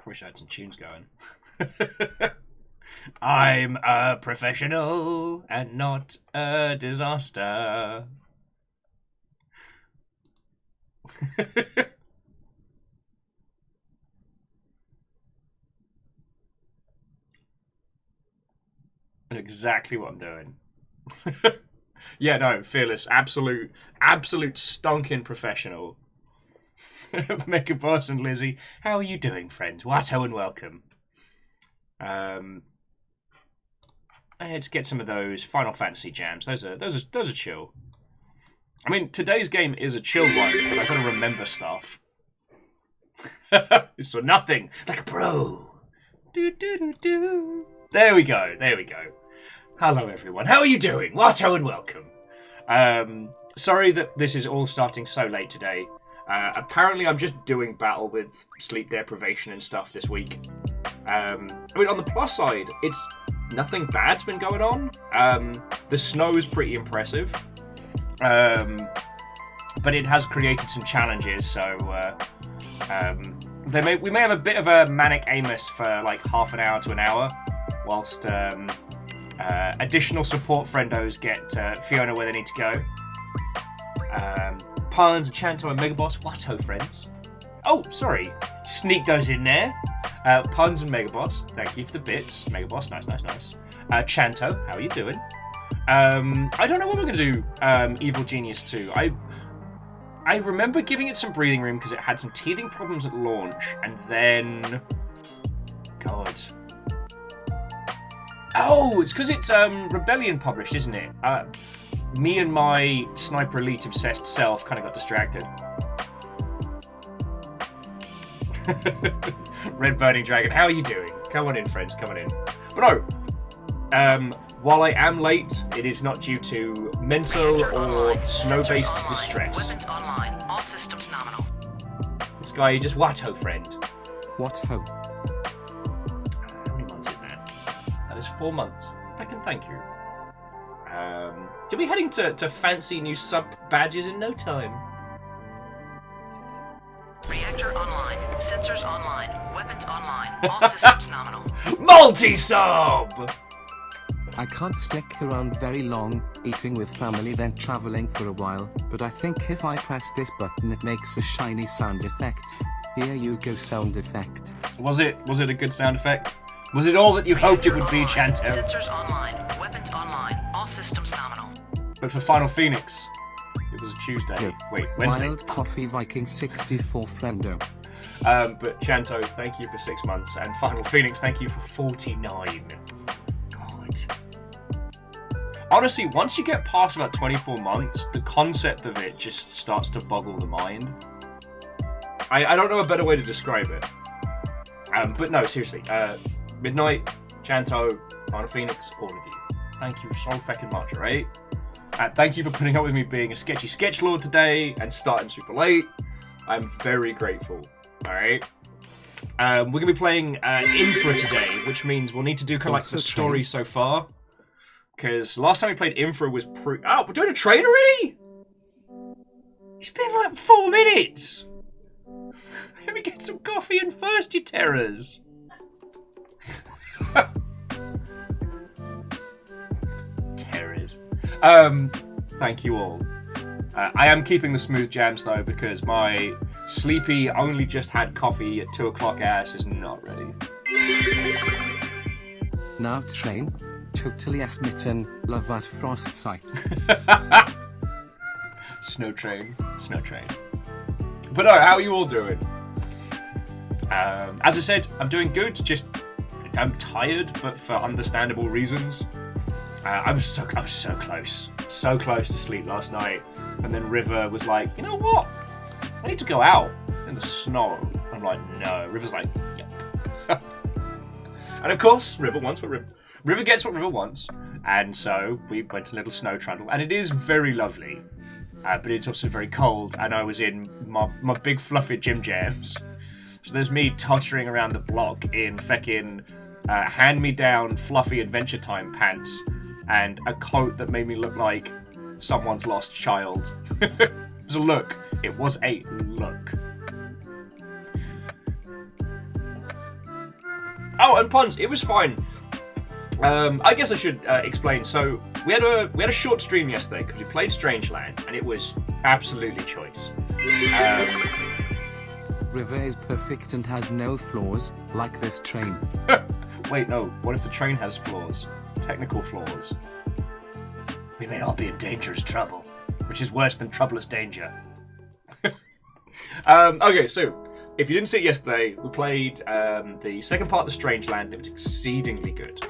wish I had some tunes going. I'm a professional and not a disaster. And exactly what I'm doing. Yeah, no, fearless, absolute stonking professional. Mega Boss and Lizzie, how are you doing, friends? Watto and welcome. Let's get some of those Final Fantasy jams. Those are chill. I mean, today's game is a chill one, but I've got to remember stuff. It's for nothing, like a pro. Do. There we go. Hello, everyone. How are you doing? Watto and welcome. Sorry that this is all starting so late today. Apparently, I'm just doing battle with sleep deprivation and stuff this week. I mean, on the plus side, it's nothing bad's been going on. The snow is pretty impressive. But it has created some challenges, so we may have a bit of a manic Amos for like half an hour to an hour, whilst additional support friendos get Fiona where they need to go. Puns and Chanto and Megaboss, Watto friends. Oh, sorry, sneak those in there. Puns and Megaboss, thank you for the bits. Megaboss, nice. Chanto, how are you doing? I don't know what we're going to do, Evil Genius 2. I remember giving it some breathing room because it had some teething problems at launch, and then... God. Oh, it's because it's Rebellion published, isn't it? Me and my Sniper Elite obsessed self kind of got distracted. Red Burning Dragon, how are you doing? Come on in, friends, come on in. But no, while I am late, it is not due to mental or snow-based distress. Weapons online. All systems nominal. This guy is just Watto, friend. Watto. How many months is that? That is 4 months. Fucking thank you. You'll be heading to fancy new sub badges in no time. Reactor online. Sensors online. Weapons online. All systems nominal. Multi-sub! I can't stick around very long, eating with family then traveling for a while, but I think if I press this button it makes a shiny sound effect. Here you go, sound effect. Was it a good sound effect? Was it all that you hoped it would be, Chanto? Sensors online. Weapons online. All systems nominal. But for Final Phoenix, it was a Tuesday. Yep. Wait, Wednesday. Wild Coffee Viking 64 friendo. But Chanto, thank you for 6 months, and Final Phoenix, thank you for 49. God. Honestly, once you get past about 24 months, the concept of it just starts to boggle the mind. I don't know a better way to describe it. But no, seriously. Midnight, Chanto, Final Phoenix, all of you. Thank you so fucking much, alright? Thank you for putting up with me being a sketchy sketch lord today and starting super late. I'm very grateful, alright? We're going to be playing INFRA today, which means we'll need to do kind of like the story so far. Because last time we played INFRA was Oh, we're doing a train already? It's been like 4 minutes! Let me get some coffee in first, you terrors! Terrors. Thank you all. I am keeping the smooth jams though, because my sleepy, only just had coffee at 2 o'clock ass is not ready. Now train. Totally smitten. Love that frost sight. Snow train. But no, how are you all doing? As I said, I'm doing good, just I'm tired, but for understandable reasons. I was so close to sleep last night, and then River was like, you know what? I need to go out in the snow. I'm like, no. River's like, yep. And of course, River wants what River gets what River wants, and so we went to a little snow trundle, and it is very lovely, but it's also very cold, and I was in my big fluffy gym jams. So there's me tottering around the block in feckin' hand-me-down fluffy Adventure Time pants and a coat that made me look like someone's lost child. It was a look. It was a look. Oh, and puns. It was fine. I guess I should explain. So we had a short stream yesterday because we played Strangeland, and it was absolutely choice. River is perfect and has no flaws, like this train. Wait, no. What if the train has flaws? Technical flaws. We may all be in dangerous trouble, which is worse than troublous danger. Okay, so if you didn't see it yesterday, we played the second part of the Strangeland. It was exceedingly good.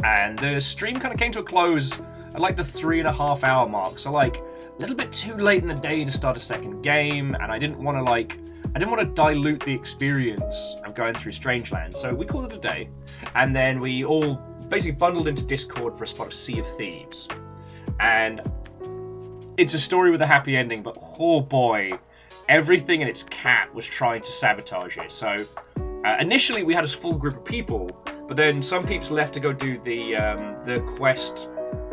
And the stream kind of came to a close at like the 3.5 hour mark. So like a little bit too late in the day to start a second game, and I didn't want to dilute the experience of going through Strangeland. So we called it a day, and then we all basically bundled into Discord for a spot of Sea of Thieves. And it's a story with a happy ending, but oh boy, everything in its cat was trying to sabotage it. So initially we had a full group of people, but then some peeps left to go do the quest,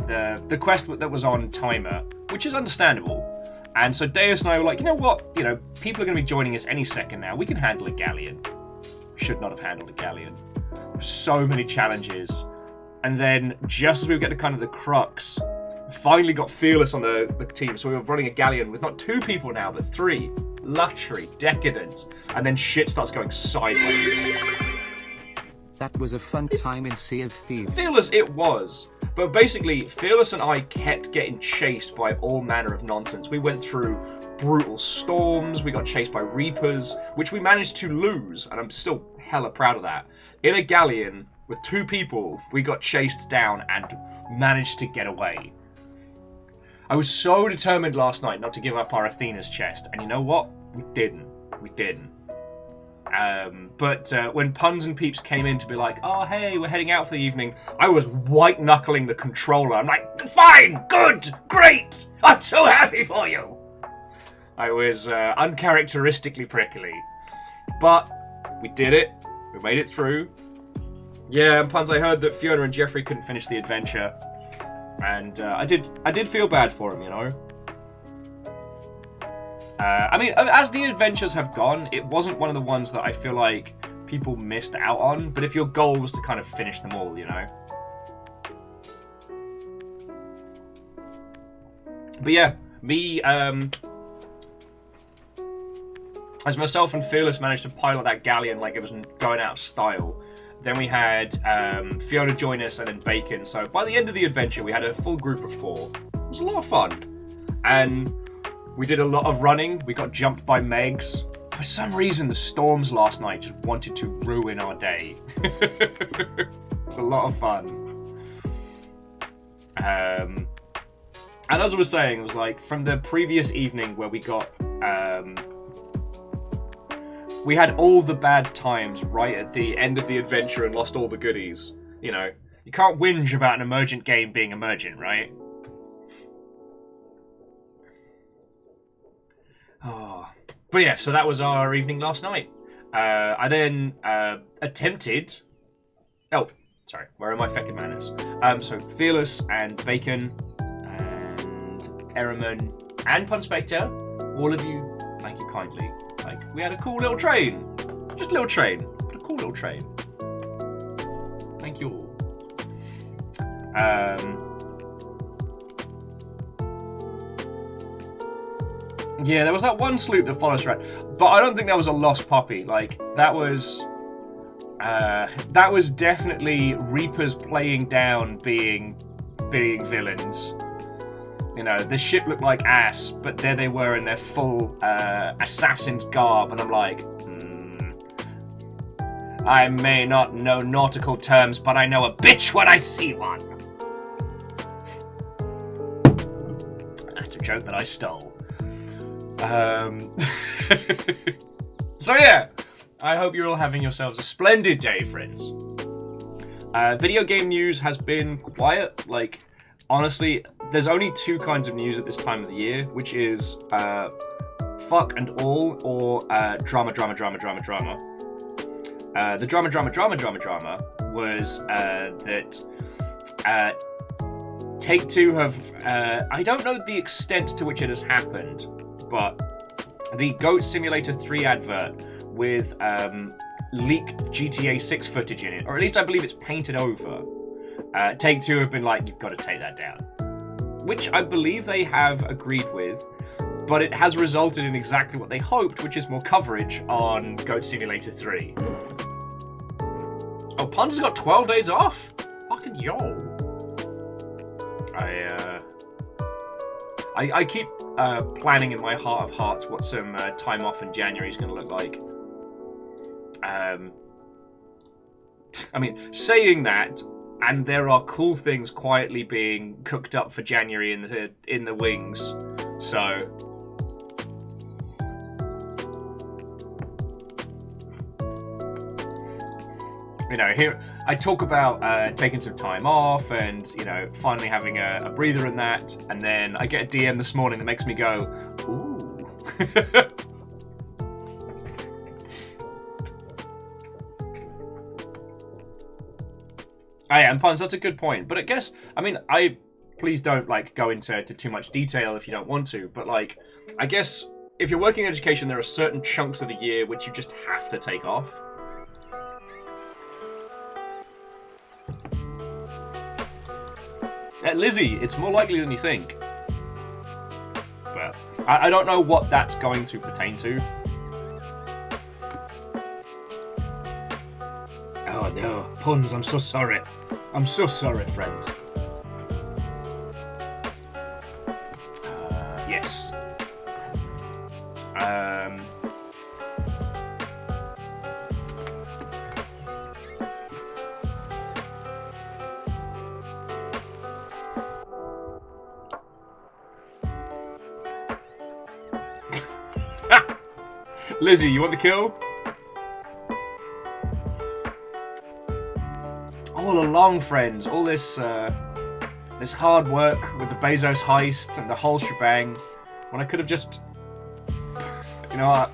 the quest that was on timer, which is understandable. And so Deus and I were like, you know what? You know, people are going to be joining us any second now. We can handle a galleon. We should not have handled a galleon. So many challenges. And then just as we were getting to kind of the crux, finally got Fearless on the team. So we were running a galleon with not 2 people now, but 3. Luxury, decadent. And then shit starts going sideways. That was a fun time in Sea of Thieves. Fearless, it was. But basically, Fearless and I kept getting chased by all manner of nonsense. We went through brutal storms, we got chased by Reapers, which we managed to lose, and I'm still hella proud of that. In a galleon with 2 people, we got chased down and managed to get away. I was so determined last night not to give up our Athena's chest, and you know what? We didn't. But when Puns and Peeps came in to be like, oh, hey, we're heading out for the evening, I was white-knuckling the controller. I'm like, fine, good, great, I'm so happy for you. I was uncharacteristically prickly. But we did it. We made it through. Yeah, and Puns, I heard that Fiona and Jeffrey couldn't finish the adventure. And I did feel bad for him, you know? I mean, as the adventures have gone, it wasn't one of the ones that I feel like people missed out on, but if your goal was to kind of finish them all, you know? But yeah, me, as myself and Fearless managed to pilot that galleon like it was going out of style. Then we had Fiona join us and then Bacon. So by the end of the adventure, we had a full group of 4. It was a lot of fun. And we did a lot of running. We got jumped by Megs. For some reason, the storms last night just wanted to ruin our day. It was a lot of fun. And as I was saying, it was like from the previous evening where we got... we had all the bad times right at the end of the adventure and lost all the goodies. You know, you can't whinge about an emergent game being emergent, right? Oh. But yeah, so that was our evening last night. I then attempted... Oh, sorry, where are my feckin' manners? So Fearless and Bacon and Eraman and Punspector, all of you, thank you kindly. Like, we had a cool little train. Just a little train, but a cool little train. Thank you all. Yeah, there was that one sloop that followed us around, but I don't think that was a lost puppy. Like, that was definitely Reapers playing down being villains. You know, the ship looked like ass, but there they were in their full assassin's garb, and I'm like, I may not know nautical terms, but I know a bitch when I see one. That's a joke that I stole. So yeah, I hope you're all having yourselves a splendid day, friends. Video game news has been quiet. Like, honestly, there's only 2 kinds of news at this time of the year, which is fuck and all, or drama. The drama was that Take-Two have... I don't know the extent to which it has happened, but the Goat Simulator 3 advert with leaked GTA 6 footage in it, or at least I believe it's painted over. Take-Two have been like, you've got to take that down. Which I believe they have agreed with, but it has resulted in exactly what they hoped, which is more coverage on Goat Simulator 3. Oh, Punz has got 12 days off? Fucking yo. I keep planning in my heart of hearts what some time off in January is going to look like. I mean, saying that, and there are cool things quietly being cooked up for January in the wings, so. You know, here I talk about taking some time off and, you know, finally having a breather in that, and then I get a DM this morning that makes me go, ooh. And Puns, that's a good point. But I guess, I mean, please don't, like, go into too much detail if you don't want to, but, like, I guess if you're working in education, there are certain chunks of the year which you just have to take off. Lizzie, it's more likely than you think. But I don't know what that's going to pertain to. Oh no, Puns, I'm so sorry. I'm so sorry, friend. Yes. Lizzie, you want the kill? All along, friends, all this this hard work with the Bezos heist and the whole shebang, when I could have just, you know what?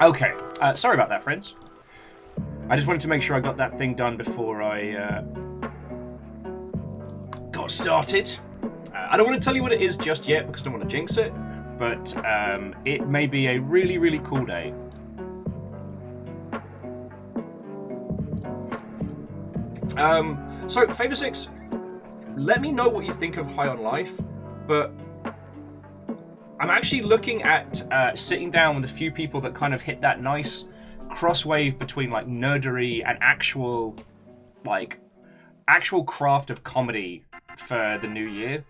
Okay, sorry about that, friends. I just wanted to make sure I got that thing done before I got started. I don't want to tell you what it is just yet because I don't want to jinx it, but it may be a really, really cool day. So, Favor 6, let me know what you think of High on Life, but I'm actually looking at sitting down with a few people that kind of hit that nice crosswave between like nerdery and actual craft of comedy for the new year.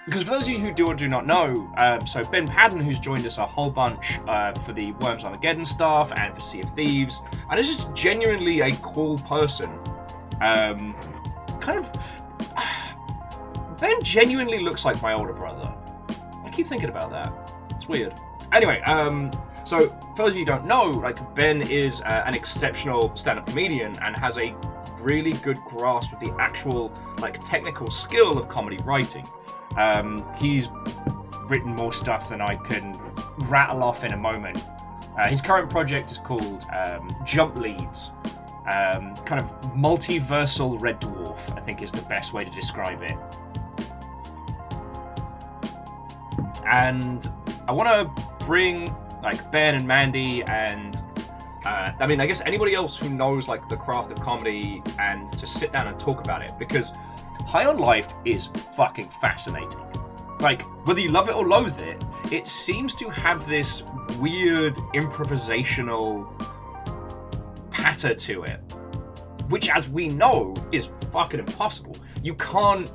Because for those of you who do or do not know, so Ben Padden, who's joined us a whole bunch for the Worms Armageddon stuff and for Sea of Thieves, and is just genuinely a cool person. Ben genuinely looks like my older brother. I keep thinking about that. It's weird. Anyway, so for those of you who don't know, like Ben is an exceptional stand-up comedian and has a really good grasp of the actual like technical skill of comedy writing. He's written more stuff than I can rattle off in a moment. His current project is called Jump Leads. Kind of multiversal Red Dwarf, I think is the best way to describe it. And I want to bring like Ben and Mandy and I mean, I guess anybody else who knows like the craft of comedy and to sit down and talk about it, because High on Life is fucking fascinating. Like, whether you love it or loathe it, it seems to have this weird improvisational patter to it, which, as we know, is fucking impossible. You can't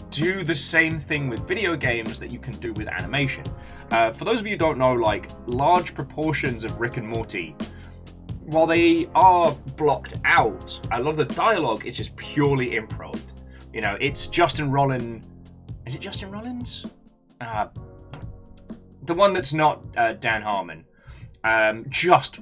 do the same thing with video games that you can do with animation. For those of you who don't know, like, large proportions of Rick and Morty, while they are blocked out, a lot of the dialogue is just purely improv. You know, it's Justin Rollins. Is it Justin Rollins? The one that's not Dan Harmon. Just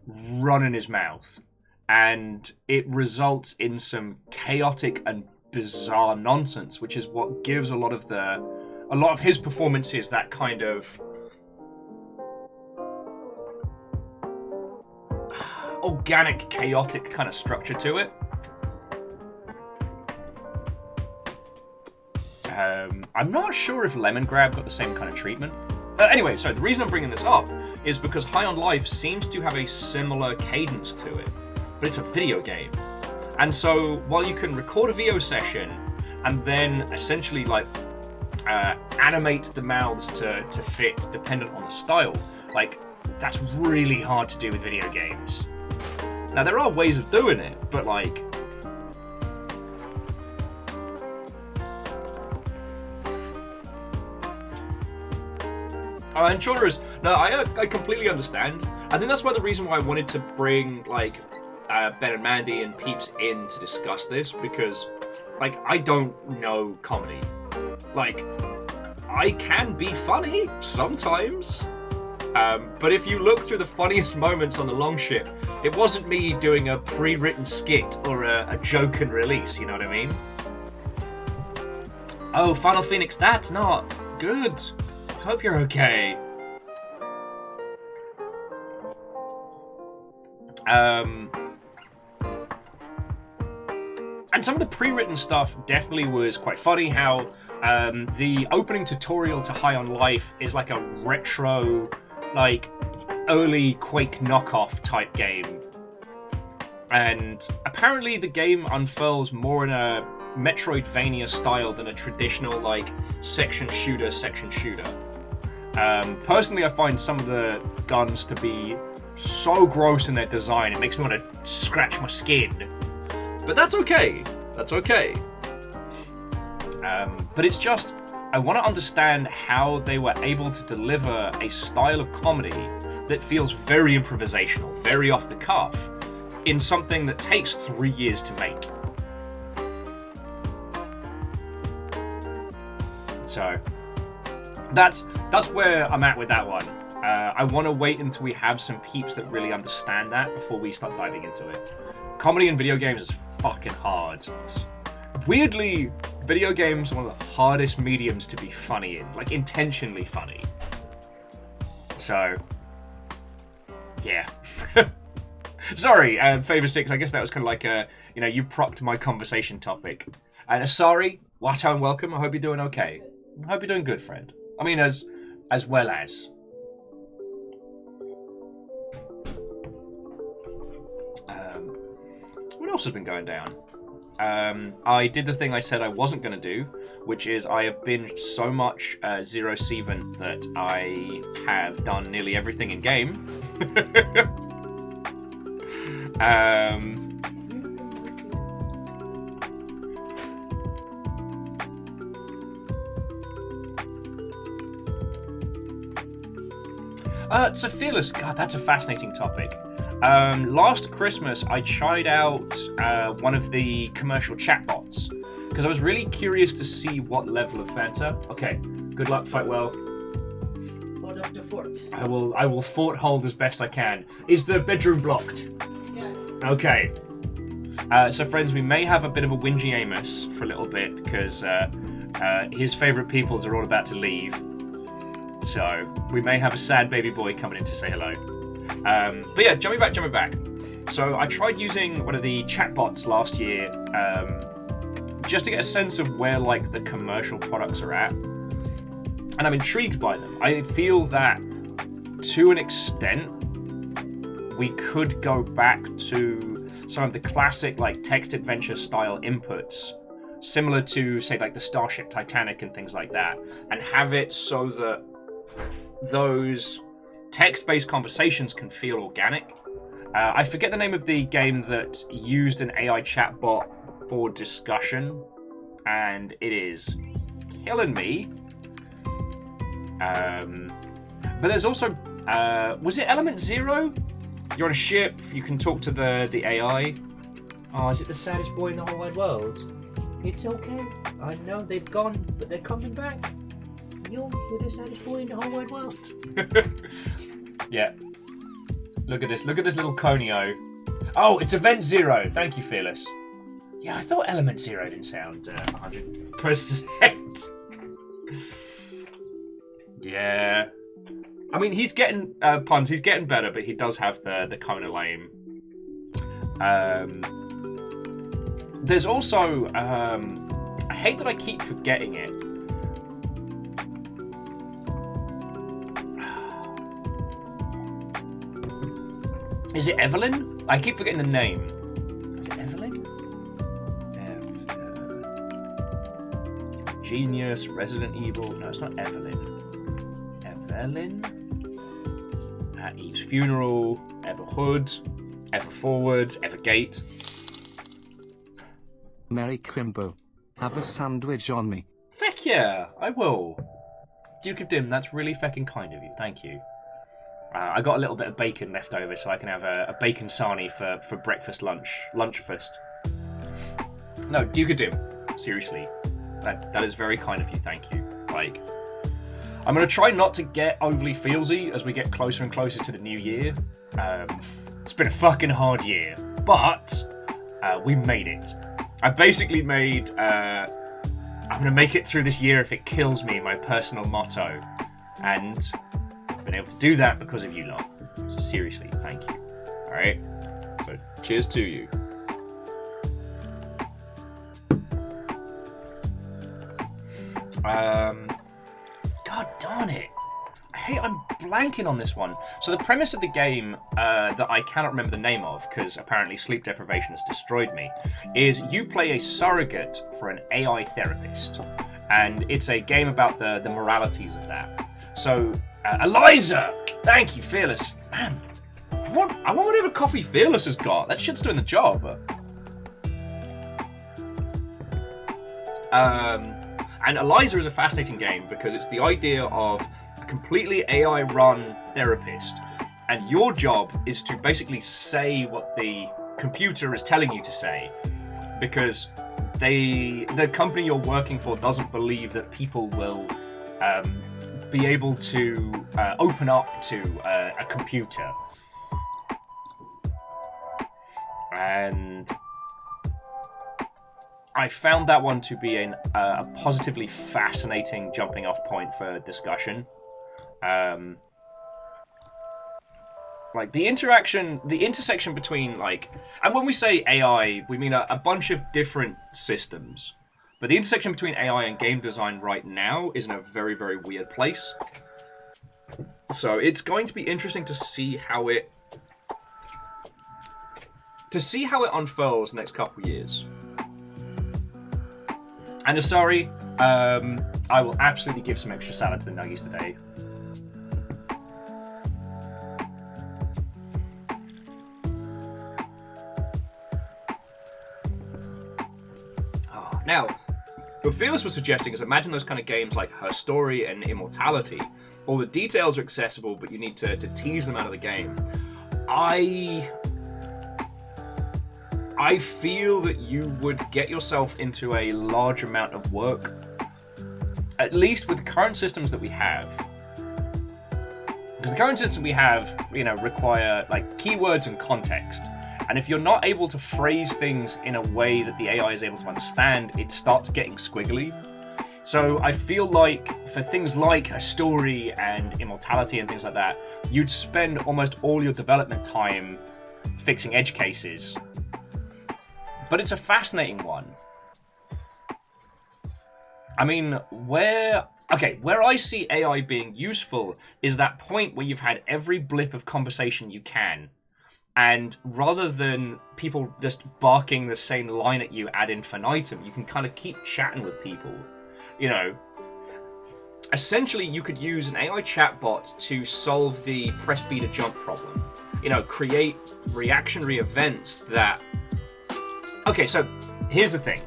running his mouth. And it results in some chaotic and bizarre nonsense, which is what gives a lot of his performances that kind of organic, chaotic kind of structure to it. I'm not sure if Lemon Grab got the same kind of treatment. Anyway, so the reason I'm bringing this up is because High on Life seems to have a similar cadence to it, but it's a video game. And so while you can record a VO session and then essentially like animate the mouths to fit dependent on the style, like that's really hard to do with video games. Now there are ways of doing it, but like and Chauner's, no, I completely understand. I think that's the reason why I wanted to bring like Ben and Mandy and Peeps in to discuss this, because like I don't know comedy. Like I can be funny sometimes, but if you look through the funniest moments on the long ship, it wasn't me doing a pre-written skit or a joke and release, you know what I mean? Oh, Final Phoenix, that's not good. Hope you're okay. And some of the pre-written stuff definitely was quite funny. How the opening tutorial to High on Life is like a retro, like early Quake knockoff type game, and apparently the game unfurls more in a Metroidvania style than a traditional like section shooter. Personally, I find some of the guns to be so gross in their design, it makes me want to scratch my skin. But that's okay. That's okay. But it's just, I want to understand how they were able to deliver a style of comedy that feels very improvisational, very off the cuff, in something that takes 3 years to make. So that's where I'm at with that one. I want to wait until we have some peeps that really understand that before we start diving into it. Comedy in video games is fucking hard. Weirdly, video games are one of the hardest mediums to be funny in, like intentionally funny. So, yeah. Sorry, Favor 6, I guess that was kind of like a, you know, you propped my conversation topic. And sorry, Watto and welcome, I hope you're doing okay. I hope you're doing good, friend. I mean, as well as. What else has been going down? I did the thing I said I wasn't going to do, which is I have binged so much Zero Seven that I have done nearly everything in game. So Fearless, God, that's a fascinating topic. Last Christmas, I tried out one of the commercial chatbots because I was really curious to see what level of banter. Okay, good luck, fight well. Hold up the fort. I will fort hold as best I can. Is the bedroom blocked? Yes. Okay. So friends, we may have a bit of a whingy Amos for a little bit because his favourite peoples are all about to leave. So we may have a sad baby boy coming in to say hello. But yeah, jumping back. So I tried using one of the chatbots last year just to get a sense of where like the commercial products are at. And I'm intrigued by them. I feel that to an extent we could go back to some of the classic like text adventure style inputs, similar to say like the Starship Titanic and things like that, and have it so that those text-based conversations can feel organic. I forget the name of the game that used an AI chatbot for discussion, and it is killing me. But there's also, was it Element Zero? You're on a ship, you can talk to the AI. Oh, is it the saddest boy in the whole wide world? It's okay. I know they've gone, but they're coming back. You're the saddest boy in the whole wide world. Yeah. Look at this little conio. Oh, it's Event Zero. Thank you, Fearless. Yeah, I thought Element Zero didn't sound 100%. Yeah. I mean, he's getting puns. He's getting better, but he does have the kind of lame. There's also I hate that I keep forgetting it. Is it Evelyn? I keep forgetting the name. Is it Evelyn? Genius, Resident Evil. No, it's not Evelyn. Evelyn? At Eve's funeral, Everhood, Everforward, Evergate. Merry Crimbo. Have a sandwich on me. Feck yeah, I will. Duke of Dim, that's really fecking kind of you. Thank you. I got a little bit of bacon left over, so I can have a bacon sarnie for breakfast, lunch first. No, Duke of Dim. Seriously, that is very kind of you. Thank you. Like, I'm gonna try not to get overly feelsy as we get closer and closer to the new year. It's been a fucking hard year, but we made it. I basically made. I'm gonna make it through this year if it kills me. My personal motto, and I've been able to do that because of you lot. So seriously, thank you. All right. So cheers to you. God darn it. I'm blanking on this one. So the premise of the game that I cannot remember the name of, because apparently sleep deprivation has destroyed me, is you play a surrogate for an AI therapist. And it's a game about the moralities of that. So, Eliza! Thank you, Fearless. Man, I want whatever coffee Fearless has got. That shit's doing the job. And Eliza is a fascinating game because it's the idea of a completely AI-run therapist, and your job is to basically say what the computer is telling you to say, because the company you're working for doesn't believe that people will be able to open up to a computer. And I found that one to be a positively fascinating jumping off point for discussion. Like the intersection between and when we say AI, we mean a bunch of different systems. But the intersection between AI and game design right now is in a very, very weird place. So it's going to be interesting to see how it unfurls the next couple of years. And sorry, I will absolutely give some extra salad to the nuggies today. Oh, now, what Fearless was suggesting is imagine those kind of games like Her Story and Immortality. All the details are accessible, but you need to tease them out of the game. I feel that you would get yourself into a large amount of work, at least with the current systems that we have. Because the current systems we have, require keywords and context. And if you're not able to phrase things in a way that the AI is able to understand, it starts getting squiggly. So I feel like for things like a story and immortality and things like that, you'd spend almost all your development time fixing edge cases. But it's a fascinating one. I mean, where I see AI being useful is that point where you've had every blip of conversation you can. And rather than people just barking the same line at you ad infinitum, you can kind of keep chatting with people. Essentially, you could use an AI chatbot to solve the press B to jump problem. Create reactionary events that... Okay, so here's the thing.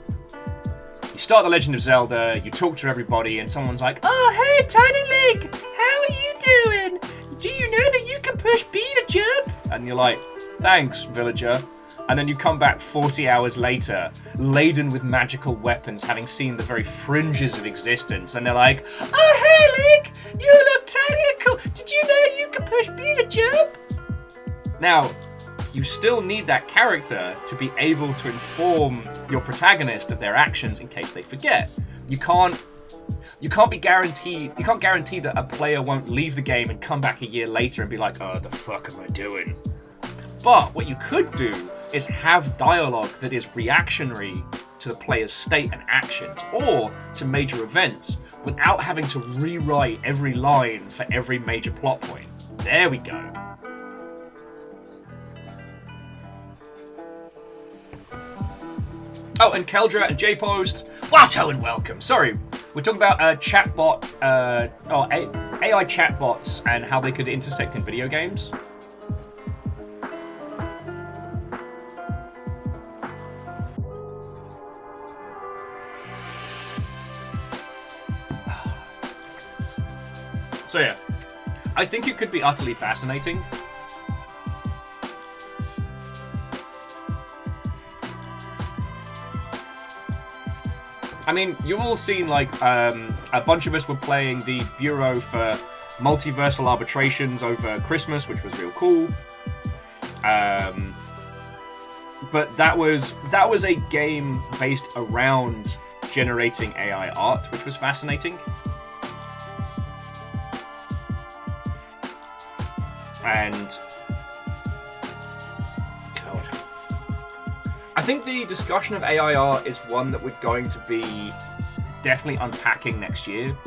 You start The Legend of Zelda, you talk to everybody, and someone's like, "Oh, hey, Tiny Link, how are you doing? Do you know that you can push B to jump?" And you're like, "Thanks, villager." And then you come back 40 hours later, laden with magical weapons, having seen the very fringes of existence, and they're like, "Oh, hey, Link, you look tiny and cool. Did you know you can push B to jump?" Now, you still need that character to be able to inform your protagonist of their actions in case they forget. You can't guarantee that a player won't leave the game and come back a year later and be like, "Oh, the fuck am I doing?" But what you could do is have dialogue that is reactionary to the player's state and actions, or to major events, without having to rewrite every line for every major plot point. There we go. Oh, and Keldra and J-Post, Watto and welcome. Sorry, we're talking about AI chatbots and how they could intersect in video games. So yeah, I think it could be utterly fascinating. I mean, you've all seen, like, a bunch of us were playing the Bureau for Multiversal Arbitrations over Christmas, which was real cool. But that was a game based around generating AI art, which was fascinating. And God, I think the discussion of AI art is one that we're going to be definitely unpacking next year.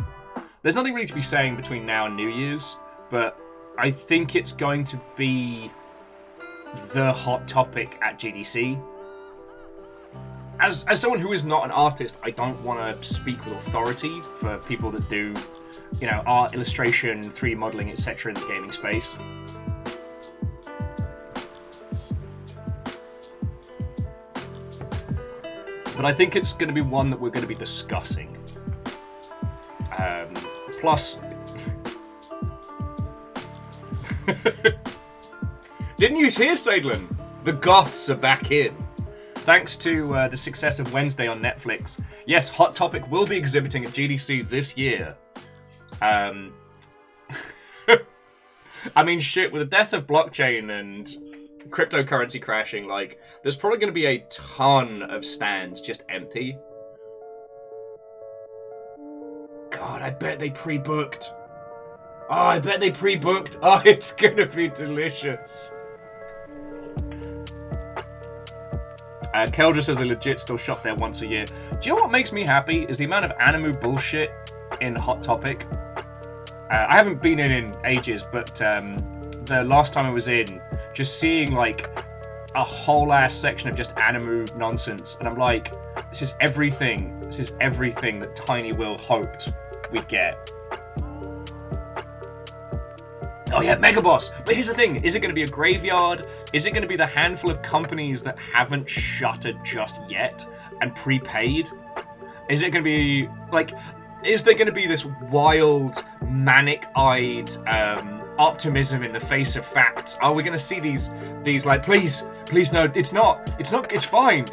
There's nothing really to be saying between now and New Year's, but I think it's going to be the hot topic at GDC. As someone who is not an artist, I don't want to speak with authority for people that do, you know, art, illustration, 3D modeling, etc. in the gaming space. But I think it's going to be one that we're going to be discussing. Plus... Didn't you hear, Sadlin? The Goths are back in. Thanks to the success of Wednesday on Netflix. Yes, Hot Topic will be exhibiting at GDC this year. I mean, shit, with the death of blockchain and cryptocurrency crashing, like, there's probably going to be a ton of stands just empty. God, I bet they pre-booked. Oh, I bet they pre-booked. Oh, it's going to be delicious. Keldra says they legit still shop there once a year. Do you know what makes me happy? Is the amount of anime bullshit in Hot Topic. I haven't been in ages, but the last time I was in, just seeing like a whole ass section of just anime nonsense, and I'm like, this is everything that Tiny Will hoped we'd get. Oh yeah, Mega Boss! But here's the thing, is it going to be a graveyard? Is it going to be the handful of companies that haven't shuttered just yet and prepaid? Is it going to be, like, is there going to be this wild, manic-eyed optimism in the face of facts? Are we going to see these like, please no, it's fine.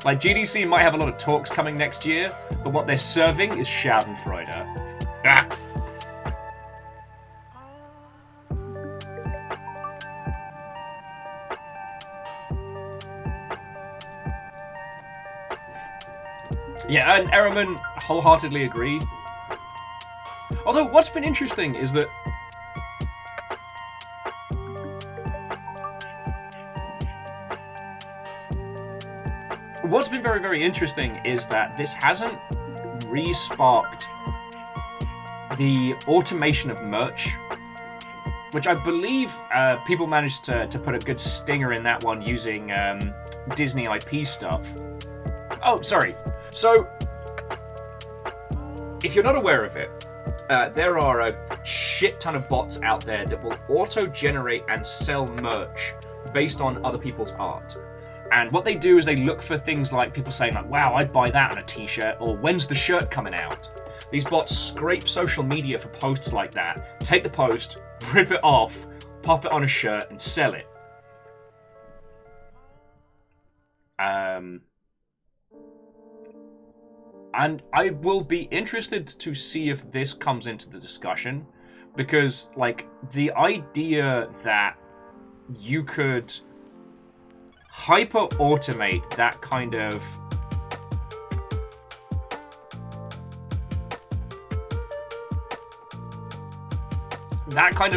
Like, GDC might have a lot of talks coming next year, but what they're serving is Schadenfreude. Ah. Yeah, and Eraman wholeheartedly agree. Although, what's been interesting is that what's been very, very interesting is that this hasn't re-sparked the automation of merch, which I believe people managed to put a good stinger in that one using Disney IP stuff. Oh, sorry. So, if you're not aware of it, there are a shit ton of bots out there that will auto-generate and sell merch based on other people's art. And what they do is they look for things like people saying like, wow, I'd buy that on a t-shirt, or when's the shirt coming out? These bots scrape social media for posts like that, take the post, rip it off, pop it on a shirt, and sell it. And I will be interested to see if this comes into the discussion, because, like, the idea that you could hyper-automate that kind of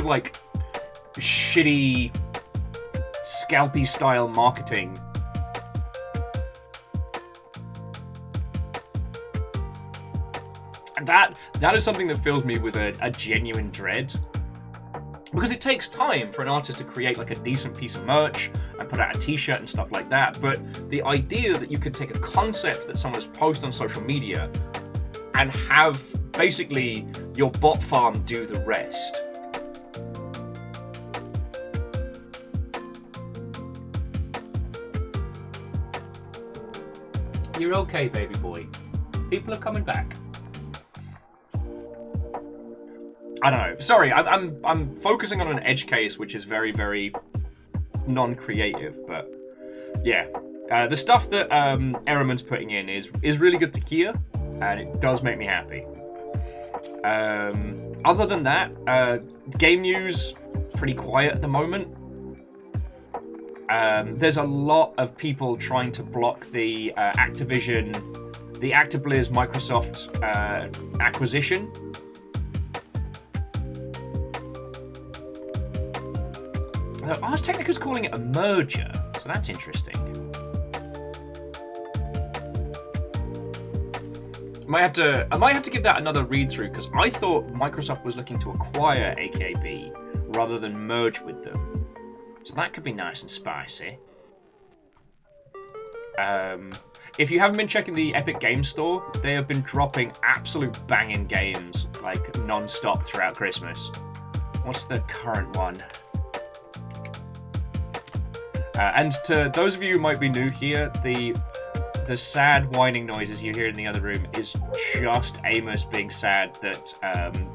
like shitty scalpy style marketing that is something that filled me with a genuine dread, because it takes time for an artist to create like a decent piece of merch and put out a t-shirt and stuff like that. But the idea that you could take a concept that someone has posted on social media and have basically your bot farm do the rest. You're okay, baby boy. People are coming back. I don't know. Sorry, I'm focusing on an edge case, which is very, very non-creative. But yeah, the stuff that Errorman's putting in is really good to hear, and it does make me happy. Other than that, game news pretty quiet at the moment. There's a lot of people trying to block the Activision, the ActiBliz Microsoft acquisition. Ars Technica's calling it a merger, so that's interesting. I might have to give that another read through, because I thought Microsoft was looking to acquire AKB rather than merge with them. So that could be nice and spicy. If you haven't been checking the Epic Games Store, they have been dropping absolute banging games like non-stop throughout Christmas. What's the current one? And to those of you who might be new here, the sad whining noises you hear in the other room is just Amos being sad that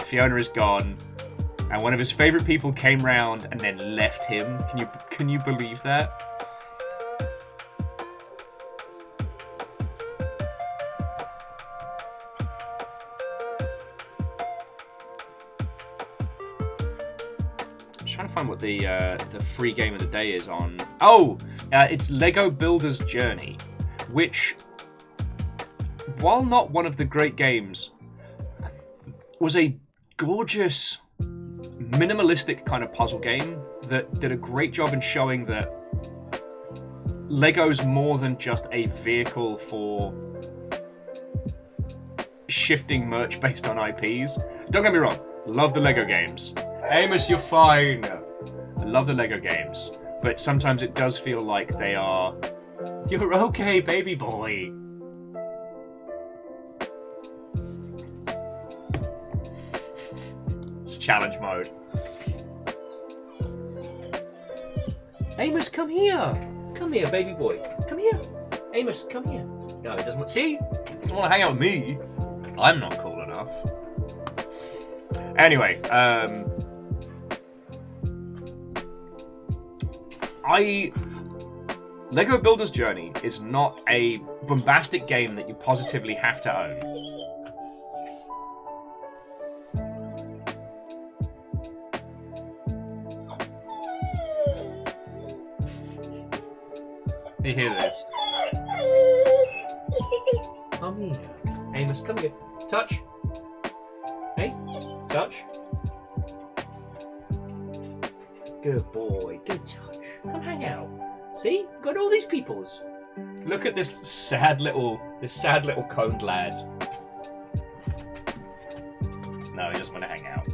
Fiona is gone, and one of his favourite people came round and then left him. Can you believe that? I'm trying to find what the free game of the day is on. Oh, it's Lego Builder's Journey, which, while not one of the great games, was a gorgeous, minimalistic kind of puzzle game that did a great job in showing that Lego's more than just a vehicle for shifting merch based on IPs. Don't get me wrong, love the Lego games. Amos, you're fine. I love the Lego games, but sometimes it does feel like they are... You're okay, baby boy. It's challenge mode. Amos, come here. Come here, baby boy. Come here. Amos, come here. No, he doesn't want... See? He doesn't want to hang out with me. I'm not cool enough. Anyway, Lego Builder's Journey is not a bombastic game that you positively have to own. You hear this? Come here. Amos, come here. Touch. Hey, touch. Good boy. Good touch. Come hang out. See? Got all these peoples. Look at this sad little coned lad. No, he doesn't want to hang out.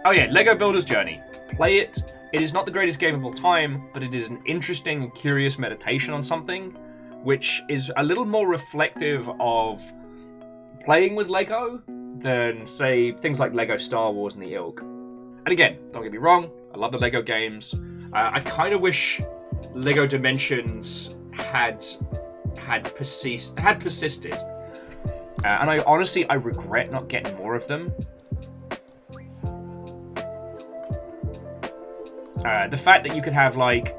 Oh yeah, Lego Builder's Journey. Play it. It is not the greatest game of all time, but it is an interesting and curious meditation on something. which is a little more reflective of playing with Lego than, say, things like Lego Star Wars and the ilk. And again, don't get me wrong, I love the Lego games. I kind of wish Lego Dimensions had persisted. And I regret not getting more of them. The fact that you could have, like,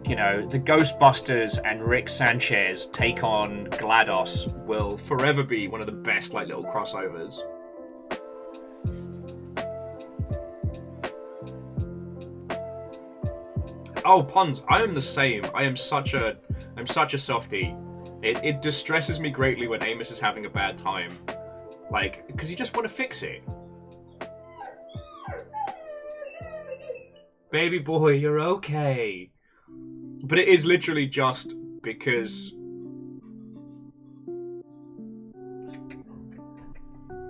you know, the Ghostbusters and Rick Sanchez take on GLaDOS will forever be one of the best, like, little crossovers. Oh, puns. I am the same. I'm such a softie. It distresses me greatly when Amos is having a bad time. Like, because you just want to fix it. Baby boy, you're okay. But it is literally just because...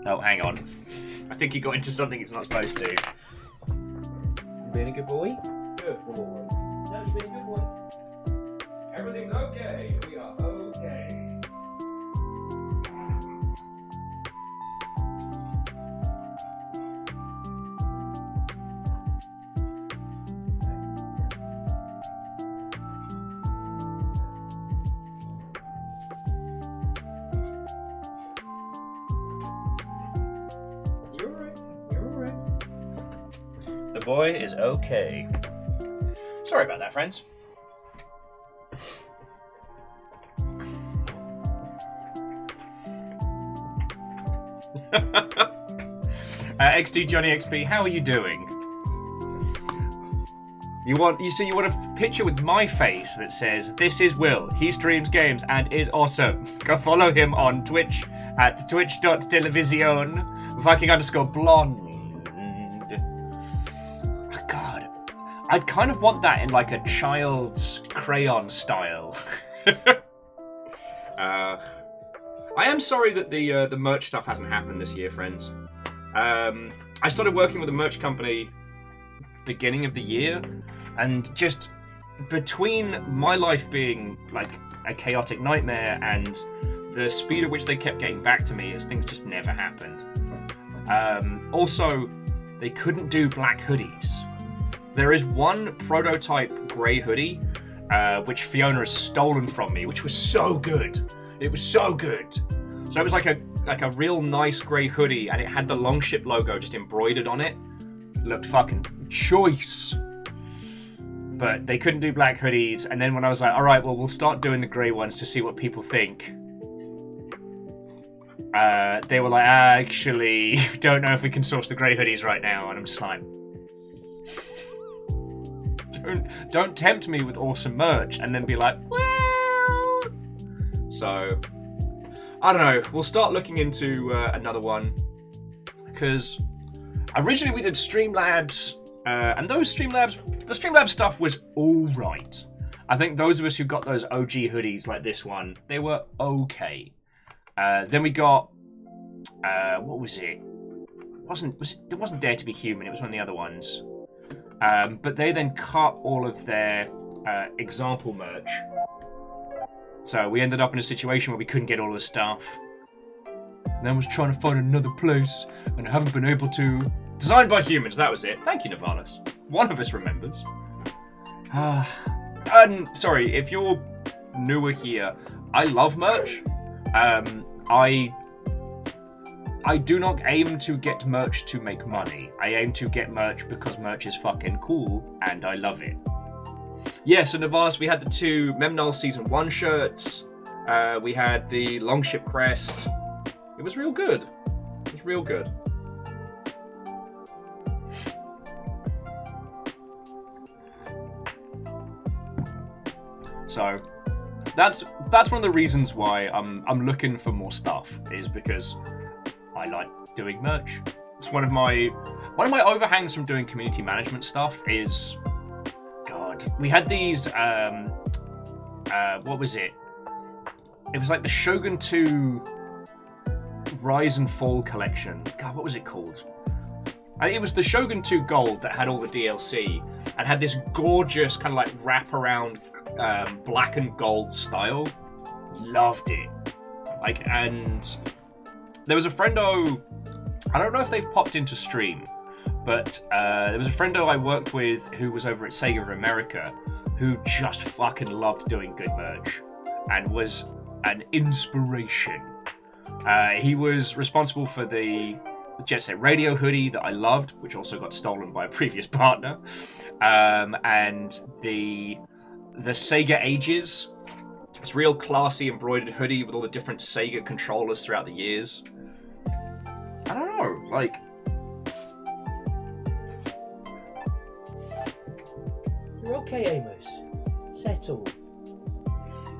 Oh, hang on. I think he got into something he's not supposed to. You being a good boy? Good boy. No, you being a good boy. Everything's okay. We are okay. The boy is okay. Sorry about that, friends. XD Johnny XP, how are you doing? You want a picture with my face that says, "This is Will. He streams games and is awesome." Go follow him on Twitch at twitch.television Viking_blonde. Oh, God, I'd kind of want that in like a child's crayon style. I am sorry that the merch stuff hasn't happened this year, friends. I started working with a merch company beginning of the year, and just between my life being like a chaotic nightmare and the speed at which they kept getting back to me as things just never happened. Also, they couldn't do black hoodies. There is one prototype grey hoodie, which Fiona has stolen from me, which was so good. It was so good. So it was like a real nice grey hoodie, and it had the Longship logo just embroidered on it. Looked fucking choice. But they couldn't do black hoodies, and then when I was like, alright, well, we'll start doing the grey ones to see what people think. They were like, actually, don't know if we can source the grey hoodies right now, and I'm just like... Don't tempt me with awesome merch, and then be like, well... So... I don't know, we'll start looking into another one, because originally we did Streamlabs, and the Streamlabs stuff was alright. I think those of us who got those OG hoodies like this one, they were okay. Then we got, what was it? It wasn't Dare to Be Human, it was one of the other ones. But they then cut all of their example merch. So we ended up in a situation where we couldn't get all the stuff. And then I was trying to find another place, and I haven't been able to. Designed by humans, that was it. Thank you, Navalis. One of us remembers. And sorry, if you're newer here, I love merch. I do not aim to get merch to make money. I aim to get merch because merch is fucking cool, and I love it. Yeah, so Navalis, we had the 2 Memnol Season 1 shirts. We had the Longship crest. It was real good. It was real good. So, that's one of the reasons why I'm looking for more stuff, is because I like doing merch. It's one of my overhangs from doing community management stuff is... God, we had these, what was it? It was like the Shogun 2 Rise and Fall collection. God, what was it called? It was the Shogun 2 Gold that had all the DLC and had this gorgeous kind of like wraparound black and gold style. Loved it. Like, and there was a friendo, I don't know if they've popped into stream, but there was a friendo I worked with who was over at Sega of America who just fucking loved doing good merch and was an inspiration. He was responsible for the Jet Set Radio hoodie that I loved, which also got stolen by a previous partner, and the Sega Ages. It's real classy embroidered hoodie with all the different Sega controllers throughout the years. I don't know, like... You're okay, Amos. Settle.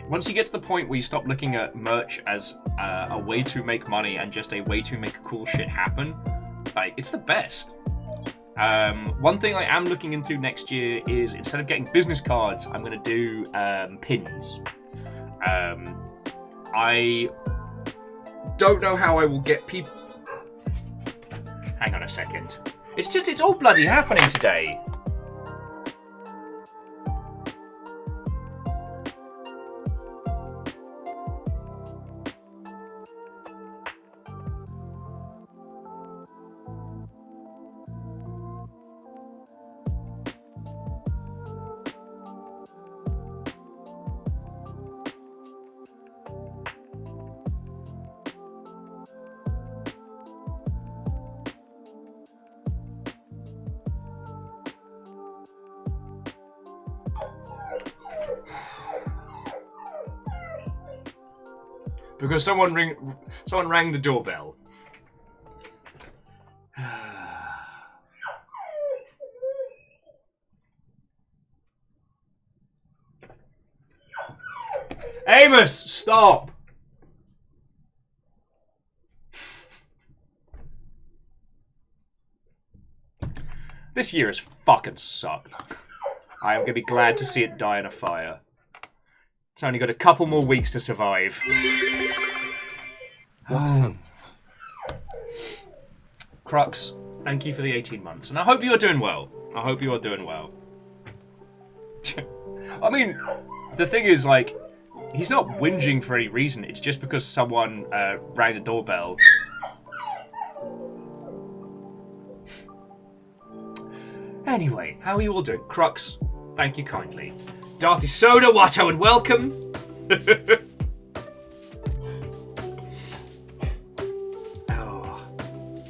Once you get to the point where you stop looking at merch as a way to make money and just a way to make cool shit happen, like, it's the best. One thing I am looking into next year is, instead of getting business cards, I'm going to do pins. I don't know how I will get people... Hang on a second. It's all bloody happening today. Because someone rang the doorbell. Amos, stop! This year has fucking sucked. I am going to be glad to see it die in a fire. It's only got a couple more weeks to survive. Crux, thank you for the 18 months. And I hope you are doing well. I hope you are doing well. I mean, the thing is, like, he's not whinging for any reason. It's just because someone rang the doorbell. Anyway, how are you all doing? Crux, thank you kindly. Darty Soda, Watto, and welcome.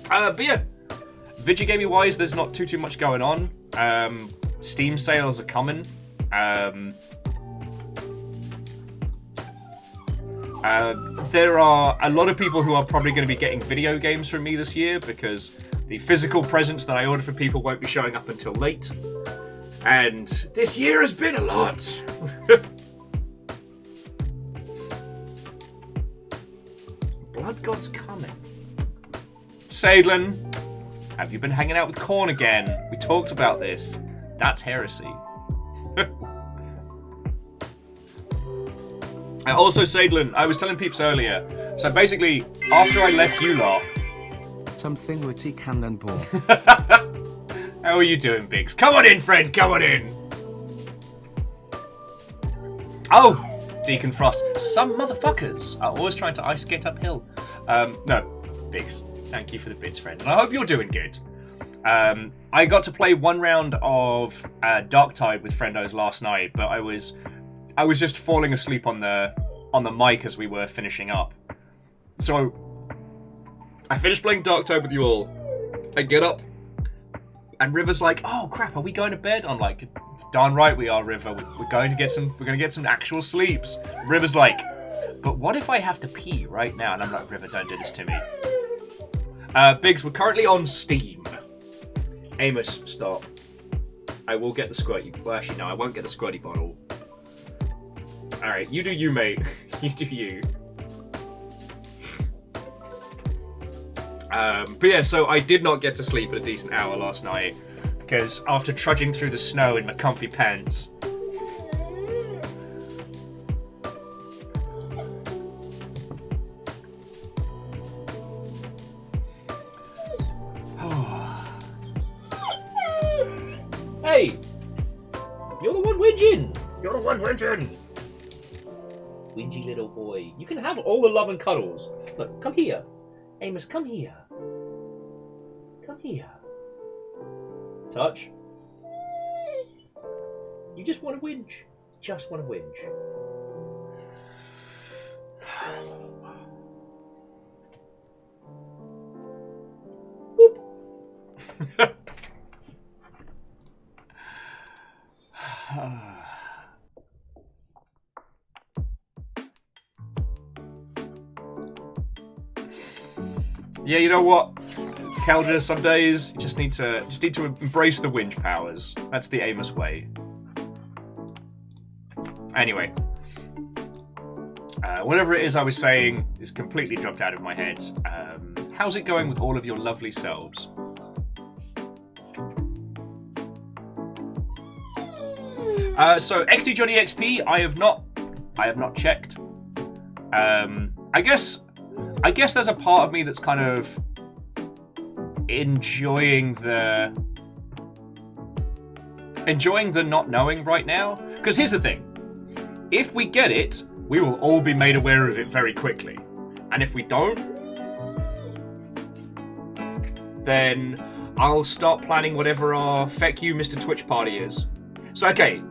But yeah, video gaming wise, there's not too much going on. Steam sales are coming. There are a lot of people who are probably going to be getting video games from me this year because the physical presents that I ordered for people won't be showing up until late. And this year has been a lot. Blood God's coming. Sadlin, have you been hanging out with Korn again? We talked about this. That's heresy. Also, Sadlin, I was telling peeps earlier. So basically, after I left you lot... Something witty cannonball. How are you doing, Biggs? Come on in, friend, come on in! Oh, Deacon Frost. Some motherfuckers are always trying to ice skate uphill. No, Biggs, thank you for the bits, friend. And I hope you're doing good. I got to play one round of Darktide with friendos last night, but I was just falling asleep on the mic as we were finishing up. So, I finished playing Darktide with you all. I get up, and River's like, "Oh crap, are we going to bed?" I'm like, "Darn right we are, River. We're going to get some actual sleeps." River's like, "But what if I have to pee right now?" And I'm like, "River, don't do this to me." Biggs, we're currently on Steam. Amos, stop. I will get the squirty. Well, actually, no, I won't get the squirty bottle. All right, you do you, mate. You do you. But yeah, so I did not get to sleep at a decent hour last night because after trudging through the snow in my comfy pants. Hey! You're the one whinging! You're the one whinging. Whingy little boy. You can have all the love and cuddles. Look, come here. Amos, come here. Come here. Touch. You just want to whinge. Just want to whinge. Boop. Yeah, you know what, Calger, some days you just need to embrace the whinge powers. That's the Amos way. Anyway, whatever it is I was saying is completely dropped out of my head. How's it going with all of your lovely selves? So XD Johnny XP, I have not checked. I guess there's a part of me that's kind of enjoying the not knowing right now. Because here's the thing. If we get it, we will all be made aware of it very quickly. And if we don't, then I'll start planning whatever our feck you Mr. Twitch party is. So okay,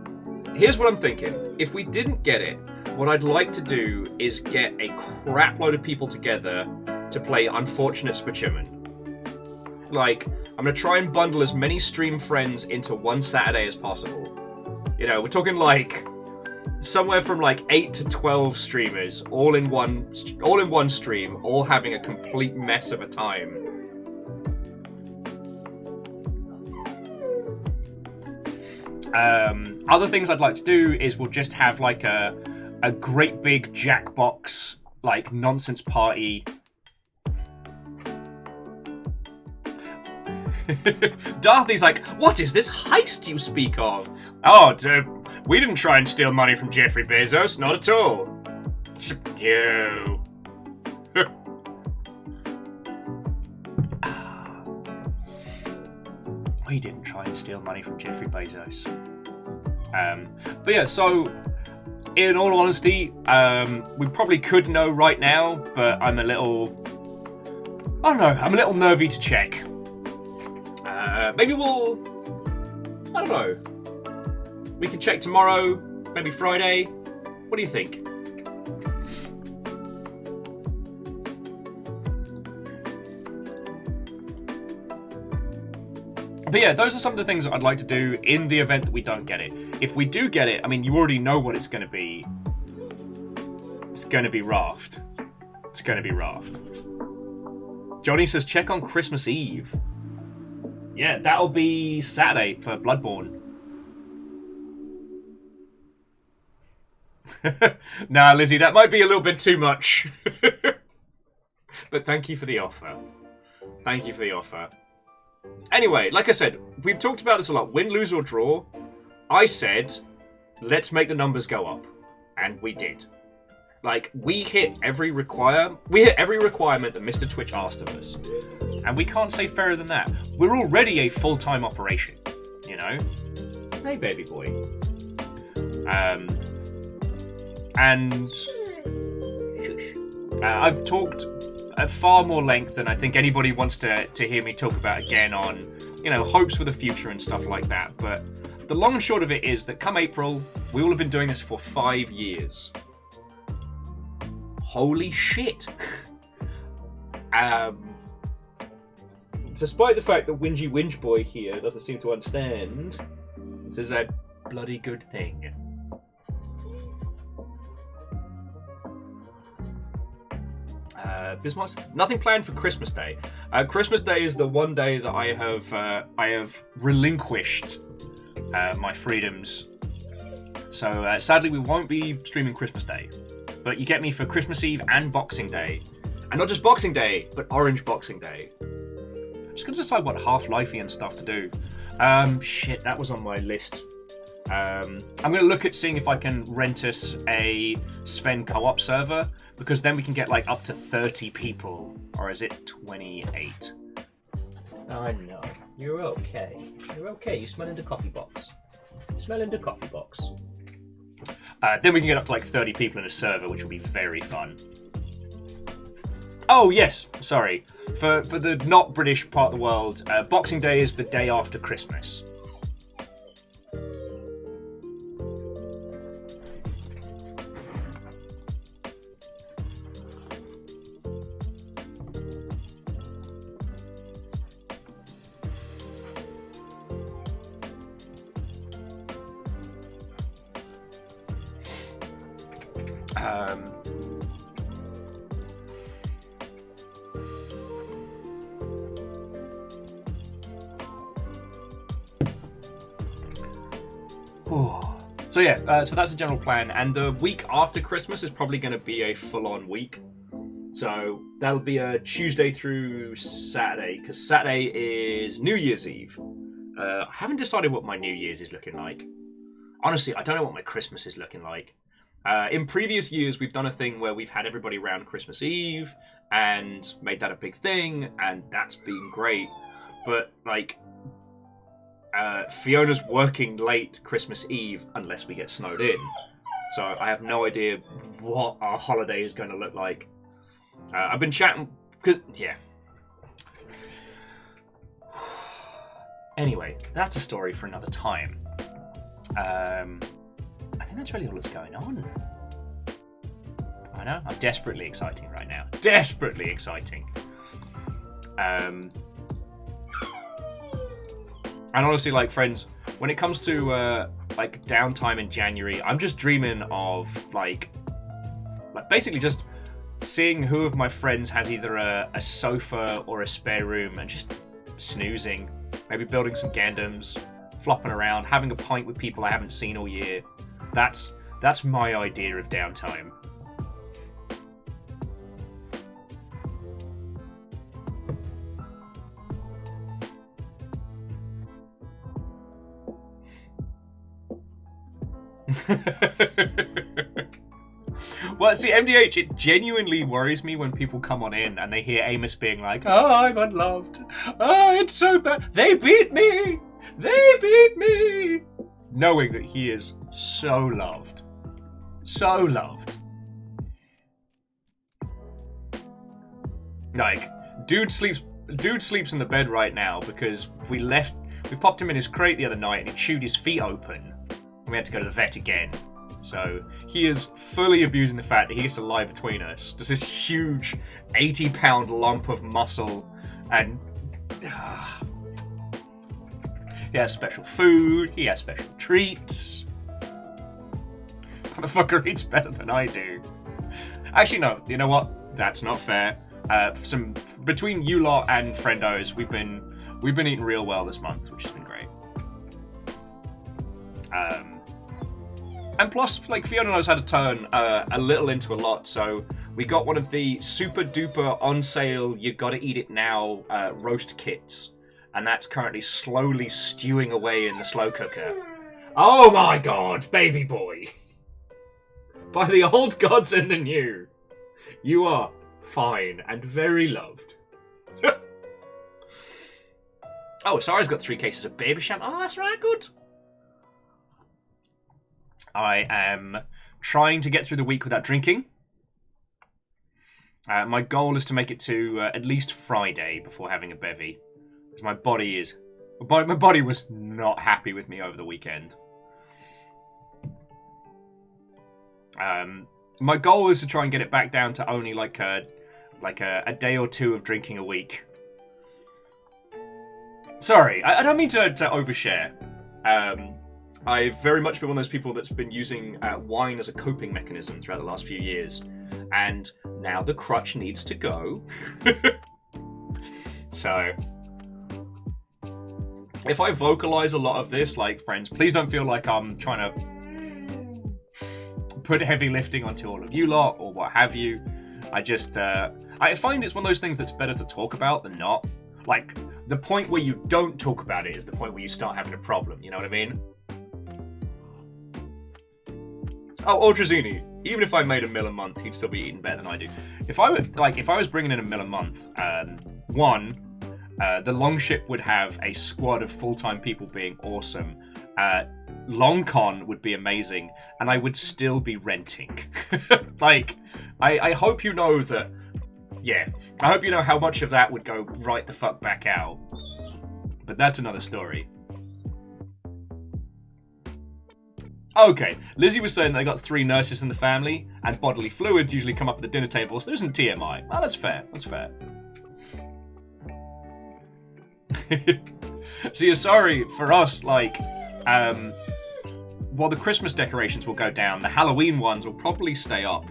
here's what I'm thinking. If we didn't get it, what I'd like to do is get a crap load of people together to play Unfortunate Spachiman. Like, I'm going to try and bundle as many stream friends into one Saturday as possible. You know, we're talking like somewhere from like 8 to 12 streamers all in one stream, all having a complete mess of a time. Other things I'd like to do is we'll just have like a great big Jackbox like nonsense party. Darthy's like, what is this heist you speak of? Oh, we didn't try and steal money from Jeffrey Bezos, not at all. You. We didn't try and steal money from Jeffrey Bezos. But yeah, so in all honesty, we probably could know right now, but I'm a little nervy to check. Maybe we'll, I don't know. We can check tomorrow, maybe Friday. What do you think? But yeah, those are some of the things that I'd like to do in the event that we don't get it. If we do get it, I mean, you already know what it's going to be. It's going to be Raft. It's going to be Raft. Johnny says, check on Christmas Eve. Yeah, that'll be Saturday for Bloodborne. Nah, Lizzie, that might be a little bit too much. But thank you for the offer. Thank you for the offer. Anyway, like I said, we've talked about this a lot. Win, lose, or draw. I said, let's make the numbers go up. And we did. Like, we hit every requirement that Mr. Twitch asked of us. And we can't say fairer than that. We're already a full-time operation, you know? Hey, baby boy. And I've talked at far more length than I think anybody wants to hear me talk about again on, you know, hopes for the future and stuff like that. But the long and short of it is that come April, we will have been doing this for 5 years. Holy shit. Despite the fact that Whingy Whinge Boy here doesn't seem to understand, this is a bloody good thing. Bismarck's nothing planned for Christmas Day. Christmas Day is the one day that I have relinquished my freedoms. So sadly, we won't be streaming Christmas Day, but you get me for Christmas Eve and Boxing Day, and not just Boxing Day, but Orange Boxing Day. I'm just gonna decide what Half-Lifey and stuff to do. Shit, that was on my list. I'm gonna look at seeing if I can rent us a Sven co-op server, because then we can get like up to 30 people, or is it 28? Oh no, you're okay. You're okay. You smell in the coffee box. You smell in the coffee box. Then we can get up to like 30 people in a server, which will be very fun. Oh yes, sorry. For the not British part of the world, Boxing Day is the day after Christmas. So yeah, so that's the general plan, and the week after Christmas is probably going to be a full-on week. So that'll be a Tuesday through Saturday, because Saturday is New Year's Eve. I haven't decided what my New Year's is looking like. Honestly, I don't know what my Christmas is looking like. In previous years, we've done a thing where we've had everybody around Christmas Eve and made that a big thing, and that's been great. But, like, Fiona's working late Christmas Eve unless we get snowed in. So I have no idea what our holiday is going to look like. I've been chatting... Yeah. Anyway, that's a story for another time. I think that's really all that's going on. I know, I'm desperately exciting right now. Desperately exciting. And honestly, like, friends, when it comes to, like, downtime in January, I'm just dreaming of, like basically just seeing who of my friends has either a sofa or a spare room and just snoozing. Maybe building some Gandams, flopping around, having a pint with people I haven't seen all year. That's my idea of downtime. Well, see, MDH, it genuinely worries me when people come on in and they hear Amos being like, "Oh, I'm unloved. Oh, it's so bad. They beat me. They beat me." Knowing that he is so loved. So loved. Like, dude sleeps in the bed right now because we popped him in his crate the other night and he chewed his feet open. And we had to go to the vet again. So he is fully abusing the fact that he has to lie between us. Just this huge 80-pound lump of muscle, and he has special food, he has special treats. Motherfucker eats better than I do. Actually, no, you know what? That's not fair. Between you lot and friendos, we've been eating real well this month, which has been great. And plus, like, Fiona knows how to turn a little into a lot, so we got one of the super duper on sale, you gotta eat it now roast kits, and that's currently slowly stewing away in the slow cooker. Oh my god, baby boy! By the old gods and the new, you are fine and very loved. Oh, Sarah's got 3 cases of baby sham. Oh, that's right, good. I am trying to get through the week without drinking. My goal is to make it to at least Friday before having a bevy. Because my body was not happy with me over the weekend. My goal is to try and get it back down to only like a day or 2 of drinking a week. Sorry, I don't mean to overshare. I've very much been one of those people that's been using wine as a coping mechanism throughout the last few years. And now the crutch needs to go. So, if I vocalize a lot of this, like, friends, please don't feel like I'm trying to put heavy lifting onto all of you lot or what have you. I just, I find it's one of those things that's better to talk about than not. Like, the point where you don't talk about it is the point where you start having a problem, you know what I mean? Oh, Ultrazini. Even if I made $1 million a month, he'd still be eating better than I do. If I was bringing in $1 million a month, the Longship would have a squad of full-time people being awesome. long con would be amazing, and I would still be renting. Like, I hope you know that. Yeah, I hope you know how much of that would go right the fuck back out. But that's another story. Okay, Lizzie was saying they got 3 nurses in the family, and bodily fluids usually come up at the dinner table, so there isn't TMI. Well, that's fair. That's fair. See, sorry for us, like, while the Christmas decorations will go down, the Halloween ones will probably stay up.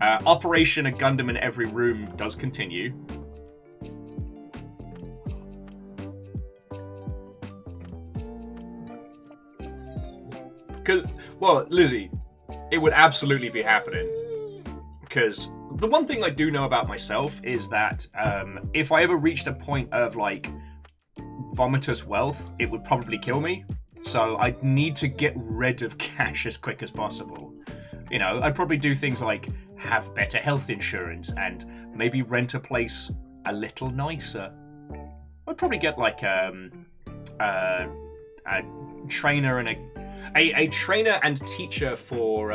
Operation A Gundam in Every Room does continue. Because, well, Lizzie, it would absolutely be happening. Because the one thing I do know about myself is that if I ever reached a point of, like, vomitous wealth, it would probably kill me. So I'd need to get rid of cash as quick as possible. You know, I'd probably do things like have better health insurance and maybe rent a place a little nicer. I'd probably get like a trainer and a trainer and teacher for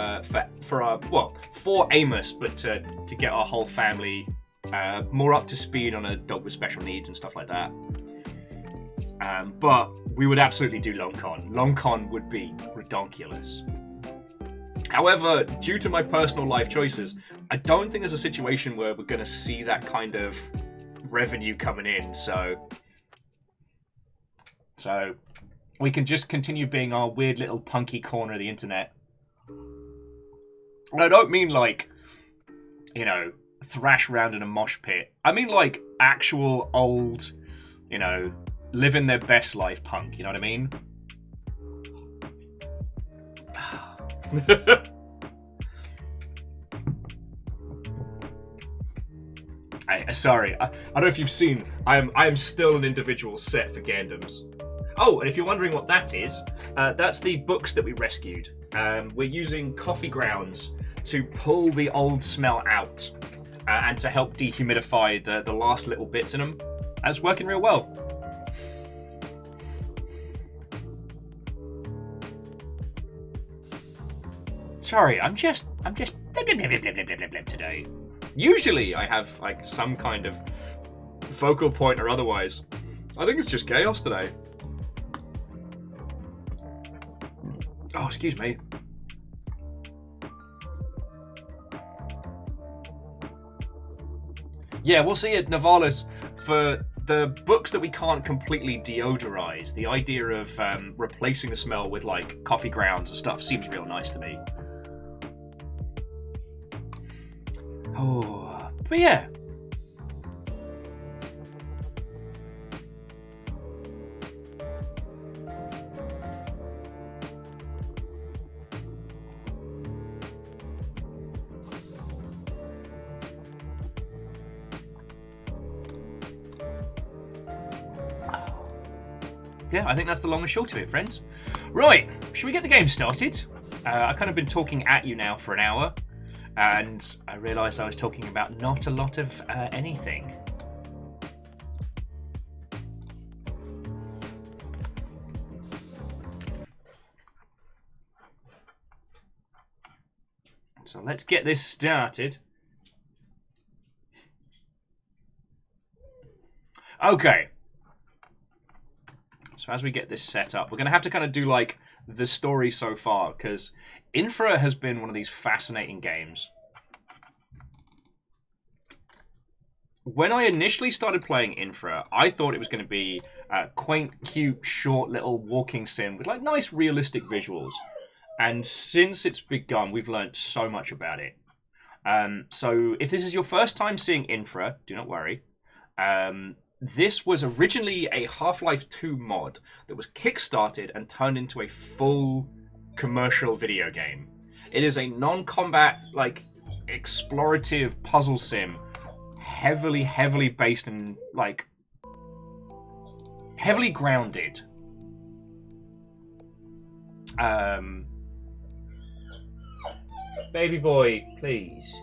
Amos, but to get our whole family more up to speed on a dog with special needs and stuff like that. But we would absolutely do long con. Long con would be redonkulous. However, due to my personal life choices, I don't think there's a situation where we're going to see that kind of revenue coming in, so we can just continue being our weird little punky corner of the internet. And I don't mean like, you know, thrash around in a mosh pit. I mean like actual old, you know, living their best life punk, you know what I mean? Sorry, I don't know if you've seen, I am still an individual set for Gandams. Oh, and if you're wondering what that is, that's the books that we rescued. We're using coffee grounds to pull the old smell out and to help dehumidify the last little bits in them. And it's working real well. Sorry, I'm just blah, blah, blah, blah, blah, blah, blah, blah today. Usually I have like some kind of focal point or otherwise. I think it's just chaos today. Oh, excuse me. Yeah, we'll see at Navalis for the books that we can't completely deodorize. The idea of replacing the smell with like coffee grounds and stuff seems real nice to me. Oh, but yeah. Yeah, I think that's the long and short of it, friends. Right, should we get the game started? I've kind of been talking at you now for an hour, and I realised I was talking about not a lot of anything. So let's get this started. Okay. So as we get this set up, we're going to have to kind of do like the story so far, because INFRA has been one of these fascinating games. When I initially started playing INFRA, I thought it was going to be a quaint, cute, short little walking sim with like nice realistic visuals. And since it's begun, we've learned so much about it. So if this is your first time seeing INFRA, do not worry. This was originally a Half-Life 2 mod that was kickstarted and turned into a full commercial video game. It is a non-combat, like, explorative puzzle sim, heavily based in, like, heavily grounded. Baby boy, please.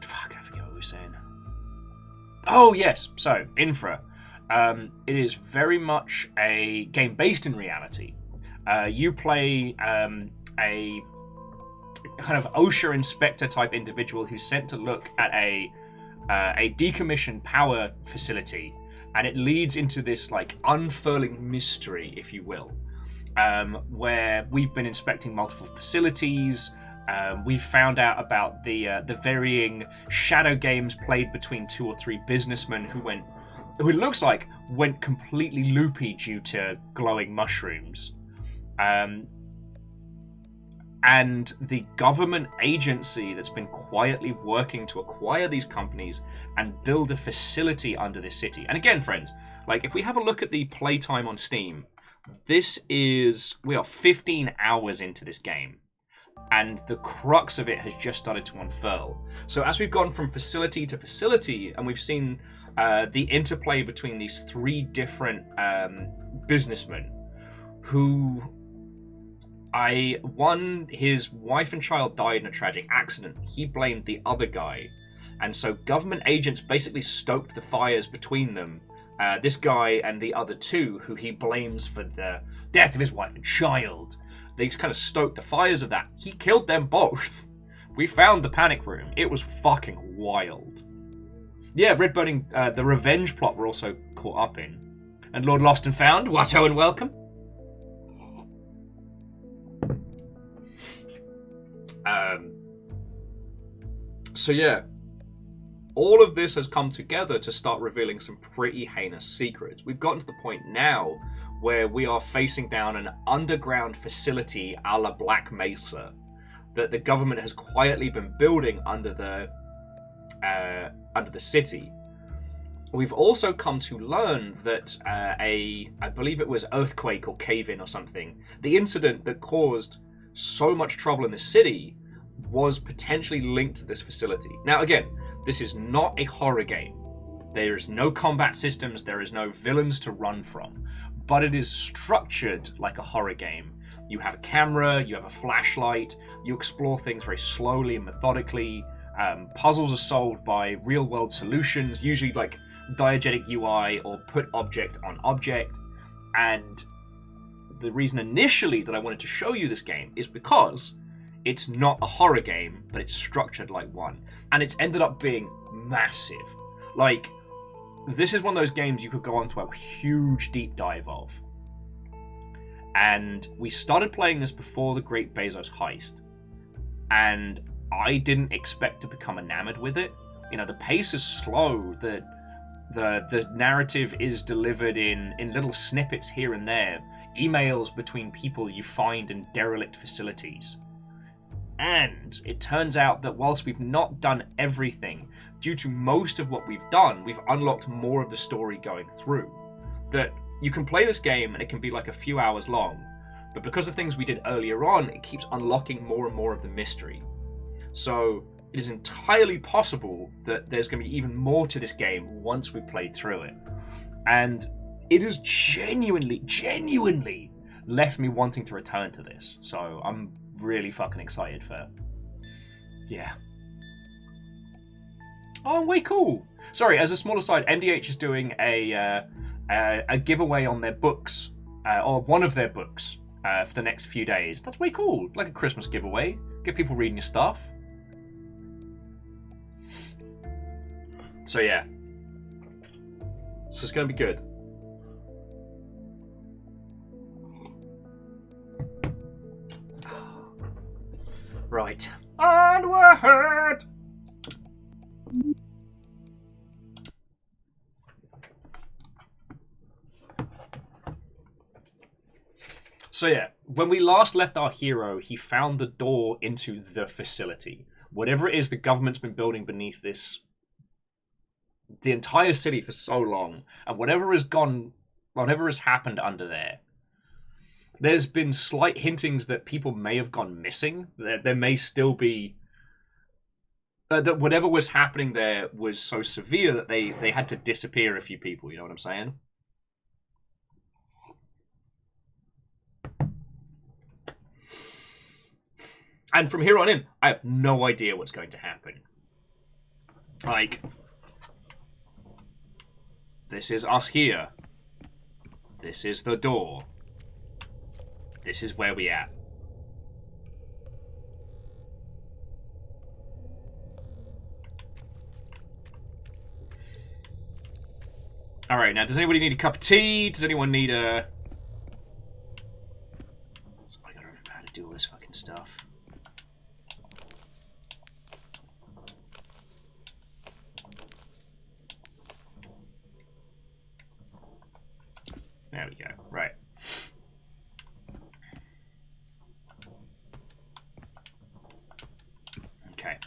Fuck, I forget what we were saying. Oh yes, so INFRA. It is very much a game based in reality. You play a kind of OSHA inspector type individual who's sent to look at a decommissioned power facility, and it leads into this like unfurling mystery, if you will, where we've been inspecting multiple facilities. We've found out about the varying shadow games played between 2 or 3 businessmen who it looks like went completely loopy due to glowing mushrooms. And the government agency that's been quietly working to acquire these companies and build a facility under this city. And again, friends, like if we have a look at the playtime on Steam, we are 15 hours into this game, and the crux of it has just started to unfurl. So as we've gone from facility to facility, and we've seen the interplay between these 3 different businessmen who... his wife and child died in a tragic accident. He blamed the other guy. And so government agents basically stoked the fires between them. This guy and the other 2, who he blames for the death of his wife and child. They just kind of stoked the fires of that. He killed them both. We found the panic room. It was fucking wild. Yeah, Red Burning, the revenge plot we're also caught up in. And Lord Lost and Found, Watto and welcome. So yeah, all of this has come together to start revealing some pretty heinous secrets. We've gotten to the point now where we are facing down an underground facility a la Black Mesa that the government has quietly been building under the city. We've also come to learn that I believe it was earthquake or cave-in or something, the incident that caused so much trouble in the city was potentially linked to this facility. Now again, this is not a horror game. There is no combat systems, there is no villains to run from, but it is structured like a horror game. You have a camera, you have a flashlight, you explore things very slowly and methodically. Puzzles are solved by real-world solutions, usually like diegetic UI or put object on object. And the reason initially that I wanted to show you this game is because it's not a horror game, but it's structured like one. And it's ended up being massive. Like, this is one of those games you could go on to a huge deep dive of. And we started playing this before the Great Bezos heist. And I didn't expect to become enamored with it. You know, the pace is slow, the narrative is delivered in little snippets here and there, emails between people you find in derelict facilities. And it turns out that whilst we've not done everything, due to most of what we've done, we've unlocked more of the story going through. That you can play this game and it can be like a few hours long, but because of things we did earlier on, it keeps unlocking more and more of the mystery. So it is entirely possible that there's going to be even more to this game once we've played through it. And it has genuinely left me wanting to return to this. So I'm really fucking excited for... Yeah. Oh, way cool. Sorry, as a small aside, MDH is doing a giveaway on their books, or one of their books, for the next few days. That's way cool. Like a Christmas giveaway. Get people reading your stuff. So yeah. So it's going to be good. Right. Onward! So yeah, when we last left our hero, he found the door into the facility. Whatever it is the government's been building beneath this, the entire city for so long, and whatever has happened under there, there's been slight hintings that people may have gone missing. There may still be... that whatever was happening there was so severe that they had to disappear a few people, you know what I'm saying? And from here on in, I have no idea what's going to happen. Like... This is us here. This is the door. This is where we at. Alright, now does anybody need a cup of tea? Does anyone need a... So I gotta remember how to do all this fucking stuff. There we go. Right. Okay.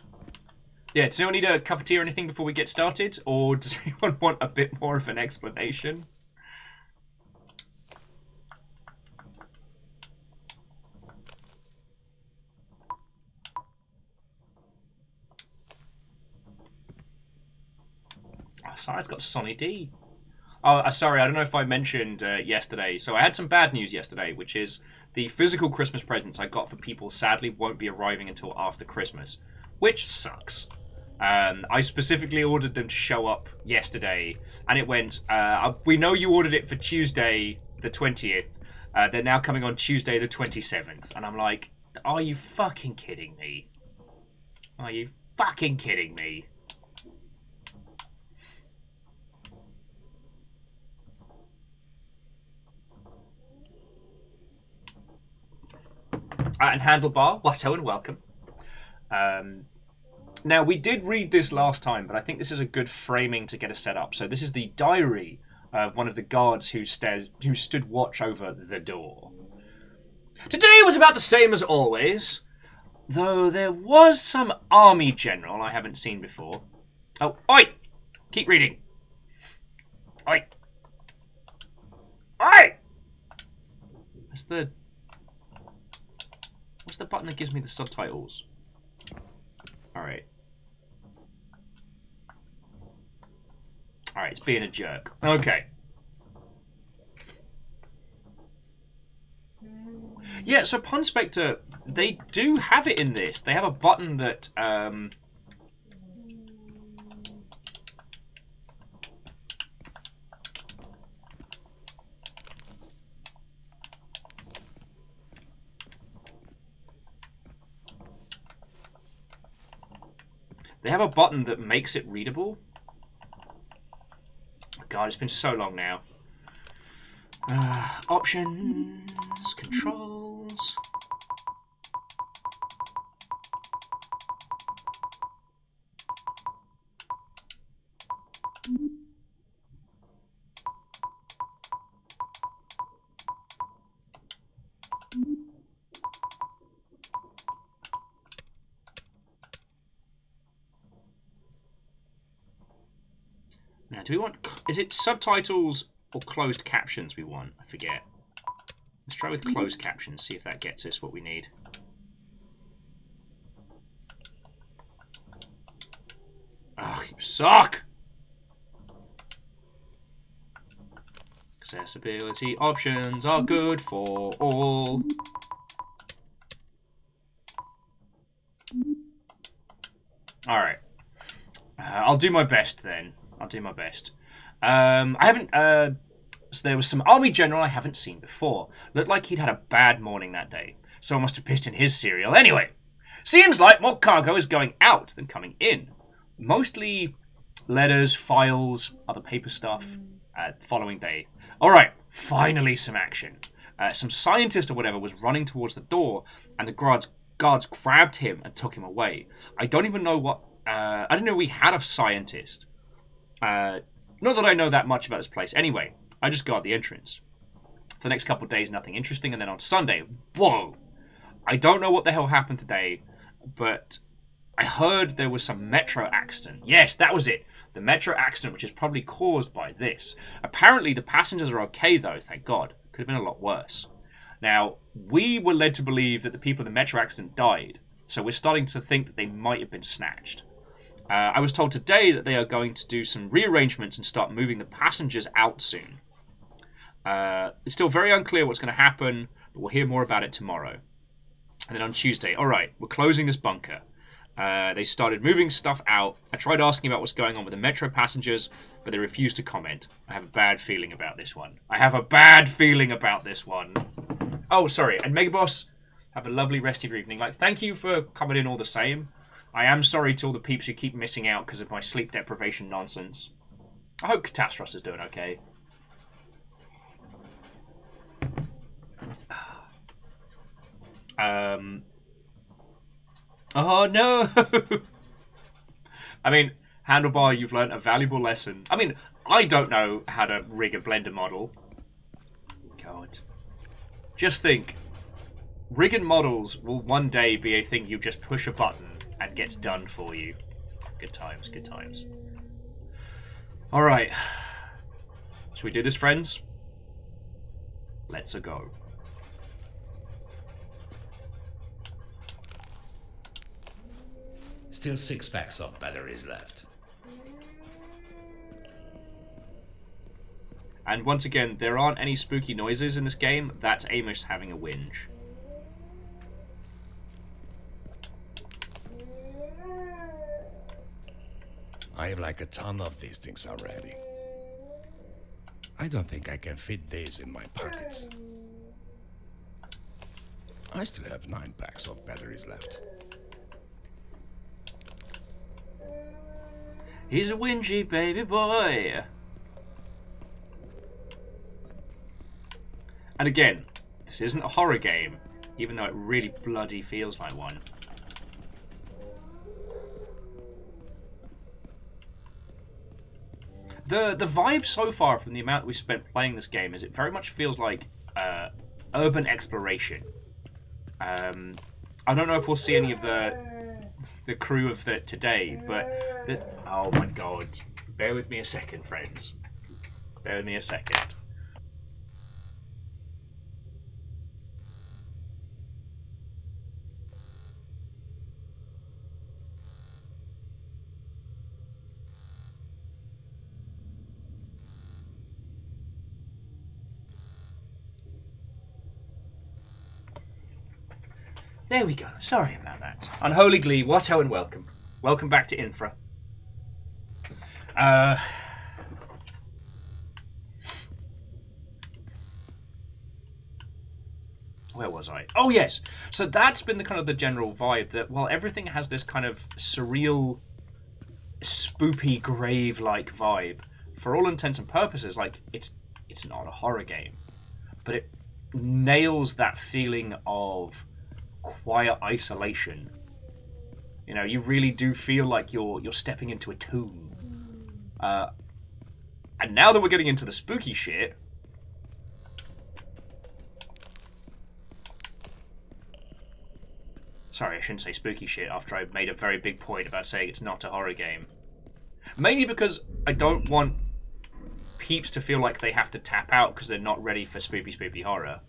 Yeah, does anyone need a cup of tea or anything before we get started? Or does anyone want a bit more of an explanation? Oh, Side's got Sonny D. Oh, sorry, I don't know if I mentioned yesterday. So I had some bad news yesterday, which is the physical Christmas presents I got for people sadly won't be arriving until after Christmas, which sucks. I specifically ordered them to show up yesterday, and it went, we know you ordered it for Tuesday the 20th. They're now coming on Tuesday the 27th. And I'm like, are you fucking kidding me? Are you fucking kidding me? And Handlebar, Watto and welcome. Now, we did read this last time, but I think this is a good framing to get us set up. So this is the diary of one of the guards who stood watch over the door. Today was about the same as always, though there was some army general I haven't seen before. Oh, oi! Keep reading. Oi! Oi! What's the button that gives me the subtitles? Alright. Alright, it's being a jerk. Okay. Yeah, so Pun Spectre, they do have it in this. They have a button that, they have a button that makes it readable. Oh God, it's been so long now. Options, controls. Now, do we want... Is it subtitles or closed captions we want? I forget. Let's try with closed captions, see if that gets us what we need. Ugh, you suck! Accessibility options are good for all. Alright. I'll do my best then. I'll do my best. I haven't... so there was some army general I haven't seen before. Looked like he'd had a bad morning that day. Someone must have pissed in his cereal. Anyway, seems like more cargo is going out than coming in. Mostly letters, files, other paper stuff. Following day. Alright, finally some action. Some scientist or whatever was running towards the door, and the guards grabbed him and took him away. I don't even know what... I didn't know we had a scientist. Not that I know that much about this place. Anyway, I just guard the entrance. For the next couple of days, nothing interesting. And then on Sunday, whoa! I don't know what the hell happened today, but I heard there was some metro accident. Yes, that was it. The metro accident, which is probably caused by this. Apparently, the passengers are okay, though, thank God. Could have been a lot worse. Now, we were led to believe that the people in the metro accident died, so we're starting to think that they might have been snatched. I was told today that they are going to do some rearrangements and start moving the passengers out soon. It's still very unclear what's going to happen, but we'll hear more about it tomorrow. And then on Tuesday, alright, we're closing this bunker. They started moving stuff out. I tried asking about what's going on with the metro passengers, but they refused to comment. I have a bad feeling about this one. Oh, sorry. And Megaboss, have a lovely rest of your evening. Like, thank you for coming in all the same. I am sorry to all the peeps who keep missing out because of my sleep deprivation nonsense. I hope Catastros is doing okay. Oh no! I mean, Handlebar, you've learned a valuable lesson. I mean, I don't know how to rig a Blender model. God. Just think. Rigging models will one day be a thing you just push a button and gets done for you. Good times, good times. Alright. Should we do this, friends? Let's go. Still 6 packs of batteries left. And once again, there aren't any spooky noises in this game. That's Amos having a whinge. I have like a ton of these things already. I don't think I can fit these in my pockets. I still have 9 packs of batteries left. He's a whingy baby boy. And again, this isn't a horror game, even though it really bloody feels like one. The vibe so far from the amount we spent playing this game is it very much feels like urban exploration. I don't know if we'll see any of the crew of that today, but oh my god. Bear with me a second, friends. Bear with me a second. There we go. Sorry about that. Unholy Glee, what ho and welcome. Welcome back to Infra. Where was I? Oh, yes. So that's been the kind of the general vibe that, while everything has this kind of surreal, spoopy, grave-like vibe, for all intents and purposes, like, it's not a horror game. But it nails that feeling of quiet isolation. You know, you really do feel like you're stepping into a tomb. And now that we're getting into the spooky shit, sorry, I shouldn't say spooky shit after I made a very big point about saying it's not a horror game. Mainly because I don't want peeps to feel like they have to tap out because they're not ready for spooky horror.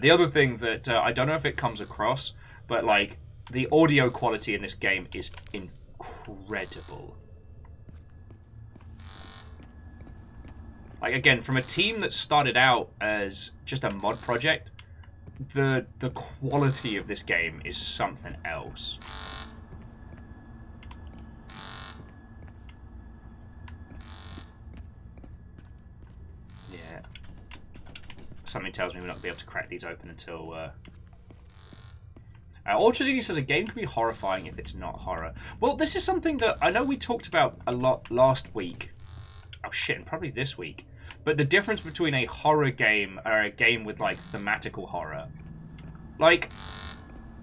The other thing that I don't know if it comes across, but like the audio quality in this game is incredible. Like, again, from a team that started out as just a mod project, the quality of this game is something else. Yeah. Something tells me we're not going to be able to crack these open until... Ultrazini says a game can be horrifying if it's not horror. Well, this is something that I know we talked about a lot last week. Oh shit, and probably this week. But the difference between a horror game or a game with, like, thematical horror. Like,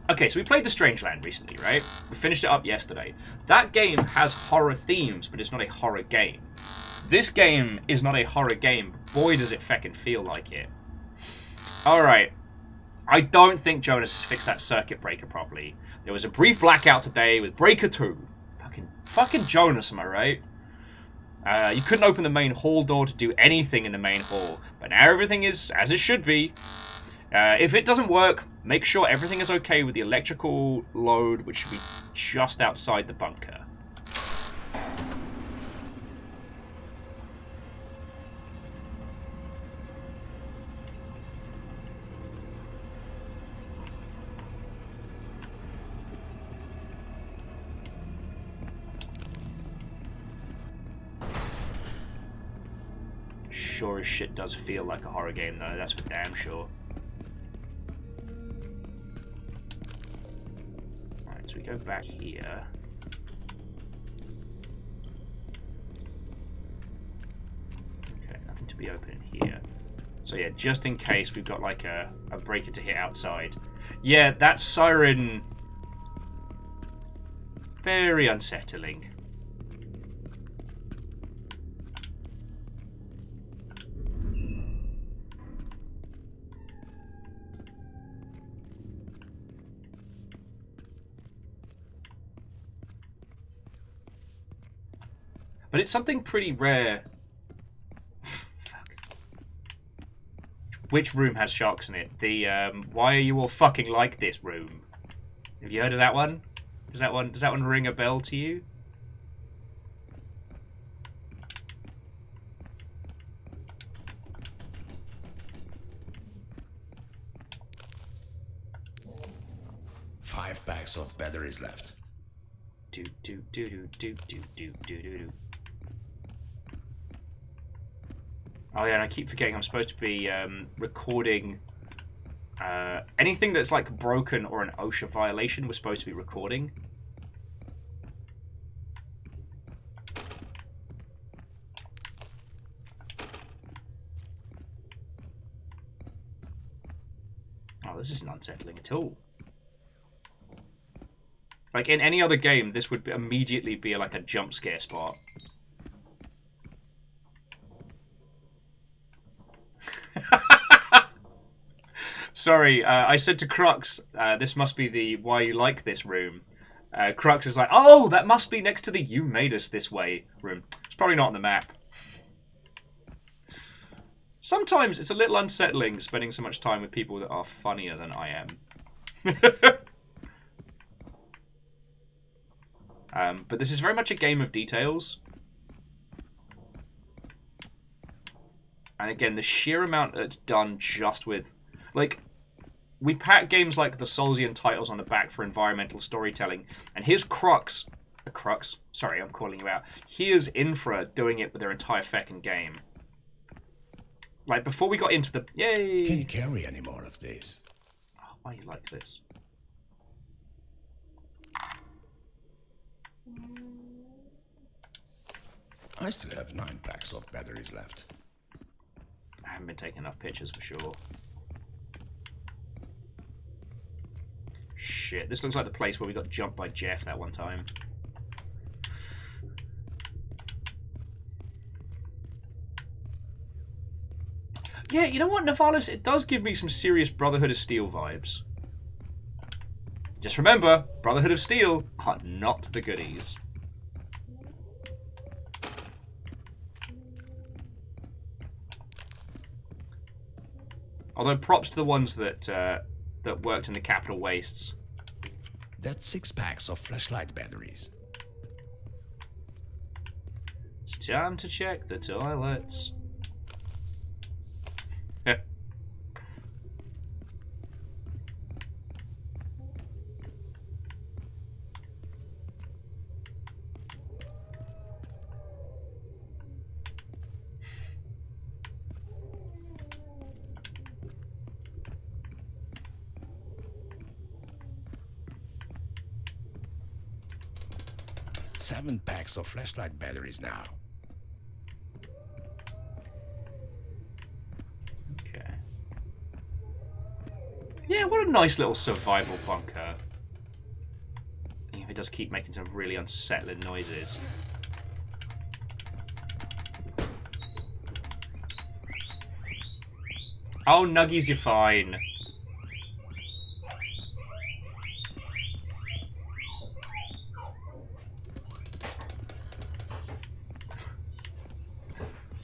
okay, so we played The Strangeland recently, right? We finished it up yesterday. That game has horror themes, but it's not a horror game. This game is not a horror game. Boy, does it feckin' feel like it. Alright. I don't think Jonas fixed that circuit breaker properly. There was a brief blackout today with Breaker 2. Fucking Jonas, am I right? You couldn't open the main hall door to do anything in the main hall, but now everything is as it should be. If it doesn't work, make sure everything is okay with the electrical load, which should be just outside the bunker. sure as shit does feel like a horror game, though. That's for damn sure. Alright, so we go back here. Okay, nothing to be open in here. So yeah, just in case we've got like a breaker to hit outside. Yeah, that siren... very unsettling. But it's something pretty rare. Fuck. Which room has sharks in it? The why are you all fucking like this room? Have you heard of that one? Does that one ring a bell to you? Five packs of batteries left. Do do do do do do do do do. Oh yeah, and I keep forgetting I'm supposed to be recording anything that's like broken or an OSHA violation. We're supposed to be recording. Oh, this isn't unsettling at all. Like in any other game, this would immediately be like a jump scare spot. Sorry, I said to Crux, this must be the why you like this room. Crux is like, oh, that must be next to the you made us this way room. It's probably not on the map. Sometimes it's a little unsettling spending so much time with people that are funnier than I am. But this is very much a game of details. And again, the sheer amount that's done just with... Like, we pack games like the Soulsian titles on the back for environmental storytelling. And here's Crux. Sorry, I'm calling you out. Here's Infra doing it with their entire feckin' game. Like, before we got into the... Yay! Can't carry any more of this. Oh, why are you like this? I still have 9 packs of batteries left. I haven't been taking enough pictures for sure. Shit, this looks like the place where we got jumped by Jeff that one time. Yeah, you know what, Navalis? It does give me some serious Brotherhood of Steel vibes. Just remember, Brotherhood of Steel are not the goodies. Although props to the ones that that worked in the Capital Wastes. That's 6 packs of flashlight batteries. It's time to check the toilets. 7 packs of flashlight batteries now. Okay. Yeah, what a nice little survival bunker. It does keep making some really unsettling noises. Oh, Nuggies, you're fine.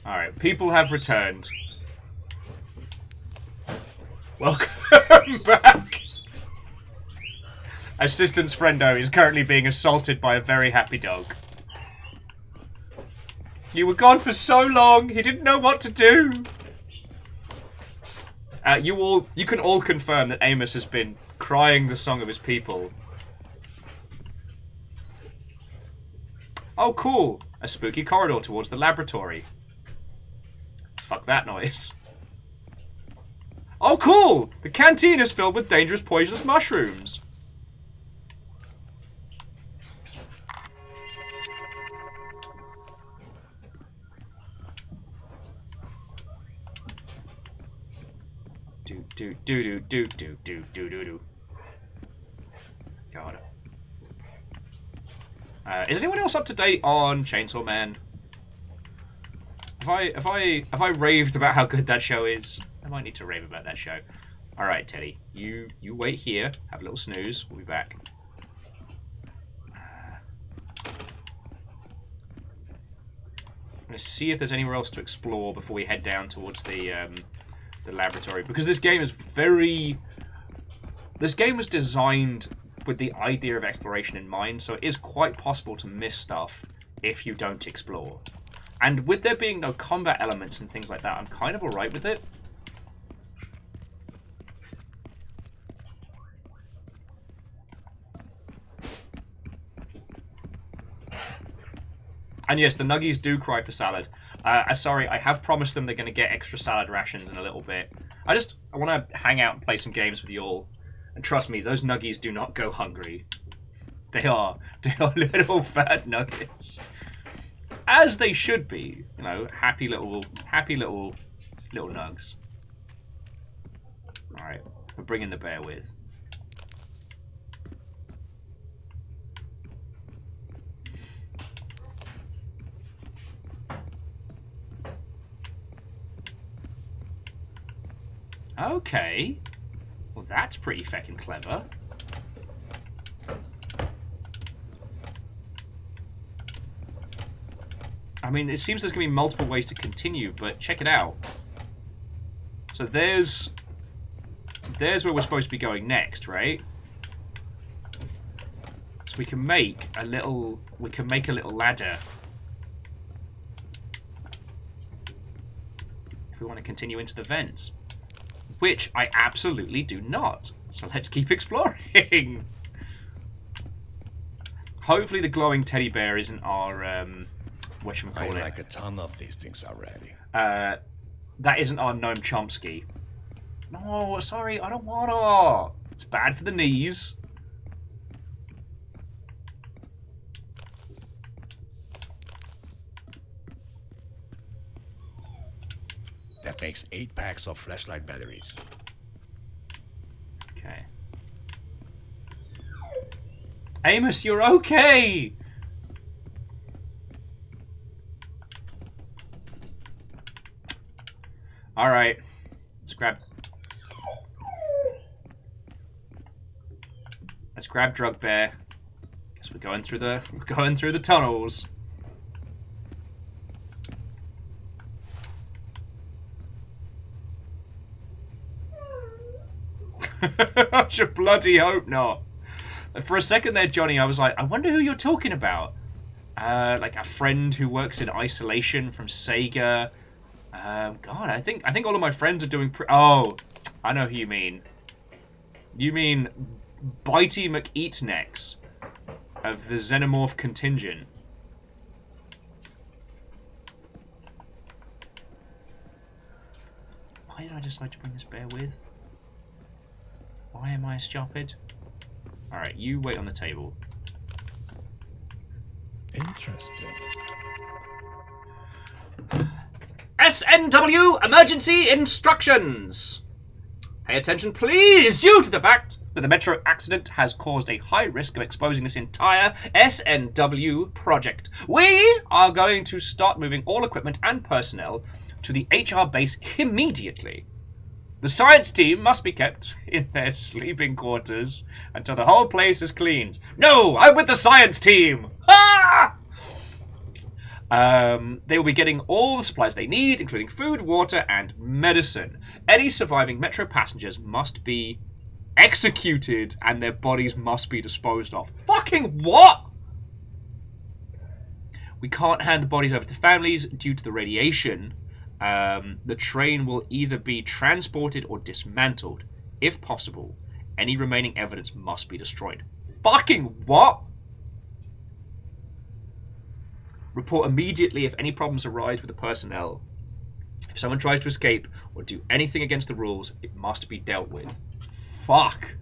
Alright, people have returned. Welcome back. Assistance Friendo is currently being assaulted by a very happy dog. You were gone for so long, he didn't know what to do. You can all confirm that Amos has been crying the song of his people. Oh, cool. A spooky corridor towards the laboratory. Fuck that noise. Oh, cool! The canteen is filled with dangerous poisonous mushrooms. Do. God. Is anyone else up to date on Chainsaw Man? Have I raved about how good that show is? I might need to rave about that show. All right, Teddy, you wait here, have a little snooze. We'll be back. I'm gonna see if there's anywhere else to explore before we head down towards the laboratory, because this game is very. This game was designed with the idea of exploration in mind, so it is quite possible to miss stuff if you don't explore. And with there being no combat elements and things like that, I'm kind of alright with it. And yes, the Nuggies do cry for salad. Sorry, I have promised them they're going to get extra salad rations in a little bit. I want to hang out and play some games with you all. And trust me, those Nuggies do not go hungry. They are little fat nuggets. As they should be, you know, happy little nugs. Alright, we're bringing the bear with. Okay. Well, that's pretty feckin' clever. I mean, it seems there's going to be multiple ways to continue, but check it out. So there's where we're supposed to be going next, right? So we can make a little ladder. If we want to continue into the vents. Which I absolutely do not. So let's keep exploring. Hopefully the glowing teddy bear isn't our whatchamacallit. I like a ton of these things already. That isn't our Noam Chomsky. No, sorry, I don't wanna. It's bad for the knees. That makes 8 packs of flashlight batteries. Okay. Amos, you're okay! Alright. Let's grab Drug Bear. Guess we're going through the tunnels. I should bloody hope not. For a second there, Johnny, I was like, I wonder who you're talking about. Like a friend who works in isolation from Sega. God, I think all of my friends are doing. Oh, I know who you mean. You mean Bitey McEatsnecks of the Xenomorph Contingent. Why did I decide to bring this bear with? Why am I stupid? Alright, you wait on the table. Interesting. SNW Emergency Instructions! Pay attention, please, due to the fact that the metro accident has caused a high risk of exposing this entire SNW project. We are going to start moving all equipment and personnel to the HR base immediately. The science team must be kept in their sleeping quarters until the whole place is cleaned. No, I'm with the science team! Ah! They will be getting all the supplies they need, including food, water, and medicine. Any surviving Metro passengers must be executed, and their bodies must be disposed of. Fucking what? We can't hand the bodies over to families due to the radiation. The train will either be transported or dismantled. If possible, any remaining evidence must be destroyed. Fucking what? Report immediately if any problems arise with the personnel. If someone tries to escape or do anything against the rules, it must be dealt with. Fuck.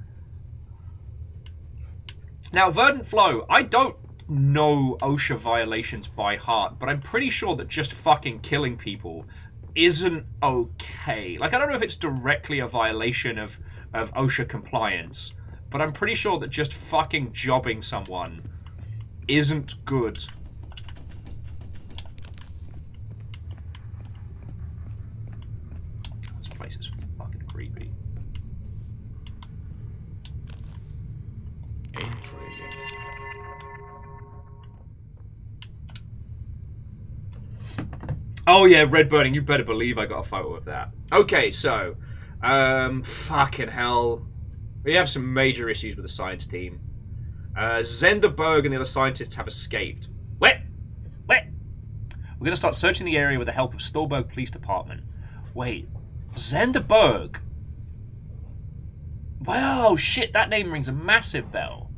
Now, Verdant Flow, I don't know OSHA violations by heart, but I'm pretty sure that just fucking killing people isn't okay. Like, I don't know if it's directly a violation of OSHA compliance, but I'm pretty sure that just fucking jobbing someone isn't good. This place is fucking creepy. Intriguing. Oh yeah, red burning. You better believe I got a photo of that. Okay, so, fucking hell. We have some major issues with the science team. Zenderberg and the other scientists have escaped. Wait! We're going to start searching the area with the help of Stolberg Police Department. Wait, Zenderberg? Wow, shit, that name rings a massive bell.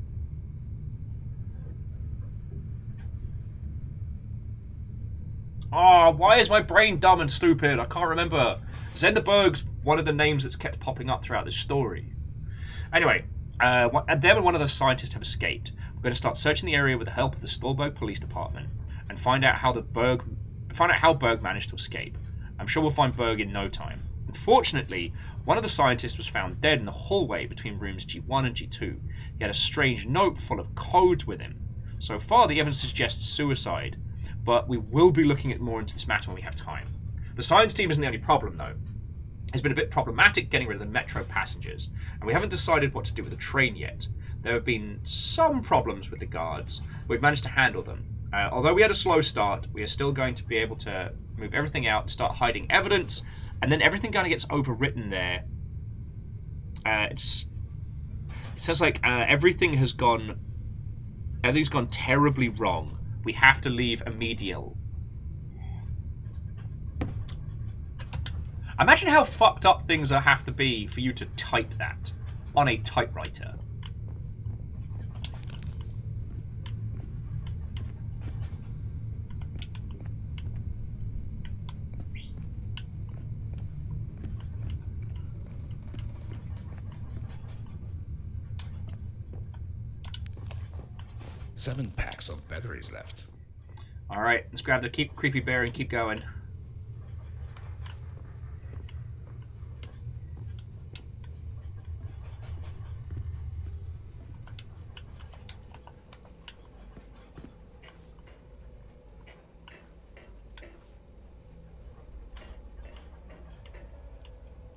Oh, why is my brain dumb and stupid? I can't remember. Zenderberg's one of the names that's kept popping up throughout this story. Anyway, them and one of the scientists have escaped. We're going to start searching the area with the help of the Stolberg Police Department and find out how Berg managed to escape. I'm sure we'll find Berg in no time. Unfortunately, one of the scientists was found dead in the hallway between rooms G1 and G2. He had a strange note full of codes with him. So far, the evidence suggests suicide, but we will be looking at more into this matter when we have time. The science team isn't the only problem, though. It's been a bit problematic getting rid of the metro passengers, and we haven't decided what to do with the train yet. There have been some problems with the guards. We've managed to handle them. Although we had a slow start, we are still going to be able to move everything out and start hiding evidence, and then everything kind of gets overwritten there. It says like everything's gone terribly wrong. We have to leave immediately. Imagine how fucked up things have to be for you to type that on a typewriter. Seven packs of batteries left. Alright, let's grab the creepy bear and keep going.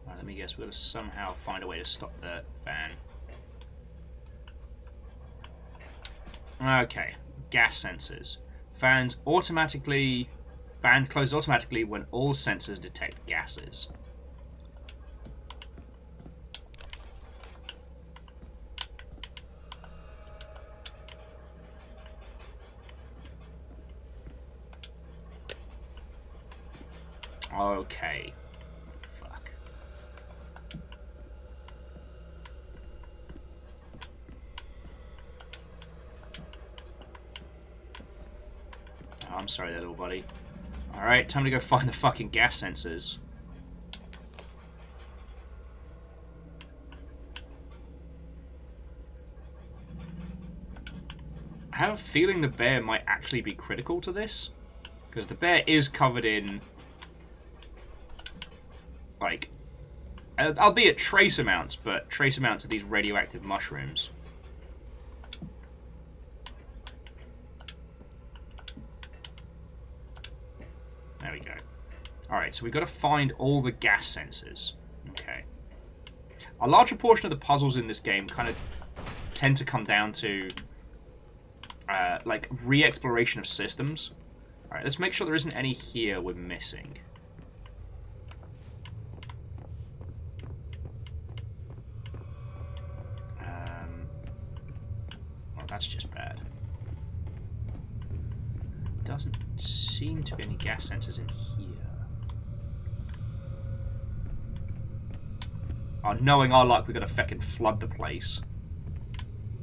Right, let me guess, we've got to somehow find a way to stop the fan. Okay, gas sensors. Fans close automatically when all sensors detect gases. Okay. Fuck. Oh, I'm sorry there, little buddy. Alright, time to go find the fucking gas sensors. I have a feeling the bear might actually be critical to this. Because the bear is covered in, like, albeit trace amounts, but trace amounts of these radioactive mushrooms. There we go. Alright, so we've got to find all the gas sensors. Okay. A larger portion of the puzzles in this game kind of tend to come down to, like, re-exploration of systems. Alright, let's make sure there isn't any here we're missing. Well, that's just bad. Doesn't seem to be any gas sensors in here. Oh, knowing our luck, we're going to feckin' flood the place.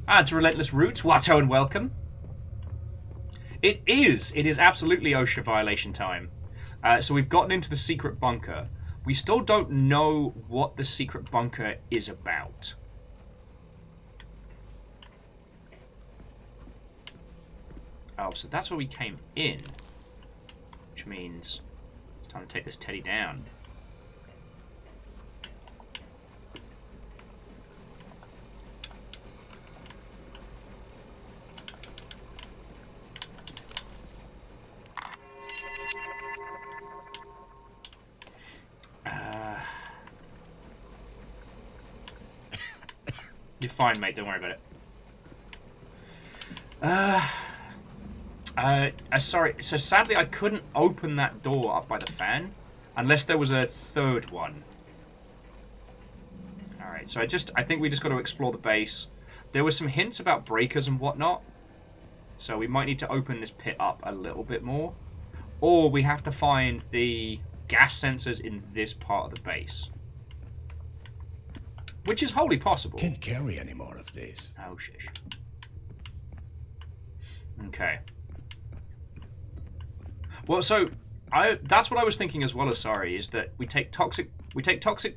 To Relentless Roots, Watto and welcome. It is absolutely OSHA violation time. So we've gotten into the secret bunker. We still don't know what the secret bunker is about. Oh, so that's where we came in. Which means it's time to take this teddy down. You're fine, mate. Don't worry about it. Sorry. So sadly, I couldn't open that door up by the fan unless there was a third one. All right. So I think we just got to explore the base. There were some hints about breakers and whatnot, so we might need to open this pit up a little bit more, or we have to find the gas sensors in this part of the base. Which is wholly possible. Can't carry any more of this. Oh, shish. Okay. Well, so that's what I was thinking as well, Asari, is that we take Toxic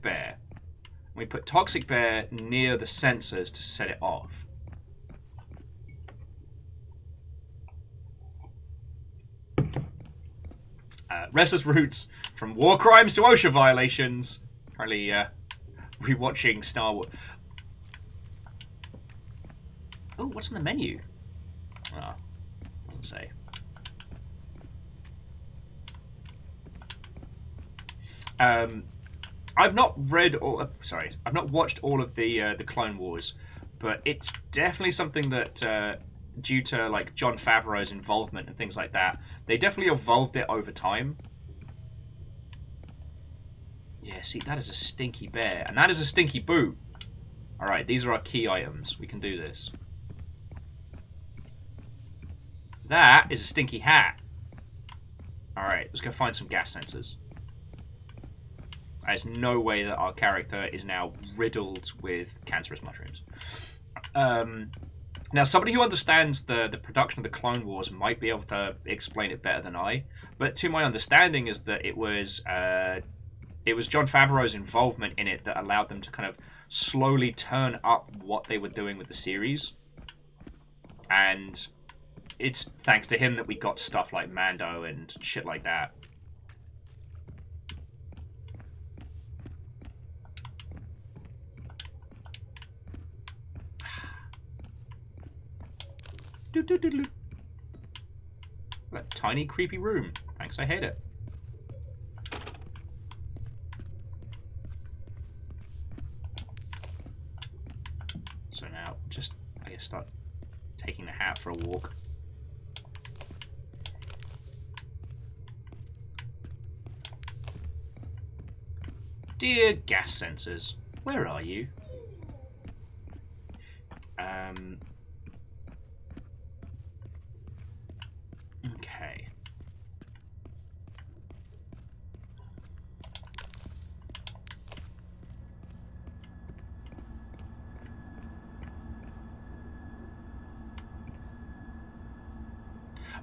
Bear, and we put Toxic Bear near the sensors to set it off. Restless Roots, from war crimes to OSHA violations. Apparently, rewatching Star Wars. Oh, what's on the menu? Ah, doesn't say. I've not read or I've not watched all of the Clone Wars, but it's definitely something that due to like Jon Favreau's involvement and things like that, they definitely evolved it over time. Yeah, see, that is a stinky bear. And that is a stinky boot. Alright, these are our key items. We can do this. That is a stinky hat. Alright, let's go find some gas sensors. There's no way that our character is now riddled with cancerous mushrooms. Now, somebody who understands the production of the Clone Wars might be able to explain it better than I. But to my understanding is that it was Jon Favreau's involvement in it that allowed them to kind of slowly turn up what they were doing with the series. And it's thanks to him that we got stuff like Mando and shit like that. That tiny creepy room. Thanks, I hate it. So now, just, I guess, start taking the hat for a walk. Dear gas sensors, where are you? Okay.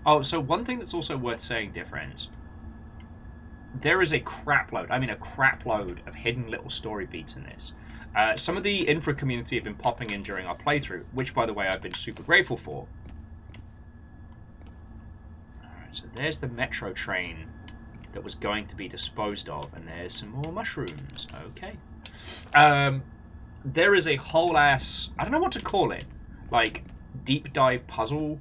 Oh, so one thing that's also worth saying, dear friends, there is a crapload of hidden little story beats in this. Some of the infra community have been popping in during our playthrough, which, by the way, I've been super grateful for. Alright, so there's the metro train that was going to be disposed of, and there's some more mushrooms. Okay. There is a whole ass, I don't know what to call it, like, deep dive puzzle,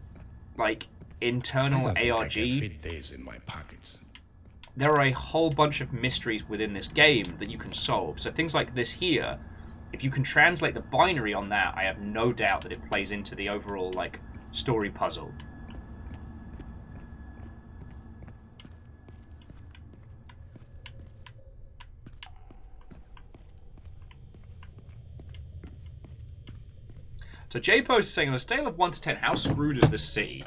like, internal ARG. I can fit these in my pockets. There are a whole bunch of mysteries within this game that you can solve. So things like this here, if you can translate the binary on that, I have no doubt that it plays into the overall, like, story puzzle. So J-Post is saying, on a scale of 1 to 10, how screwed is this city?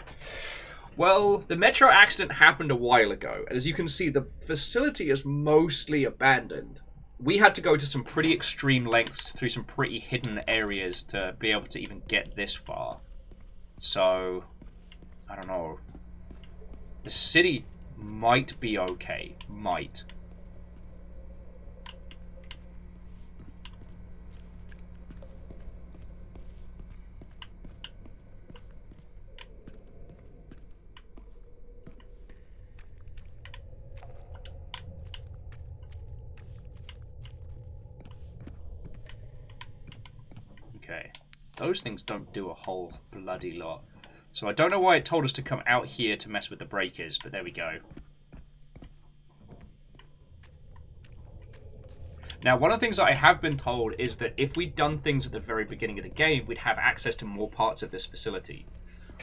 Well, the metro accident happened a while ago, and as you can see, the facility is mostly abandoned. We had to go to some pretty extreme lengths through some pretty hidden areas to be able to even get this far. So, I don't know. The city might be okay. Might. Okay. Those things don't do a whole bloody lot. So I don't know why it told us to come out here to mess with the breakers, but there we go. Now, one of the things that I have been told is that if we'd done things at the very beginning of the game, we'd have access to more parts of this facility.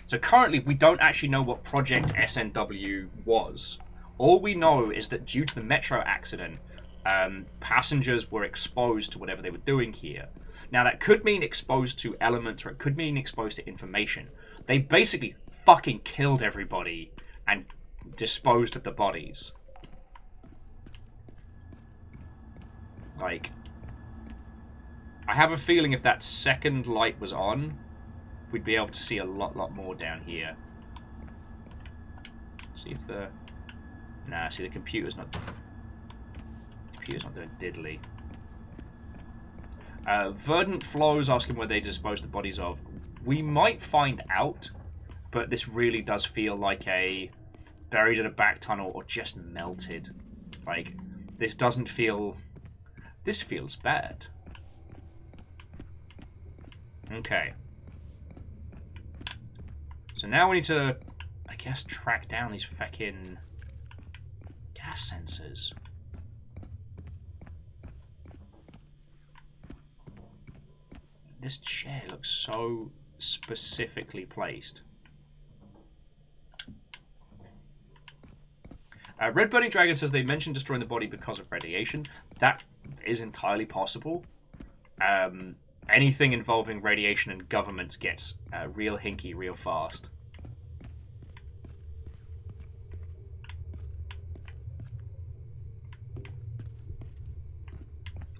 So currently, we don't actually know what Project SNW was. All we know is that due to the metro accident, passengers were exposed to whatever they were doing here. Now, that could mean exposed to elements, or it could mean exposed to information. They basically fucking killed everybody and disposed of the bodies. Like, I have a feeling if that second light was on, we'd be able to see a lot more down here. See if the... Nah, see the computer's not... Computer's not doing diddly. Verdant Flows asking where they disposed the bodies of. We might find out, but this really does feel like a buried in a back tunnel or just melted. Like, this doesn't feel... This feels bad. Okay. So now we need to, I guess, track down these fucking gas sensors. This chair looks so specifically placed. Red Burning Dragon says they mentioned destroying the body because of radiation. That is entirely possible. Anything involving radiation and governments gets real hinky real fast.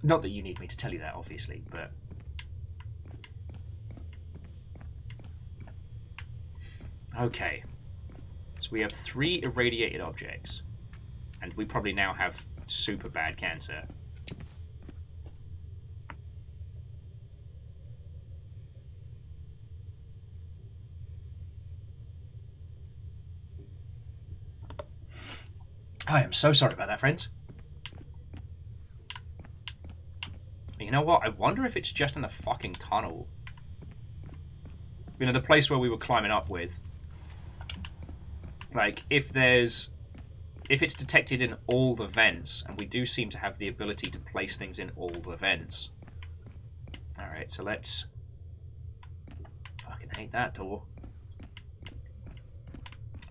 Not that you need me to tell you that, obviously, but... Okay. So we have 3 irradiated objects. And we probably now have super bad cancer. I am so sorry about that, friends. You know what? I wonder if it's just in the fucking tunnel. You know, the place where we were climbing up with. Like, if it's detected in all the vents, and we do seem to have the ability to place things in all the vents. Alright, so let's... Fucking hate that door.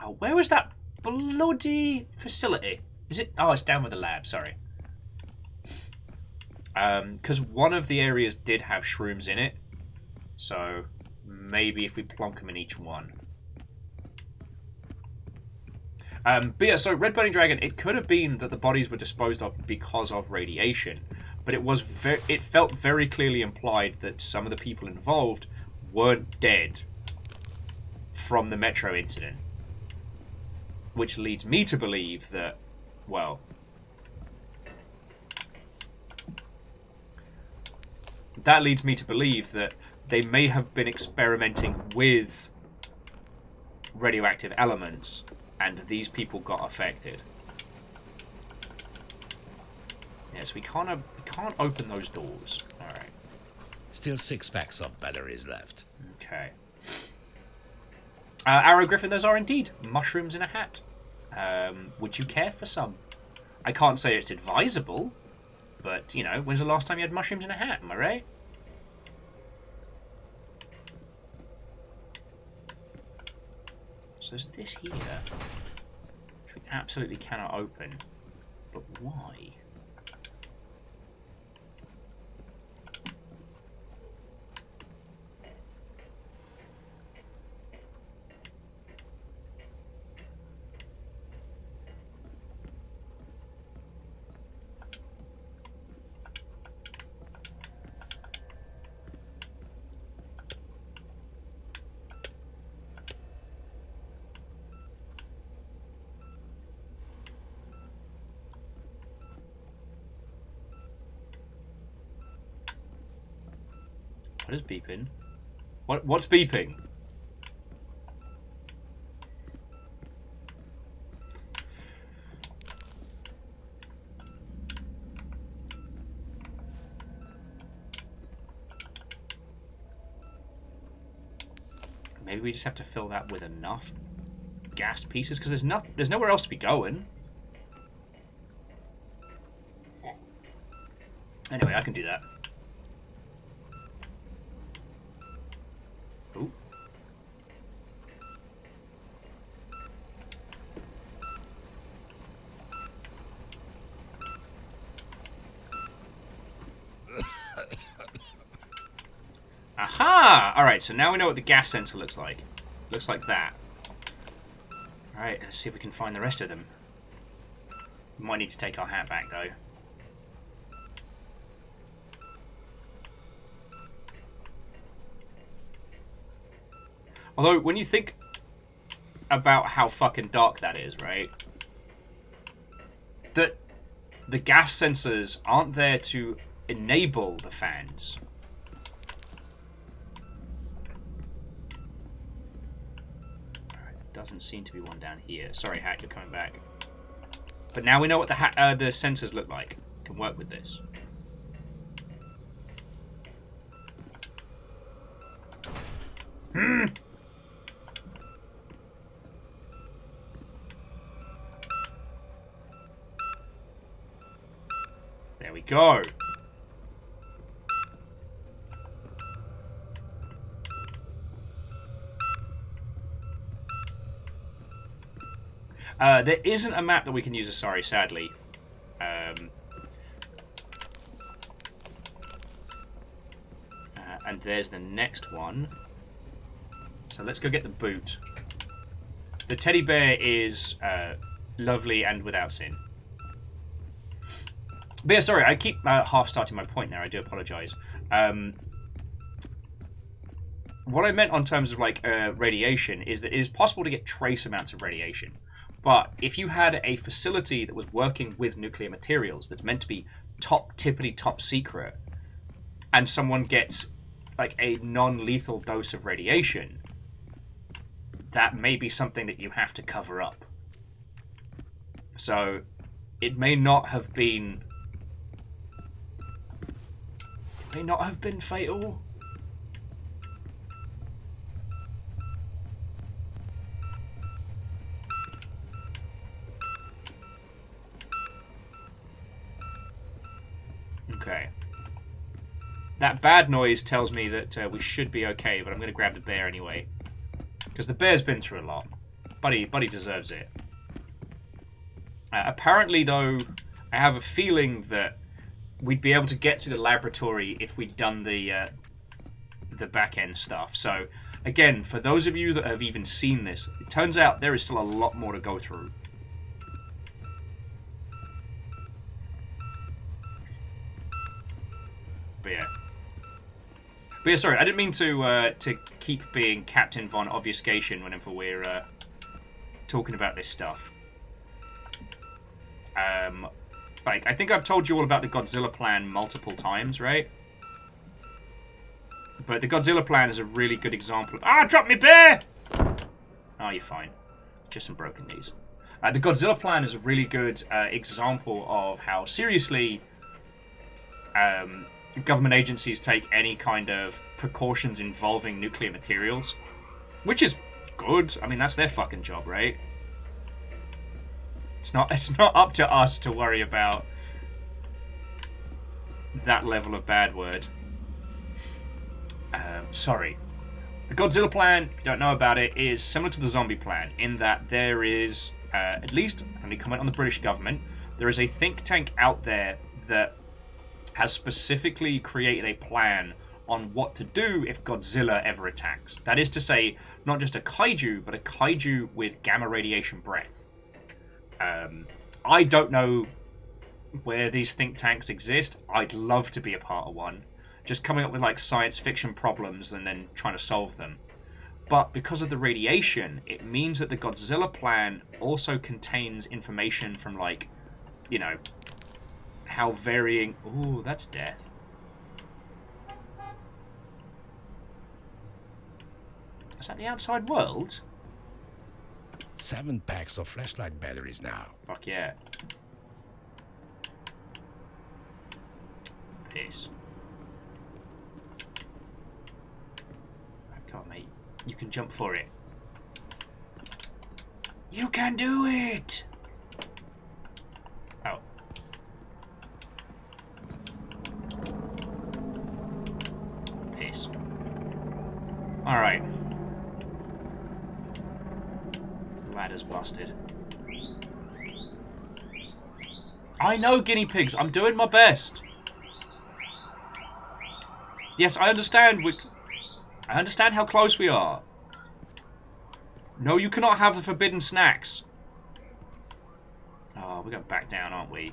Oh, where was that bloody facility? Is it? Oh, it's down with the lab, sorry. Because one of the areas did have shrooms in it. So, maybe if we plonk them in each one. But yeah, so Red Burning Dragon, it could have been that the bodies were disposed of because of radiation. But it felt very clearly implied that some of the people involved weren't dead from the Metro incident. Which leads me to believe that, well... That leads me to believe that they may have been experimenting with radioactive elements, and these people got affected. Yes, we can't open those doors. All right. Still 6 packs of batteries left. Okay. Arrow Griffin, those are indeed mushrooms in a hat. Would you care for some? I can't say it's advisable, but, you know, when's the last time you had mushrooms in a hat? Am I right? So there's this here, which we absolutely cannot open. But why? What is beeping? What's beeping? Maybe we just have to fill that with enough gas pieces because there's nowhere else to be going. Anyway, I can do that. Ooh. Aha! Alright, so now we know what the gas sensor looks like. Looks like that. Alright, let's see if we can find the rest of them. We might need to take our hat back, though. Although, when you think about how fucking dark that is, right? That the gas sensors aren't there to enable the fans. Doesn't seem to be one down here. Sorry, Hat, you're coming back. But now we know what the sensors look like. We can work with this. There we go. There isn't a map that we can use, sorry, sadly. And there's the next one. So let's go get the boot. The teddy bear is lovely and without sin. But yeah, sorry, I keep half-starting my point there. I do apologise. What I meant on terms of like radiation is that it is possible to get trace amounts of radiation. But if you had a facility that was working with nuclear materials that's meant to be tippity top secret, and someone gets like a non-lethal dose of radiation, that may be something that you have to cover up. So it may not have been fatal. Okay. That bad noise tells me that we should be okay, but I'm going to grab the bear anyway. Because the bear's been through a lot. Buddy deserves it. Apparently, though, I have a feeling that we'd be able to get through the laboratory if we'd done the back-end stuff. So, again, for those of you that have even seen this, it turns out there is still a lot more to go through. But yeah, sorry, I didn't mean to keep being Captain Von Obfuscation whenever we're talking about this stuff. Like, I think I've told you all about the Godzilla plan multiple times, right? But the Godzilla plan is a really good example of... Ah, drop me bear! Oh, you're fine. Just some broken knees. The Godzilla plan is a really good example of how seriously government agencies take any kind of precautions involving nuclear materials. Which is good. I mean, that's their fucking job, right? It's not up to us to worry about that level of bad word. Sorry. The Godzilla plan, if you don't know about it, is similar to the zombie plan in that there is, at least, let me comment on the British government, there is a think tank out there that has specifically created a plan on what to do if Godzilla ever attacks. That is to say, not just a kaiju, but a kaiju with gamma radiation breath. I don't know where these think tanks exist. I'd love to be a part of one. Just coming up with like science fiction problems and then trying to solve them. But because of the radiation, it means that the Godzilla plan also contains information from like, you know, how varying... Ooh, that's death. Is that the outside world? 7 packs of flashlight batteries now. Fuck yeah. Peace. Come on, mate. You can jump for it. You can do it! Oh. Peace. Alright. Ladder's busted. I know, guinea pigs. I'm doing my best. Yes, I understand. I understand how close we are. No, you cannot have the forbidden snacks. Oh, we're going back down, aren't we?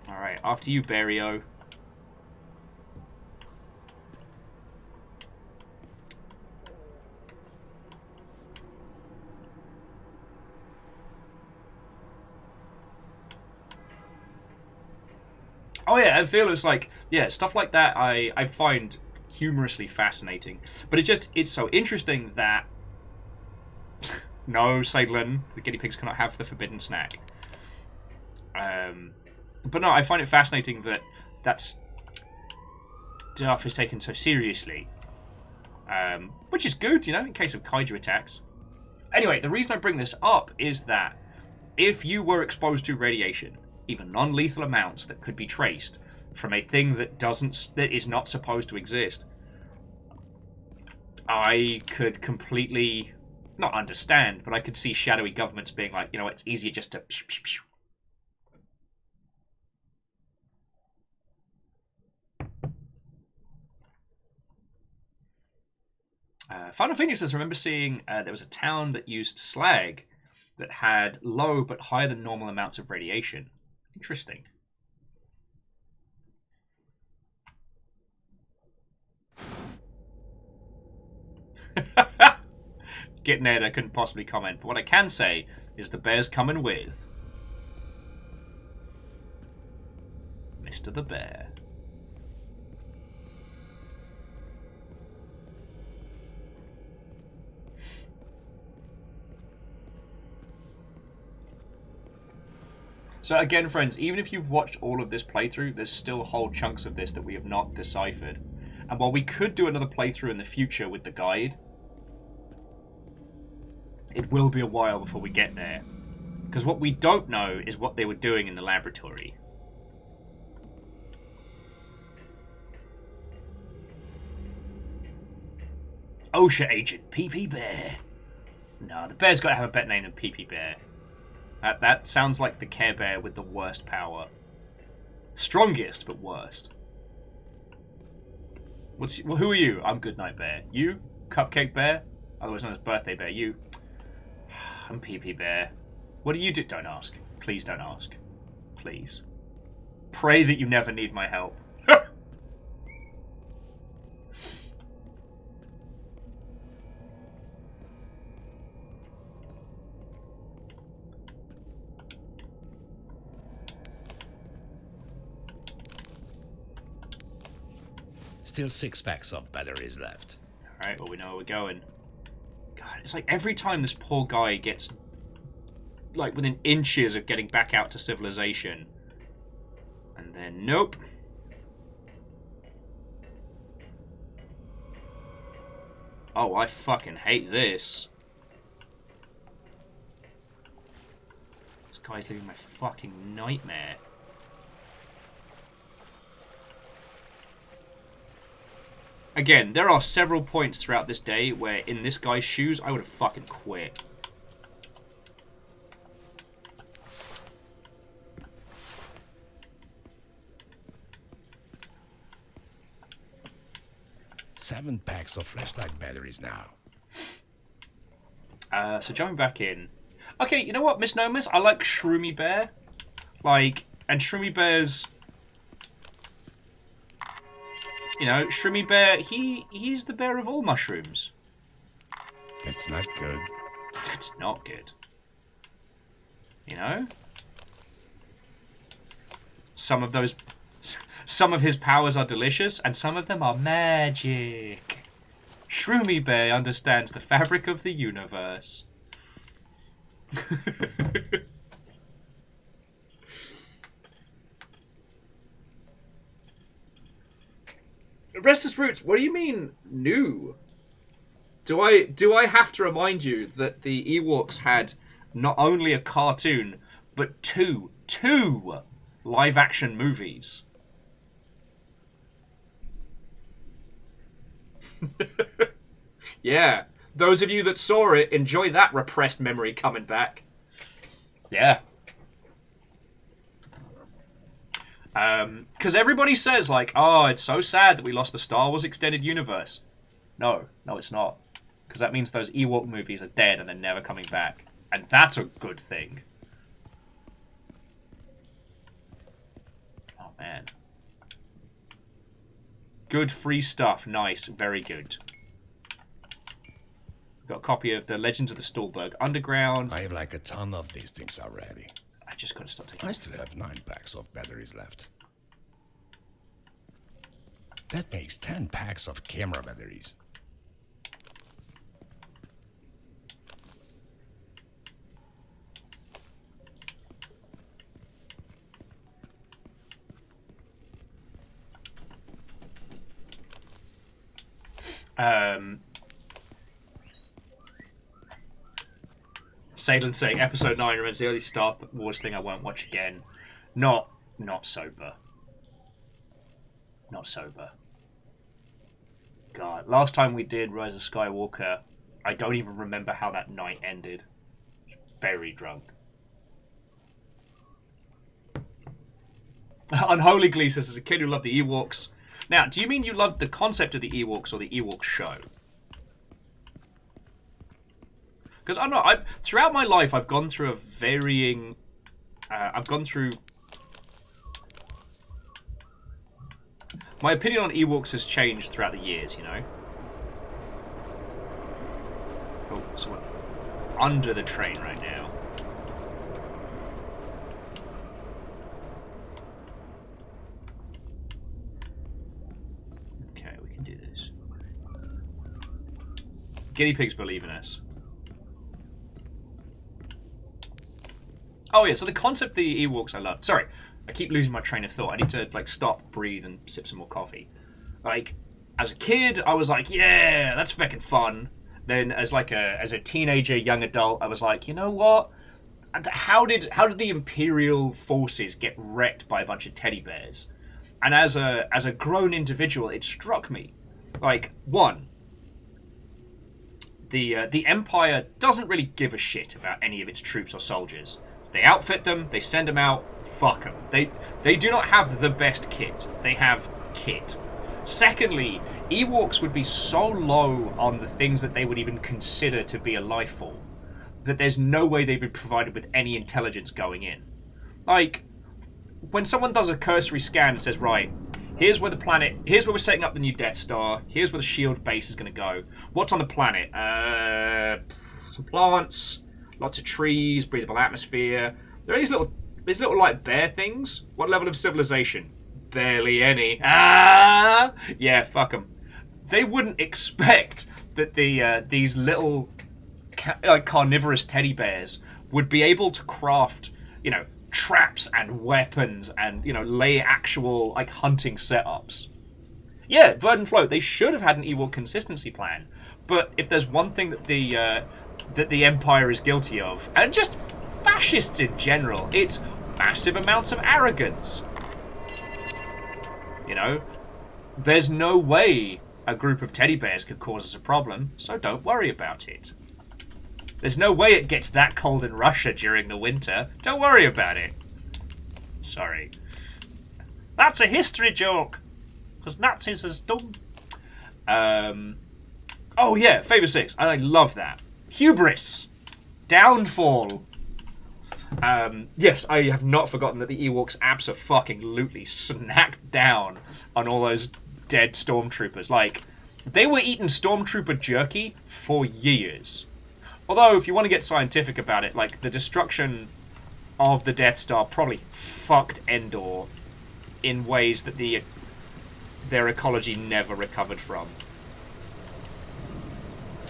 Alright, after you, Barrio. Oh yeah, I feel it's like, yeah, stuff like that I find humorously fascinating. But it's so interesting that... No, Saidlin, the guinea pigs cannot have the forbidden snack. But no, I find it fascinating that stuff is taken so seriously. Which is good, you know, in case of kaiju attacks. Anyway, the reason I bring this up is that if you were exposed to radiation, even non-lethal amounts that could be traced from a thing that is not supposed to exist, I could completely not understand, but I could see shadowy governments being like, you know, it's easier just to pew, pew, pew. Final Phoenixes, I remember seeing there was a town that used slag that had low but higher than normal amounts of radiation. Interesting. Get Ned, I couldn't possibly comment, but what I can say is the bear's coming with Mr. the Bear. So again, friends, even if you've watched all of this playthrough, there's still whole chunks of this that we have not deciphered. And while we could do another playthrough in the future with the guide, it will be a while before we get there. Because what we don't know is what they were doing in the laboratory. OSHA agent PP Bear. No, the bear's got to have a better name than PP Bear. That sounds like the Care Bear with the worst power. Strongest, but worst. Who are you? I'm Goodnight Bear. You? Cupcake Bear? Otherwise known as Birthday Bear. You? I'm PP Bear. What do you do? Don't ask. Please don't ask. Please. Pray that you never need my help. Still 6 packs of batteries left. Alright, well, we know where we're going. God, it's like every time this poor guy gets, like, within inches of getting back out to civilization. And then, nope. Oh, I fucking hate this. This guy's living my fucking nightmare. Again, there are several points throughout this day where, in this guy's shoes, I would have fucking quit. Seven packs of flashlight batteries now. So jumping back in. Okay, you know what, misnomers? I like Shroomy Bear. Like, and Shroomy Bear's... You know, Shroomy Bear, he's the bear of all mushrooms. That's not good. That's not good. You know? Some of those Some of his powers are delicious, and some of them are magic. Shroomy Bear understands the fabric of the universe. Restless Roots, what do you mean new? Do I have to remind you that the Ewoks had not only a cartoon, but two live-action movies? Yeah, those of you that saw it, enjoy that repressed memory coming back. Yeah. Because everybody says, like, oh, it's so sad that we lost the Star Wars Extended Universe. No, it's not. Because that means those Ewok movies are dead and they're never coming back. And that's a good thing. Oh, man. Good free stuff. Nice. Very good. Got a copy of the Legends of the Stolberg Underground. I have like a ton of these things already. I just gotta stop taking. I still have 9 packs of batteries left. That makes 10 packs of camera batteries. Salem saying episode 9 remains the only Star Wars thing I won't watch again. Not sober. Not sober. God, last time we did Rise of Skywalker, I don't even remember how that night ended. Very drunk. Unholy Glee says, as a kid who loved the Ewoks. Now, do you mean you loved the concept of the Ewoks or the Ewok show? Because I don't know, throughout my life, I've gone through a varying... My opinion on Ewoks has changed throughout the years, you know? Oh, so we're under the train right now. Okay, we can do this. Guinea pigs believe in us. Oh yeah, so the concept of the Ewoks I love. Sorry, I keep losing my train of thought. I need to like stop, breathe, and sip some more coffee. Like, as a kid, I was like, yeah, that's fucking fun. Then as a teenager, young adult, I was like, you know what? How did the Imperial forces get wrecked by a bunch of teddy bears? And as a grown individual, it struck me, like, one, the Empire doesn't really give a shit about any of its troops or soldiers. They outfit them, they send them out, fuck them. They do not have the best kit. They have kit. Secondly, Ewoks would be so low on the things that they would even consider to be a life form that there's no way they'd be provided with any intelligence going in. Like, when someone does a cursory scan and says, right, here's where we're setting up the new Death Star, here's where the shield base is going to go. What's on the planet? Some plants, lots of trees, breathable atmosphere. There are these little like bear things. What level of civilization? Barely any. Yeah, fuck them. They wouldn't expect that these little carnivorous teddy bears would be able to craft, traps and weapons and, lay actual, hunting setups. Yeah, Bird and Float, they should have had an Ewok consistency plan. But if there's one thing that the Empire is guilty of, and just fascists in general, it's massive amounts of arrogance. There's no way a group of teddy bears could cause us a problem, so don't worry about it. There's no way it gets that cold in Russia during the winter. Don't worry about it. Sorry. That's a history joke. Because Nazis is dumb. Oh yeah, Favor 6. I love that. Hubris. Downfall. Yes, I have not forgotten that the Ewoks abso-fucking-lutely snacked down on all those dead stormtroopers. They were eating stormtrooper jerky for years. Although, if you want to get scientific about it, the destruction of the Death Star probably fucked Endor in ways that their ecology never recovered from.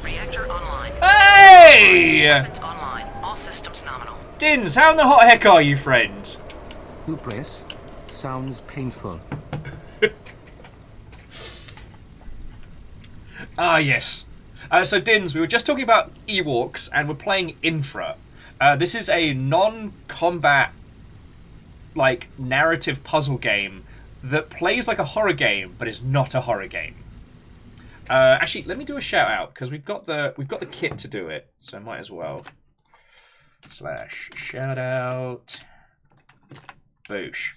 Reactor online. Hey! Weapons online. All systems nominal. Dins, how in the hot heck are you, friend? Hubris. Sounds painful. Ah, yes. So, Dins, we were just talking about Ewoks, and we're playing Infra. This is a non-combat, like, narrative puzzle game that plays like a horror game, but is not a horror game. Actually, let me do a shout out because we've got the kit to do it, so might as well. / shout out. Boosh.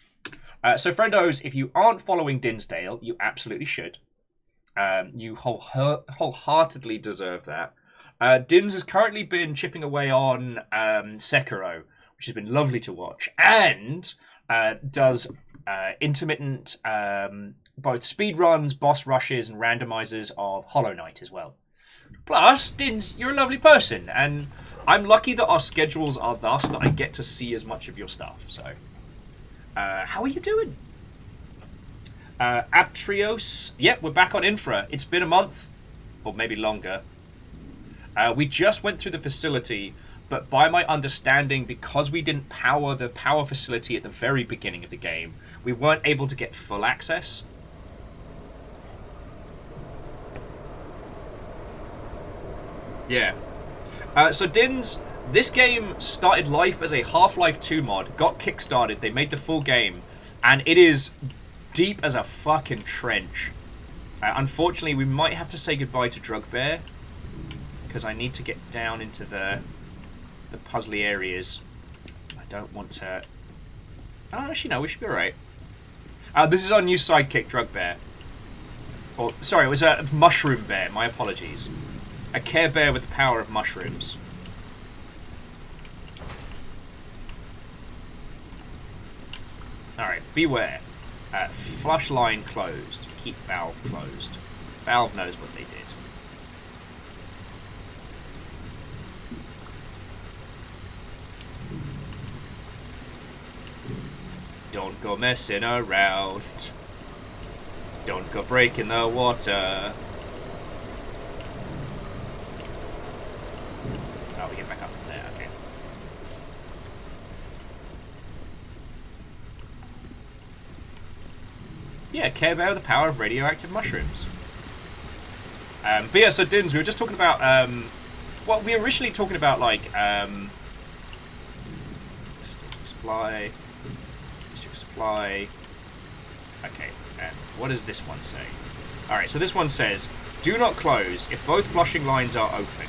So, friendos, if you aren't following Dinsdale, you absolutely should. You wholeheartedly deserve that. Dins has currently been chipping away on Sekiro, which has been lovely to watch, and does intermittent both speedruns, boss rushes, and randomizers of Hollow Knight as well. Plus, Dins, you're a lovely person, and I'm lucky that our schedules are thus that I get to see as much of your stuff. So, how are you doing? Aptrios, yep, we're back on Infra. It's been a month, or maybe longer. We just went through the facility, but by my understanding, because we didn't power the power facility at the very beginning of the game, we weren't able to get full access. Yeah. So Dins, this game started life as a Half-Life 2 mod, got kickstarted, they made the full game, and it is deep as a fucking trench. Unfortunately, we might have to say goodbye to Drugbear, because I need to get down into the puzzly areas. I don't want to... Oh, actually, no, we should be alright. This is our new sidekick, Drugbear. Or, sorry, it was a Mushroom Bear, my apologies. A Care Bear with the power of mushrooms. Alright, beware. Flush line closed. Keep valve closed. Valve knows what they did. Don't go messing around. Don't go breaking the water. Oh, we get back up from there, okay. Yeah, Care Bear with the power of radioactive mushrooms. But yeah, so Dins, we were just talking about, well, we were originally talking about, like, supply, district supply. Okay, and what does this one say? Alright, so this one says, do not close if both flushing lines are open.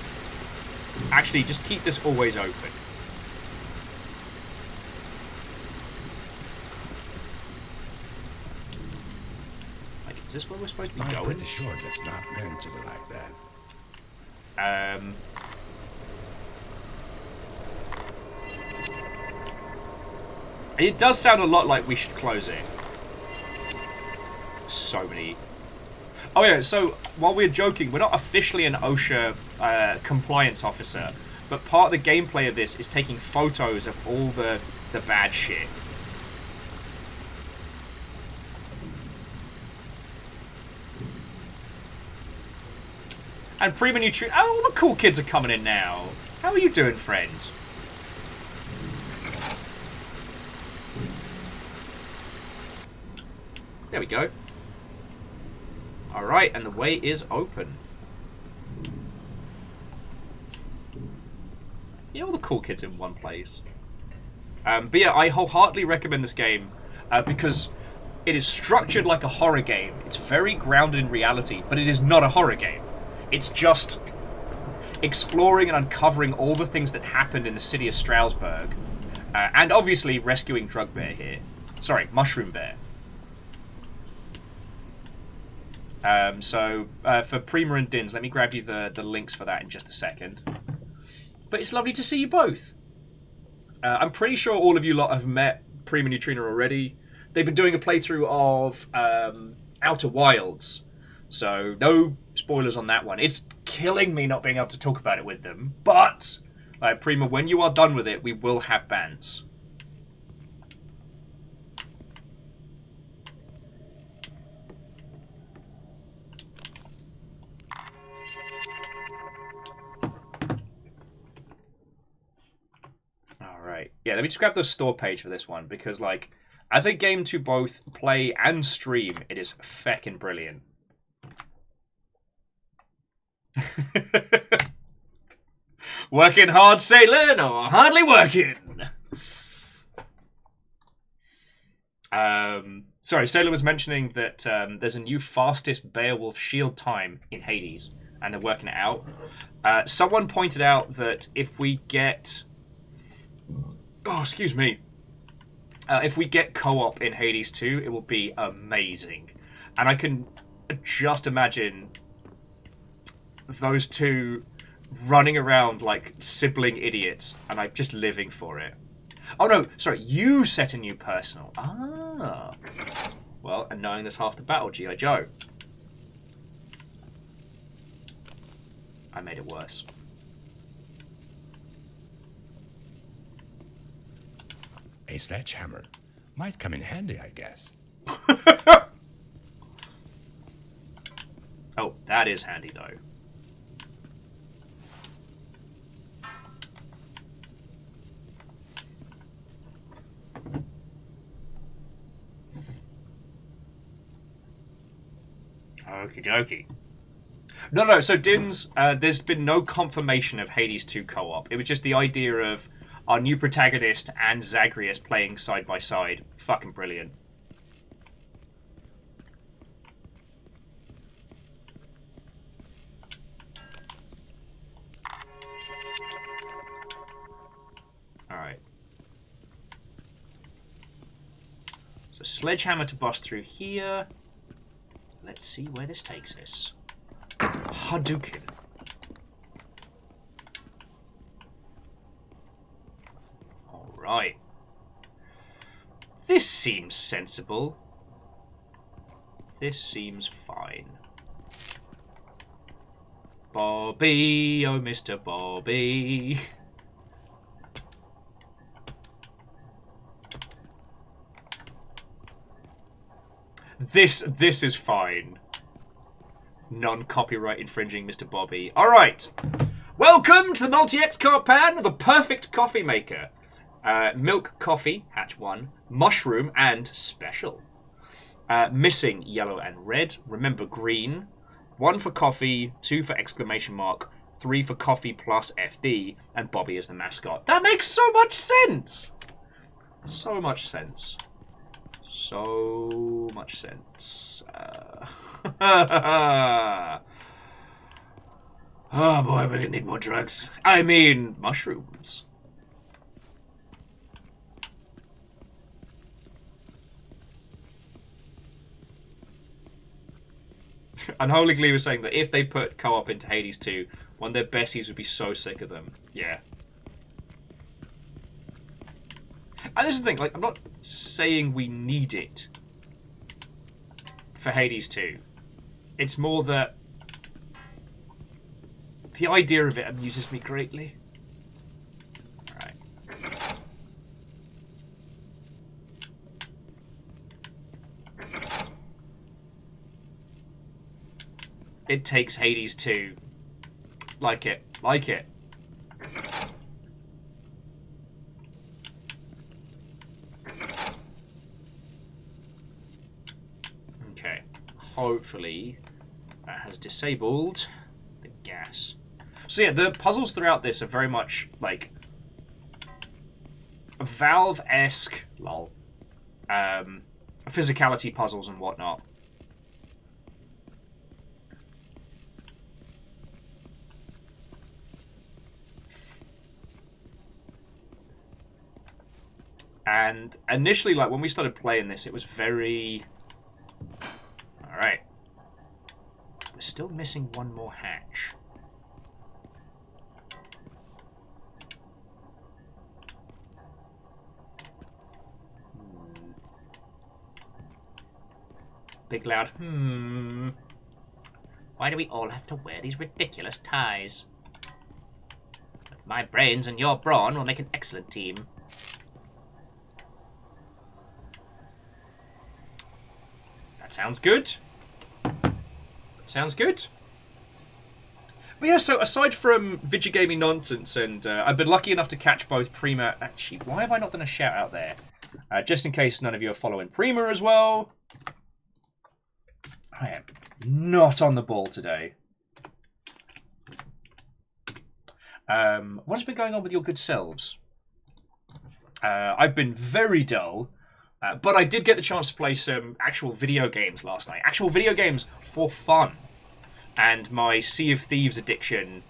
Actually, just keep this always open. Like, is this where we're supposed to be going? I'm pretty sure that's not meant to be like that. It does sound a lot like we should close it. So many. Oh yeah, so while we're joking, we're not officially an OSHA compliance officer, but part of the gameplay of this is taking photos of all the bad shit. And Prima Nutri- oh, all the cool kids are coming in now. How are you doing, friend? There we go. Alright, and the way is open. Yeah, all the cool kids in one place. But yeah, I wholeheartedly recommend this game because it is structured like a horror game. It's very grounded in reality, but it is not a horror game. It's just exploring and uncovering all the things that happened in the city of Strasbourg. And obviously rescuing Drugbear here. Sorry, Mushroom Bear. For Prima and Dins, let me grab you the links for that in just a second. But it's lovely to see you both. I'm pretty sure all of you lot have met Prima Neutrina already. They've been doing a playthrough of Outer Wilds. So no spoilers on that one. It's killing me not being able to talk about it with them. But, Prima, when you are done with it, we will have bans. Yeah, let me just grab the store page for this one, because, like, as a game to both play and stream, it is feckin' brilliant. Working hard, sailing, or hardly working? Sorry, Sailor was mentioning that there's a new fastest Beowulf shield time in Hades, and they're working it out. Someone pointed out that if we get... Oh, excuse me. If we get co-op in Hades 2, it will be amazing. And I can just imagine those two running around like sibling idiots, and I'm just living for it. Oh no, sorry, you set a new personal. Ah. Well, and knowing there's half the battle, G.I. Joe. I made it worse. A sledgehammer might come in handy, I guess. Oh, that is handy though. Okie dokie. No, so Din's, there's been no confirmation of Hades 2 co-op. It was just the idea of our new protagonist and Zagreus playing side by side. Fucking brilliant. Alright. So sledgehammer to bust through here. Let's see where this takes us. Hadouken. Alright. This seems sensible. This seems fine. Bobby, oh Mr. Bobby. This is fine. Non-copyright infringing Mr. Bobby. Alright. Welcome to the Multi-X Carp Pan, the perfect coffee maker. Milk coffee, hatch 1. Mushroom and special. Missing yellow and red. Remember green. 1 for coffee, 2 for exclamation mark, 3 for coffee plus FD, and Bobby is the mascot. That makes so much sense! So much sense. So much sense. Oh boy, we're gonna need more drugs. I mean, mushrooms. Unholy Glee was saying that if they put co-op into Hades 2, one of their besties would be so sick of them. Yeah. And this is the thing, like, I'm not saying we need it for Hades 2. It's more that the idea of it amuses me greatly. Alright. It takes Hades 2. Like it. Like it. Okay. Hopefully that has disabled the gas. So yeah, the puzzles throughout this are very much like Valve-esque, lol, physicality puzzles and whatnot. And initially, like, when we started playing this, it was very... Alright. We're still missing one more hatch. Big loud, Why do we all have to wear these ridiculous ties? But my brains and your brawn will make an excellent team. That sounds good. Sounds good. But yeah, so aside from video gaming nonsense, and I've been lucky enough to catch both Prima... Actually, why have I not done a shout out there? Just in case none of you are following Prima as well. I am not on the ball today. What has been going on with your good selves? I've been very dull, but I did get the chance to play some actual video games last night. Actual video games for fun. And my Sea of Thieves addiction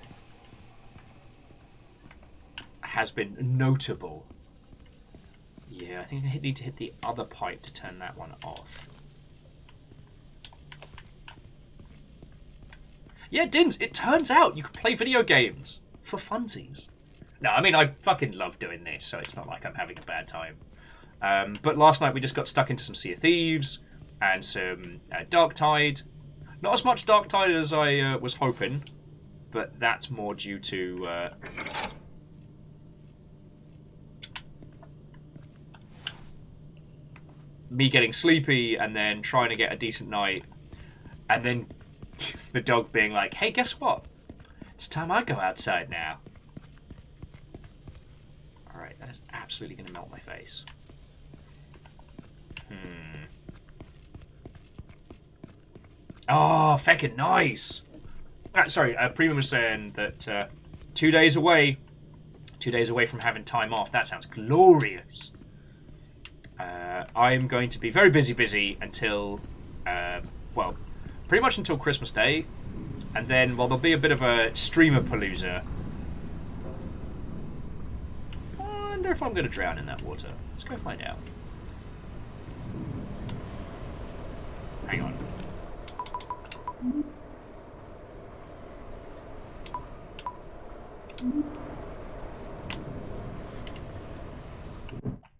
has been notable. Yeah, I think I need to hit the other pipe to turn that one off. Yeah, Dins, it turns out you can play video games for funsies. No, I mean, I fucking love doing this, so it's not like I'm having a bad time. But last night we just got stuck into some Sea of Thieves and some Dark Tide. Not as much Dark Tide as I was hoping, but that's more due to... me getting sleepy and then trying to get a decent night, and then the dog being like, hey, guess what? It's time I go outside now. Alright, that is absolutely going to melt my face. Oh, feckin' nice! Sorry, Prima was saying that 2 days away. 2 days away from having time off. That sounds glorious. I'm going to be very busy until, well, pretty much until Christmas Day. And then, well, there'll be a bit of a streamer palooza. I wonder if I'm going to drown in that water. Let's go find out. Hang on.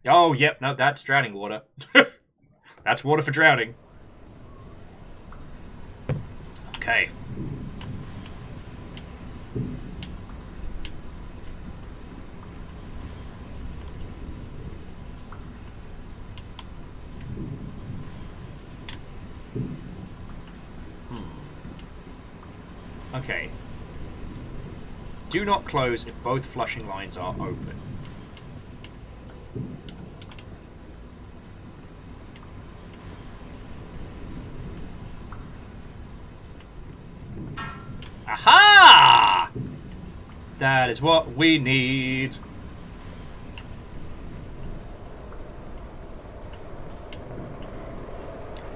Oh, yep, no, that's drowning water. That's water for drowning. Okay. Okay. Do not close if both flushing lines are open. Aha! That is what we need.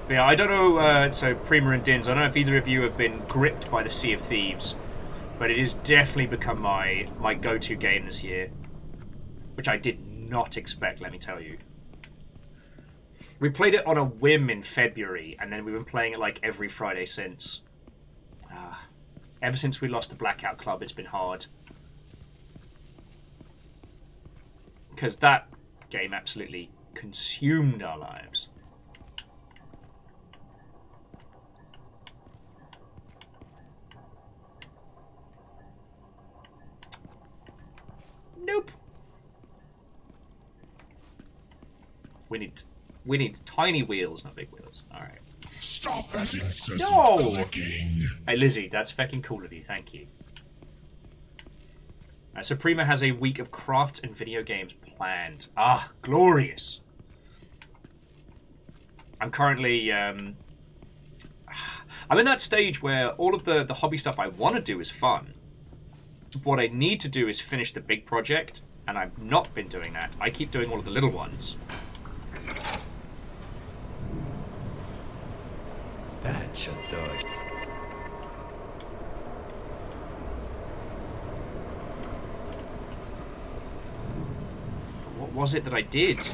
But yeah, I don't know, so Prima and Dins, I don't know if either of you have been gripped by the Sea of Thieves, but it has definitely become my go-to game this year, which I did not expect, let me tell you. We played it on a whim in February, and then we've been playing it like every Friday since. Ever since we lost the Blackout Club, it's been hard. Because that game absolutely consumed our lives. Nope. We need tiny wheels, not big wheels. All right. Stop that incessant clicking. Hey, Lizzie, that's fucking cool of you. Thank you. So Prima has a week of crafts and video games planned. Ah, glorious. I'm currently... I'm in that stage where all of the hobby stuff I want to do is fun. What I need to do is finish the big project, and I've not been doing that. I keep doing all of the little ones. That should do it. What was it that I did?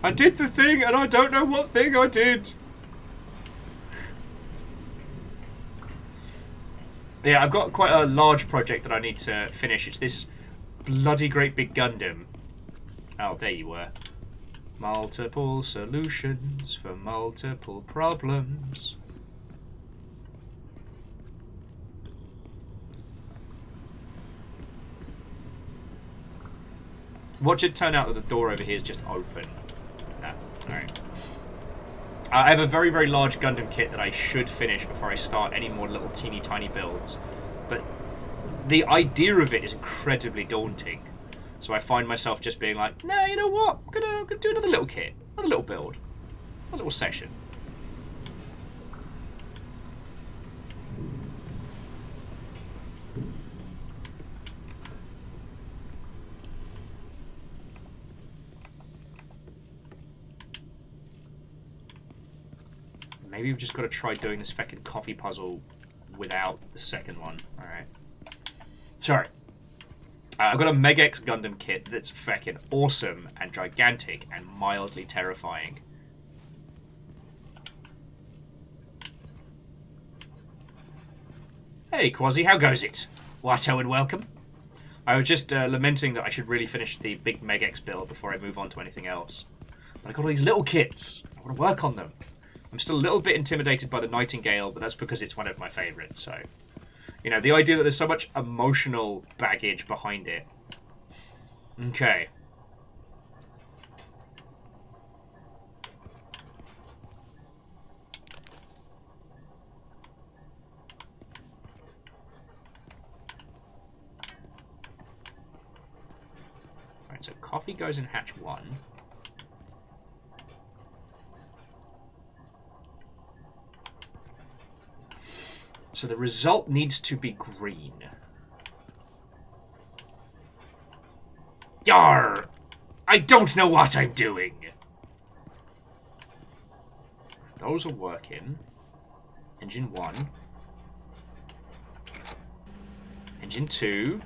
I did the thing, and I don't know what thing I did. Yeah, I've got quite a large project that I need to finish. It's this bloody great big Gundam. Oh, there you were. Multiple solutions for multiple problems. Watch it turn out that the door over here is just open. No. Alright. I have a very, very large Gundam kit that I should finish before I start any more little teeny tiny builds. But the idea of it is incredibly daunting. So I find myself just being like, nah, you know what? I'm gonna do another little kit. Another little build. A little session. Maybe we've just got to try doing this fucking coffee puzzle without the second one. Alright. Sorry. I've got a Megax Gundam kit that's fucking awesome and gigantic and mildly terrifying. Hey, Quasi, how goes it? Watto and welcome. I was just lamenting that I should really finish the big Megax build before I move on to anything else. But I got all these little kits. I want to work on them. I'm still a little bit intimidated by the Nightingale, but that's because it's one of my favourites, so... You know, the idea that there's so much emotional baggage behind it. Okay. Alright, so coffee goes in hatch 1. So the result needs to be green. Yar! I don't know what I'm doing! Those are working. Engine 1. Engine 2.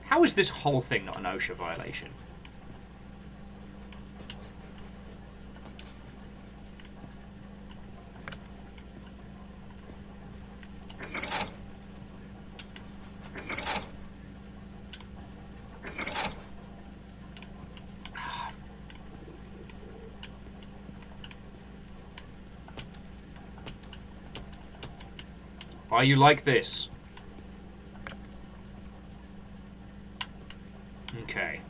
How is this whole thing not an OSHA violation? Why are you like this? Okay.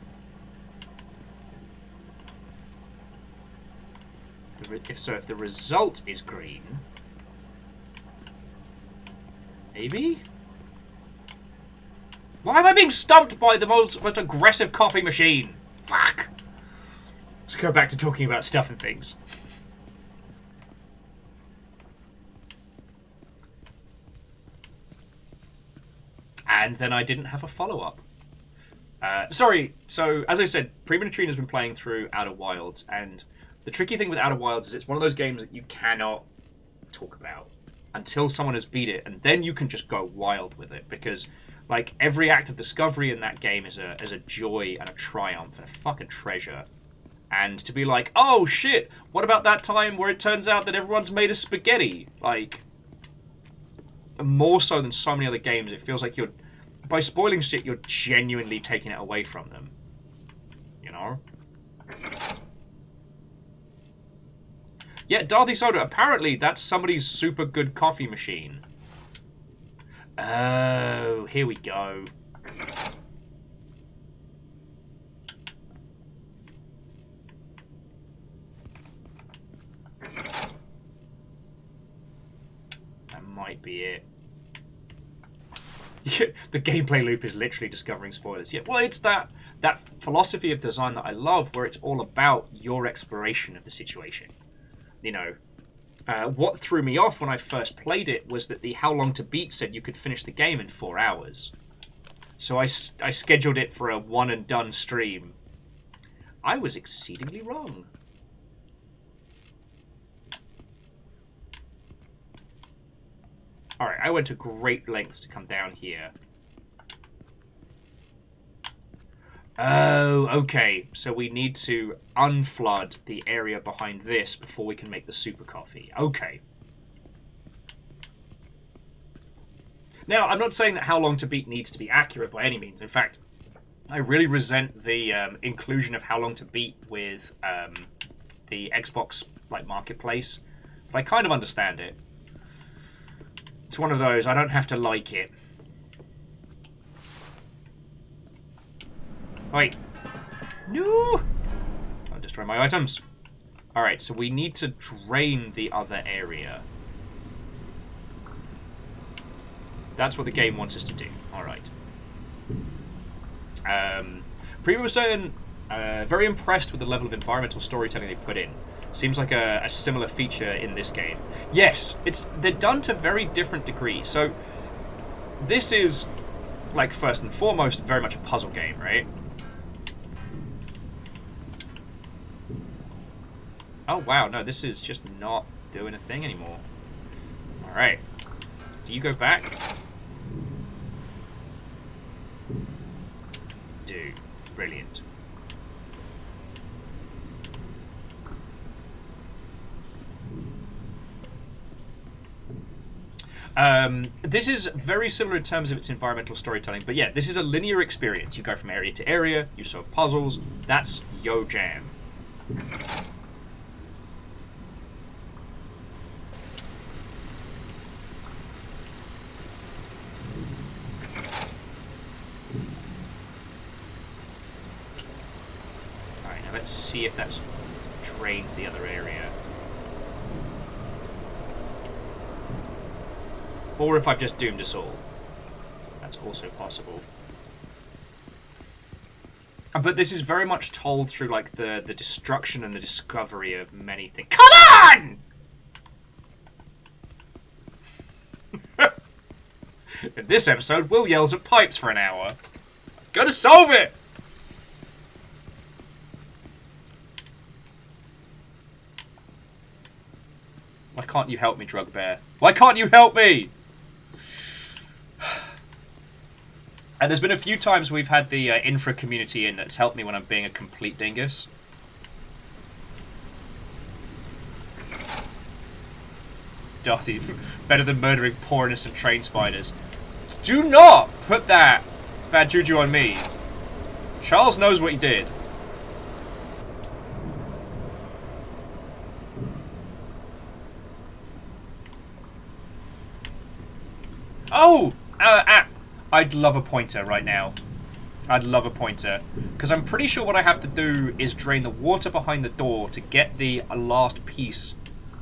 If the result is green, maybe? Why am I being stumped by the most aggressive coffee machine? Fuck! Let's go back to talking about stuff and things. And then I didn't have a follow-up. Sorry, so as I said, Prematrine has been playing through Outer Wilds, and the tricky thing with Outer Wilds is it's one of those games that you cannot talk about until someone has beat it, and then you can just go wild with it, because like every act of discovery in that game is a joy and a triumph and a fucking treasure. And to be like, oh shit, what about that time where it turns out that everyone's made of spaghetti? Like, more so than so many other games, it feels like by spoiling shit, you're genuinely taking it away from them. You know? Yeah, Darthy Soda, apparently that's somebody's super good coffee machine. Oh, here we go. That might be it. The gameplay loop is literally discovering spoilers. Yeah, well, it's that philosophy of design that I love, where it's all about your exploration of the situation. You know, what threw me off when I first played it was that the How Long to Beat said you could finish the game in 4 hours. So I scheduled it for a one and done stream. I was exceedingly wrong. Alright, I went to great lengths to come down here. Oh, okay. So we need to unflood the area behind this before we can make the super coffee. Okay. Now, I'm not saying that How Long to Beat needs to be accurate by any means. In fact, I really resent the inclusion of How Long to Beat with the Xbox marketplace. But I kind of understand it. It's one of those, I don't have to like it. Wait. No! I'll destroy my items. Alright, so we need to drain the other area. That's what the game wants us to do. Alright. Prima was saying, very impressed with the level of environmental storytelling they put in. Seems like a similar feature in this game. Yes, they're done to very different degrees. So, this is, like, first and foremost, very much a puzzle game, right? Oh, wow, no, this is just not doing a thing anymore. Alright. Do you go back? Do. Brilliant. This is very similar in terms of its environmental storytelling, but yeah, this is a linear experience. You go from area to area, you solve puzzles, that's yo jam. Alright, now let's see if that's drained the other area. Or if I've just doomed us all. That's also possible. But this is very much told through, like, the destruction and the discovery of many things. Come on! In this episode, Will yells at pipes for an hour. Gotta solve it! Why can't you help me, Drug Bear? Why can't you help me? And there's been a few times we've had the INFRA community in that's helped me when I'm being a complete dingus. Darthy, better than murdering poor innocent train spiders. Do not put that bad juju on me. Charles knows what he did. Oh! I'd love a pointer right now. I'd love a pointer. Because I'm pretty sure what I have to do is drain the water behind the door to get the last piece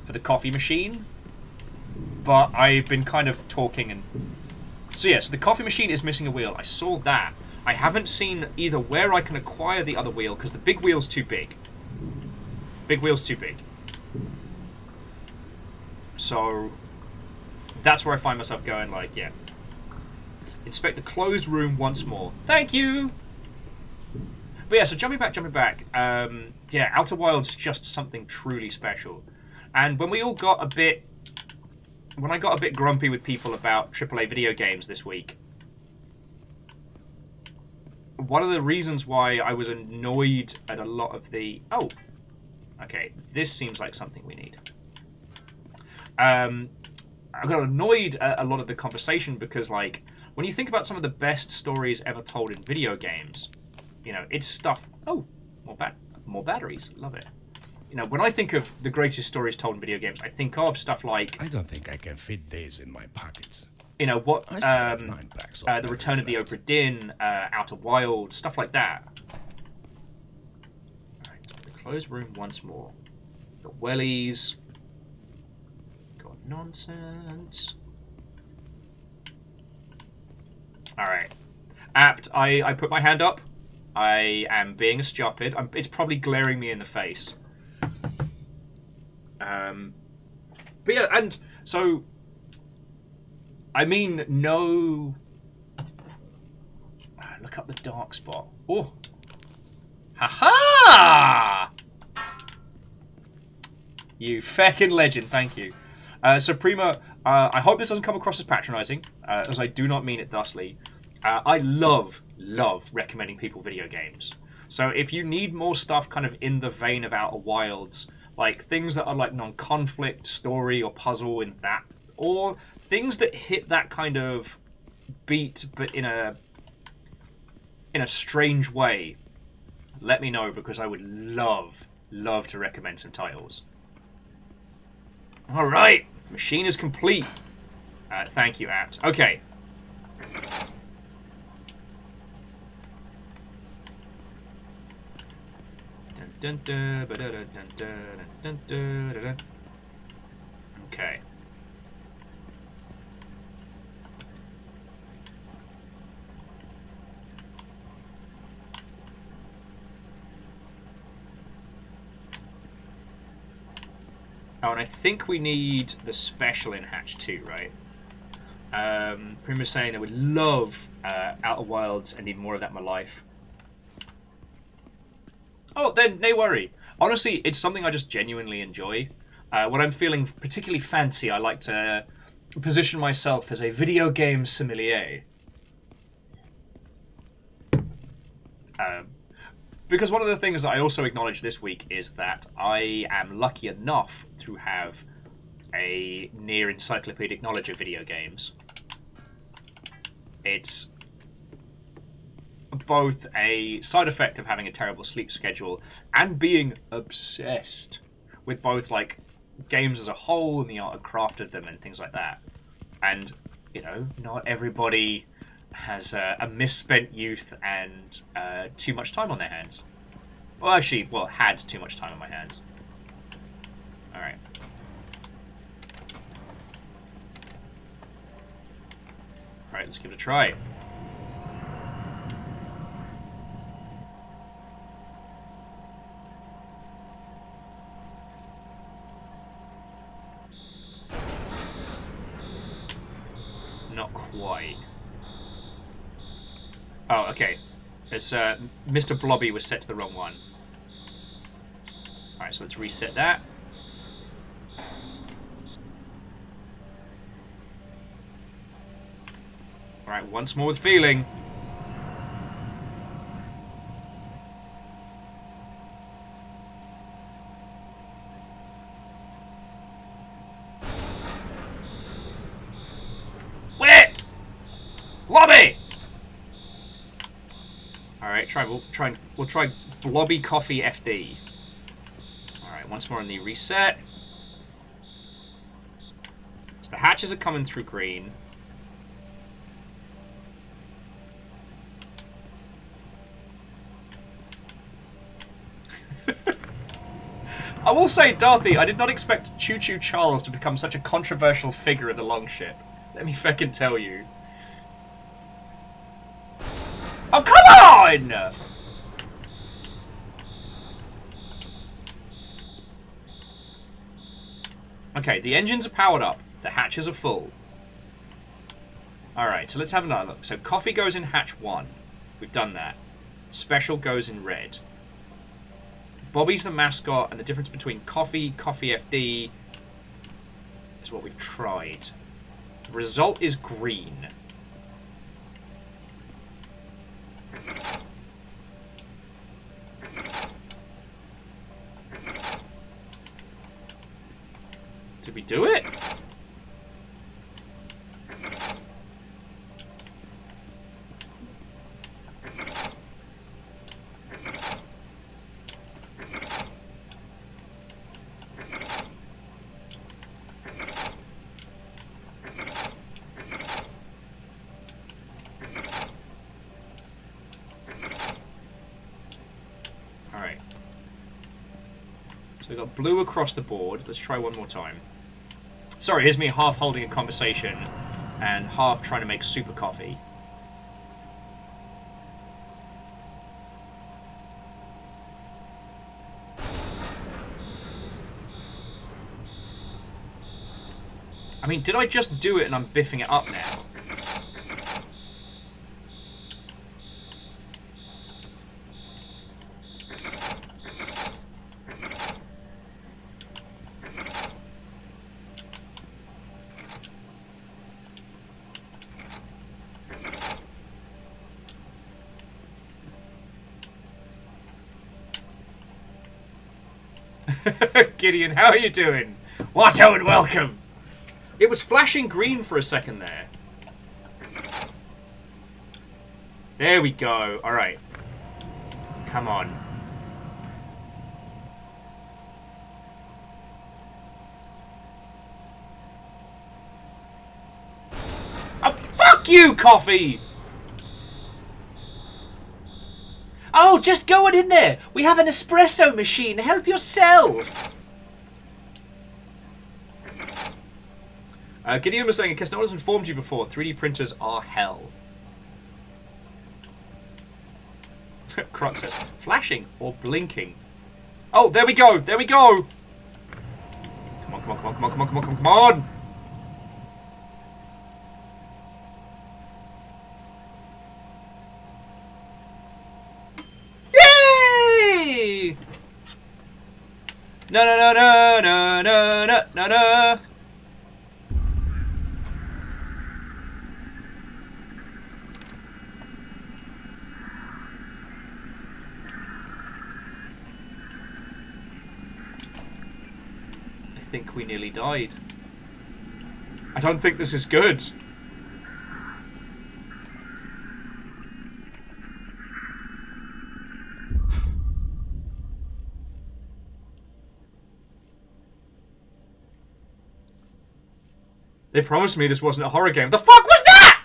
for the coffee machine. But I've been kind of talking and... So yes, the coffee machine is missing a wheel. I saw that. I haven't seen either where I can acquire the other wheel, because the big wheel's too big. Big wheel's too big. So... That's where I find myself going, like, yeah. Inspect the closed room once more. Thank you! But yeah, so jumping back. Yeah, Outer Wilds is just something truly special. And when we all got a bit... When I got a bit grumpy with people about AAA video games this week, one of the reasons why I was annoyed at a lot of the... Oh! Okay, this seems like something we need. I got annoyed at a lot of the conversation because, like, when you think about some of the best stories ever told in video games, you know, it's stuff... Oh, more batteries. Love it. You know, when I think of the greatest stories told in video games, I think of stuff like... I don't think I can fit these in my pockets. You know, what... I still have 9 packs of The Return of the Obra Dinn, Outer Wilds, stuff like that. Alright, so the closed room once more. The wellies... Nonsense. Alright. Apt, I put my hand up. I am being a stupid. It's probably glaring me in the face. But yeah, and so... I mean, no... Look up the dark spot. Oh! Ha-ha! You feckin' legend, thank you. So Prima, I hope this doesn't come across as patronising, as I do not mean it thusly. I love recommending people video games. So if you need more stuff kind of in the vein of Outer Wilds, like things that are like non-conflict, story or puzzle in that, or things that hit that kind of beat but in a strange way, let me know, because I would love to recommend some titles. Alright, machine is complete. Thank you, Apt. Okay. Okay. Oh, and I think we need the special in hatch 2, right? Prim was saying I would love Outer Wilds and need more of that in my life. Oh, then no worry. Honestly, it's something I just genuinely enjoy. When I'm feeling particularly fancy, I like to position myself as a video game sommelier. Because one of the things that I also acknowledge this week is that I am lucky enough to have a near encyclopedic knowledge of video games. It's both a side effect of having a terrible sleep schedule and being obsessed with both like games as a whole and the art and craft of them and things like that. And, you know, not everybody has a misspent youth and too much time on their hands. Well, actually, had too much time on my hands. Alright. Alright, let's give it a try. Not quite. Oh, okay. It's, Mr. Blobby was set to the wrong one. Alright, so let's reset that. Alright, once more with feeling. Wait! Blobby! Alright, we'll try Blobby Coffee FD. Alright, once more on the reset. So the hatches are coming through green. I will say, Dorothy, I did not expect Choo Choo Charles to become such a controversial figure of the Longship. Let me feckin' tell you. Oh, come on! Okay, the engines are powered up. The hatches are full. Alright, so let's have another look. So coffee goes in hatch 1. We've done that. Special goes in red. Bobby's the mascot, and the difference between Coffee FD is what we've tried. The result is green. Did we do it? Alright. So we've got blue across the board. Let's try one more time. Sorry, here's me half holding a conversation and half trying to make super coffee. I mean, did I just do it and I'm biffing it up now? Gideon, how are you doing? What and welcome! It was flashing green for a second there. There we go. Alright. Come on. Oh, fuck you, coffee! Oh, just go on in there. We have an espresso machine. Help yourself. Gideon was saying, in case no one has informed you before, 3D printers are hell. Crux says, flashing or blinking? Oh, there we go. There we go. Come on, come on, come on, come on, come on, come on, come on. Yay! No, no, no, no, no, no, no, no, no. I think we nearly died. I don't think this is good. They promised me this wasn't a horror game. The fuck was that?!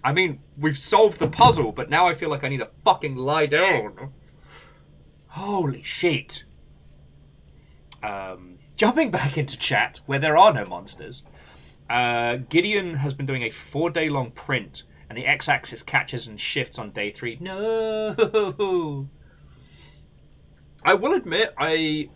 I mean, we've solved the puzzle, but now I feel like I need to fucking lie down. Holy shit. Jumping back into chat, where there are no monsters, Gideon has been doing a 4-day long print, and the x-axis catches and shifts on day 3. No! I will admit, I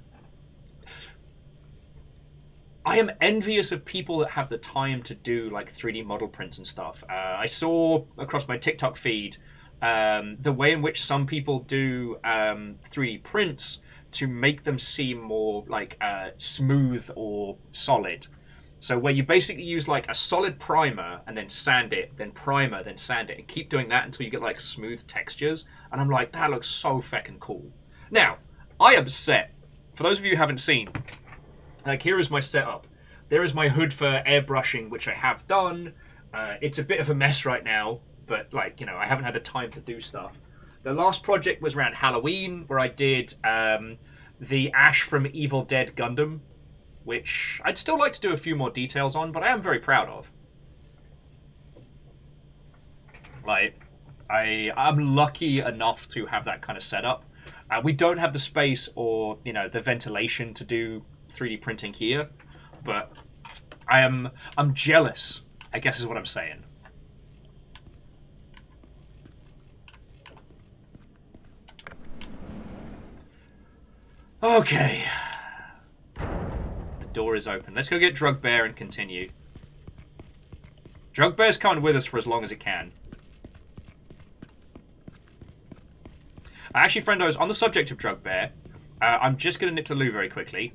am envious of people that have the time to do like 3D model prints and stuff. I saw across my TikTok feed the way in which some people do 3D prints to make them seem more like smooth or solid. So where you basically use like a solid primer and then sand it, then primer, then sand it, and keep doing that until you get like smooth textures. And I'm like, that looks so fucking cool. Now, I am set. For those of you who haven't seen, like, here is my setup. There is my hood for airbrushing, which I have done. It's a bit of a mess right now, but, like, you know, I haven't had the time to do stuff. The last project was around Halloween, where I did the Ash from Evil Dead Gundam, which I'd still like to do a few more details on, but I am very proud of. Like, I'm lucky enough to have that kind of setup. We don't have the space or, you know, the ventilation to do 3D printing here, but I'm jealous, I guess is what I'm saying. Okay. The door is open. Let's go get Drug Bear and continue. Drug Bear's coming with us for as long as it can. Actually, friendos, on the subject of Drug Bear, I'm just going to nip to the loo very quickly.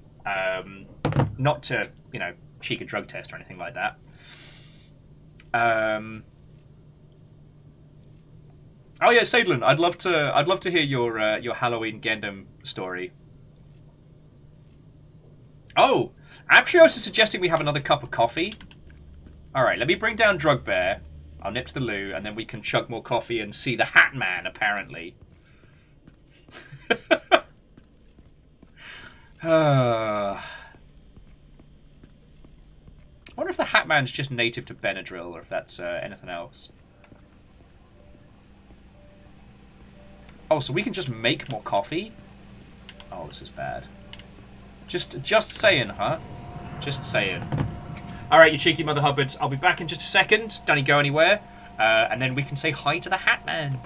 Not to, you know, cheek a drug test or anything like that. Oh yeah, Sadlin, I'd love to hear your Halloween Gundam story. Oh, Atrios is suggesting we have another cup of coffee. All right, let me bring down Drug Bear. I'll nip to the loo, and then we can chug more coffee and see the Hat Man, apparently. I wonder if the Hat Man's just native to Benadryl, or if that's anything else. Oh, so we can just make more coffee? Oh, this is bad. Just saying, huh? Just saying. Alright, you cheeky mother hubbards. I'll be back in just a second. Don't you go anywhere. And then we can say hi to the Hat Man.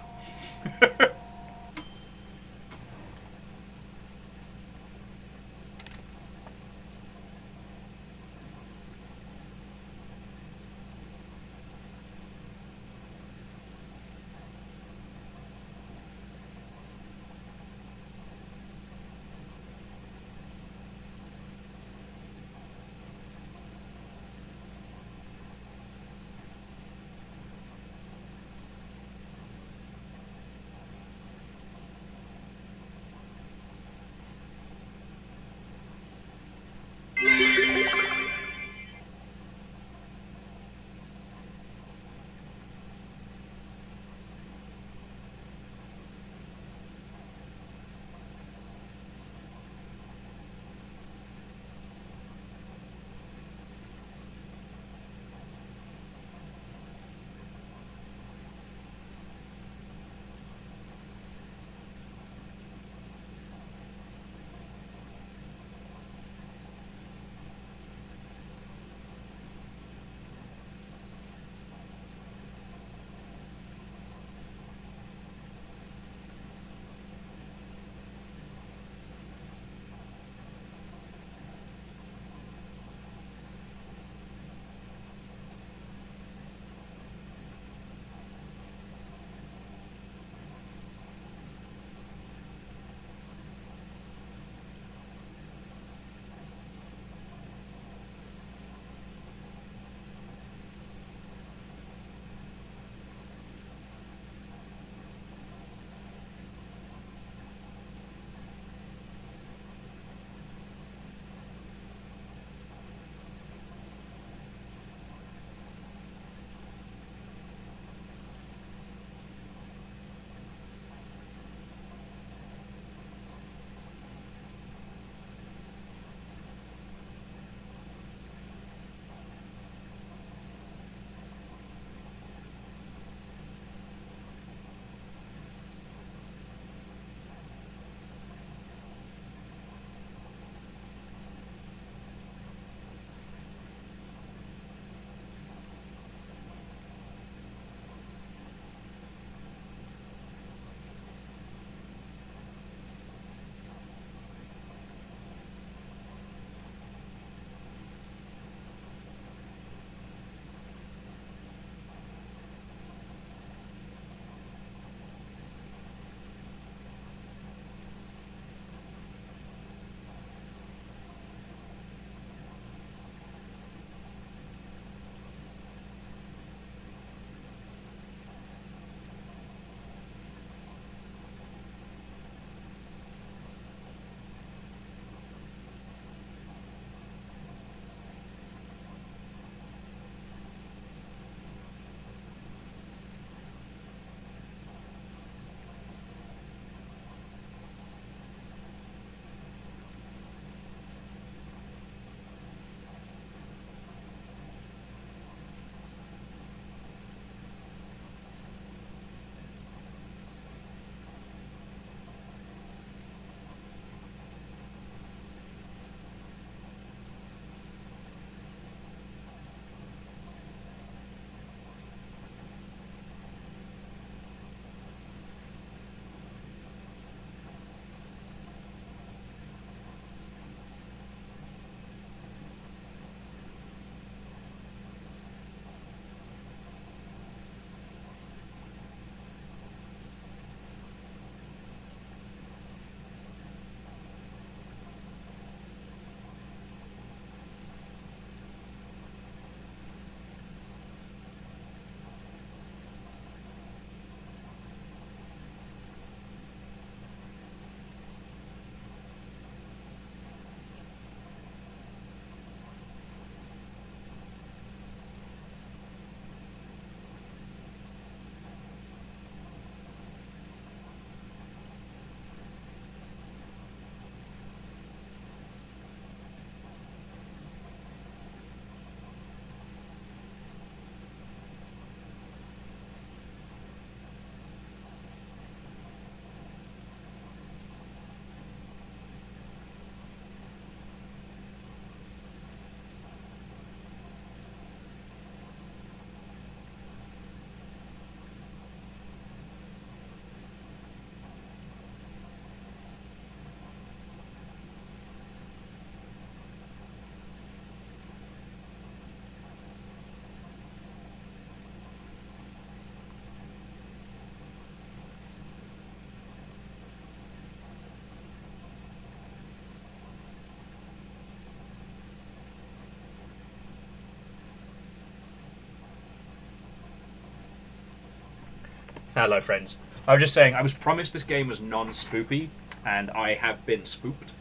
Hello, friends. I was just saying, I was promised this game was non-spoopy, and I have been spooped.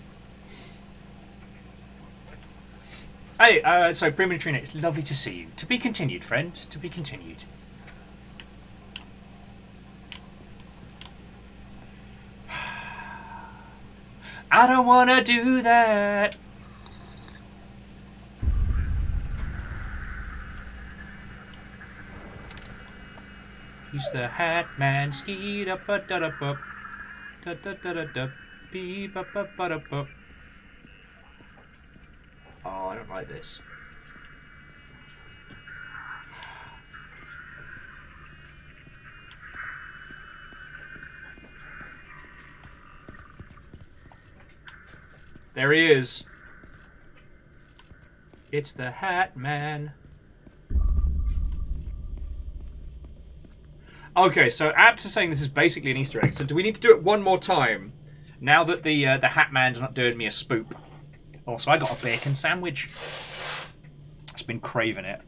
Hey, so Prima Trina, it's lovely to see you. To be continued, friend. To be continued. I don't wanna do that. He's the hat man. Ski up a da da bup. Da da da da da. Beep up a ba da bup. Oh, I don't like this. There he is. It's the Hat Man. Okay, so Apt is saying this is basically an Easter egg. So do we need to do it one more time? Now that the Hat Man's not doing me a spoop. Also, I got a bacon sandwich. It's been craving it.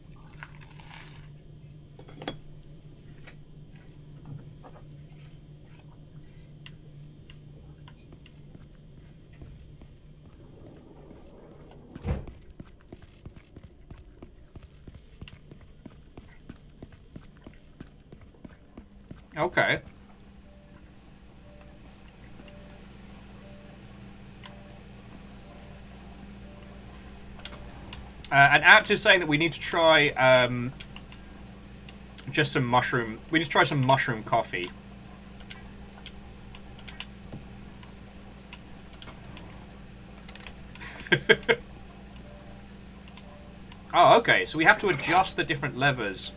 Okay. And Apt is saying that we need to try just some mushroom. We need to try some mushroom coffee. Oh, okay. So we have to adjust the different levers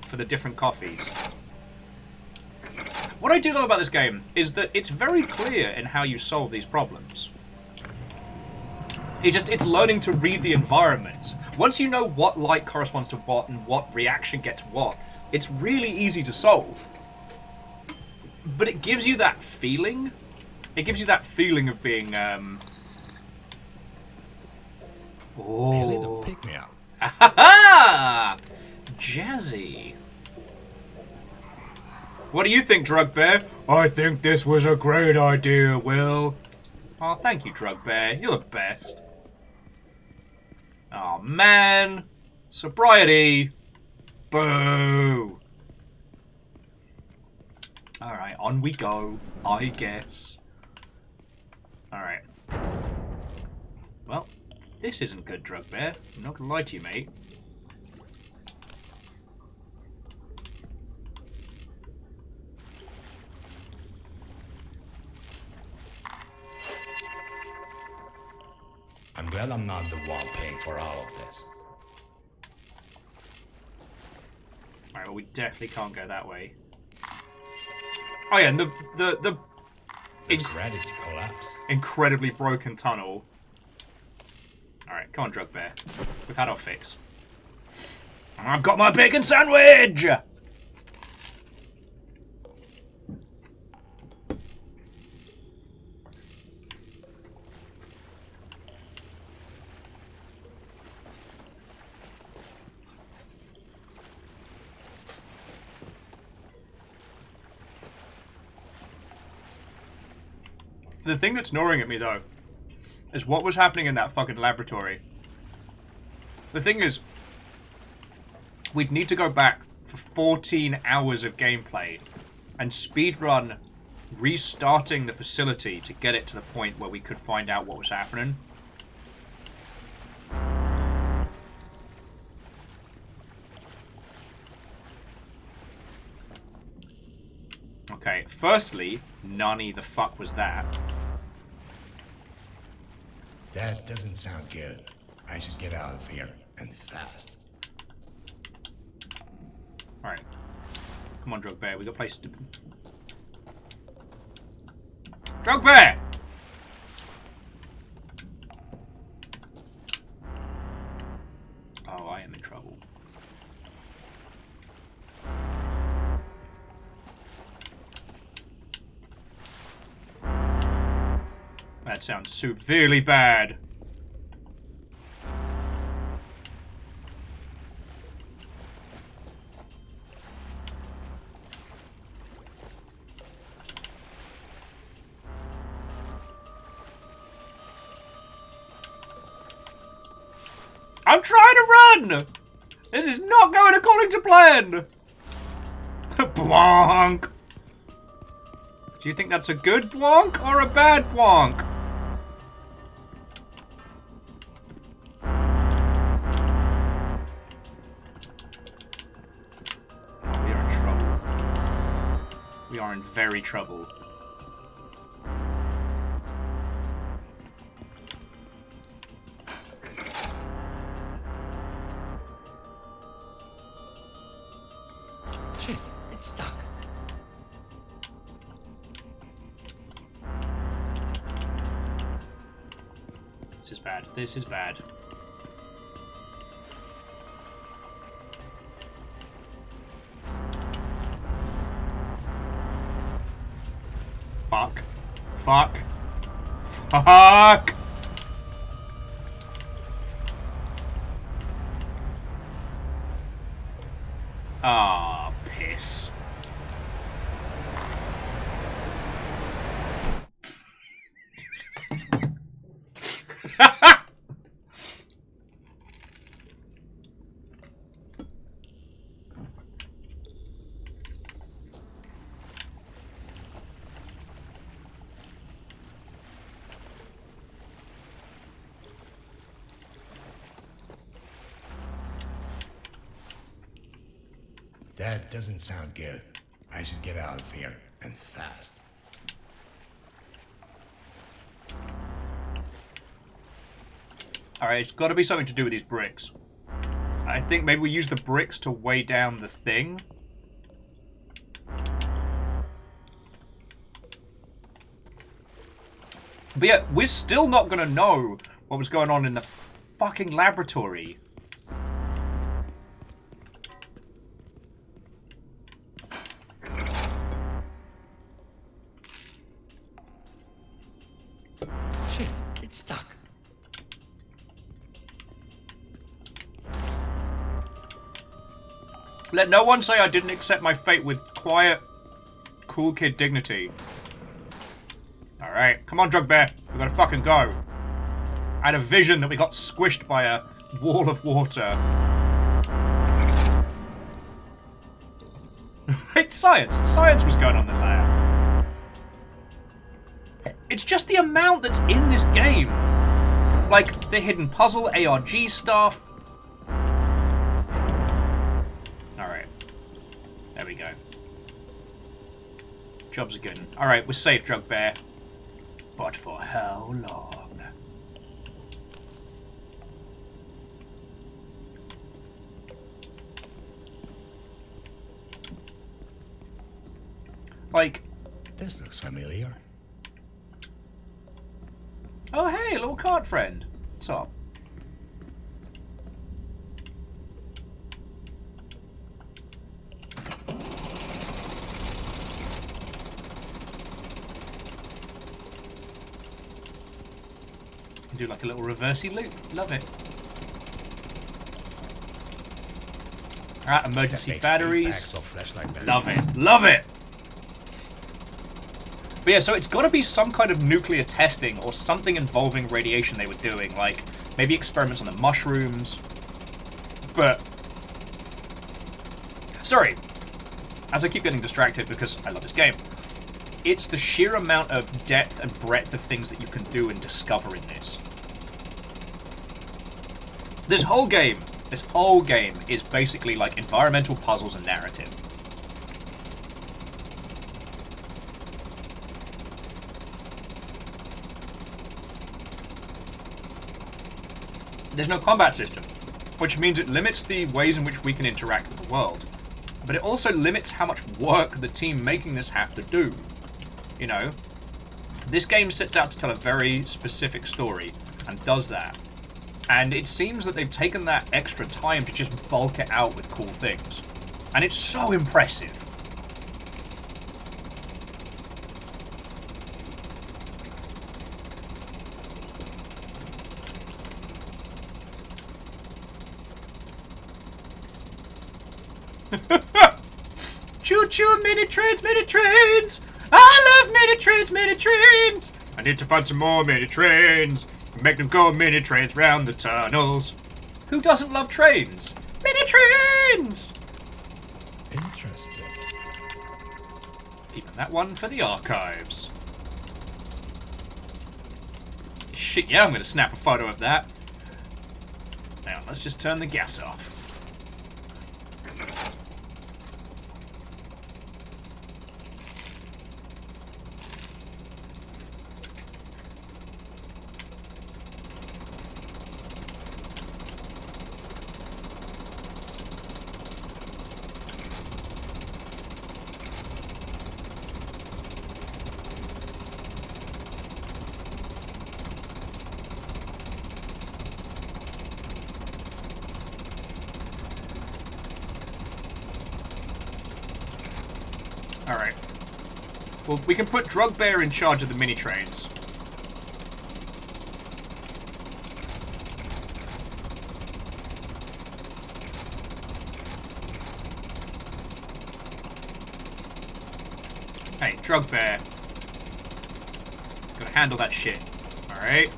for the different coffees. What I do love about this game is that it's very clear in how you solve these problems. It's learning to read the environment. Once you know what light corresponds to what and what reaction gets what, it's really easy to solve. But it gives you that feeling. It gives you that feeling of being, Oh. A little pick-me-up. Ha-ha-ha! Jazzy. What do you think, Drug Bear? I think this was a great idea, Will. Oh, thank you, Drug Bear. You're the best. Oh, man. Sobriety. Boo. Alright, on we go, I guess. Alright. Well, this isn't good, Drug Bear. I'm not gonna lie to you, mate. I'm glad I'm not the one paying for all of this. Alright, well, we definitely can't go that way. Oh yeah, and the It's ready to collapse. incredibly broken tunnel. Alright, come on, Drug Bear. We've had our fix. I've got my bacon sandwich! The thing that's gnawing at me, though, is what was happening in that fucking laboratory. The thing is, we'd need to go back for 14 hours of gameplay and speedrun restarting the facility to get it to the point where we could find out what was happening. Okay, firstly, Nani the fuck was that? That doesn't sound good. I should get out of here, and fast. Alright. Come on, Drug Bear, we got places to... Drug Bear! Oh, I am in trouble. That sounds severely bad. I'm trying to run! This is not going according to plan! Bwonk! Do you think that's a good bwonk or a bad bwonk? We are in trouble. We are in very trouble. Shit, it's stuck. This is bad. This is bad. Fuck. Fuck. Fuck! Ah, piss. That doesn't sound good. I should get out of here, and fast. Alright, it's got to be something to do with these bricks. I think maybe we use the bricks to weigh down the thing. But yeah, we're still not going to know what was going on in the fucking laboratory. Shit, it's stuck. Let no one say I didn't accept my fate with quiet, cool kid dignity. Alright, come on, Drugbear. We gotta fucking go. I had a vision that we got squished by a wall of water. It's science. Science was going on in the lab. It's just the amount that's in this game. Like, the hidden puzzle, ARG stuff. Alright. There we go. Jobs are good. Alright, we're safe, Drugbear. But for how long? Like... This looks familiar. Oh, hey, little card friend. What's up? Do like a little reversey loop. Love it. Alright, emergency batteries. Love it. Love it! But yeah, so it's got to be some kind of nuclear testing or something involving radiation they were doing. Like, maybe experiments on the mushrooms. But... Sorry. As I keep getting distracted because I love this game. It's the sheer amount of depth and breadth of things that you can do and discover in this. This whole game is basically like environmental puzzles and narrative. There's no combat system, which means it limits the ways in which we can interact with the world. But it also limits how much work the team making this have to do. You know, this game sets out to tell a very specific story, and does that. And it seems that they've taken that extra time to just bulk it out with cool things. And it's so impressive. Choo-choo, mini trains, mini trains! I love mini trains, mini trains! I need to find some more mini trains. Make them go mini trains round the tunnels. Who doesn't love trains? Mini trains! Interesting. Keeping that one for the archives. Shit, yeah, I'm going to snap a photo of that. Now, let's just turn the gas off. Alright. Well, we can put Drugbear in charge of the mini trains. Hey, Drugbear. Gotta handle that shit. Alright?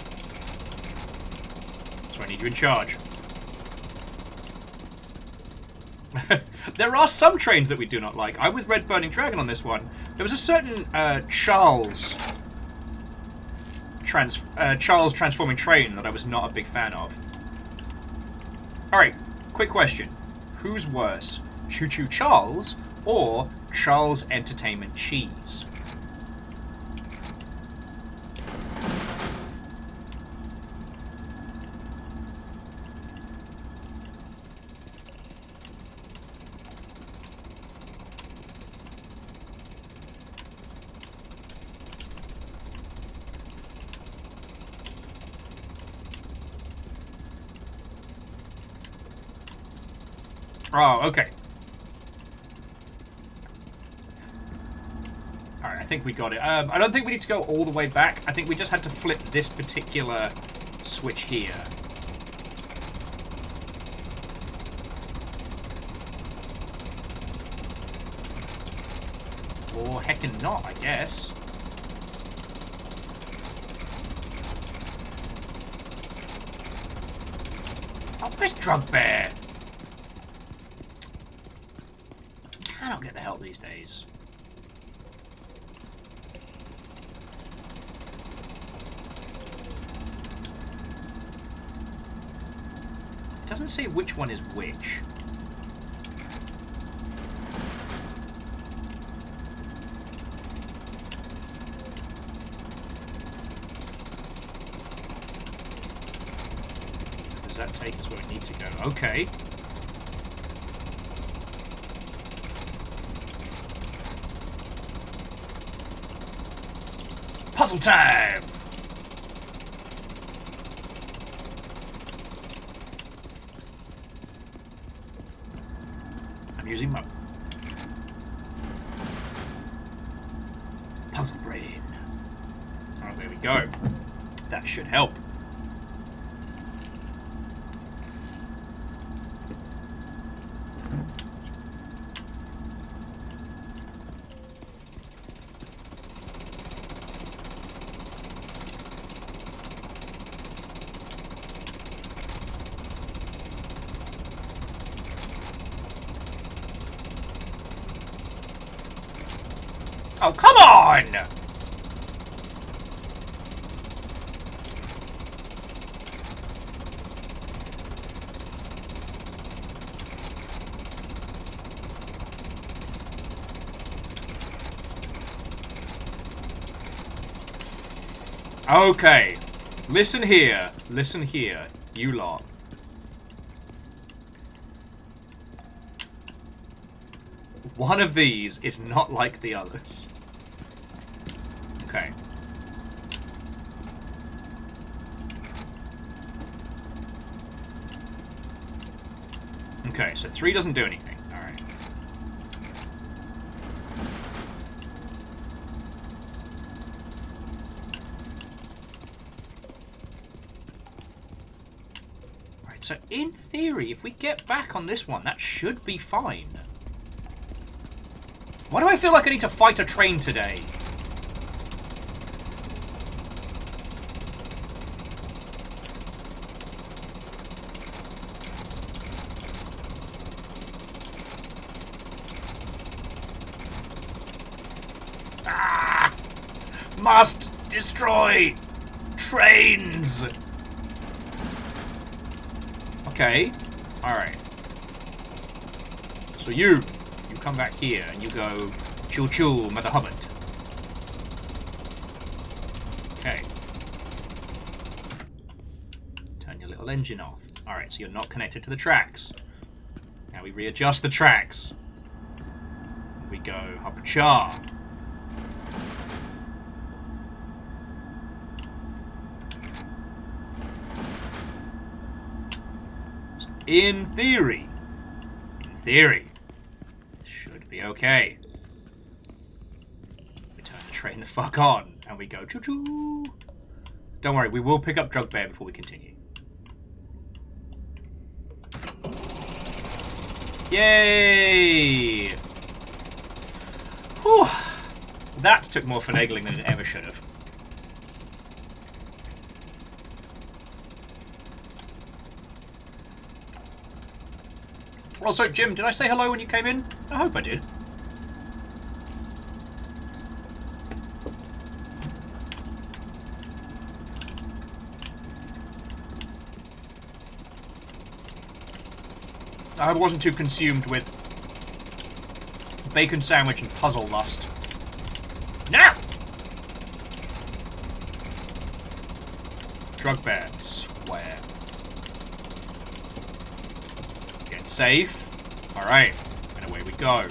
So I need you in charge. There are some trains that we do not like. I'm with Red Burning Dragon on this one. There was a certain Charles transforming train that I was not a big fan of. Alright, quick question. Who's worse? Choo Choo Charles or Charles Entertainment Cheese? Oh, okay. Alright, I think we got it. I don't think we need to go all the way back. I think we just had to flip this particular switch here. Or heckin' not, I guess. Oh, where's Drugbear? Cannot get the help these days. It doesn't say which one is which. Does that take us where we need to go? Okay. Puzzle time! I'm using my puzzle brain. Oh, there we go. That should help. Oh, come on! Okay. Listen here. Listen here. You lot. One of these is not like the others. Okay. Okay, so 3 doesn't do anything. Alright. Alright, so in theory, if we get back on this one, that should be fine. Why do I feel like I need to fight a train today? must destroy trains. Okay. Alright. So you come back here and you go choo choo, Mother Hubbard. Okay. Turn your little engine off. Alright, so you're not connected to the tracks. Now we readjust the tracks. We go Hopper Char. In theory, should be okay. We turn the train the fuck on, and we go choo-choo. Don't worry, we will pick up Drugbear before we continue. Yay! Whew. That took more finagling than it ever should have. Also, Jim, did I say hello when you came in? I hope I did. I wasn't too consumed with bacon sandwich and puzzle lust. Now! Drugbear, I swear. Get safe. Alright, and away we go.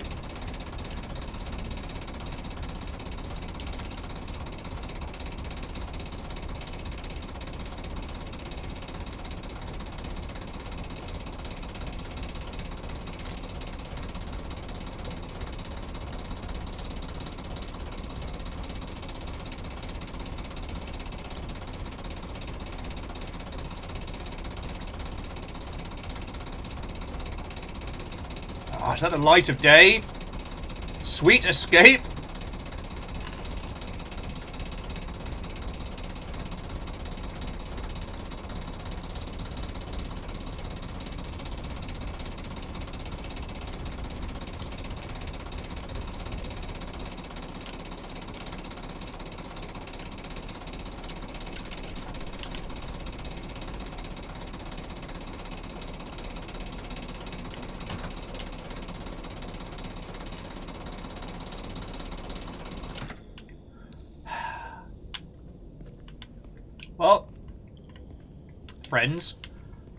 Oh, is that the light of day? Sweet escape? Well, friends,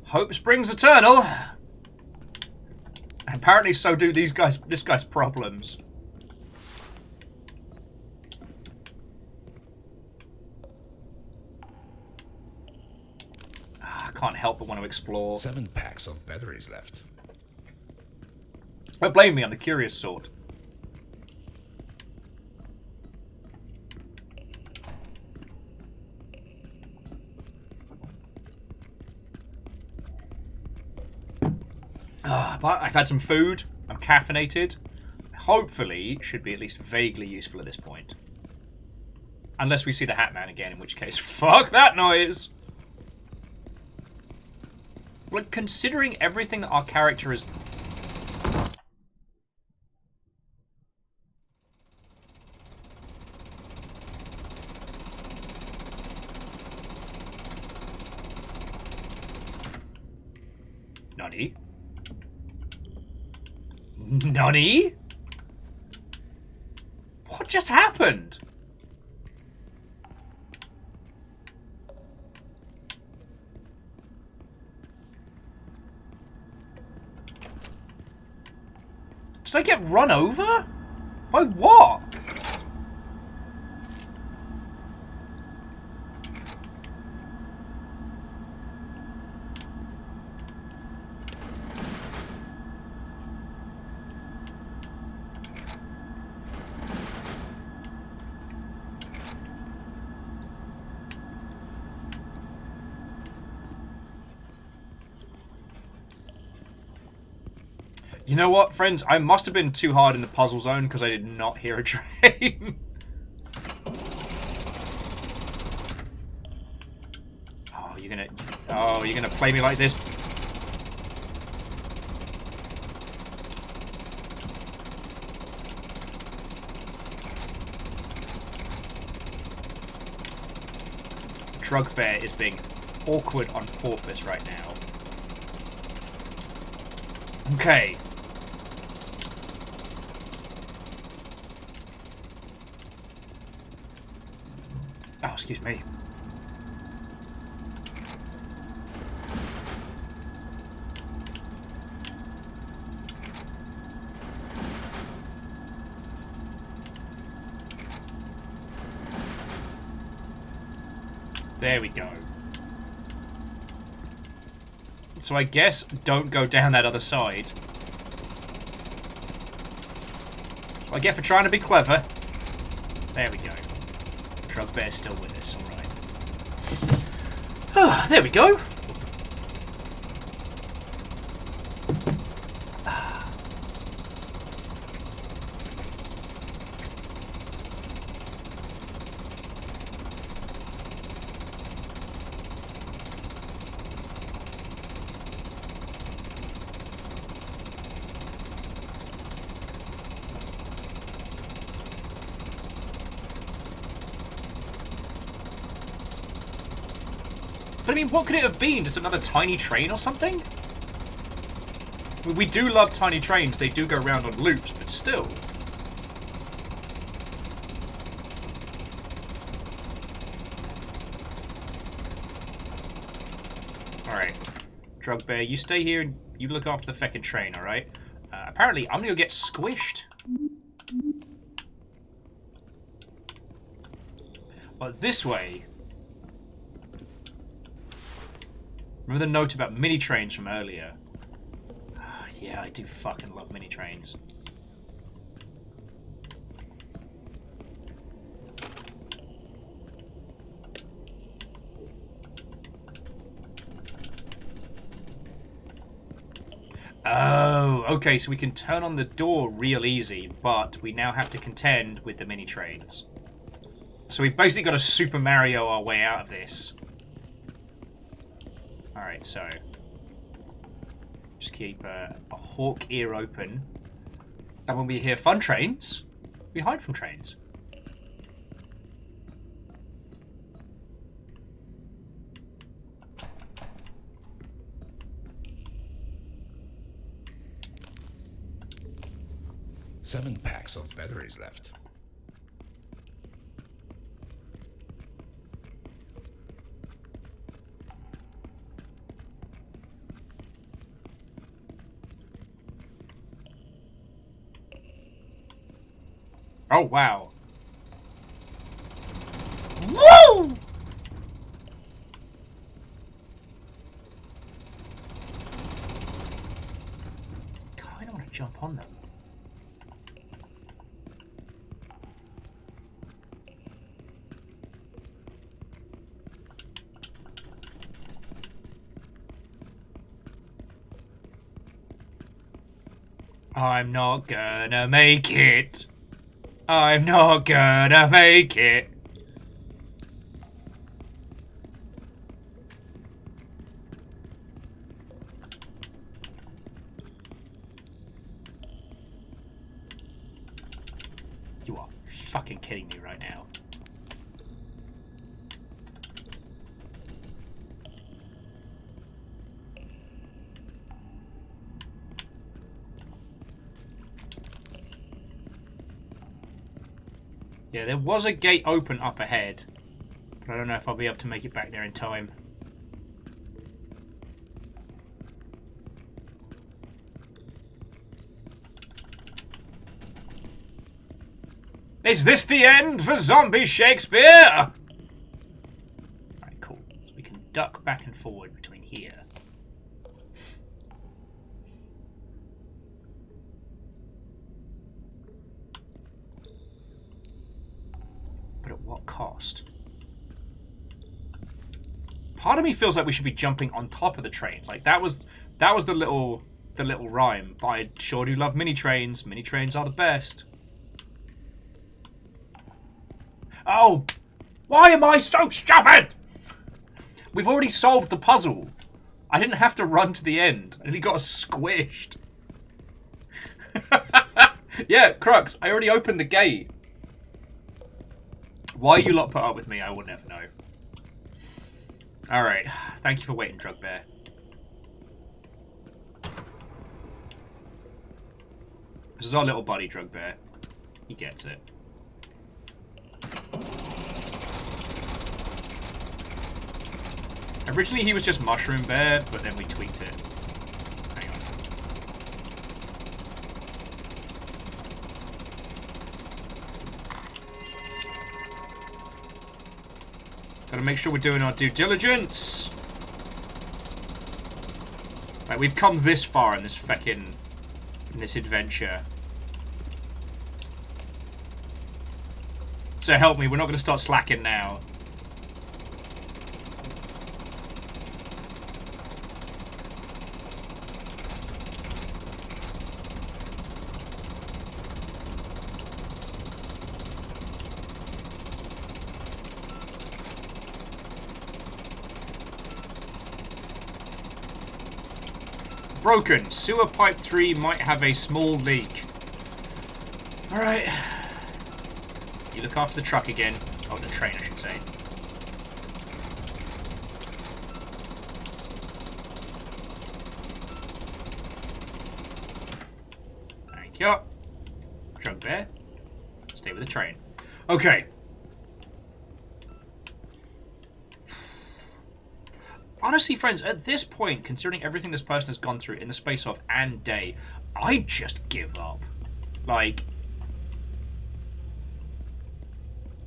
hope springs eternal. And apparently so do this guy's problems. I can't help but want to explore. 7 packs of batteries left. Don't blame me, I'm the curious sort. But I've had some food. I'm caffeinated. Hopefully, should be at least vaguely useful at this point. Unless we see the Hat Man again, in which case, fuck that noise! Like, considering everything that our character is... Nani? Nani? What just happened? Did I get run over? By what? You know what, friends? I must have been too hard in the puzzle zone because I did not hear a train. Oh, you're gonna play me like this? Drug Bear is being awkward on purpose right now. Okay. Oh, excuse me. There we go. So I guess don't go down that other side. So I get for trying to be clever. There we go. Drug Bear's still with us, alright. Ah, there we go. But I mean, what could it have been? Just another tiny train or something? We do love tiny trains. They do go round on loops, but still. Alright. Drug Bear, you stay here and you look after the feckin' train, alright? Apparently, I'm gonna get squished. But this way... Remember the note about mini trains from earlier? Yeah, I do fucking love mini trains. Oh, okay, so we can turn on the door real easy, but we now have to contend with the mini trains. So we've basically got to Super Mario our way out of this. Alright, so just keep a hawk ear open. And when we hear fun trains, we hide from trains. Seven packs of batteries left. Oh, wow. Woo! God, I don't want to jump on them. I'm not gonna make it. I'm not gonna make it. You are fucking kidding me right now. Yeah, there was a gate open up ahead, but I don't know if I'll be able to make it back there in time. Is this the end for Zombie Shakespeare? Alright, cool. So we can duck back and forward between here. But at what cost? Part of me feels like we should be jumping on top of the trains. Like that was the little rhyme. But I sure do love mini trains. Mini trains are the best. Oh, why am I so stupid? We've already solved the puzzle. I didn't have to run to the end. I only got squished. Yeah, Crux, I already opened the gate. Why you lot put up with me, I will never know. Alright. Thank you for waiting, Drug Bear. This is our little buddy, Drug Bear. He gets it. Originally he was just Mushroom Bear, but then we tweaked it. Hang on. Gotta make sure we're doing our due diligence. Right, we've come this far in this feckin' in this adventure. So help me, we're not gonna start slacking now. Broken. Sewer pipe 3 might have a small leak. Alright. You look after the truck again. Oh, the train, I should say. Thank you. Drug Bear. Stay with the train. Okay. Honestly, friends, at this point, considering everything this person has gone through in the space of an day, I just give up. Like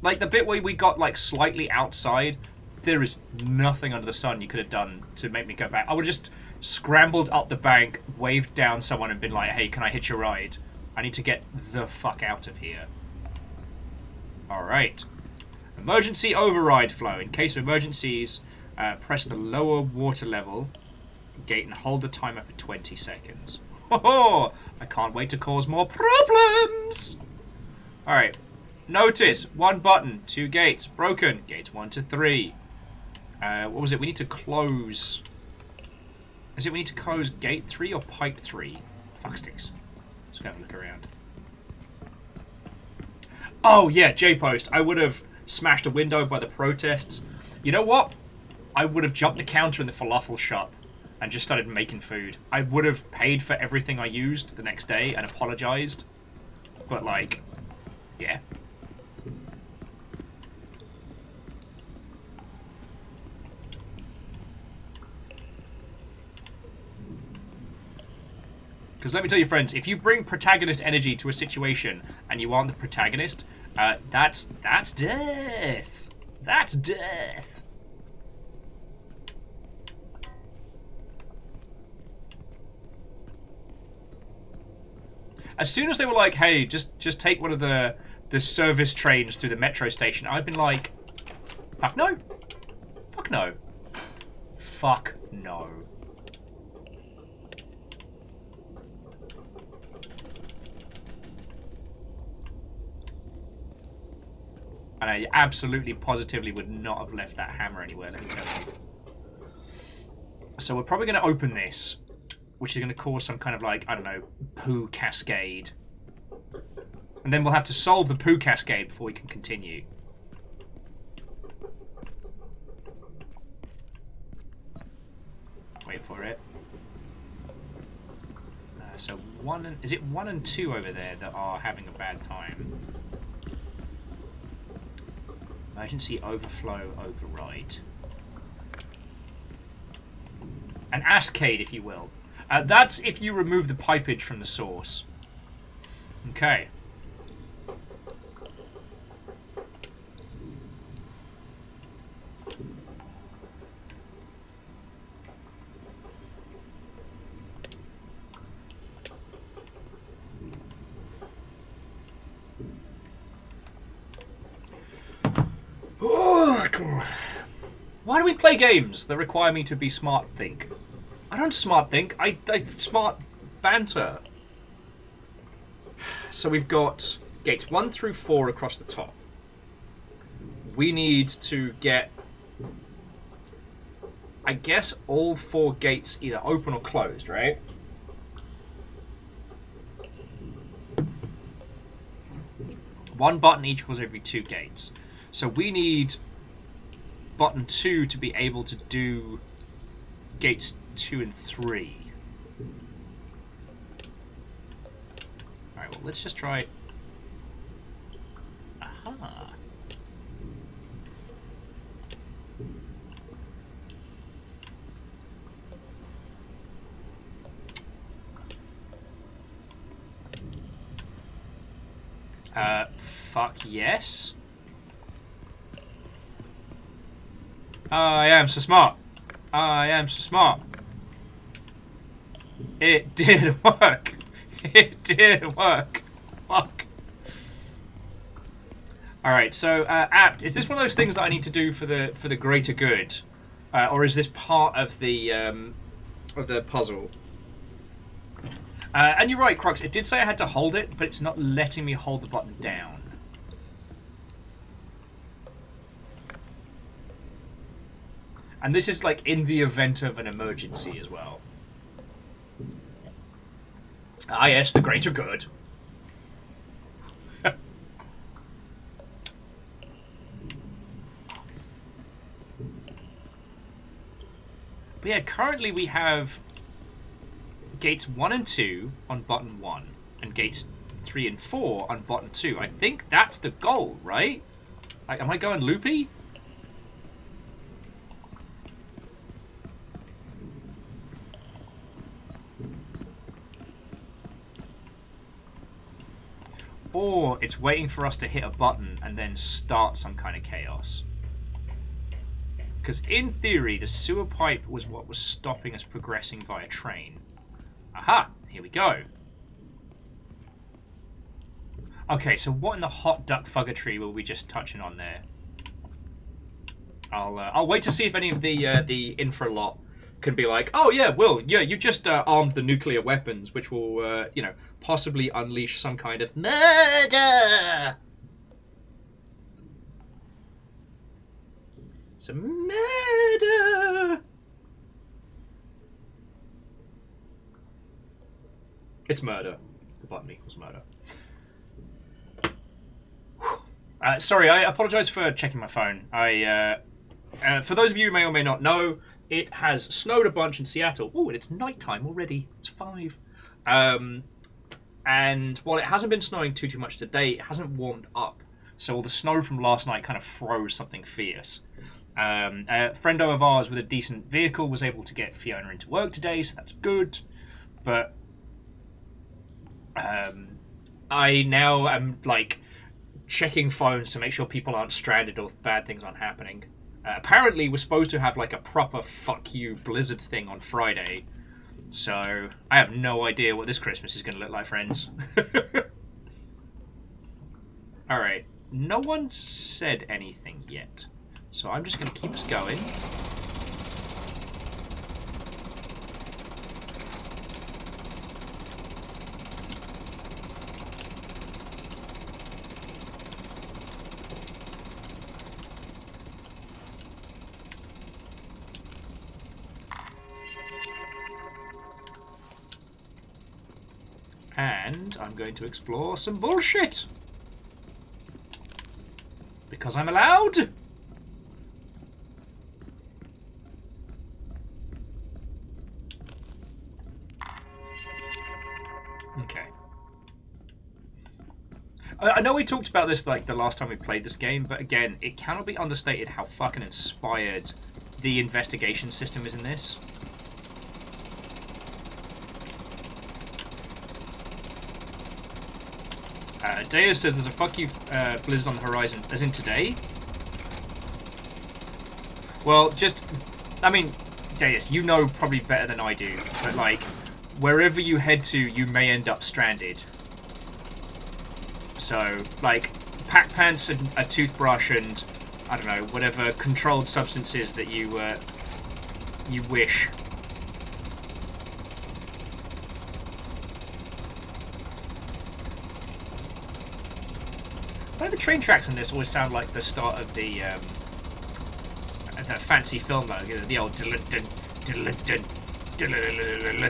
the bit where we got, like, slightly outside, there is nothing under the sun you could have done to make me go back. I would have just scrambled up the bank, waved down someone and been like, hey, can I hitch a ride? I need to get the fuck out of here. Alright. Emergency override flow. In case of emergencies... press the lower water level gate and hold the timer for 20 seconds. Oh, I can't wait to cause more problems. Alright. Notice, 1 button, 2 gates. Broken. Gates 1 to 3. What was it? We need to close... Is it we need to close gate 3 or pipe 3? Fuck sticks. Let's go have a look around. Oh, yeah, J-post. I would have smashed a window by the protests. You know what? I would have jumped the counter in the falafel shop and just started making food. I would have paid for everything I used the next day and apologized. But, like, yeah. Because let me tell you, friends, if you bring protagonist energy to a situation and you aren't the protagonist, that's death. That's death. As soon as they were like, hey, just take one of the service trains through the metro station, I've been like, fuck no. Fuck no. Fuck no. And I absolutely, positively would not have left that hammer anywhere, let me tell you. So we're probably going to open this, which is going to cause some kind of, like, I don't know, poo cascade. And then we'll have to solve the poo cascade before we can continue. Wait for it. So is it 1 and 2 over there that are having a bad time? Emergency overflow override. An ascade, if you will. That's if you remove the pipage from the source. Okay. Oh, come on. Why do we play games that require me to be smart think? I don't smart think, I smart banter. So we've got gates 1 through 4 across the top. We need to get, I guess, all 4 gates either open or closed, right? One button equals every 2 gates. So we need button 2 to be able to do gates 2 and 3. Alright, well, let's just try... Aha. Fuck yes. I am so smart. I am so smart. It did work. It did work. Fuck. Alright, so, Apt, is this one of those things that I need to do for the greater good? Or is this part of the puzzle? And you're right, Crux, it did say I had to hold it, but it's not letting me hold the button down. And this is like in the event of an emergency as well. Ah yes, the greater good. But yeah, currently we have gates 1 and 2 on button 1, and gates 3 and 4 on button 2. I think that's the goal, right? Like, am I going loopy? Or it's waiting for us to hit a button and then start some kind of chaos. Because in theory, the sewer pipe was what was stopping us progressing via train. Aha! Here we go. Okay, so what in the hot duck fuggertree were we just touching on there? I'll wait to see if any of the infra lot can be like, oh yeah, Will, yeah, you just armed the nuclear weapons, which will, you know, possibly unleash some kind of murder. Some murder. It's murder. The button equals murder. Sorry, I apologize for checking my phone. For those of you who may or may not know, it has snowed a bunch in Seattle. Oh, and it's nighttime already. It's 5. And while it hasn't been snowing too much today, it hasn't warmed up. So all the snow from last night kind of froze something fierce. A friendo of ours with a decent vehicle was able to get Fiona into work today, so that's good. But I now am like checking phones to make sure people aren't stranded or bad things aren't happening. Apparently we're supposed to have like a proper fuck you blizzard thing on Friday, so I have no idea what this Christmas is going to look like, friends. Alright, no one's said anything yet, so I'm just going to keep us going. And I'm going to explore some bullshit. Because I'm allowed. Okay. I know we talked about this like the last time we played this game, but again, it cannot be understated how fucking inspired the investigation system is in this. Deus says there's a fuck you blizzard on the horizon, as in today. Well, just, I mean, Deus, you know probably better than I do, but like, wherever you head to, you may end up stranded. So, like, pack pants and a toothbrush and, I don't know, whatever controlled substances that you wish. Why do the train tracks in this always sound like the start of the fancy film, the old diddle-dun, diddle-dun, diddle-dun,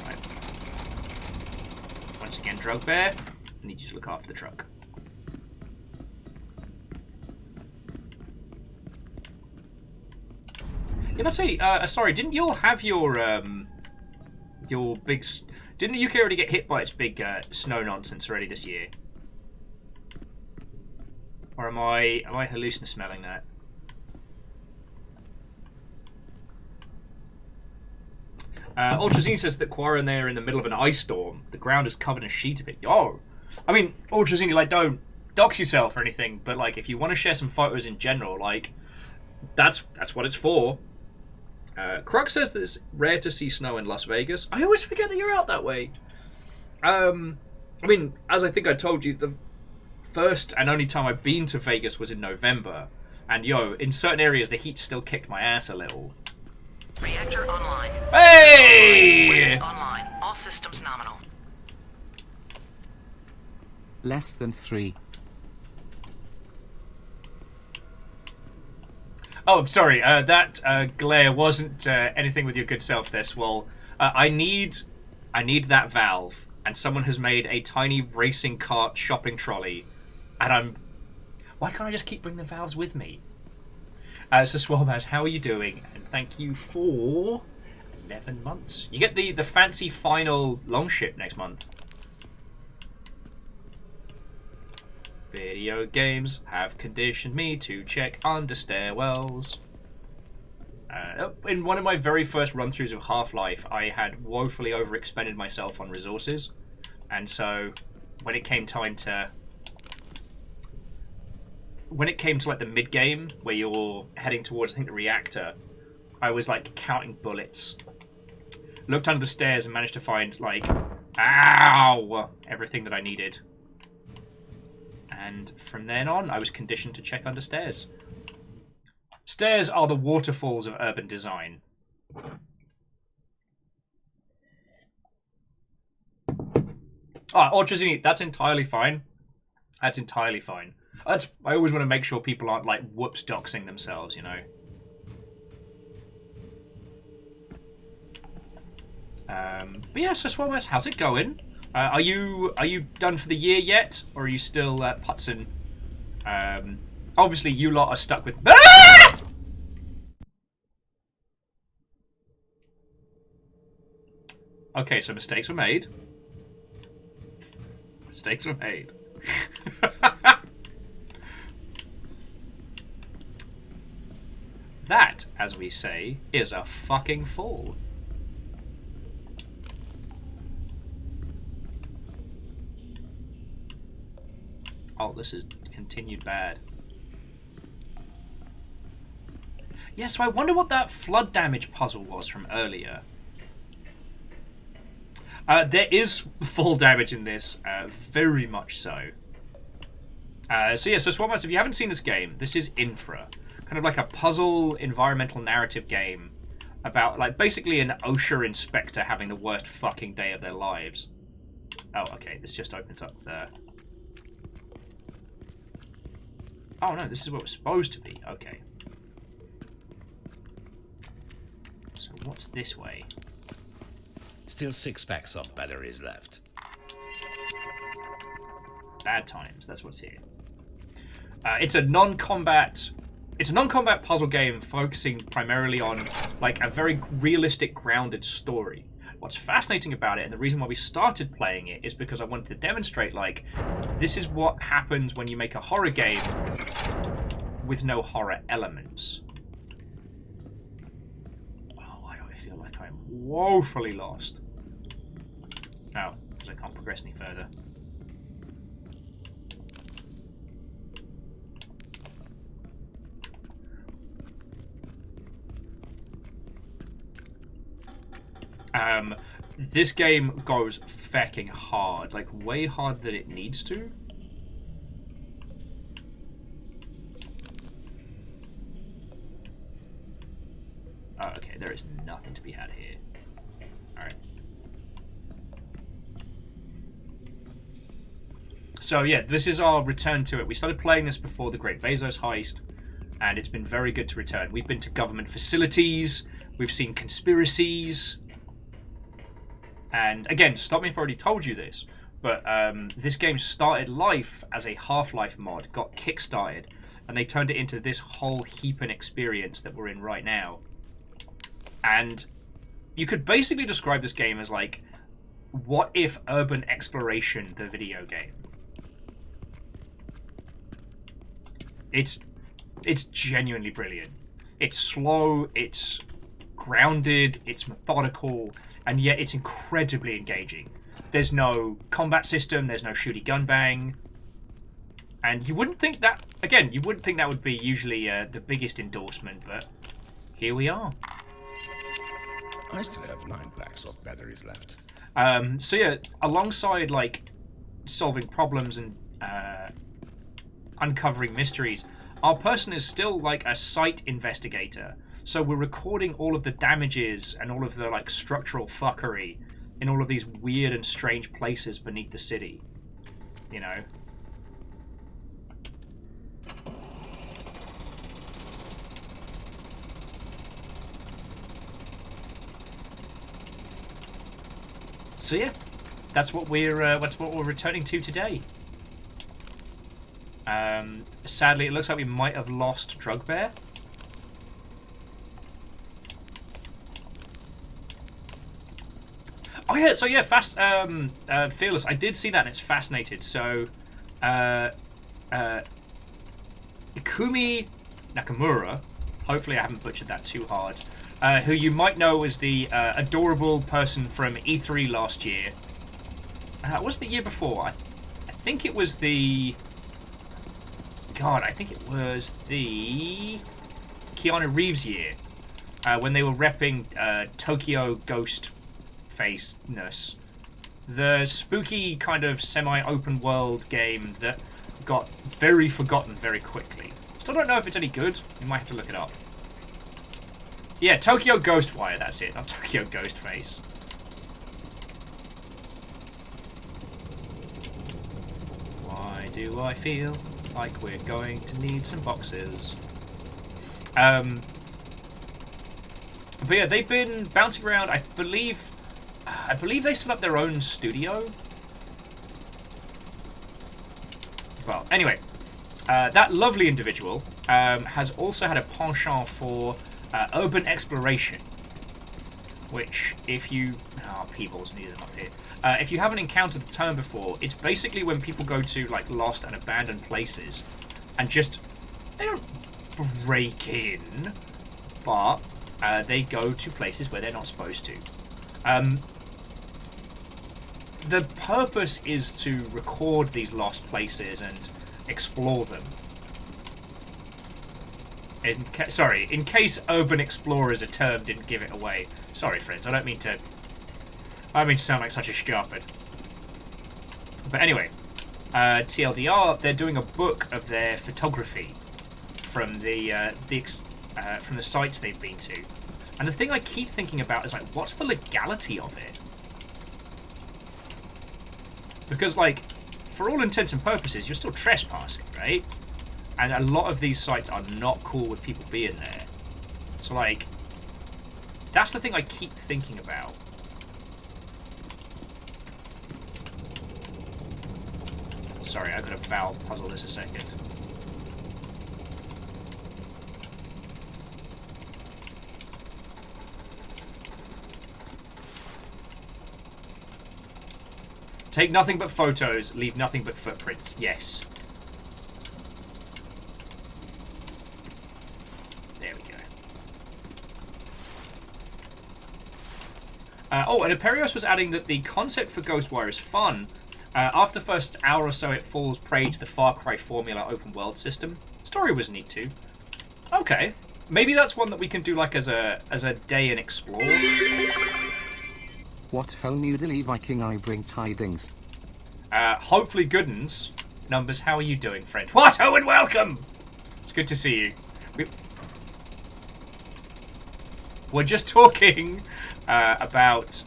right. Once again, Drug Bear. I need you to look after the truck. Yeah, let's see. Sorry, didn't you all have your big? Didn't the UK already get hit by its big snow nonsense already this year? Or am I hallucina-smelling that? Ultrazine says that Quara and they are in the middle of an ice storm. The ground is covered in a sheet of it. Oh, I mean, Ultrazine, like, don't dox yourself or anything, but like, if you want to share some photos in general, like, that's what it's for. Krug says that it's rare to see snow in Las Vegas. I always forget that you're out that way. I mean, as I think I told you, the first and only time I've been to Vegas was in November, and in certain areas the heat still kicked my ass a little. Reactor online. Hey! Weapons online. All systems nominal. Less than 3. Oh, I'm sorry. That glare wasn't anything with your good self there, Swole. I need that valve, and someone has made a tiny racing cart shopping trolley, and why can't I just keep bringing the valves with me? So Swolbaz, how are you doing? And thank you for 11 months. You get the fancy final long ship next month. Video games have conditioned me to check under stairwells. In one of my very first run-throughs of Half-Life, I had woefully overexpended myself on resources, and so when it came to like the mid-game where you're heading towards, I think, the reactor, I was like counting bullets. Looked under the stairs and managed to find like, ow, everything that I needed. And from then on, I was conditioned to check under stairs. Stairs are the waterfalls of urban design. Ultrazini, that's entirely fine. That's entirely fine. I always want to make sure people aren't like whoops doxing themselves, you know. But yeah, so Swalmers, how's it going? Are you done for the year yet, or are you still putzing? Obviously, you lot are stuck with. Ah! Okay, so mistakes were made. Mistakes were made. That, as we say, is a fucking fall. Oh, this is continued bad. Yeah, so I wonder what that flood damage puzzle was from earlier. There is full damage in this, very much so. So yeah, so Swamats, if you haven't seen this game, this is INFRA. Kind of like a puzzle environmental narrative game about, like, basically an OSHA inspector having the worst fucking day of their lives. Oh, okay, this just opens up there. Oh no, this is what it's supposed to be. Okay. So what's this way? Still 6 packs of batteries left. Bad times, that's what's here. It's a non-combat puzzle game focusing primarily on like a very realistic, grounded story. What's fascinating about it, and the reason why we started playing it, is because I wanted to demonstrate, like, this is what happens when you make a horror game with no horror elements. Oh, why do I feel like I'm woefully lost? No, because I can't progress any further. This game goes fecking hard, like way harder than it needs to. Oh, okay, there is nothing to be had here. Alright. So yeah, this is our return to it. We started playing this before the Great Bezos heist, and it's been very good to return. We've been to government facilities, we've seen conspiracies. And again, stop me if I already told you this, but this game started life as a Half-Life mod, got kickstarted, and they turned it into this whole heaping experience that we're in right now. And you could basically describe this game as like, what if Urban Exploration, the video game? It's genuinely brilliant. It's slow, it's grounded, it's methodical, and yet it's incredibly engaging. There's no combat system, there's no shooty gun bang. And you wouldn't think that, again, you wouldn't think that would be usually the biggest endorsement, but here we are. I still have 9 packs of batteries left. So yeah, alongside like solving problems and uncovering mysteries, our person is still like a site investigator. So we're recording all of the damages and all of the like structural fuckery in all of these weird and strange places beneath the city. You know? So yeah, that's what we're returning to today. Sadly, it looks like we might have lost Drugbear. Oh yeah, so yeah, Fearless. I did see that, and it's fascinated. So, Ikumi Nakamura. Hopefully, I haven't butchered that too hard. Who you might know as the adorable person from E3 last year. Was it the year before? I think it was the... God, I think it was the Keanu Reeves year. When they were repping Tokyo Ghost Face-ness. The spooky kind of semi-open world game that got very forgotten very quickly. Still don't know if it's any good. You might have to look it up. Yeah, Tokyo Ghostwire, that's it, not Tokyo Ghostface. Why do I feel like we're going to need some boxes? But yeah, they've been bouncing around, I believe they set up their own studio. Well, anyway, that lovely individual has also had a penchant for urban exploration, which if you... people's needed up here. If you haven't encountered the term before, it's basically when people go to like lost and abandoned places and just... They don't break in, but they go to places where they're not supposed to. The purpose is to record these lost places and explore them. In case Urban Explorer is a term didn't give it away. Sorry, friends, I don't mean to sound like such a sharpard. But anyway, TLDR, they're doing a book of their photography from the sites they've been to. And the thing I keep thinking about is like, what's the legality of it? Because like, for all intents and purposes, you're still trespassing, right? And a lot of these sites are not cool with people being there. So, like, that's the thing I keep thinking about. Sorry, I've got to foul puzzle this a second. Take nothing but photos, leave nothing but footprints. Yes. And Imperios was adding that the concept for Ghostwire is fun. After the first hour or so, it falls prey to the Far Cry formula open world system. Story was neat too. Okay, maybe that's one that we can do like as a day and explore. What ho noodly Viking, I bring tidings. Hopefully good uns. Numbers, how are you doing, friend? What ho and welcome! It's good to see you. We're just talking about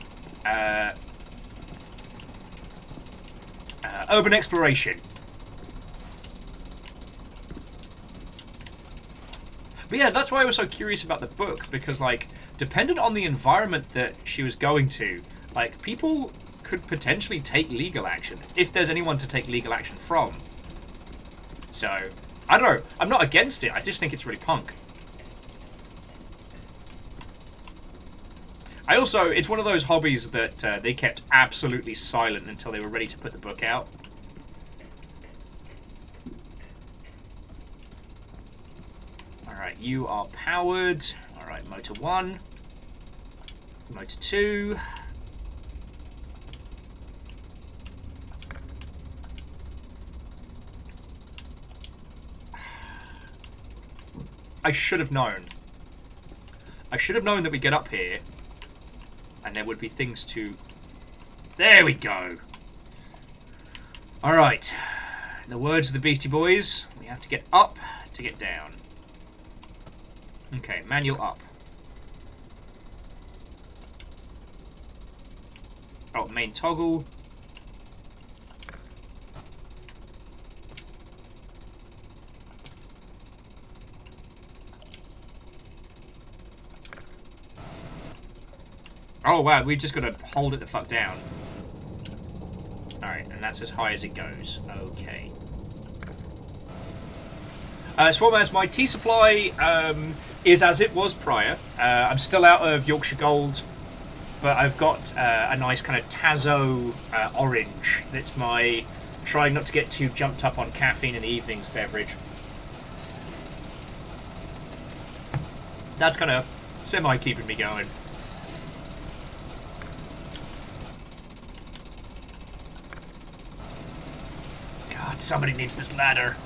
urban exploration. But yeah, that's why I was so curious about the book, because like, dependent on the environment that she was going to, like, people could potentially take legal action, if there's anyone to take legal action from. So, I don't know. I'm not against it. I just think it's really punk. I also, it's one of those hobbies that they kept absolutely silent until they were ready to put the book out. Alright, you are powered. Alright, motor 1. Motor 2. I should have known. I should have known that we get up here and there would be things to... There we go. Alright. In the words of the Beastie Boys, we have to get up to get down. Okay, manual up. Oh, main toggle. Oh wow, we've just got to hold it the fuck down. Alright, and that's as high as it goes. Okay. Swarmaz, my tea supply is as it was prior. I'm still out of Yorkshire Gold, but I've got a nice kind of Tazo orange. That's my trying not to get too jumped up on caffeine in the evenings beverage. That's kind of semi-keeping me going. God, somebody needs this ladder.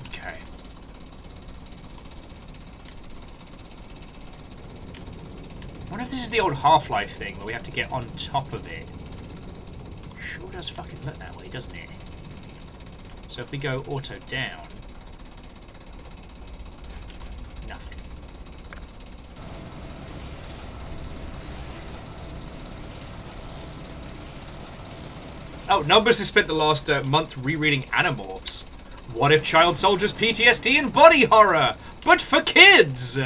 Okay. I wonder if this is the old Half-Life thing where we have to get on top of it. Sure does fucking look that way, doesn't it? So if we go auto down, nothing. Oh, Numbers has spent the last month rereading Animorphs. What if child soldiers PTSD and body horror, but for kids?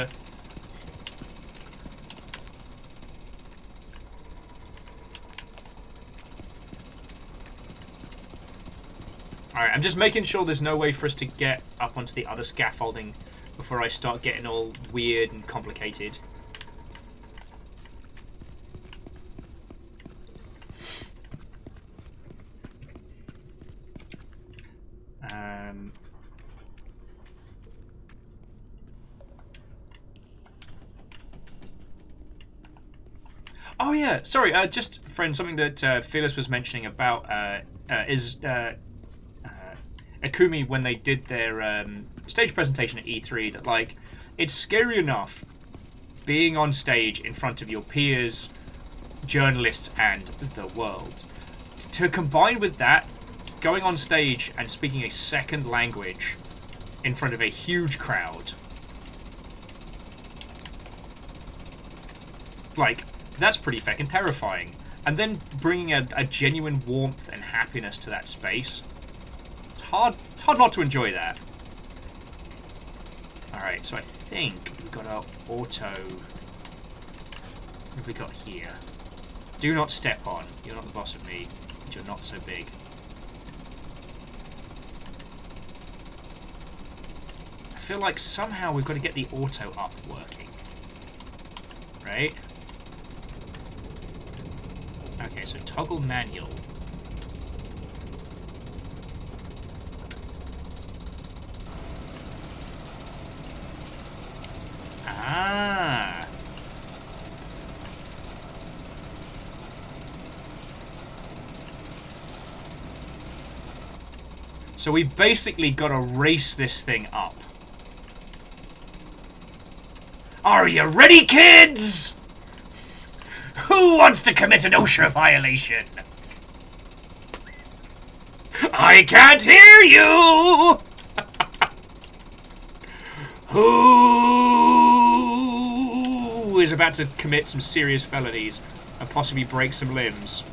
Alright, I'm just making sure there's no way for us to get up onto the other scaffolding before I start getting all weird and complicated. Oh yeah, sorry, just, friend, something that Phyllis was mentioning about Akumi when they did their stage presentation at E3, that like it's scary enough being on stage in front of your peers, journalists, and the world. To combine with that, going on stage and speaking a second language in front of a huge crowd, like that's pretty fucking terrifying. And then bringing a genuine warmth and happiness to that space. It's hard not to enjoy that. Alright, so I think we've got our auto... What have we got here? Do not step on. You're not the boss of me. And you're not so big. I feel like somehow we've got to get the auto up working. Right? Okay, so toggle manual. Ah. So we basically got to race this thing up. Are you ready, kids? Who wants to commit an OSHA violation? I can't hear you! Who is about to commit some serious felonies and possibly break some limbs?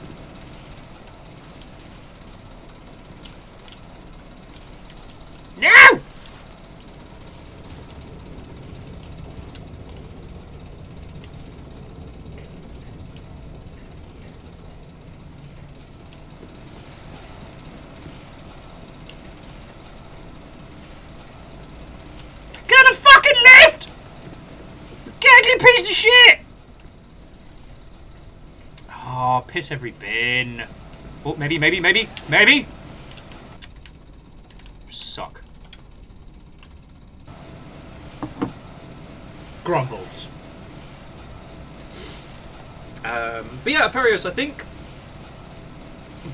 You piece of shit! Oh, piss every bin. Oh, maybe. Suck. Grumbles. But yeah, Aperios, I think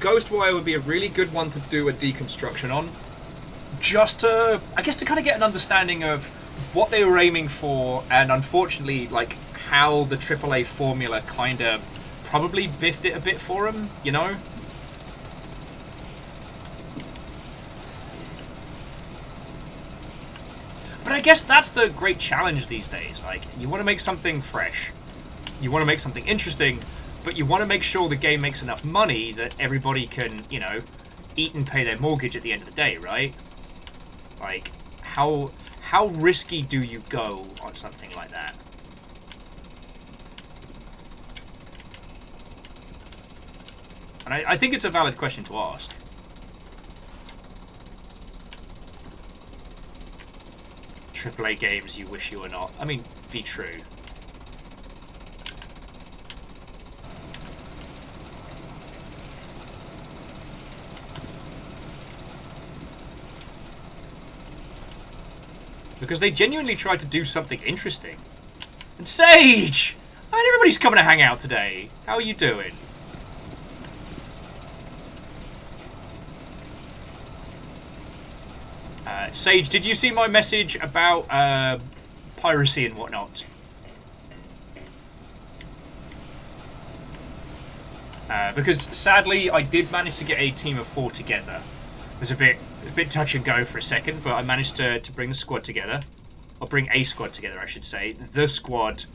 Ghostwire would be a really good one to do a deconstruction on. Just to, I guess, to kind of get an understanding of what they were aiming for, and unfortunately, like, how the AAA formula kind of probably biffed it a bit for them, you know? But I guess that's the great challenge these days. Like, you want to make something fresh. You want to make something interesting, but you want to make sure the game makes enough money that everybody can, you know, eat and pay their mortgage at the end of the day, right? Like, how risky do you go on something like that? And I think it's a valid question to ask. AAA games you wish you were not. I mean, be true. Because they genuinely tried to do something interesting. And Sage! And everybody's coming to hang out today. How are you doing? Sage, did you see my message about piracy and whatnot? Because sadly, I did manage to get a team of 4 together. It was a bit touch and go for a second, but I managed to bring the squad together. Or bring a squad together, I should say. The squad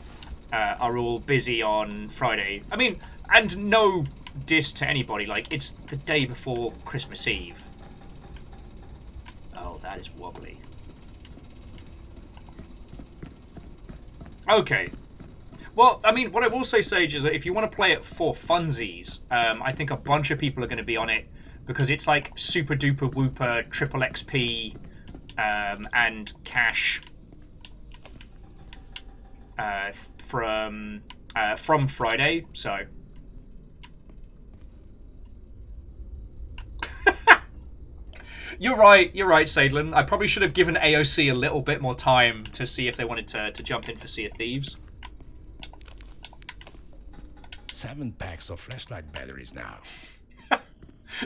are all busy on Friday. I mean, and no diss to anybody, like, it's the day before Christmas Eve. Oh, that is wobbly. Okay. Well, I mean, what I will say, Sage, is that if you want to play it for funsies, I think a bunch of people are going to be on it because it's like super duper whooper, triple XP, and cash from Friday. So. You're right, Sadlin. I probably should have given AOC a little bit more time to see if they wanted to jump in for Sea of Thieves. 7 packs of flashlight batteries now.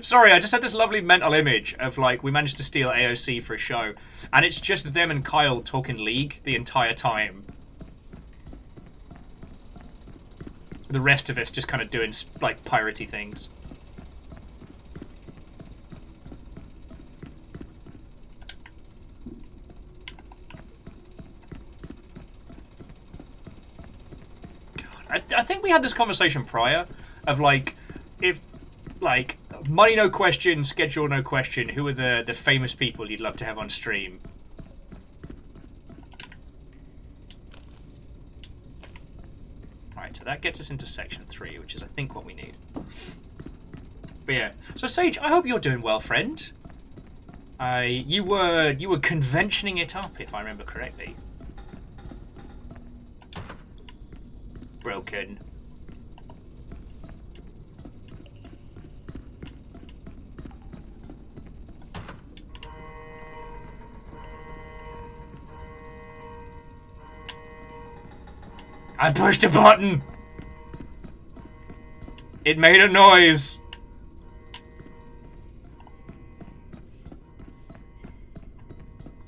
Sorry, I just had this lovely mental image of, like, we managed to steal AOC for a show, and it's just them and Kyle talking League the entire time. The rest of us just kind of doing, like, piratey things. I think we had this conversation prior of, like, if, like, money no question, schedule no question, who are the famous people you'd love to have on stream? Alright, so that gets us into section 3, which is, I think, what we need. But yeah, so Sage, I hope you're doing well, friend. You were conventioning it up, if I remember correctly. Broken. I pushed a button! It made a noise!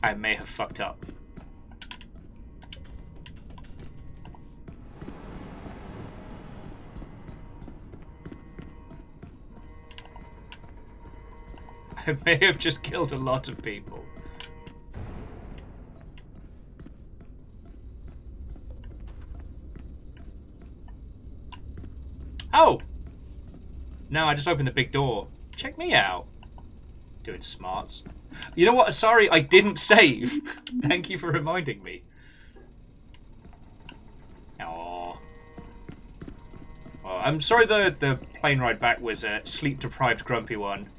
I may have fucked up. I may have just killed a lot of people. Oh! No, I just opened the big door. Check me out. Doing smarts. You know what? Sorry, I didn't save. Thank you for reminding me. Aww. Well, I'm sorry the plane ride back was a sleep-deprived, grumpy one.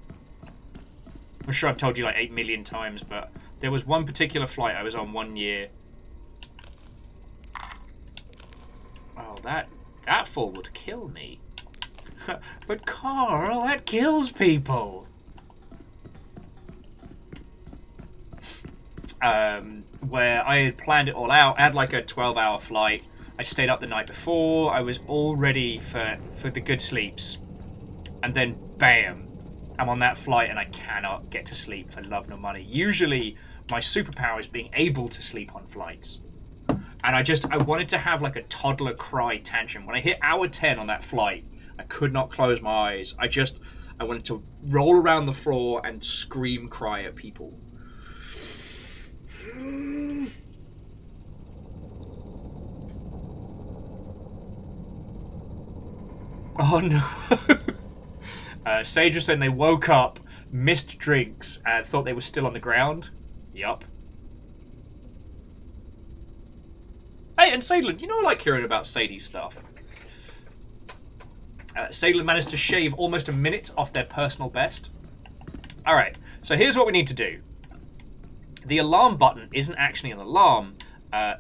I'm sure I've told you like 8 million times, but there was one particular flight I was on one year. that fall would kill me. But Carl, that kills people. Where I had planned it all out. I had like a 12-hour flight. I stayed up the night before. I was all ready for the good sleeps. And then, bam, I'm on that flight and I cannot get to sleep for love nor money. Usually, my superpower is being able to sleep on flights. And I wanted to have like a toddler cry tantrum. When I hit hour 10 on that flight, I could not close my eyes. I wanted to roll around the floor and scream cry at people. Oh no. Sage was saying they woke up, missed drinks, and thought they were still on the ground. Yup. Hey, and Sadlin, you know I like hearing about Sadie's stuff. Sadlin managed to shave almost a minute off their personal best. Alright, so here's what we need to do. The alarm button isn't actually an alarm.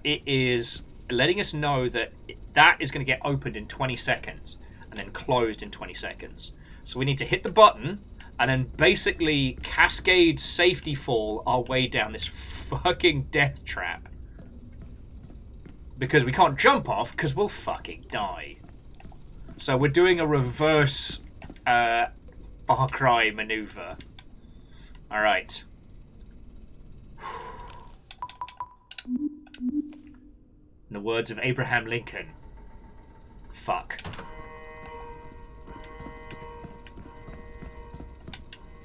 It is letting us know that that is going to get opened in 20 seconds and then closed in 20 seconds. So we need to hit the button and then basically cascade safety fall our way down this fucking death trap. Because we can't jump off because we'll fucking die. So we're doing a reverse Far Cry maneuver. Alright. In the words of Abraham Lincoln, fuck.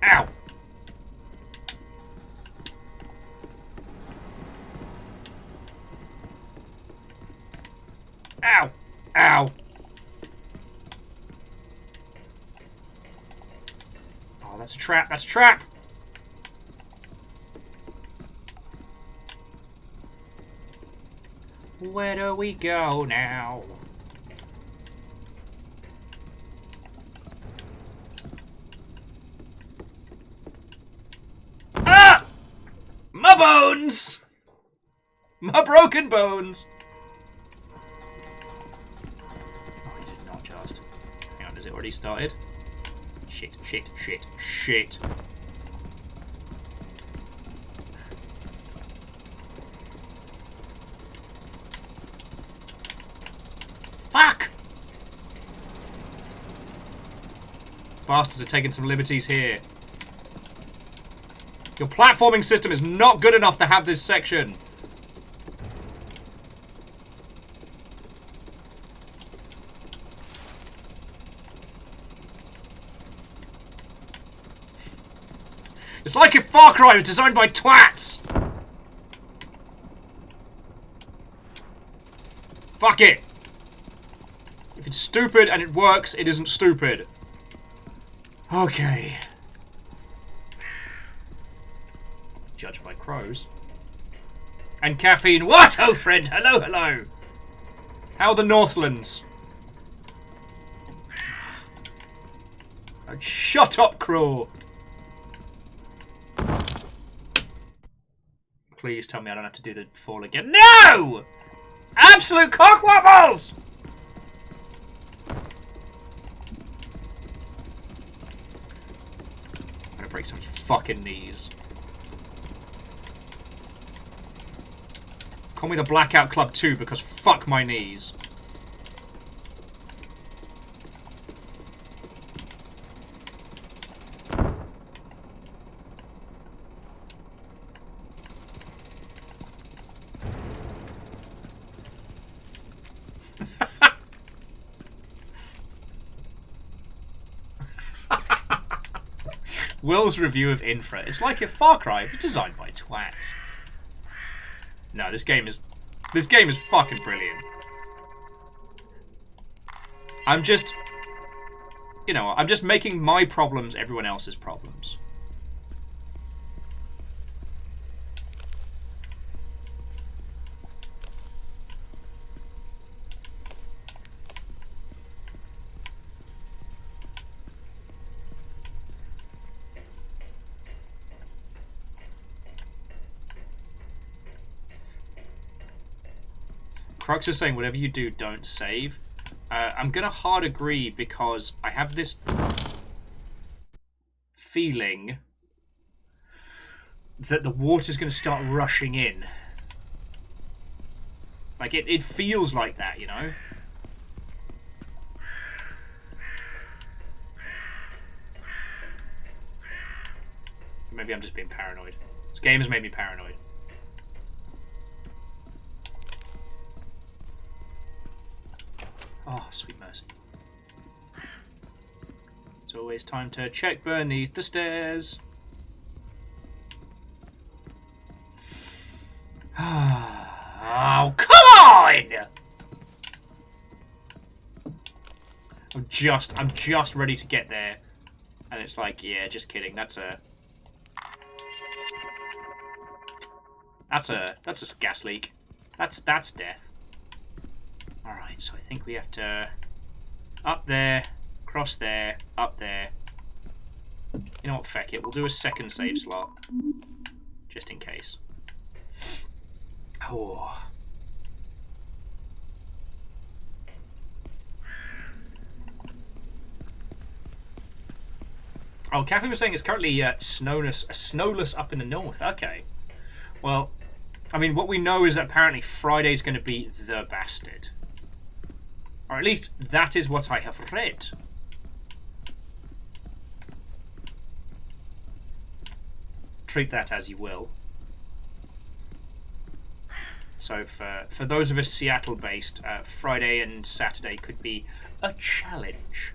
Ow! Ow! Ow! Oh, that's a trap, that's a trap! Where do we go now? Ah! My bones! My broken bones! Oh, he did not just. Hang on, has it already started? Shit, shit, shit, shit. Fuck! Bastards are taking some liberties here. Your platforming system is not good enough to have this section. It's like if Far Cry was designed by twats! Fuck it! If it's stupid and it works, it isn't stupid. Okay. Judged by crows. And caffeine. What? Oh, friend. Hello, hello. How are the Northlands? Oh, shut up, crow. Please tell me I don't have to do the fall again. No! Absolute cockwobbles! I'm gonna break some fucking knees. Call me the Blackout Club 2 because fuck my knees. Will's review of INFRA. It's like if Far Cry was designed by twats. No, this game is fucking brilliant. I'm just, you know, I'm just making my problems everyone else's problems. Crux is saying, whatever you do, don't save. I'm gonna hard agree because I have this feeling that the water's gonna start rushing in. Like, it feels like that, you know? Maybe I'm just being paranoid. This game has made me paranoid. Oh, sweet mercy. It's always time to check beneath the stairs. Oh, come on! I'm just ready to get there. And it's like, yeah, just kidding. That's a gas leak. That's death. Alright, so I think we have to up there, cross there, up there. You know what, feck it, we'll do a second save slot. Just in case. Oh. Oh, Kathy was saying it's currently snowless up in the north. Okay. Well, I mean, what we know is that apparently Friday's going to be the bastard. Or at least that is what I have read. Treat that as you will. So for those of us Seattle-based, Friday and Saturday could be a challenge.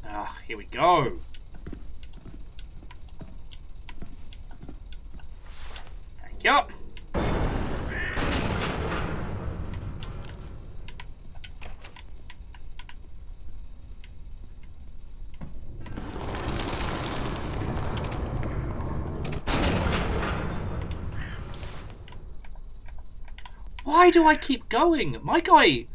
Ah, here we go. Thank you. Why do I keep going? My guy.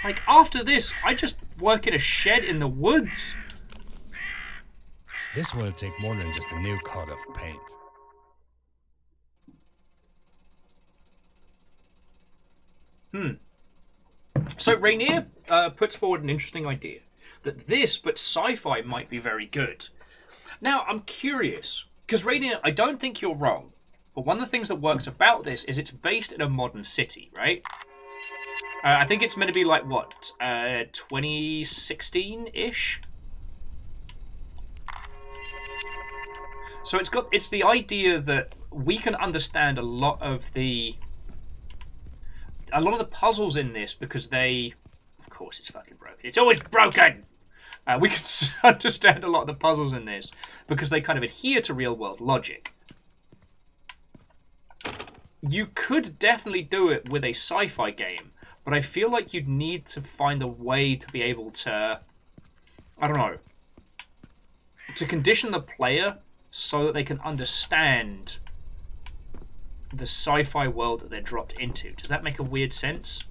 Like, after this, I just work in a shed in the woods. This will take more than just a new coat of paint. So Rainier puts forward an interesting idea. That this, but sci-fi, might be very good. Now, I'm curious. Because Rainier, I don't think you're wrong. But one of the things that works about this is it's based in a modern city, right? I think it's meant to be like, what, 2016-ish? So it's the idea that we can understand a lot of the puzzles in this because they, of course it's fucking broken. It's always broken! We can understand a lot of the puzzles in this because they kind of adhere to real-world logic. You could definitely do it with a sci-fi game, but I feel like you'd need to find a way to be able to, I don't know, to condition the player so that they can understand the sci-fi world that they're dropped into. Does that make a weird sense?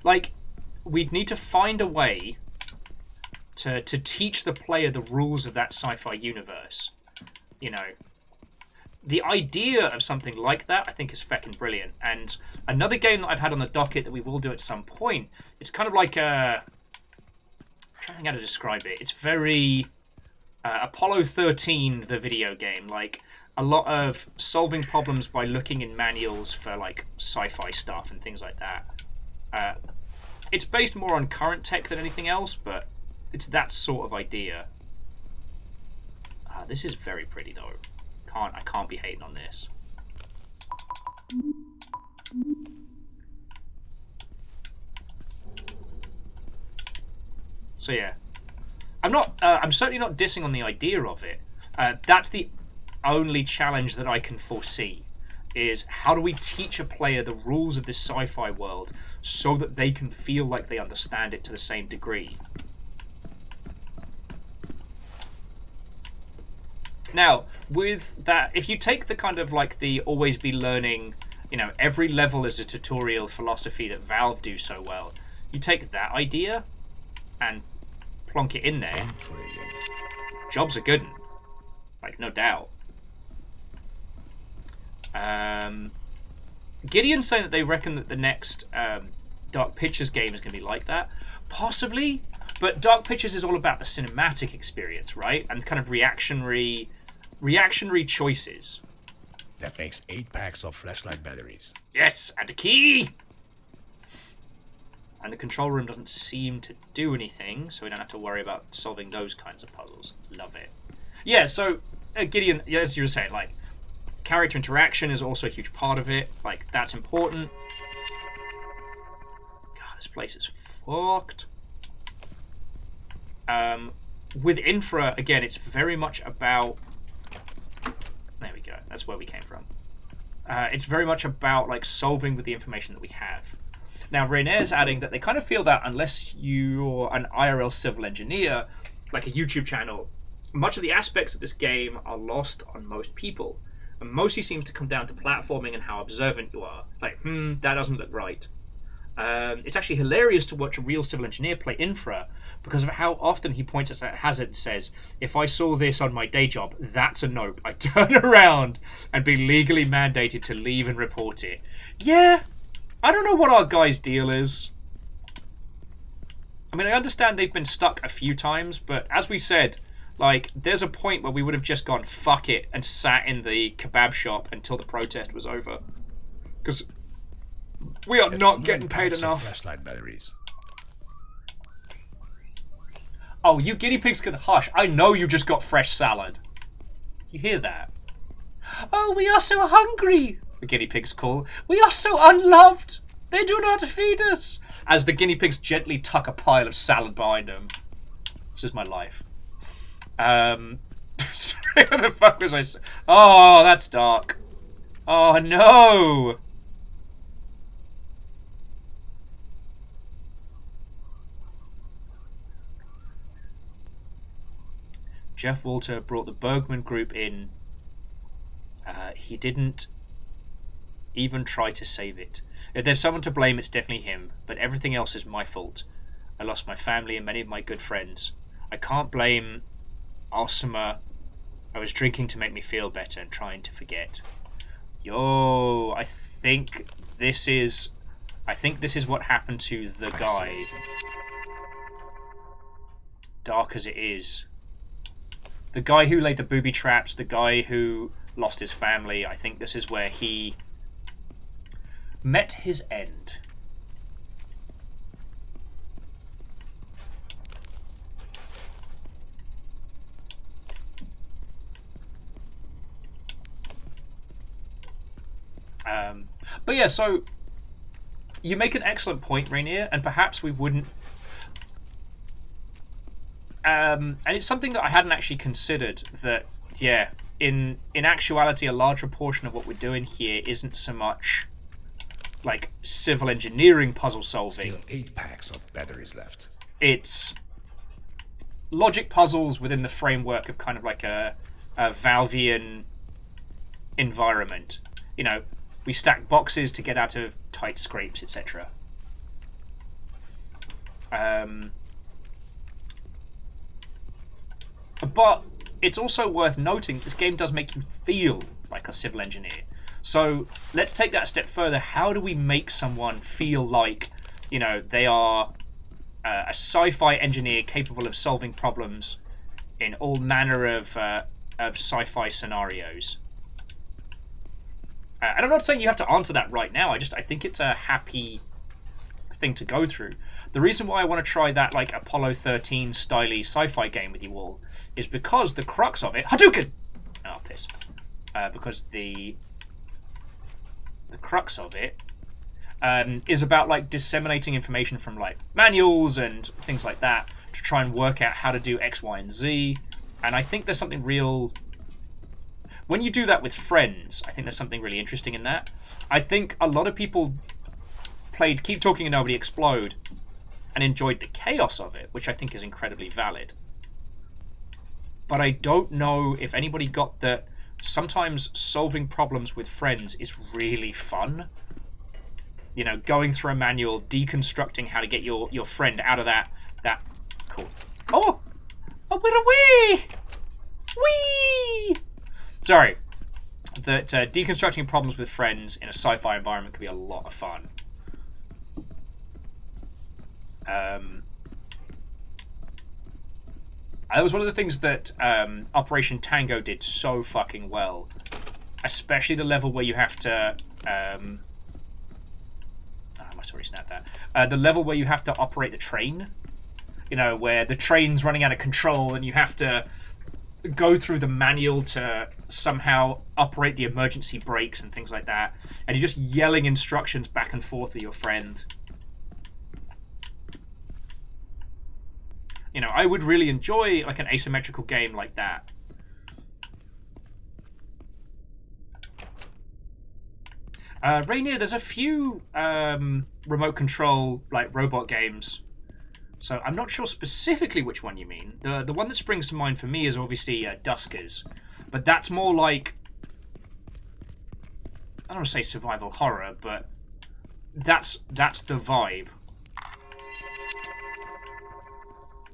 Like, we'd need to find a way to teach the player the rules of that sci-fi universe. You know, the idea of something like that, I think, is feckin' brilliant. And another game that I've had on the docket that we will do at some point, it's kind of like a... I'm trying to think how to describe it. It's very... Apollo 13, the video game. Like, a lot of solving problems by looking in manuals for, like, sci-fi stuff and things like that. It's based more on current tech than anything else, but it's that sort of idea. This is very pretty, though. I can't be hating on this. So yeah, I'm certainly not dissing on the idea of it. That's the only challenge that I can foresee. Is how do we teach a player the rules of this sci-fi world so that they can feel like they understand it to the same degree. Now, with that, if you take the kind of like the always be learning You know, every level is a tutorial philosophy that Valve do so well. You take that idea and plonk it in there. Jobs are good. Like, no doubt. Gideon's saying that they reckon that the next Dark Pictures game is going to be like that. Possibly. But Dark Pictures is all about the cinematic experience, right? And kind of reactionary choices. That makes 8 packs of flashlight batteries. Yes, and a key! And the control room doesn't seem to do anything, so we don't have to worry about solving those kinds of puzzles. Love it. Yeah, so, Gideon, as you were saying, like, character interaction is also a huge part of it. Like, that's important. God, this place is fucked. With Infra, again, it's very much about... There we go. That's where we came from. It's very much about like solving with the information that we have. Now, Rainier's adding that they kind of feel that unless you're an IRL civil engineer, like a YouTube channel, much of the aspects of this game are lost on most people. And mostly seems to come down to platforming and how observant you are. Like, that doesn't look right. It's actually hilarious to watch a real civil engineer play Infra because of how often he points at hazard and says, if I saw this on my day job, that's a nope. I turn around and be legally mandated to leave and report it. Yeah, I don't know what our guy's deal is. I mean, I understand they've been stuck a few times, but as we said, like, there's a point where we would have just gone, fuck it, and sat in the kebab shop until the protest was over. Because we are not getting paid enough. Flashlight batteries. Oh, you guinea pigs can hush. I know you just got fresh salad. You hear that? Oh, we are so hungry, the guinea pigs call. We are so unloved. They do not feed us. As the guinea pigs gently tuck a pile of salad behind them. This is my life. Sorry, what the fuck was I saying? Oh, that's dark. Oh, no. Jeff Walter brought the Bergman group in. He didn't even try to save it. If there's someone to blame, it's definitely him, but everything else is my fault. I lost my family and many of my good friends. I can't blame Osama. I was drinking to make me feel better and trying to forget. Yo, I think this is what happened to the guy. Dark as it is. The guy who laid the booby traps, the guy who lost his family, I think this is where he met his end. But yeah, so you make an excellent point, Rainier, and perhaps we wouldn't. And it's something that I hadn't actually considered. That yeah, in actuality, a larger portion of what we're doing here isn't so much like civil engineering puzzle solving. Still 8 packs of batteries left. It's logic puzzles within the framework of kind of like a Valvean environment. You know, we stack boxes to get out of tight scrapes, etc. But it's also worth noting this game does make you feel like a civil engineer. So let's take that a step further. How do we make someone feel like, you know, they are a sci-fi engineer capable of solving problems in all manner of sci-fi scenarios? And I'm not saying you have to answer that right now. I think it's a happy thing to go through. The reason why I want to try that like Apollo 13 styly sci-fi game with you all is because the crux of it, Hadouken! Oh, piss. Because the crux of it is about like disseminating information from like manuals and things like that to try and work out how to do X, Y, and Z. And I think there's something real. When you do that with friends, I think there's something really interesting in that. I think a lot of people played Keep Talking and Nobody Explode and enjoyed the chaos of it, which I think is incredibly valid. But I don't know if anybody got the sometimes solving problems with friends is really fun. You know, going through a manual, deconstructing how to get your friend out of that cool. Oh, we're away. Whee! Sorry. That deconstructing problems with friends in a sci-fi environment can be a lot of fun. That was one of the things that Operation Tango did so fucking well. Especially the level where you have to... I must have already snapped that. The level where you have to operate the train. You know, where the train's running out of control and you have to go through the manual to somehow operate the emergency brakes and things like that. And you're just yelling instructions back and forth with your friend. You know, I would really enjoy like an asymmetrical game like that. Rainier, there's a few remote control like robot games. So I'm not sure specifically which one you mean. The one that springs to mind for me is obviously Duskers. But that's more like... I don't want to say survival horror, but that's the vibe.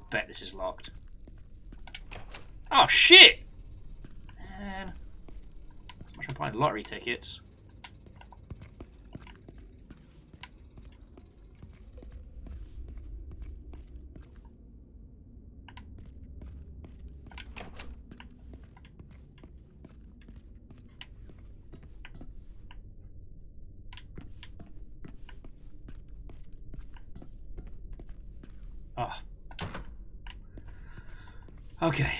Bet this is locked. Oh, shit! Man. As much as I'm buying lottery tickets. Oh. Okay.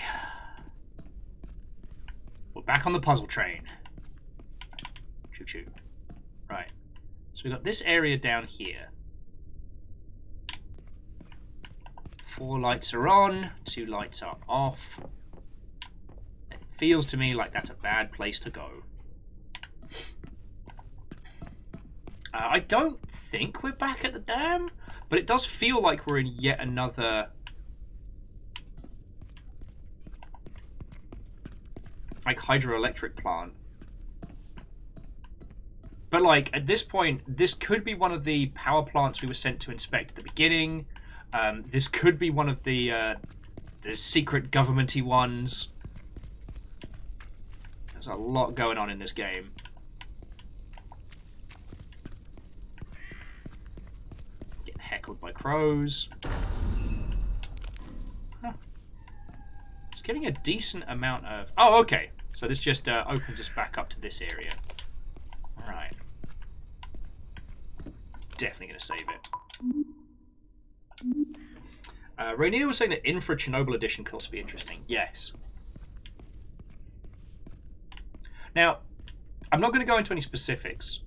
We're back on the puzzle train. Choo-choo. Right. So we got this area down here. 4 lights are on, 2 lights are off. It feels to me like that's a bad place to go. I don't think we're back at the dam, but it does feel like we're in yet another... like hydroelectric plant. But like at this point, this could be one of the power plants we were sent to inspect at the beginning. This could be one of the secret government-y ones. There's a lot going on in this game. Getting heckled by crows. Huh. It's giving a decent amount of... Oh, okay. So this just opens us back up to this area. Alright. Definitely going to save it. Rainier was saying that INFRA Chernobyl Edition could also be interesting. Yes. Now, I'm not going to go into any specifics,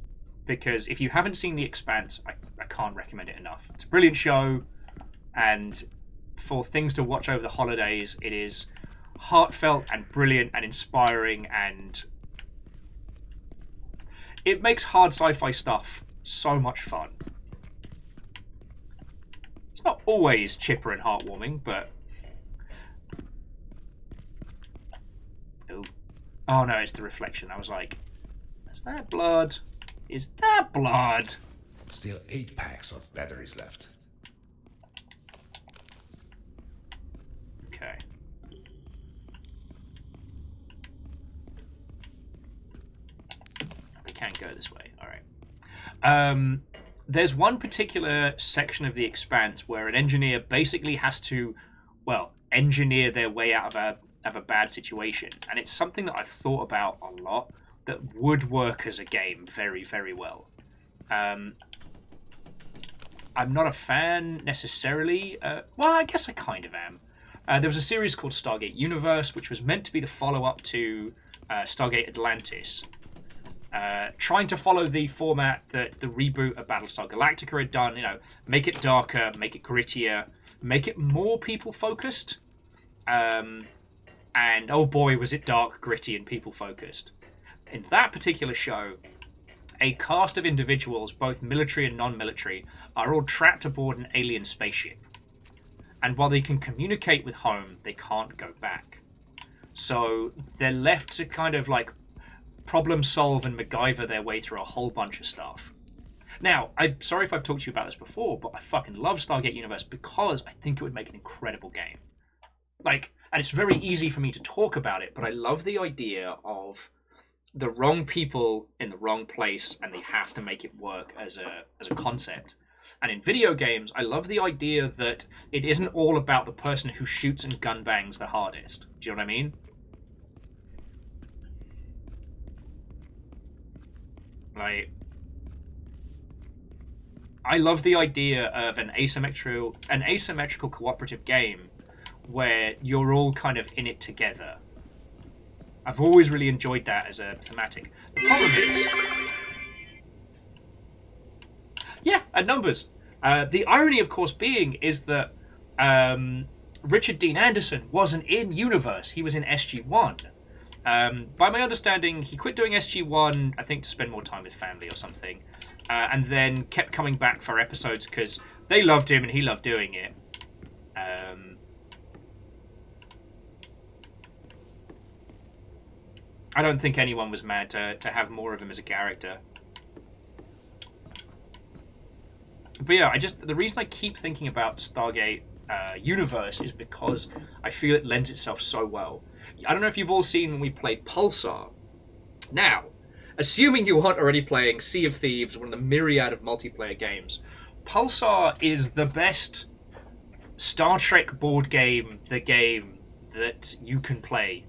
because if you haven't seen The Expanse, I can't recommend it enough. It's a brilliant show, and for things to watch over the holidays, it is heartfelt and brilliant and inspiring, and it makes hard sci-fi stuff so much fun. It's not always chipper and heartwarming, but... Oh no, it's the reflection. I was like, is that blood? Is that blood? Still 8 packs of batteries left. Okay. We can go this way. All right. There's one particular section of The Expanse where an engineer basically has to, well, engineer their way out of a bad situation, and it's something that I've thought about a lot that would work as a game very, very well. I'm not a fan necessarily. Well, I guess I kind of am. There was a series called Stargate Universe, which was meant to be the follow-up to Stargate Atlantis. Trying to follow the format that the reboot of Battlestar Galactica had done, you know, make it darker, make it grittier, make it more people-focused. And oh boy, was it dark, gritty, and people-focused. In that particular show, a cast of individuals, both military and non-military, are all trapped aboard an alien spaceship. And while they can communicate with home, they can't go back. So they're left to kind of like problem solve and MacGyver their way through a whole bunch of stuff. Now, I'm sorry if I've talked to you about this before, but I fucking love Stargate Universe because I think it would make an incredible game. Like, and it's very easy for me to talk about it, but I love the idea of the wrong people in the wrong place, and they have to make it work as a concept. And in video games, I love the idea that it isn't all about the person who shoots and gun bangs the hardest. Do you know what I mean? Like, I love the idea of an asymmetrical cooperative game where you're all kind of in it together. I've always really enjoyed that as a thematic. The problem is... yeah, and numbers. The irony, of course, being is that Richard Dean Anderson wasn't in Universe. He was in SG-1. By my understanding, he quit doing SG-1, I think, to spend more time with family or something. And then kept coming back for episodes because they loved him and he loved doing it. I don't think anyone was mad to have more of him as a character. But yeah, the reason I keep thinking about Stargate Universe is because I feel it lends itself so well. I don't know if you've all seen when we played Pulsar. Now, assuming you aren't already playing Sea of Thieves, one of the myriad of multiplayer games, Pulsar is the best Star Trek board game, the game that you can play.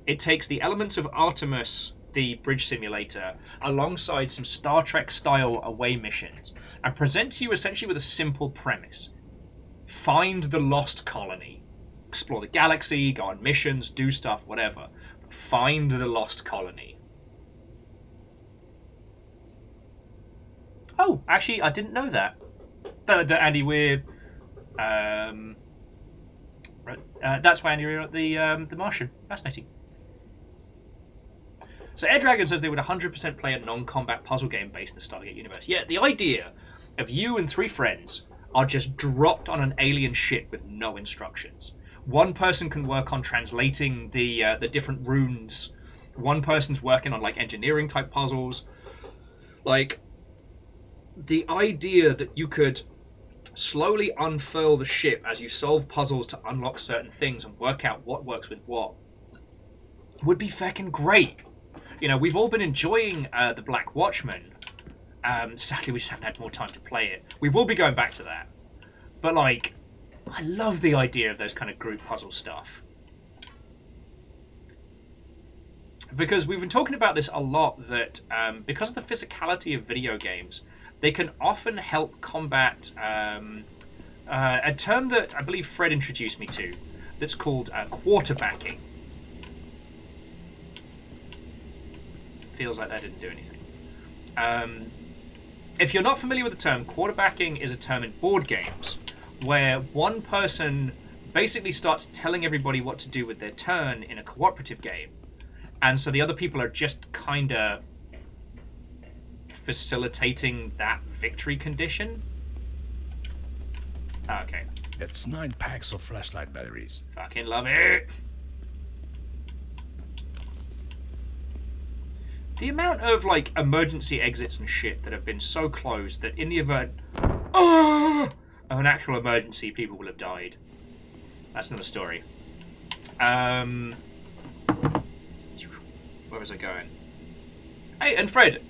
It takes the elements of Artemis, the bridge simulator, alongside some Star Trek-style away missions, and presents you essentially with a simple premise. Find the lost colony. Explore the galaxy, go on missions, do stuff, whatever. Find the lost colony. Oh, actually, I didn't know that. That Andy Weir... that's why Andy Weir wrote the Martian. Fascinating. So Air Dragon says they would 100% play a non-combat puzzle game based in the Stargate universe. Yeah, the idea of you and 3 friends are just dropped on an alien ship with no instructions. One person can work on translating the different runes. One person's working on like engineering type puzzles. Like, the idea that you could slowly unfurl the ship as you solve puzzles to unlock certain things and work out what works with what would be fucking great. You know, we've all been enjoying The Black Watchman. Sadly, we just haven't had more time to play it. We will be going back to that. But, like, I love the idea of those kind of group puzzle stuff. Because we've been talking about this a lot, that because of the physicality of video games, they can often help combat a term that I believe Fred introduced me to, that's called quarterbacking. Feels like that didn't do anything. If you're not familiar with the term, quarterbacking is a term in board games where one person basically starts telling everybody what to do with their turn in a cooperative game. And so the other people are just kind of facilitating that victory condition. Okay. That's 9 packs of flashlight batteries. Fucking love it. The amount of, like, emergency exits and shit that have been so closed that in the event of an actual emergency, people will have died. That's another story. Where was I going? Hey, and Fred,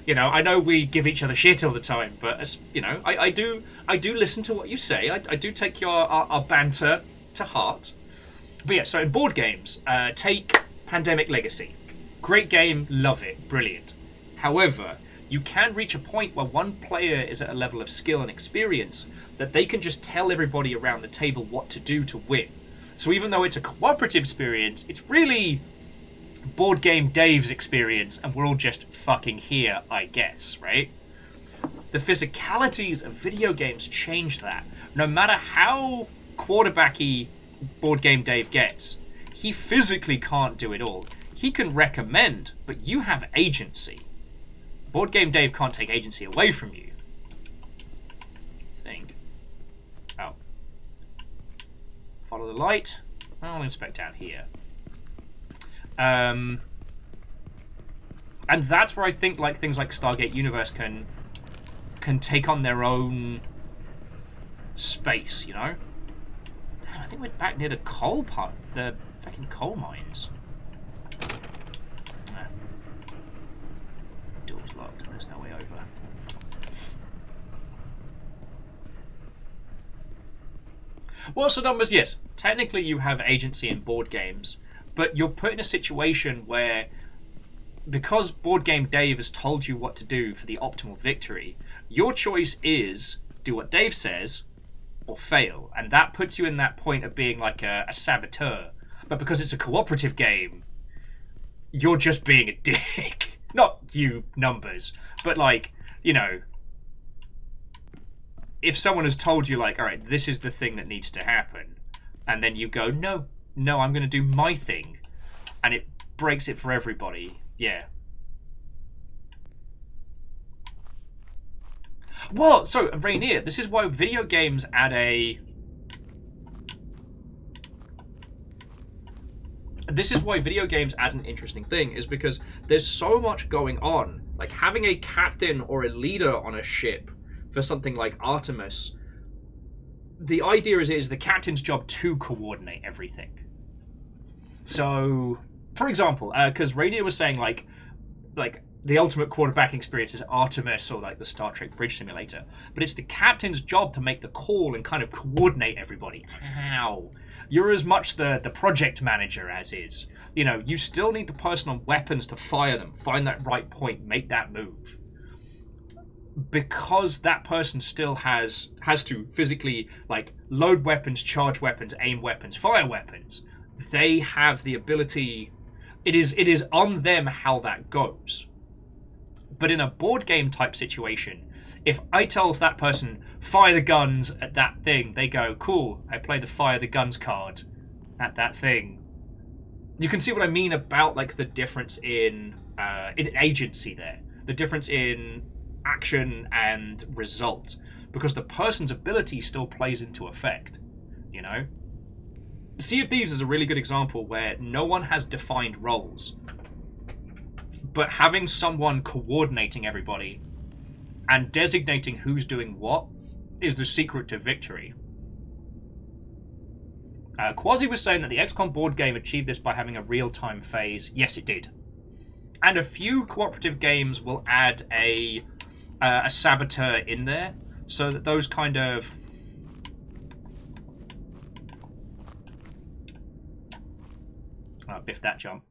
you know, I know we give each other shit all the time, but, as you know, I do listen to what you say. I do take our banter to heart. But yeah, so in board games, take Pandemic Legacy. Great game, love it, brilliant. However, you can reach a point where one player is at a level of skill and experience that they can just tell everybody around the table what to do to win. So even though it's a cooperative experience, it's really Board Game Dave's experience, and we're all just fucking here, I guess, right? The physicalities of video games change that. No matter how quarterbacky Board Game Dave gets, he physically can't do it all. He can recommend, but you have agency. Board Game Dave can't take agency away from you. I think. Oh. Follow the light. I'll inspect down here. And that's where I think like things like Stargate Universe can take on their own space, you know? Damn, I think we're back near the coal part, the fucking coal mines. Nah. Door's locked. There's no way over. What's the numbers? Yes, technically you have agency in board games, but you're put in a situation where, because Board Game Dave has told you what to do for the optimal victory, your choice is do what Dave says or fail. And that puts you in that point of being like a saboteur. But because it's a cooperative game, you're just being a dick. Not you, numbers, but like, you know, if someone has told you like, all right, this is the thing that needs to happen, and then you go, no, I'm going to do my thing, and it breaks it for everybody. Yeah. Well, so, Rainier, this is why video games add a... This is why video games add an interesting thing, is because there's so much going on. Like, having a captain or a leader on a ship for something like Artemis, the idea is the captain's job to coordinate everything. So, for example, because Rainier was saying, like the ultimate quarterbacking experience is Artemis or like the Star Trek Bridge Simulator, but it's the captain's job to make the call and kind of coordinate everybody. How? You're as much the project manager as is. You know, you still need the person on weapons to fire them, find that right point, make that move. Because that person still has to physically like load weapons, charge weapons, aim weapons, fire weapons. They have the ability. It is on them how that goes. But in a board game type situation, if I tell that person fire the guns at that thing, they go cool. I play the fire the guns card at that thing. You can see what I mean about like the difference in agency there, the difference in action and result, because the person's ability still plays into effect, you know? Sea of Thieves is a really good example where no one has defined roles, but having someone coordinating everybody and designating who's doing what is the secret to victory. Quasi was saying that the XCOM board game achieved this by having a real-time phase. Yes, it did. And a few cooperative games will add a saboteur in there, so that those kind of biff that jump.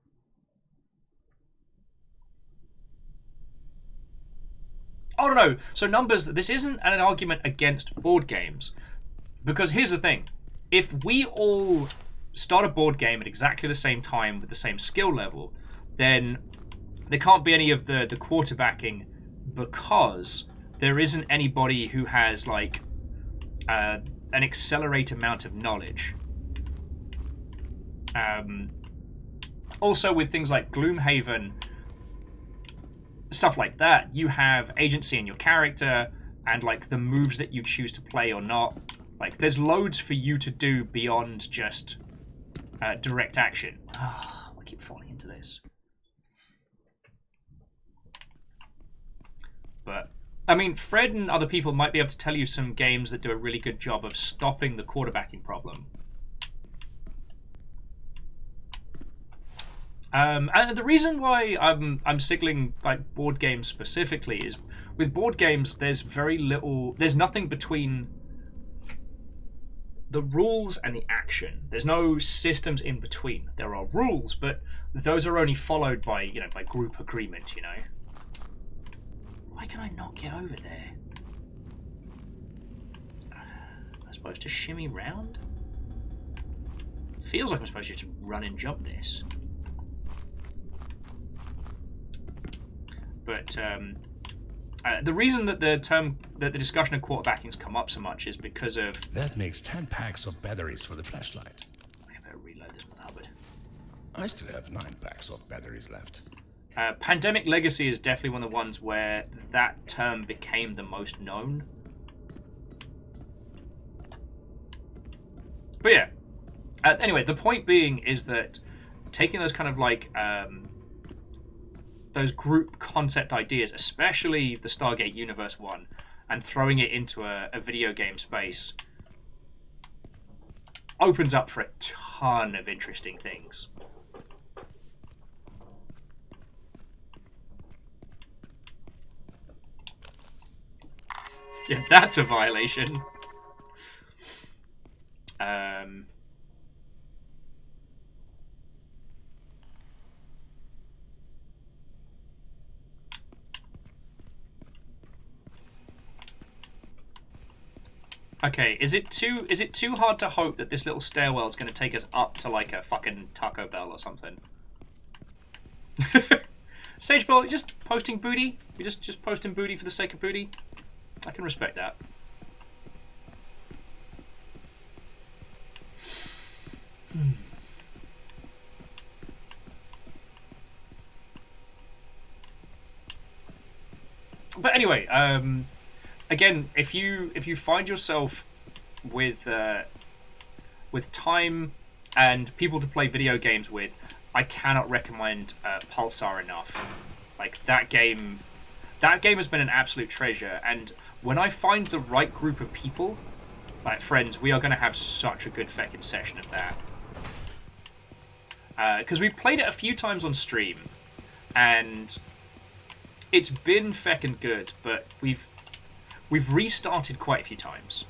Oh no, so numbers, this isn't an argument against board games, because here's the thing, if we all start a board game at exactly the same time with the same skill level, then there can't be any of the quarterbacking, because there isn't anybody who has like an accelerated amount of knowledge. Also with things like Gloomhaven, stuff like that, you have agency in your character and like the moves that you choose to play or not. Like there's loads for you to do beyond just direct action. I keep falling into this. But I mean, Fred and other people might be able to tell you some games that do a really good job of stopping the quarterbacking problem. And the reason why I'm signaling like board games specifically is with board games there's nothing between the rules and the action. There's no systems in between. There are rules, but those are only followed by by group agreement. Why can I not get over there? Am I supposed to shimmy round? Feels like I'm supposed to just run and jump this. But the reason that the discussion of quarterbacking's come up so much is because of... That makes 10 packs of batteries for the flashlight. I better reload this with Hubbard. I still have 9 packs of batteries left. Pandemic Legacy is definitely one of the ones where that term became the most known. But yeah. Anyway, the point being is that taking those kind of like those group concept ideas, especially the Stargate Universe one, and throwing it into a video game space opens up for a ton of interesting things. Yeah, that's a violation. Okay, is it too hard to hope that this little stairwell is going to take us up to like a fucking Taco Bell or something? Sagebell, you're just posting booty? You're just posting booty for the sake of booty? I can respect that. But anyway, again, if you find yourself with time and people to play video games with, I cannot recommend Pulsar enough. Like that game has been an absolute treasure. And when I find the right group of people, like friends, we are going to have such a good feckin' session of that. Because we played it a few times on stream, and it's been feckin' good. But we've restarted quite a few times,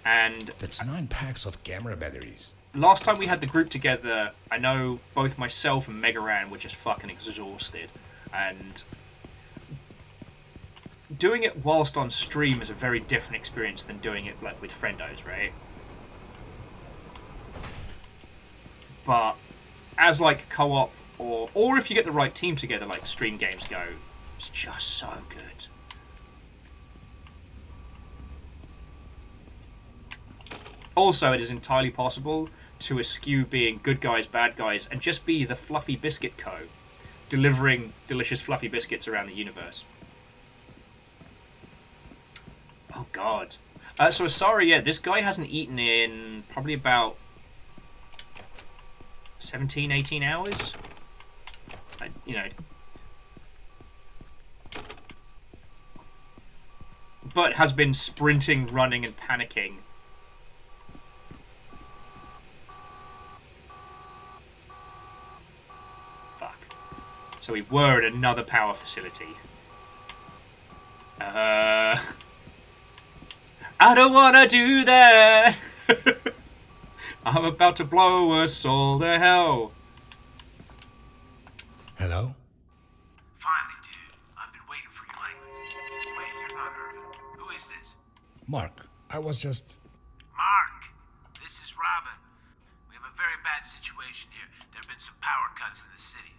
and That's 9 packs of camera batteries. last time we had the group together, I know both myself and Megaran were just fucking exhausted, and doing it whilst on stream is a very different experience than doing it like with friendos, right? But as like co-op or if you get the right team together, like stream games go, it's just so good. Also, it is entirely possible to eschew being good guys, bad guys, and just be the Fluffy Biscuit Co., delivering delicious fluffy biscuits around the universe. Oh god. So sorry, yeah, this guy hasn't eaten in probably about 17, 18 hours. You know. But has been sprinting, running, and panicking. Fuck. So we were at another power facility. I don't wanna do that! I'm about to blow us all to hell. Hello? Finally, dude. I've been waiting for you lately. Wait, you're not Irvin. Who is this? Mark, I was just... Mark! This is Robin. We have a very bad situation here. There have been some power cuts in the city.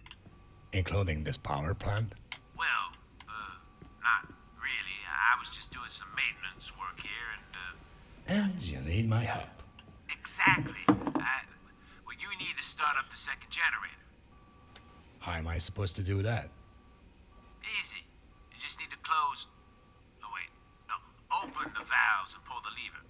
including this power plant? Well, not really. I was just doing some maintenance work here and, And you need my help. Exactly. Well, you need to start up the second generator. How am I supposed to do that? Easy. You just need to close... Oh, wait. No. Open the valves and pull the lever.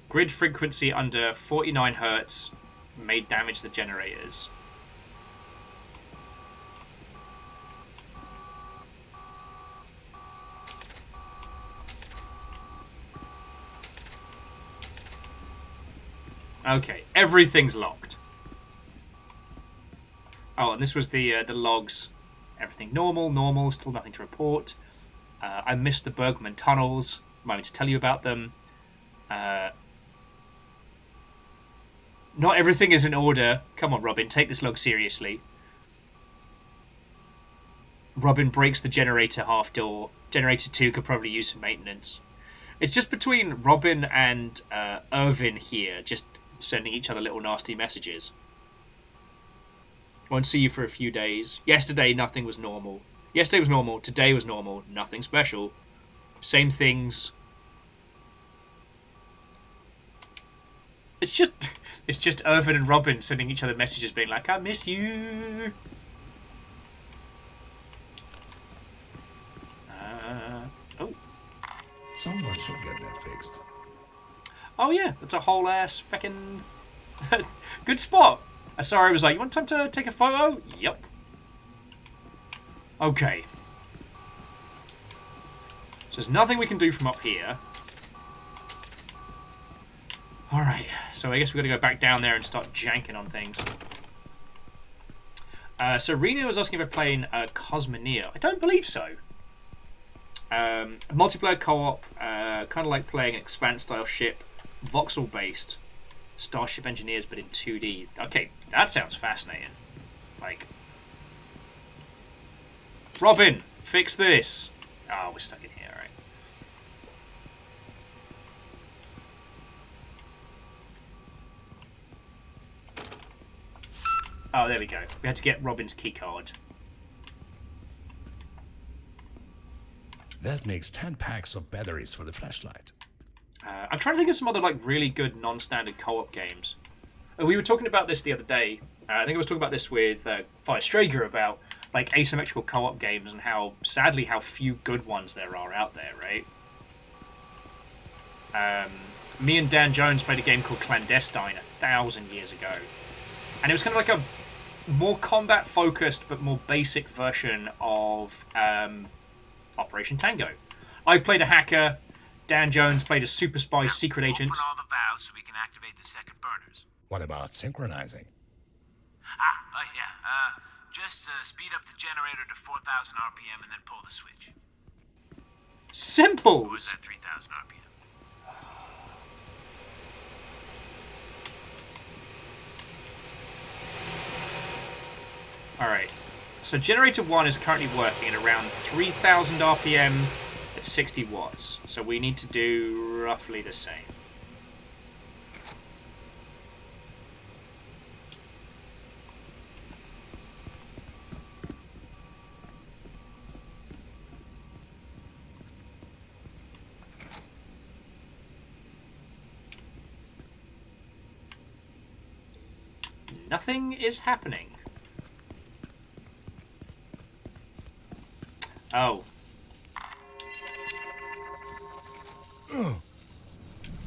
Grid frequency under 49 Hertz may damage the generators. Okay, everything's locked. Oh, and this was the logs. Everything normal, still nothing to report. I missed the Bergman tunnels. Remind me to tell you about them. Not everything is in order. Come on, Robin, take this log seriously. Robin breaks the generator half door. Generator 2 could probably use some maintenance. It's just between Robin and Irvin here, just sending each other little nasty messages. Won't see you for a few days. Yesterday, nothing was normal. Yesterday was normal. Today was normal. Nothing special. Same things. It's just Irvin and Robin sending each other messages being like, I miss you. Oh. Someone should get that fixed. Oh yeah, that's a whole ass fucking good spot. Sorry, I was like, you want time to take a photo? Yep. Okay. So there's nothing we can do from up here. Alright, so I guess we've got to go back down there and start janking on things. So Reno was asking if we're playing Cosmoneer. I don't believe so. Multiplayer co-op, kind of like playing an Expanse-style ship, voxel-based, Starship Engineers, but in 2D. Okay, that sounds fascinating. Like, Robin, fix this. Oh, we're stuck in here, right? Oh, there we go. We had to get Robin's keycard. That makes 10 packs of batteries for the flashlight. I'm trying to think of some other like really good non-standard co-op games. We were talking about this the other day. I think I was talking about this with Fire Strager about like asymmetrical co-op games and how sadly how few good ones there are out there, right? Me and Dan Jones played a game called Clandestine 1,000 years ago, and it was kind of like a more combat-focused but more basic version of Operation Tango. I played a hacker. Dan Jones played a super spy secret agent. Open all the valves so we can activate the second burners. What about synchronizing? Just speed up the generator to 4,000 RPM and then pull the switch. Simples! Or was that 3,000 RPM? Alright, so generator 1 is currently working at around 3,000 RPM at 60 watts. So we need to do roughly the same. Nothing is happening. Oh.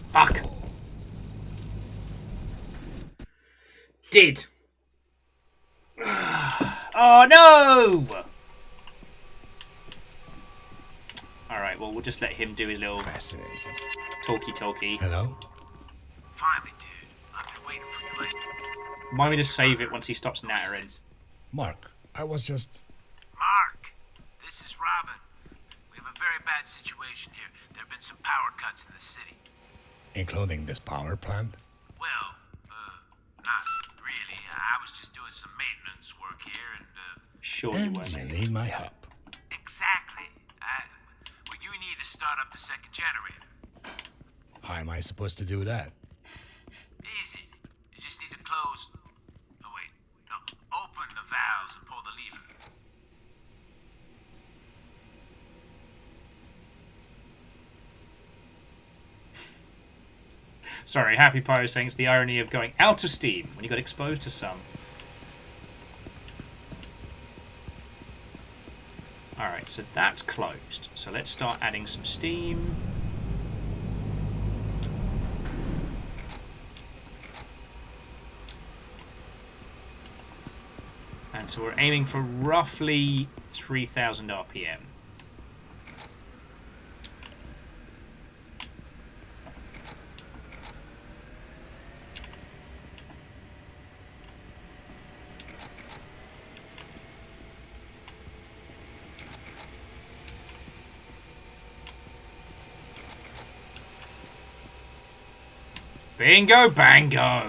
Fuck. Did. Oh no! Alright, well we'll just let him do his little Fascinating. talkie. Hello? Finally, dude. I've been waiting for you like... Remind me to save it once he stops nattering. Mark, I was just... Mark, this is Robin. We have a very bad situation here. There have been some power cuts in the city. Including this power plant? Well, not really. I was just doing some maintenance work here and, Sure you And were, you mate. need my help. Exactly. Well, you need to start up the second generator. How am I supposed to do that? Easy. You just need to close... Oh, wait. No. Open the valves and pull the lever. Sorry, Happy Pyro saying it's the irony of going out of steam when you got exposed to some. Alright, so that's closed. So let's start adding some steam. And so we're aiming for roughly 3,000 RPM. Bingo bango!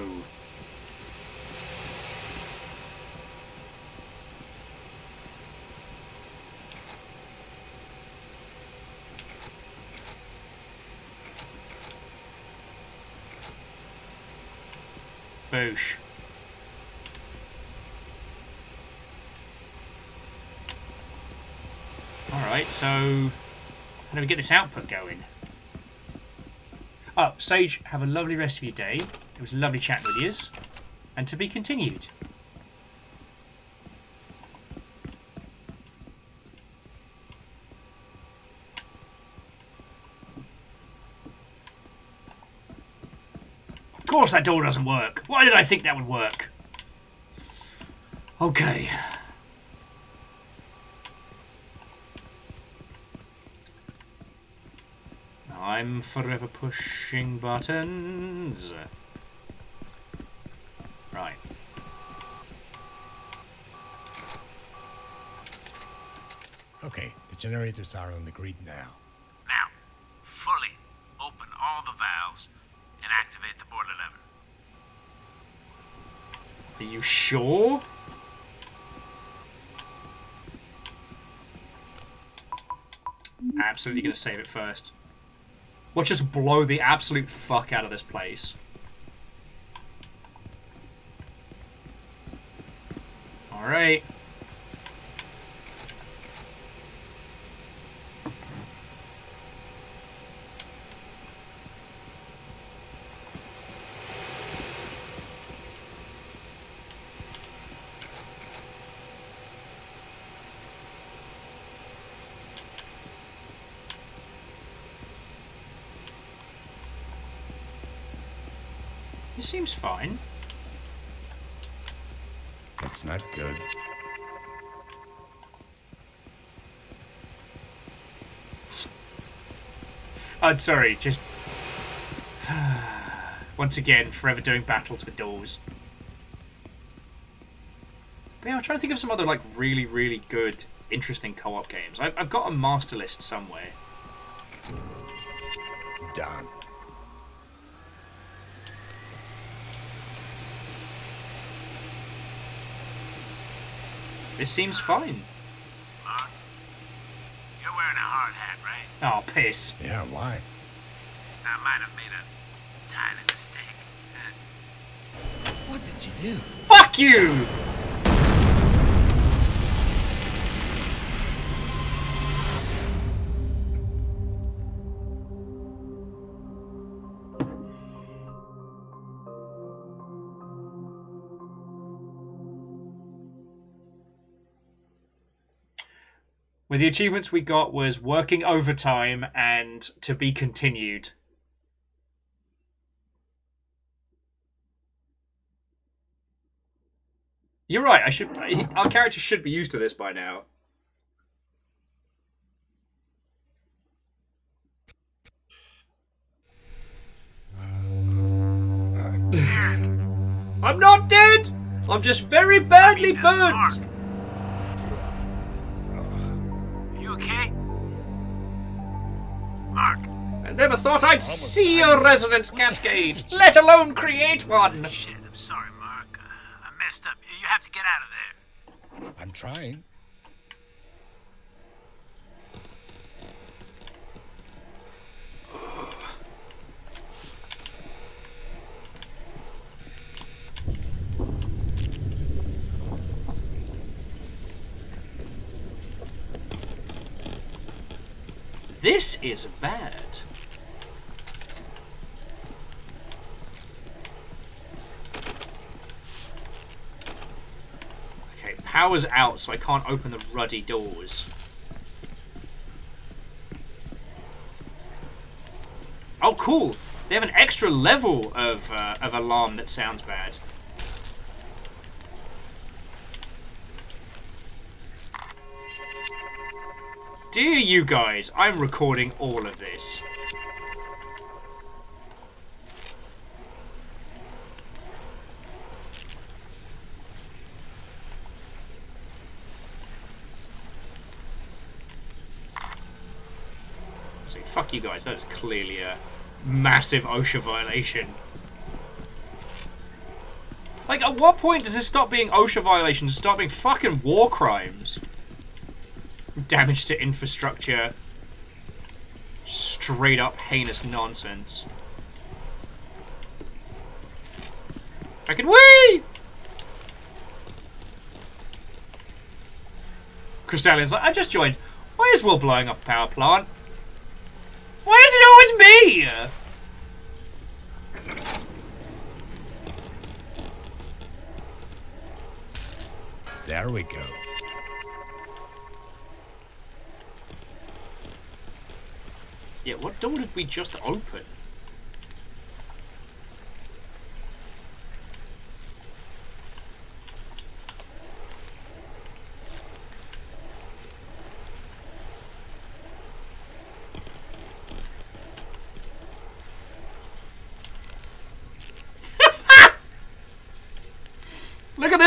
Boosh. Alright, so how do we get this output going? Oh, Sage, have a lovely rest of your day. It was lovely chatting with yous. And to be continued. course that door doesn't work. Why did I think that would work? Okay. I'm forever pushing buttons. Right. Okay, the generators are on the grid now. Now, fully open all the valves and activate the boiler lever. Are you sure? Absolutely gonna save it first. Watch us blow the absolute fuck out of this place. Alright. This seems fine. That's not good. I'm sorry, just... Once again, forever doing battles with doors. But yeah, I'm trying to think of some other, like, really, really good, interesting co-op games. I've got a master list somewhere. Done. This seems fine. Mark, you're wearing a hard hat, right? Oh, piss. Yeah, why? I might have made a tiny mistake. What did you do? Fuck you! Well, the achievements we got was working overtime and to be continued. You're right. Our character should be used to this by now. I'm not dead. I'm just very badly burnt. You okay? Mark. I never thought I'd see a resonance cascade, let alone create one. Shit, I'm sorry, Mark. I messed up. You have to get out of there. I'm trying. This is bad. Okay, power's out, so I can't open the ruddy doors. Oh, cool! They have an extra level of alarm that sounds bad. Dear you guys, I'm recording all of this. So, fuck you guys, that is clearly a massive OSHA violation. Like, at what point does this stop being OSHA violations and start being fucking war crimes? Damage to infrastructure. Straight up heinous nonsense. I can wee! Crystallion's like, I just joined. Why is Will blowing up a power plant? Why is it always me? There we go. Yeah, what door did we just open?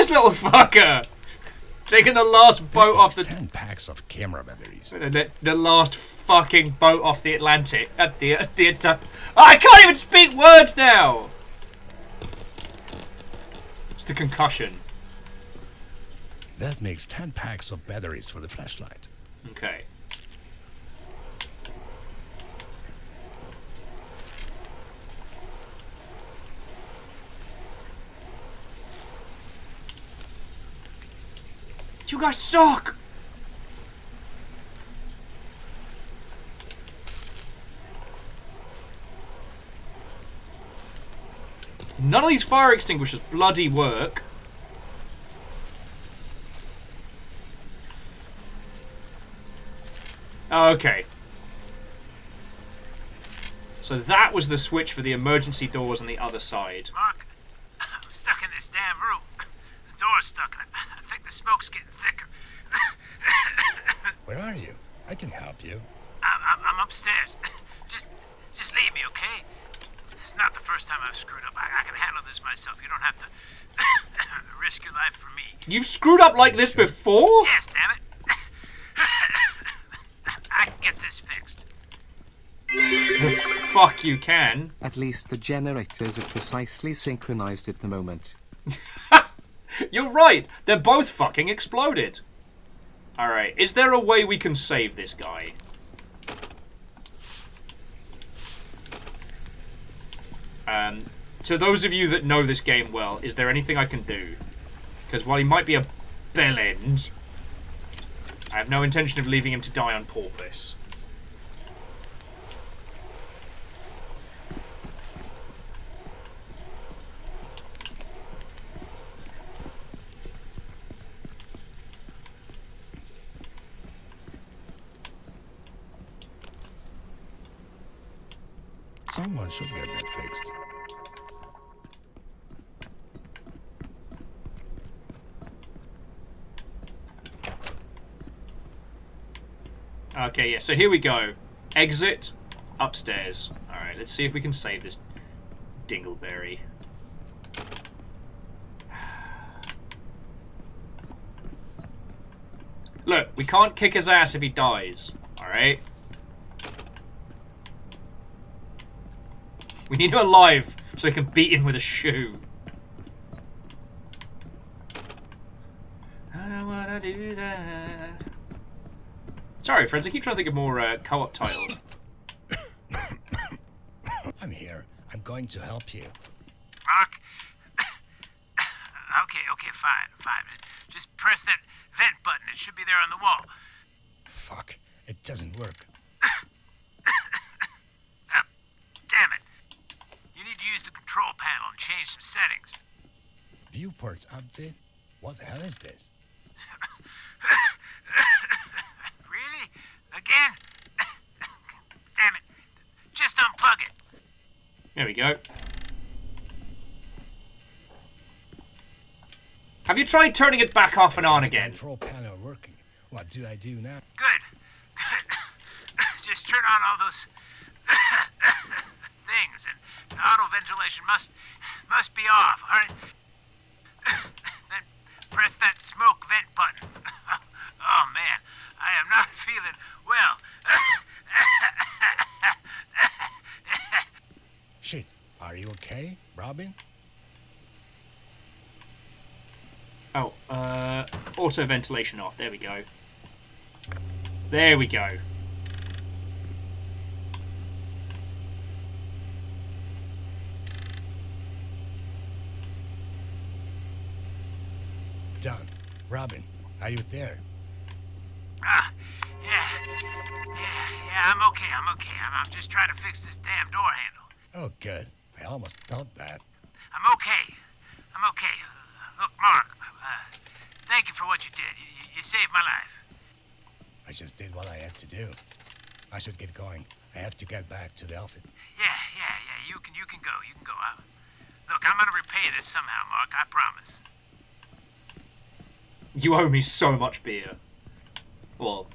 this little fucker! Taking the last boat off the... 10 packs of camera batteries. The last fucking boat off the Atlantic. I can't even speak words now! It's the concussion. That makes 10 packs of batteries for the flashlight. Okay. You guys suck! None of these fire extinguishers bloody work. Okay. So that was the switch for the emergency doors on the other side. Mark, I'm stuck in this damn room. The door's stuck. I think the smoke's getting thicker. Where are you? I can help you. I'm upstairs. Just leave me, okay? It's not the first time I've screwed up. I can handle this myself. You don't have to risk your life for me. You've screwed up like this before? Yes, damn it. I can get this fixed. The fuck you can. At least the generators are precisely synchronized at the moment. You're right. They're both fucking exploded. Alright, is there a way we can save this guy? To those of you that know this game well, is there anything I can do? Because while he might be a bellend, I have no intention of leaving him to die on purpose. Someone should get that fixed. Okay, yeah, so here we go. Exit upstairs. Alright, let's see if we can save this dingleberry. Look, we can't kick his ass if he dies. Alright? We need him alive so we can beat him with a shoe. I don't wanna do that. Sorry, friends, I keep trying to think of more co-op titles. I'm here. I'm going to help you. Mark? Okay, fine. Just press that vent button. It should be there on the wall. Fuck. It doesn't work. Damn it. You need to use the control panel and change some settings. Viewports update? What the hell is this? Really? Again? Damn it. Just unplug it. There we go. Have you tried turning it back off and on again? Control panel working. What do I do now? Good. Just turn on all those things, and the auto ventilation must be off. All right? Then press that smoke vent button. Oh man, I am not feeling well. Shit. Are you okay, Robin? Oh, auto ventilation off. There we go. There we go. Done. Robin, are you there? Yeah, I'm okay. I'm just trying to fix this damn door handle. Oh, good. I almost thought that. I'm okay. Look, Mark, thank you for what you did. You saved my life. I just did what I had to do. I should get going. I have to get back to the outfit. Yeah. You can go. Look, I'm gonna repay this somehow, Mark. I promise. You owe me so much beer. Well,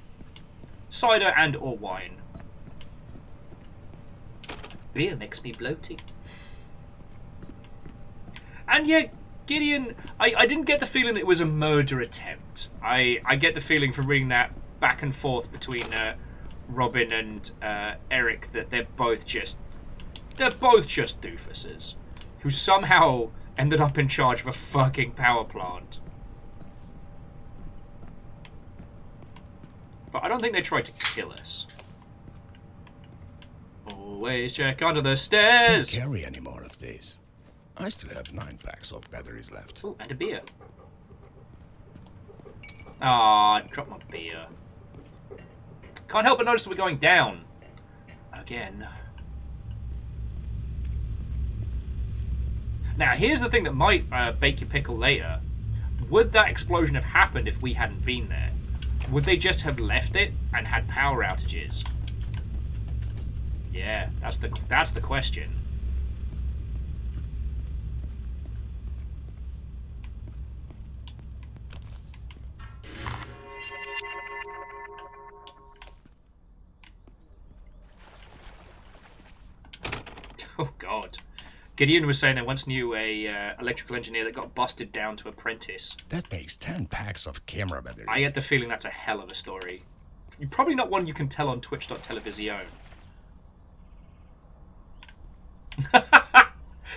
cider and or wine. Beer makes me bloaty. And yeah, Gideon, I didn't get the feeling that it was a murder attempt. I get the feeling from reading that back and forth between Robin and Eric that they're both just doofuses who somehow ended up in charge of a fucking power plant. But I don't think they tried to kill us. Always check under the stairs. Can't carry any more of these. I still have 9 packs of batteries left. Oh, and a beer. Ah, I dropped my beer. Can't help but notice that we're going down. Again. Now, here's the thing that might bake your pickle later. Would that explosion have happened if we hadn't been there? Would they just have left it and had power outages? Yeah, that's the question. Oh God. Gideon was saying they once knew a electrical engineer that got busted down to apprentice. That makes 10 packs of camera batteries. I get the feeling that's a hell of a story. Probably not one you can tell on twitch.television.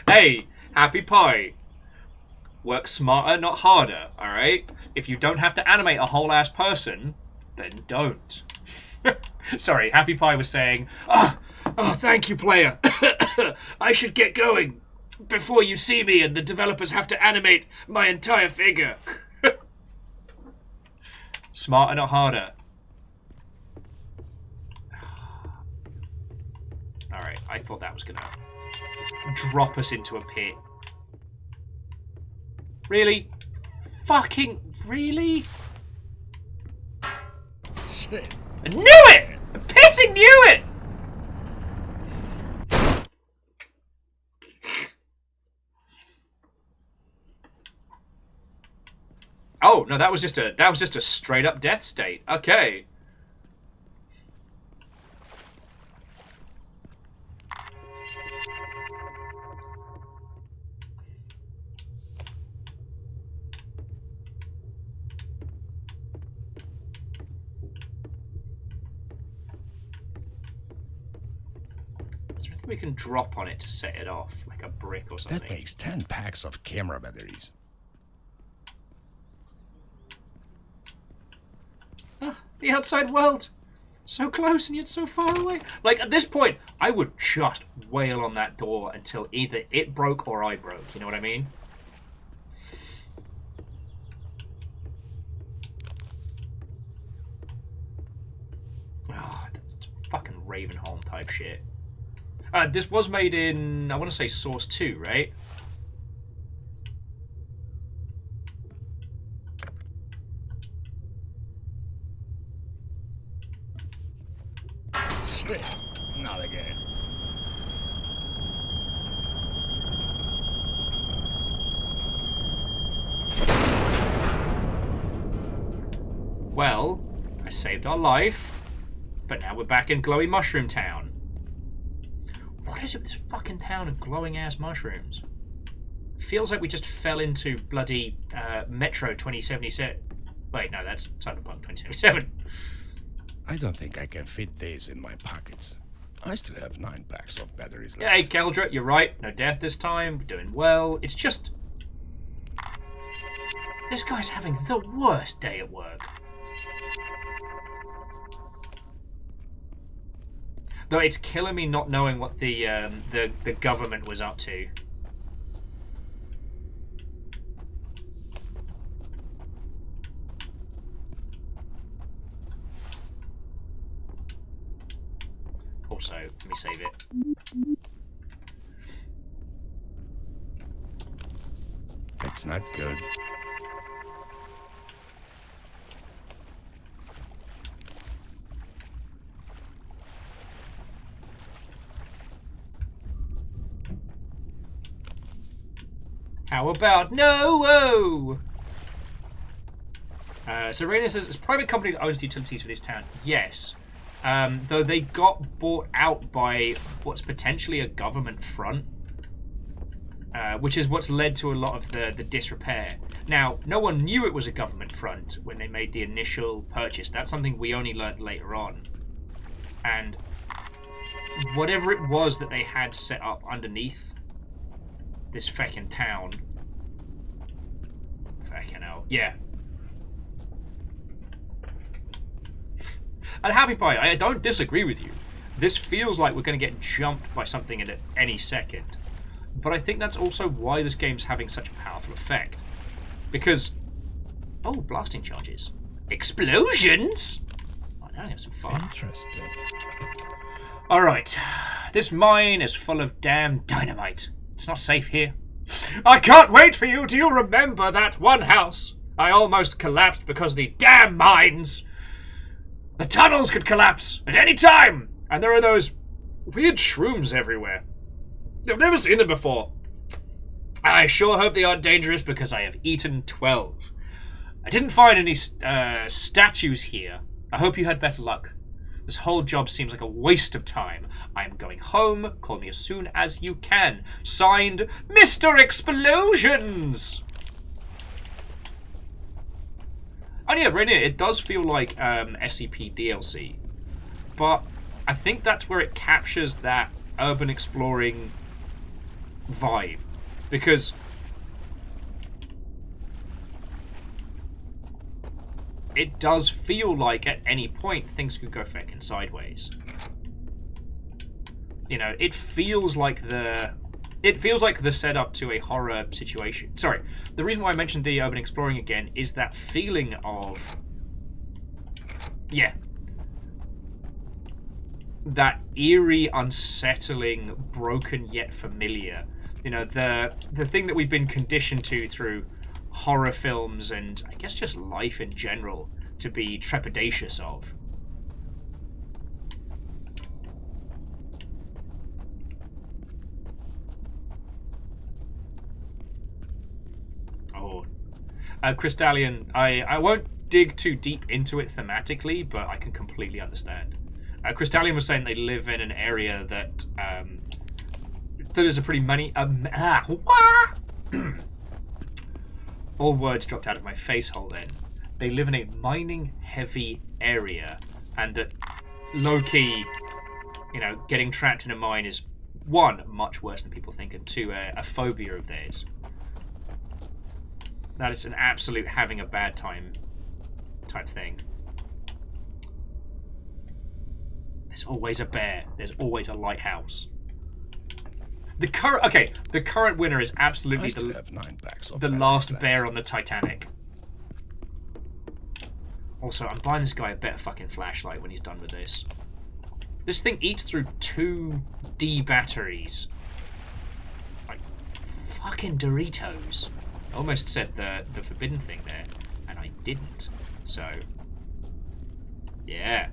Hey, Happy Pie. Work smarter, not harder, alright? If you don't have to animate a whole ass person, then don't. Sorry, Happy Pie was saying, oh, thank you, player. I should get going before you see me and the developers have to animate my entire figure. Smarter, not harder. Alright, I thought that was gonna drop us into a pit. Really? Fucking really? Shit. I knew it! I pissing knew it! Oh, no, that was just a straight up death state. Okay. Is there anything we can drop on it to set it off? Like a brick or something? That makes 10 packs of camera batteries. The outside world. So close and yet so far away. Like, at this point, I would just wail on that door until either it broke or I broke. You know what I mean? Oh, that's fucking Ravenholm type shit. This was made in, I want to say Source 2, right? Shit. Not again. Well, I saved our life, but now we're back in Glowy Mushroom Town. What is it with this fucking town of glowing ass mushrooms? Feels like we just fell into bloody Metro 2077. Wait, no, that's Cyberpunk 2077. I don't think I can fit these in my pockets. I still have 9 packs of batteries left. Yeah, hey, Keldra, you're right. No death this time. We're doing well. It's just... this guy's having the worst day at work. Though it's killing me not knowing what the government was up to. Also, let me save it. That's not good. How about no? So Raina says it's a private company that owns the utilities for this town. Yes. Though they got bought out by what's potentially a government front. which is what's led to a lot of the disrepair. Now, no one knew it was a government front when they made the initial purchase. That's something we only learned later on. And whatever it was that they had set up underneath this feckin' town... Feckin' hell. Yeah. And Happy Pie, I don't disagree with you. This feels like we're going to get jumped by something at any second. But I think that's also why this game's having such a powerful effect. Because... Oh, blasting charges. Explosions? Oh, now I have some fun. Interesting. Alright. This mine is full of damn dynamite. It's not safe here. I can't wait for you to remember that one house. I almost collapsed because of the damn mines. The tunnels could collapse at any time. And there are those weird shrooms everywhere. I've never seen them before. I sure hope they aren't dangerous because I have eaten 12. I didn't find any statues here. I hope you had better luck. This whole job seems like a waste of time. I am going home. Call me as soon as you can. Signed, Mr. Explosions! And yeah, right here, it does feel like SCP DLC. But I think that's where it captures that urban exploring vibe. Because it does feel like at any point things could go feckin' sideways. You know, it feels like the setup to a horror situation. Sorry, the reason why I mentioned the urban exploring again is that feeling of, yeah, that eerie, unsettling, broken yet familiar. You know, the thing that we've been conditioned to through horror films and I guess just life in general to be trepidatious of. Oh, Crystallian, I won't dig too deep into it thematically, but I can completely understand. Crystallian was saying they live in an area that is a pretty money. All words dropped out of my face hole then. They live in a mining-heavy area, and that low-key, you know, getting trapped in a mine is, one, much worse than people think, and two, a phobia of theirs. That is an absolute having a bad time type thing. There's always a bear. There's always a lighthouse. The current winner is absolutely the last bear on the Titanic. Also, I'm buying this guy a better fucking flashlight when he's done with this. This thing eats through 2 D batteries. Like, fucking Doritos. I almost said the forbidden thing there, and I didn't. So, yeah.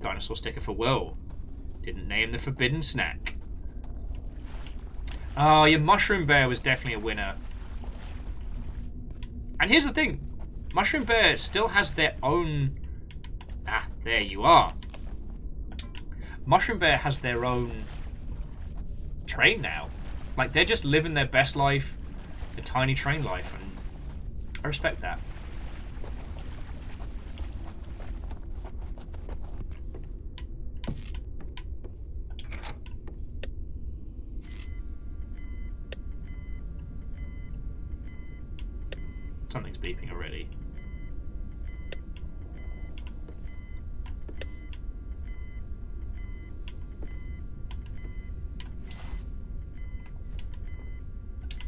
Dinosaur sticker for Will. Didn't name the forbidden snack. Oh, your Mushroom Bear was definitely a winner. And here's the thing. Mushroom Bear still has their own... Ah, there you are. Mushroom Bear has their own train now. Like, they're just living their best life, a tiny train life, and I respect that. Something's beeping already.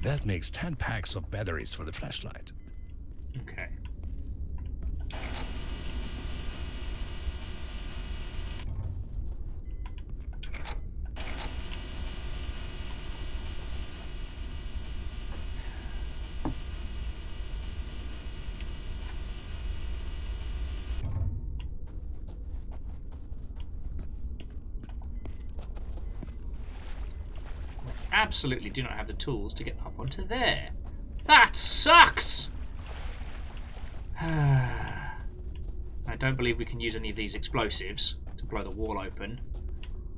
That makes 10 packs of batteries for the flashlight. Okay. Absolutely do not have the tools to get up onto there. That sucks! I don't believe we can use any of these explosives to blow the wall open.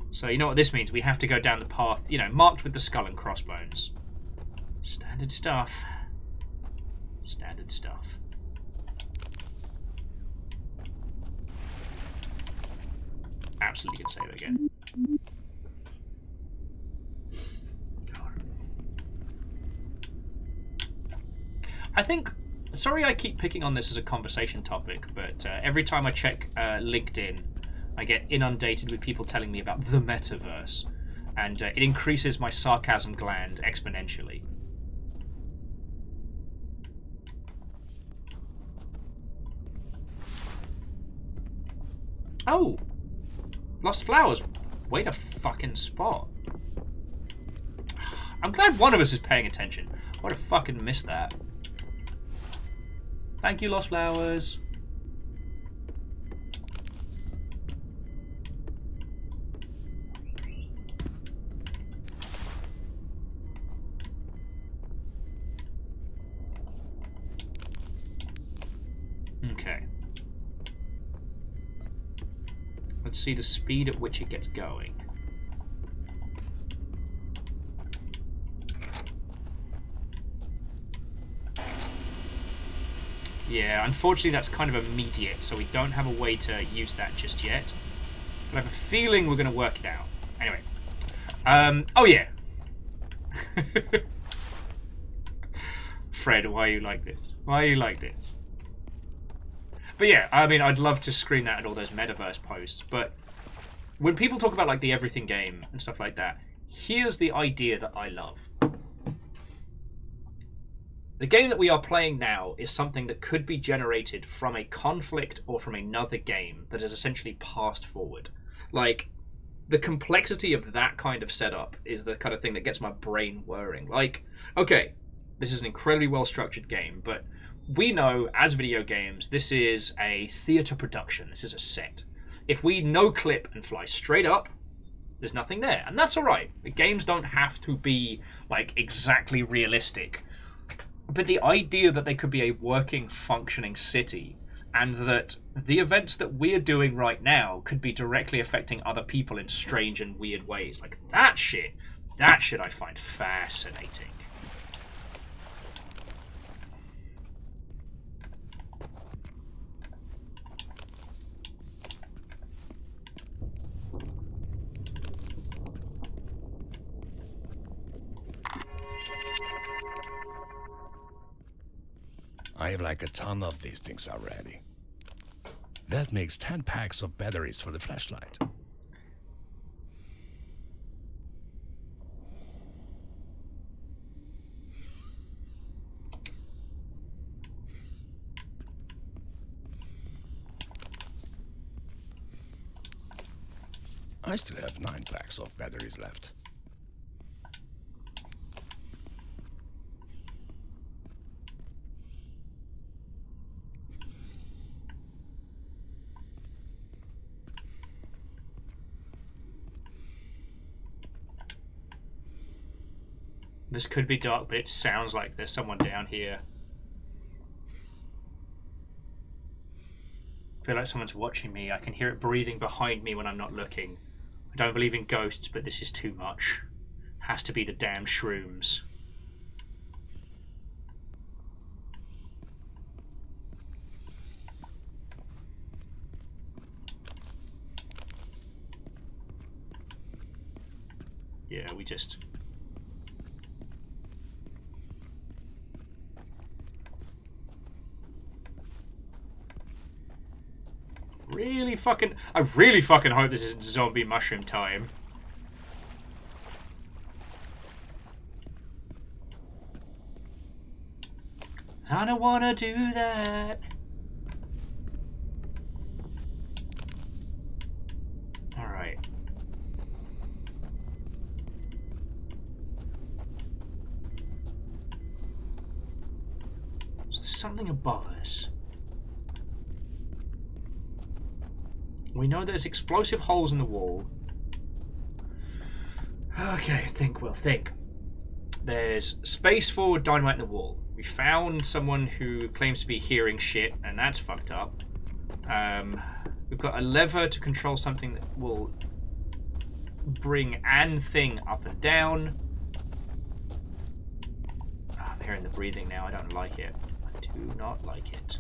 So you know what this means? We have to go down the path, you know, marked with the skull and crossbones. Standard stuff. Standard stuff. Absolutely can save it again. I think, sorry I keep picking on this as a conversation topic, but every time I check LinkedIn, I get inundated with people telling me about the metaverse, and it increases my sarcasm gland exponentially. Oh! Lost flowers. Wait a fucking spot. I'm glad one of us is paying attention. I would have fucking missed that. Thank you, Lost Flowers. Okay. Let's see the speed at which it gets going. Yeah, unfortunately that's kind of immediate, so we don't have a way to use that just yet. But I have a feeling we're going to work it out. Anyway. Oh yeah. Fred, why are you like this? Why are you like this? But yeah, I mean, I'd love to scream that at all those metaverse posts, but when people talk about like the everything game and stuff like that, here's the idea that I love. The game that we are playing now is something that could be generated from a conflict or from another game that is essentially passed forward. Like, the complexity of that kind of setup is the kind of thing that gets my brain whirring. Like, okay, this is an incredibly well-structured game, but we know, as video games, this is a theatre production. This is a set. If we no-clip and fly straight up, there's nothing there. And that's alright. The games don't have to be, like, exactly realistic. But the idea that they could be a working, functioning city, and that the events that we're doing right now could be directly affecting other people in strange and weird ways, like that shit I find fascinating. I have like a ton of these things already. That makes 10 packs of batteries for the flashlight. I still have 9 packs of batteries left. This could be dark, but it sounds like there's someone down here. I feel like someone's watching me. I can hear it breathing behind me when I'm not looking. I don't believe in ghosts, but this is too much. Has to be the damn shrooms. Yeah, we just... I really fucking hope this isn't zombie mushroom time. I don't wanna do that. Alright. So there's something above us. We know there's explosive holes in the wall. Okay, think. There's space for dynamite in the wall. We found someone who claims to be hearing shit, and that's fucked up. We've got a lever to control something that will bring an thing up and down. I'm hearing the breathing now. I don't like it. I do not like it.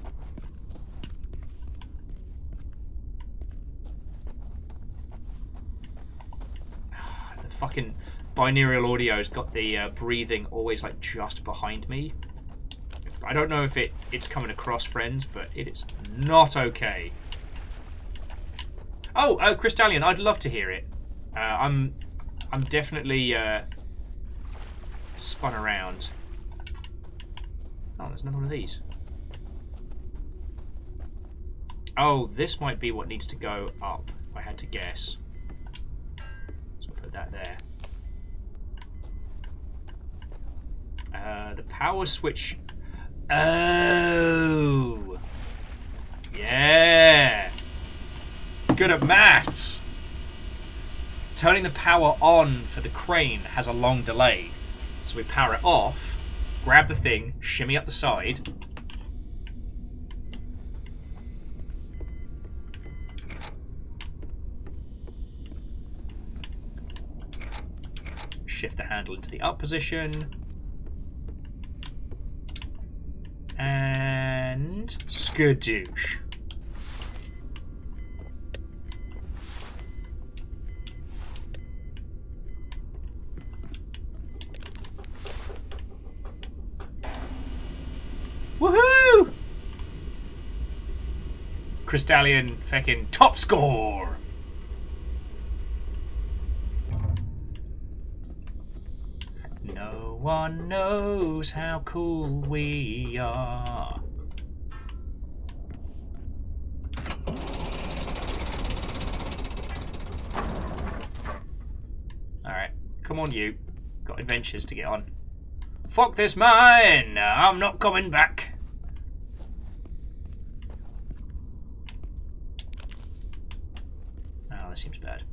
The fucking binaural audio's got the breathing always like just behind me. I don't know if it's coming across, friends, but it is not okay. Oh, Crystallian, I'd love to hear it. I'm definitely spun around. Oh, there's another one of these. Oh, this might be what needs to go up, if I had to guess. So I'll put that there. The power switch. Oh! Yeah! Good at maths! Turning the power on for the crane has a long delay. So we power it off, grab the thing, shimmy up the side. Shift the handle into the up position. And skadoosh. Woohoo! Crystallian feckin' top score! No one knows how cool we are. Alright, come on you. Got adventures to get on. Fuck this mine! I'm not coming back. Oh, this seems bad.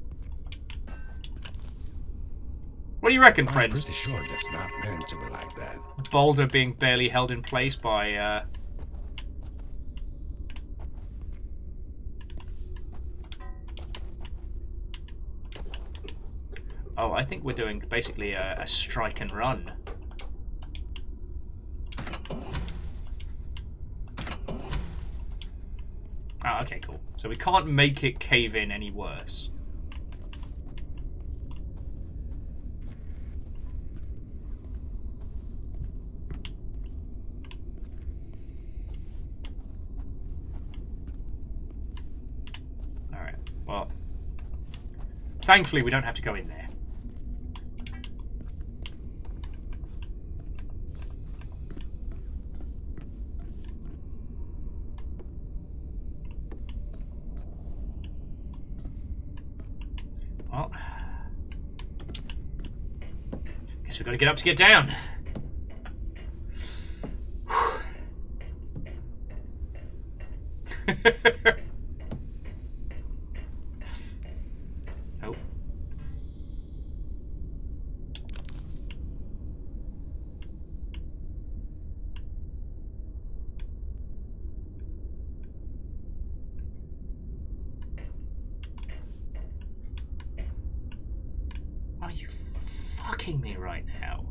What do you reckon, friends? I'm pretty sure that's not meant to be like that. Boulder being barely held in place by, Oh, I think we're doing basically a strike and run. Oh, okay, cool. So we can't make it cave in any worse. Alright, well, thankfully we don't have to go in there. Well, guess we've got to get up to get down. Oh. Are you fucking me right now?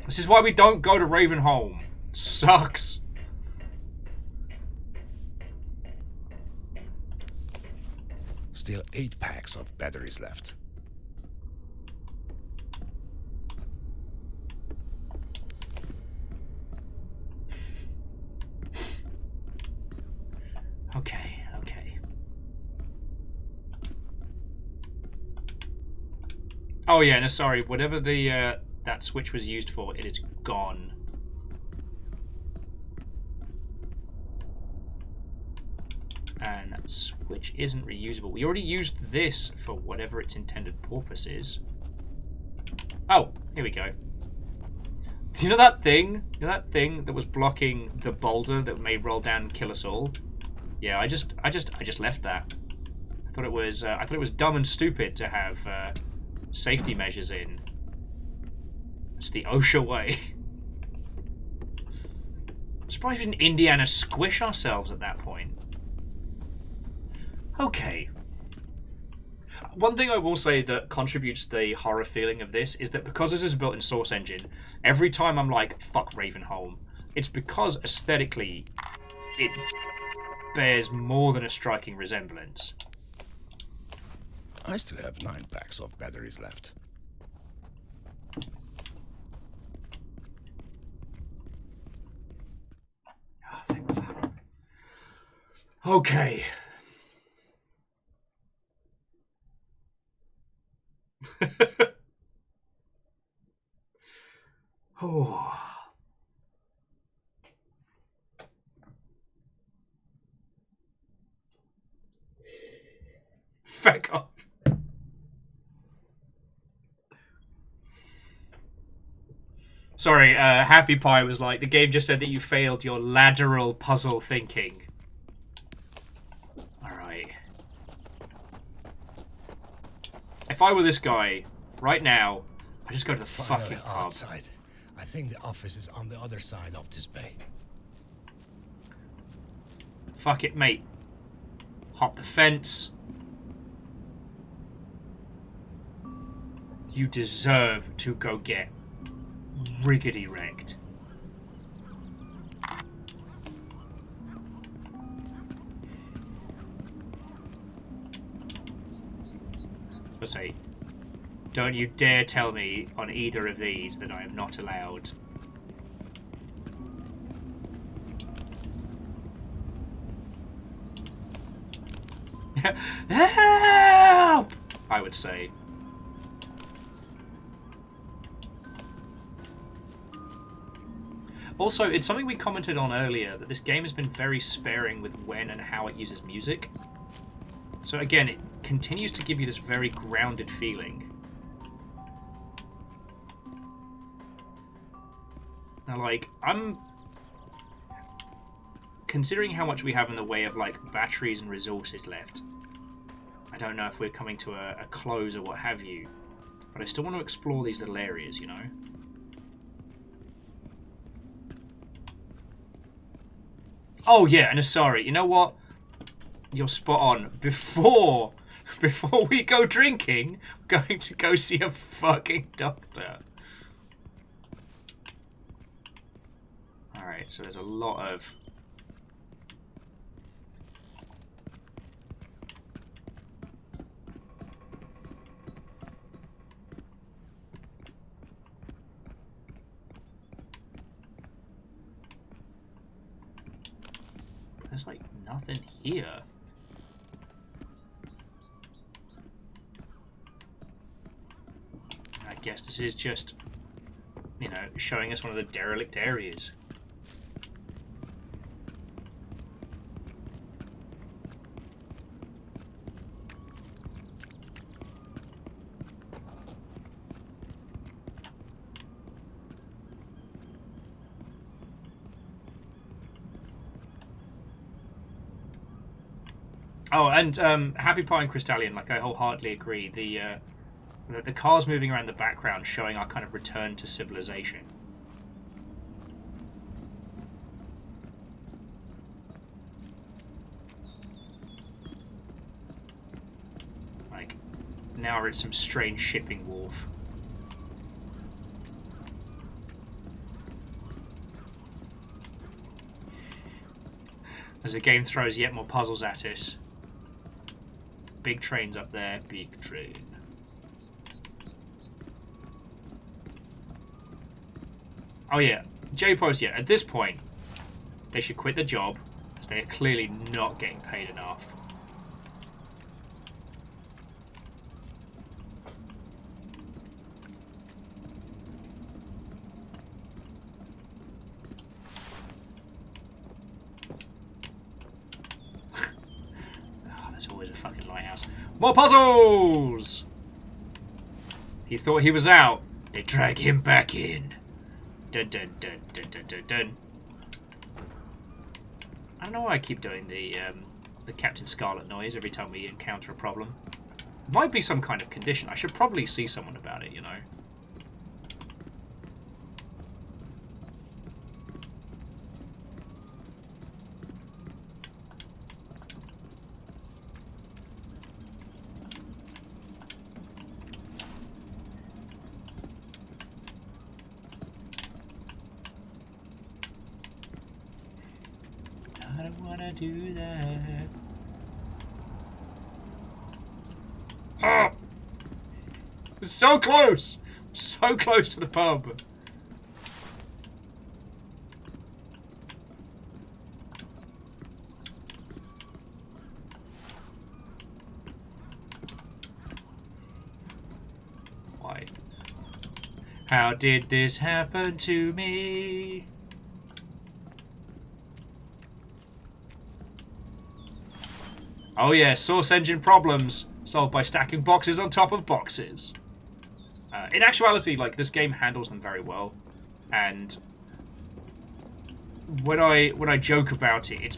This is why we don't go to Ravenholm. Sucks. Still 8 packs of batteries left. Okay, okay. Oh yeah, no, sorry. Whatever the that switch was used for, it is gone. And that switch isn't reusable. We already used this for whatever its intended purpose is. Oh, here we go. Do you know that thing? You know that thing that was blocking the boulder that may roll down and kill us all? Yeah, I just left that. I thought it was dumb and stupid to have safety measures in. It's the OSHA way. I'm surprised we didn't Indiana squish ourselves at that point. Okay. One thing I will say that contributes to the horror feeling of this is that because this is a built-in Source engine, every time I'm like, fuck Ravenholm, it's because aesthetically it bears more than a striking resemblance. I still have 9 packs of batteries left. Oh, thank fuck. Okay. Oh. Feck off. Sorry, Happy Pie was like, the game just said that you failed your lateral puzzle thinking. Alright. If I were this guy, right now, I just go to the fucking pub. Outside. I think the office is on the other side of this bay. Fuck it, mate. Hop the fence. You deserve to go get riggedy wrecked. Let's say, don't you dare tell me on either of these that I am not allowed. Help! I would say. Also, it's something we commented on earlier, that this game has been very sparing with when and how it uses music. So again, it continues to give you this very grounded feeling. Now, like, I'm... considering how much we have in the way of, like, batteries and resources left, I don't know if we're coming to a close or what have you, but I still want to explore these little areas, you know? Oh yeah, and sorry, you know what? You're spot on. Before we go drinking, we're going to go see a fucking doctor. Alright, so there's a lot of... There's like nothing here. I guess this is just, you know, showing us one of the derelict areas. Oh, and Happy Pie and Crystallian, like I wholeheartedly agree. The cars moving around the background showing our kind of return to civilization. Like, now we're at some strange shipping wharf. As the game throws yet more puzzles at us. Big train's up there, big train. Oh yeah, J-Post, yeah, at this point, they should quit the job, as they are clearly not getting paid enough. There's always a fucking lighthouse. More puzzles! He thought he was out. They drag him back in. Dun dun dun dun dun dun dun. I don't know why I keep doing the Captain Scarlet noise every time we encounter a problem. It might be some kind of condition. I should probably see someone about it, you know. don't wanna do that. Oh! So close! So close to the pub. Why? How did this happen to me? Oh yeah, source engine problems solved by stacking boxes on top of boxes. In actuality, like, this game handles them very well, and when I joke about it, it's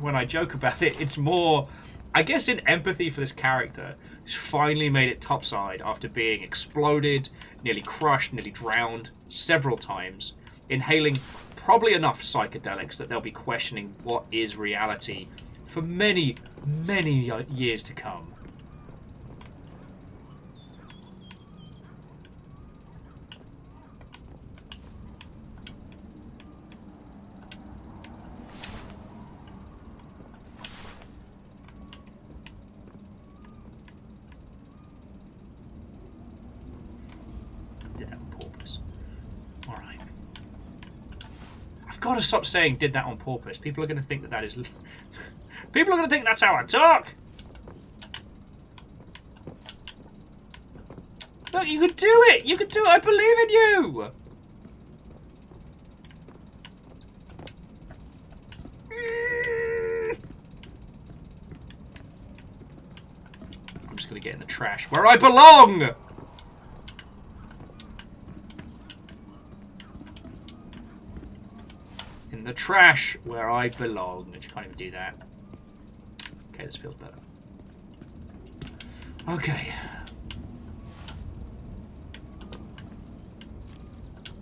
when I joke about it, it's more, I guess, in empathy for this character. He's finally made it topside after being exploded, nearly crushed, nearly drowned several times, inhaling probably enough psychedelics that they'll be questioning what is reality for many, many years to come. I've got to stop saying did that on purpose. People are going to think that is... People are going to think that's how I talk! Look, you could do it! You could do it! I believe in you! I'm just going to get in the trash where I belong! In the trash where I belong. Which can't even do that. Okay, this feels better. Okay.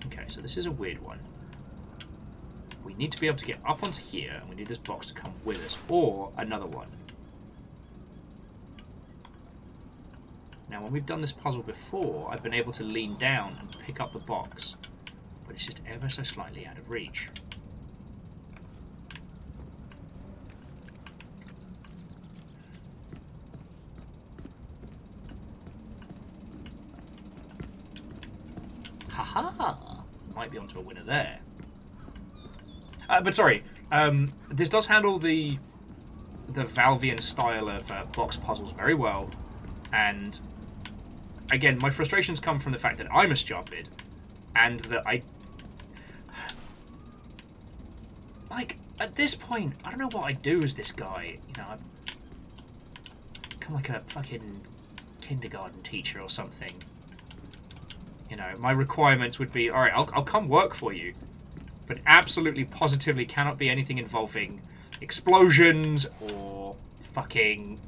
Okay, so this is a weird one. We need to be able to get up onto here, and we need this box to come with us, or another one. Now, when we've done this puzzle before, I've been able to lean down and pick up the box, but it's just ever so slightly out of reach. Haha! Might be onto a winner there. But sorry, this does handle the Valvian style of box puzzles very well, and again, my frustrations come from the fact that I'm a stupid, and that like, at this point, I don't know what I'd do as this guy. You know, I'd become like a fucking kindergarten teacher or something. You know, my requirements would be, alright, I'll come work for you, but absolutely positively cannot be anything involving explosions or fucking...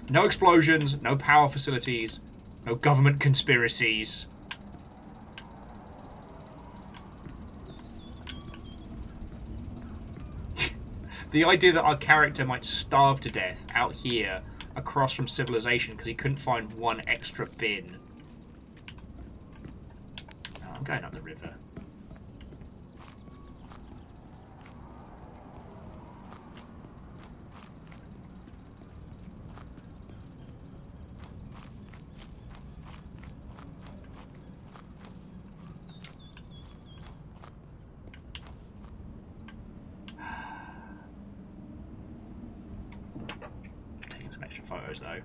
No explosions, no power facilities, no government conspiracies. The idea that our character might starve to death out here across from civilization because he couldn't find one extra bin. Oh, I'm going up the river. Photos though.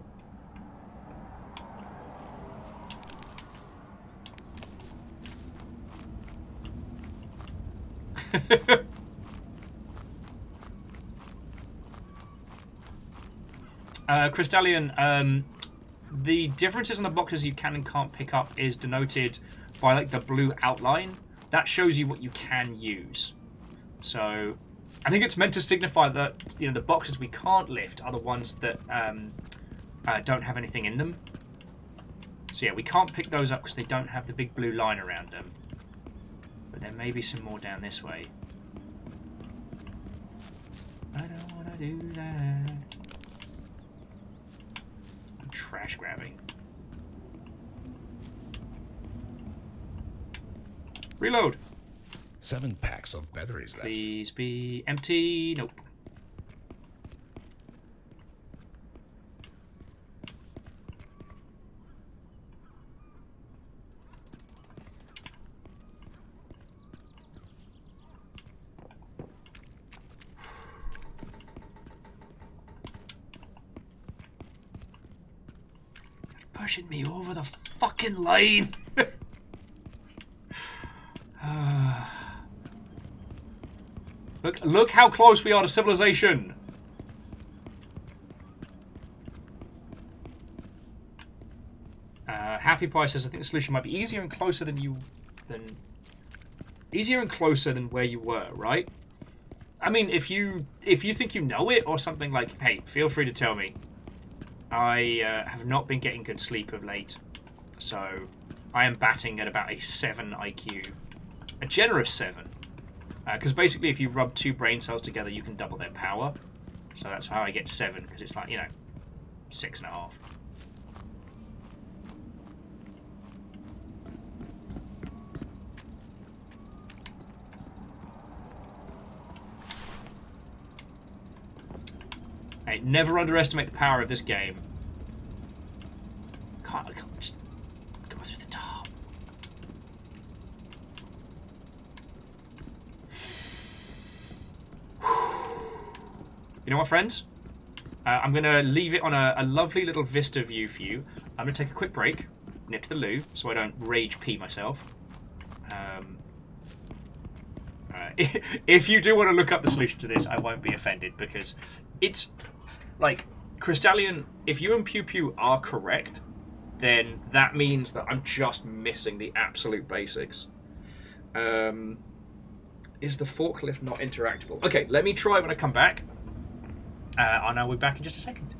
Crystallian, the differences in the boxes you can and can't pick up is denoted by like the blue outline. That shows you what you can use. So I think it's meant to signify that, you know, the boxes we can't lift are the ones that don't have anything in them. So yeah, we can't pick those up because they don't have the big blue line around them. But there may be some more down this way. I don't want to do that. I'm trash grabbing. Reload. 7 packs of batteries left. Please be empty. Nope. Pushing me over the fucking line. Look how close we are to civilization. Happy Pie says, I think the solution might be easier and closer than where you were, right? I mean, if you think you know it or something, like, hey, feel free to tell me. I have not been getting good sleep of late, so I am batting at about a 7 IQ. A generous 7. Because basically if you rub 2 brain cells together, you can double their power. So that's how I get 7, because it's like, 6.5. Hey, never underestimate the power of this game. I can't just go through the top. You know what, friends? I'm going to leave it on a lovely little vista view for you. I'm going to take a quick break, nip to the loo, so I don't rage pee myself. If you do want to look up the solution to this, I won't be offended, because it's... Like, Crystallian, if you and Pew Pew are correct, then that means that I'm just missing the absolute basics. Is the forklift not interactable? Okay, let me try when I come back. And I'll be back in just a second.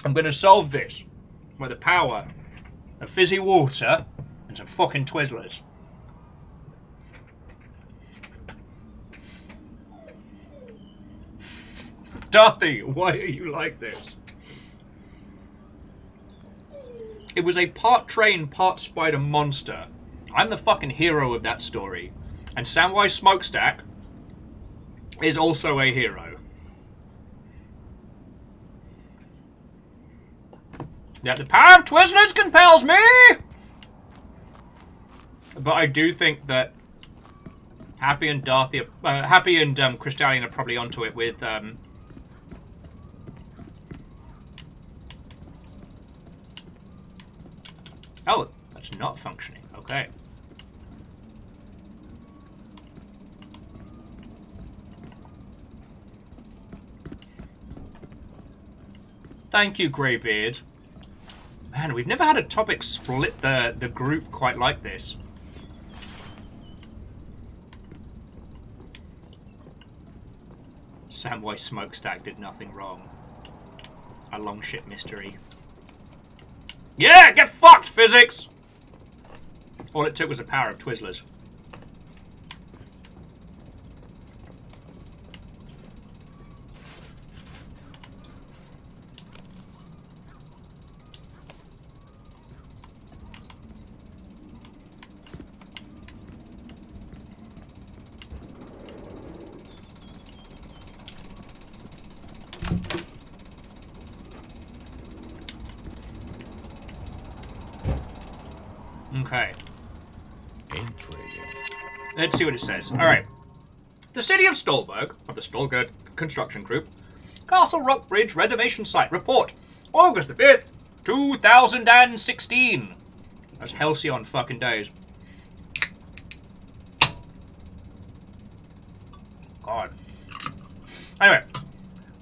I'm going to solve this with the power of fizzy water and some fucking Twizzlers. Dorothy, why are you like this? It was a part train, part spider monster. I'm the fucking hero of that story. And Samwise Smokestack is also a hero. That the power of Twizzlers compels me! But I do think that Happy and Dorothy, Happy and Crystallian are probably onto it with oh, that's not functioning. Okay. Thank you, Greybeard. Man, we've never had a topic split the group quite like this. Samwise Smokestack did nothing wrong. A long shit mystery. Yeah, get fucked, physics! All it took was the power of Twizzlers. Okay. Intriguing. Let's see what it says. Alright. The city of Stolberg, of the Stolberg Construction Group, Castle Rock Bridge renovation site report. August the 5th, 2016. That's halcyon fucking days. God. Anyway.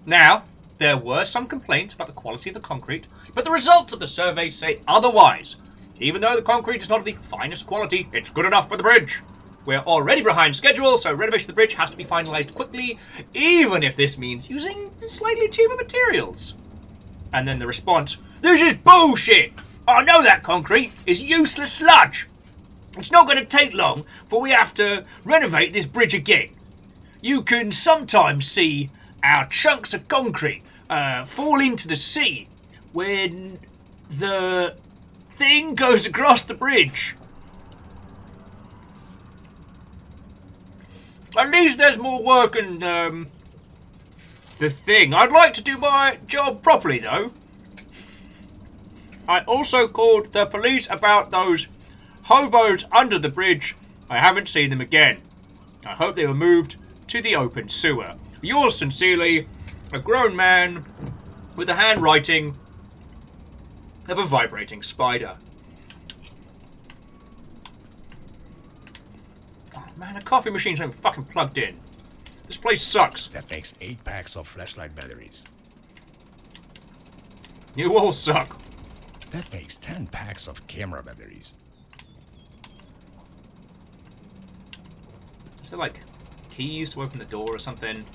Now, there were some complaints about the quality of the concrete, but the results of the survey say otherwise. Even though the concrete is not of the finest quality, it's good enough for the bridge. We're already behind schedule, so renovation of the bridge has to be finalised quickly, even if this means using slightly cheaper materials. And then the response, this is bullshit! I know that concrete is useless sludge. It's not going to take long, for we have to renovate this bridge again. You can sometimes see our chunks of concrete fall into the sea when the thing goes across the bridge. At least there's more work in the thing. I'd like to do my job properly, though. I also called the police about those hobos under the bridge. I haven't seen them again. I hope they were moved to the open sewer. Yours sincerely, a grown man with the handwriting of a vibrating spider. Oh man, a coffee machine's not even fucking plugged in. This place sucks. That makes 8 packs of flashlight batteries. You all suck. That makes 10 packs of camera batteries. Is there like keys to open the door or something?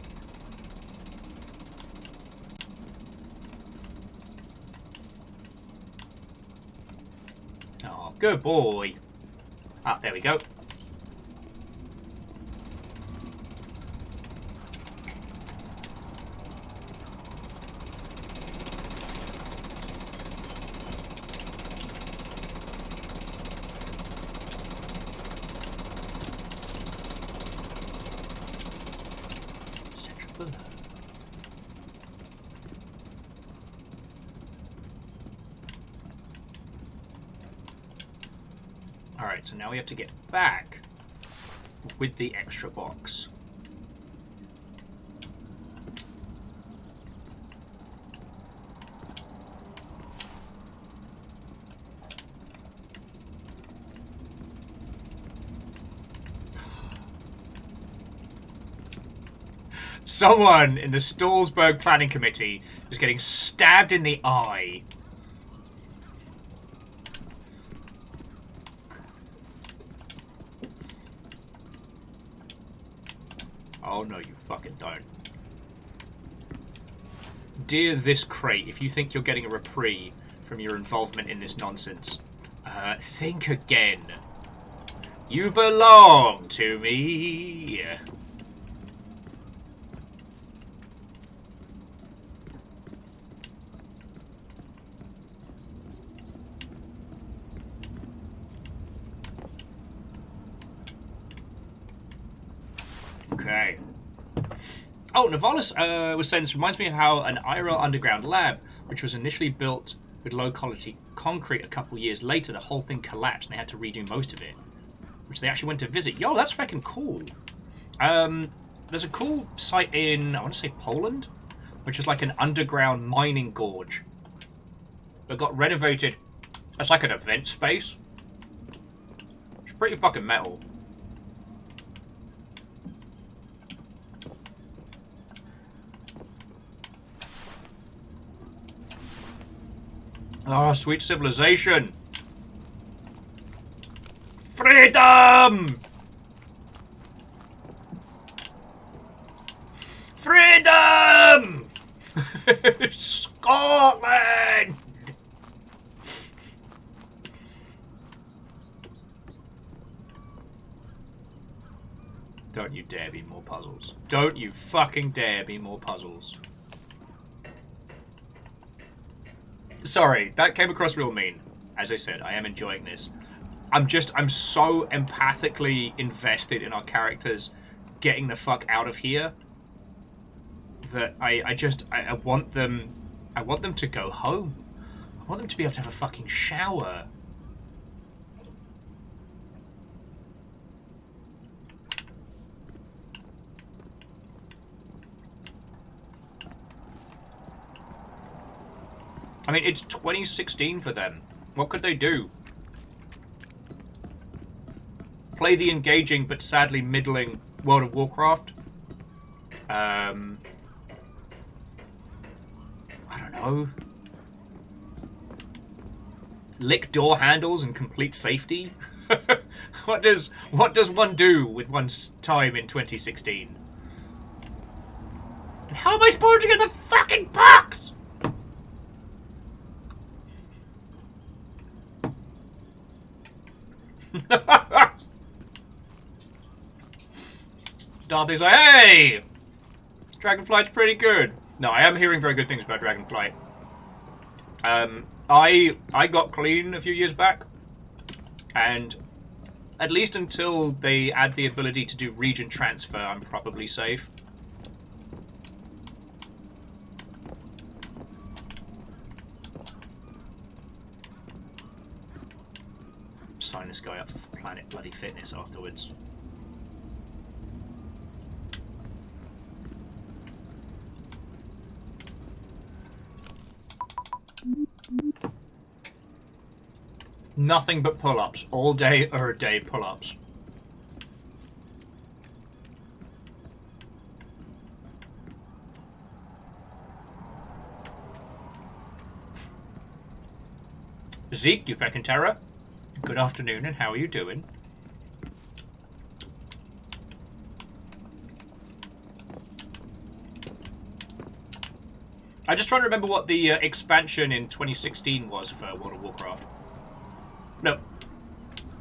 Oh, good boy. Ah, there we go. Alright, so now we have to get back with the extra box. Someone in the Stolberg Planning Committee is getting stabbed in the eye. Oh no, you fucking don't. Dear this crate, if you think you're getting a reprieve from your involvement in this nonsense, think again. You belong to me. Okay. Oh, Novalis was saying this reminds me of how an IRL underground lab, which was initially built with low-quality concrete a couple years later, the whole thing collapsed and they had to redo most of it, which they actually went to visit. Yo, that's fucking cool. There's a cool site in, I want to say Poland, which is like an underground mining gorge. It got renovated as like an event space. It's pretty fucking metal. Oh, sweet civilization. Freedom! Freedom! Scotland! Don't you dare be more puzzles. Don't you fucking dare be more puzzles. Sorry, that came across real mean. As I said, I am enjoying this. I'm so empathically invested in our characters getting the fuck out of here that I want them to go home. I want them to be able to have a fucking shower. I mean, it's 2016 for them. What could they do? Play the engaging but sadly middling World of Warcraft? I don't know. Lick door handles and complete safety? What does one do with one's time in 2016? And how am I supposed to get the fucking box? Darthy's like, hey! Dragonflight's pretty good. No, I am hearing very good things about Dragonflight. I got clean a few years back, and at least until they add the ability to do region transfer, I'm probably safe. Sign this guy up for Planet Bloody Fitness afterwards. Nothing but pull-ups. All day, day pull-ups. Zeke, you fucking terror. Good afternoon, and how are you doing? I'm just trying to remember what the expansion in 2016 was for World of Warcraft. No.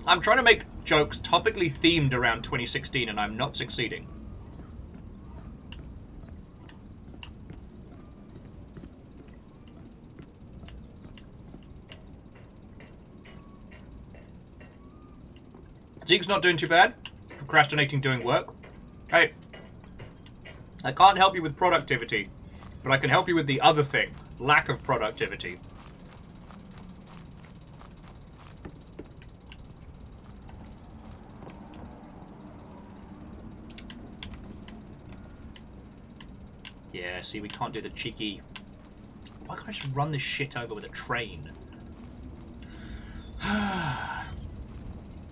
I'm trying to make jokes topically themed around 2016, and I'm not succeeding. Zeke's not doing too bad. Procrastinating doing work. Hey, I can't help you with productivity, but I can help you with the other thing, lack of productivity. Yeah, see, we can't do the cheeky... Why can't I just run this shit over with a train?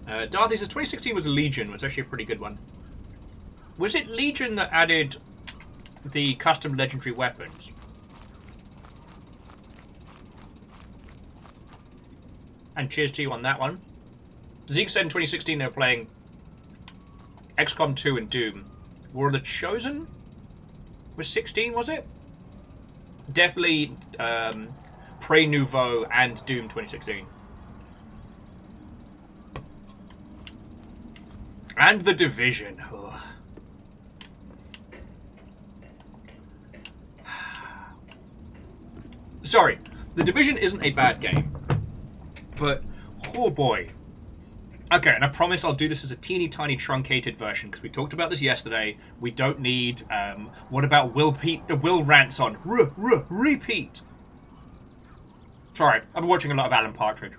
Darthy says 2016 was Legion, was actually a pretty good one. Was it Legion that added the custom legendary weapons? And cheers to you on that one. Zeke said in 2016 they were playing XCOM 2 and Doom. War of the Chosen? Was 16, was it? definitely Prey Nouveau and Doom 2016. And The Division. Ugh. Sorry, The Division isn't a bad game, but oh boy. Okay, and I promise I'll do this as a teeny tiny truncated version, because we talked about this yesterday. We don't need, what about Will rants on repeat? Sorry, I've been watching a lot of Alan Partridge.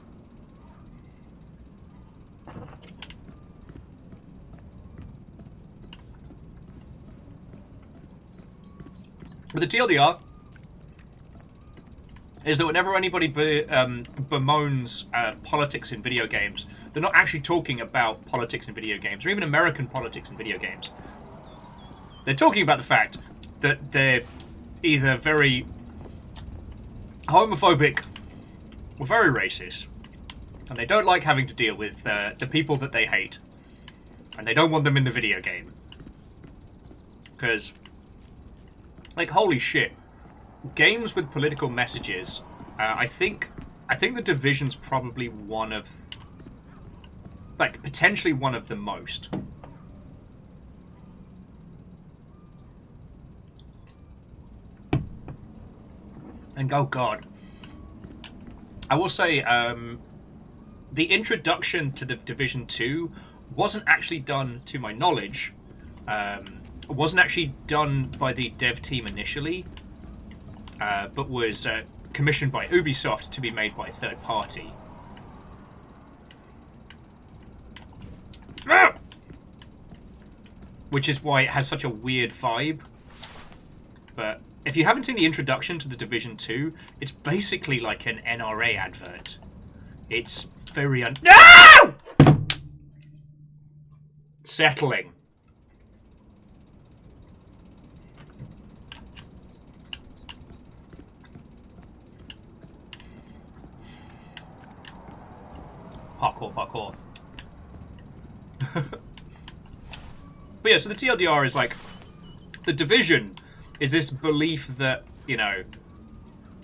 But the TLDR is that whenever anybody bemoans politics in video games, they're not actually talking about politics in video games, or even American politics in video games. They're talking about the fact that they're either very homophobic or very racist, and they don't like having to deal with the people that they hate, and they don't want them in the video game. Because, like, holy shit. Games with political messages, I think The Division's probably one of, like, potentially one of the most. And oh god, I will say, the introduction to The Division 2 wasn't actually done, to my knowledge, wasn't actually done by the dev team initially. But was commissioned by Ubisoft to be made by a third party. Which is why it has such a weird vibe. But if you haven't seen the introduction to The Division 2, it's basically like an NRA advert. It's very No! Settling. Parkour. But yeah, so the TLDR is like, The Division is this belief that, you know,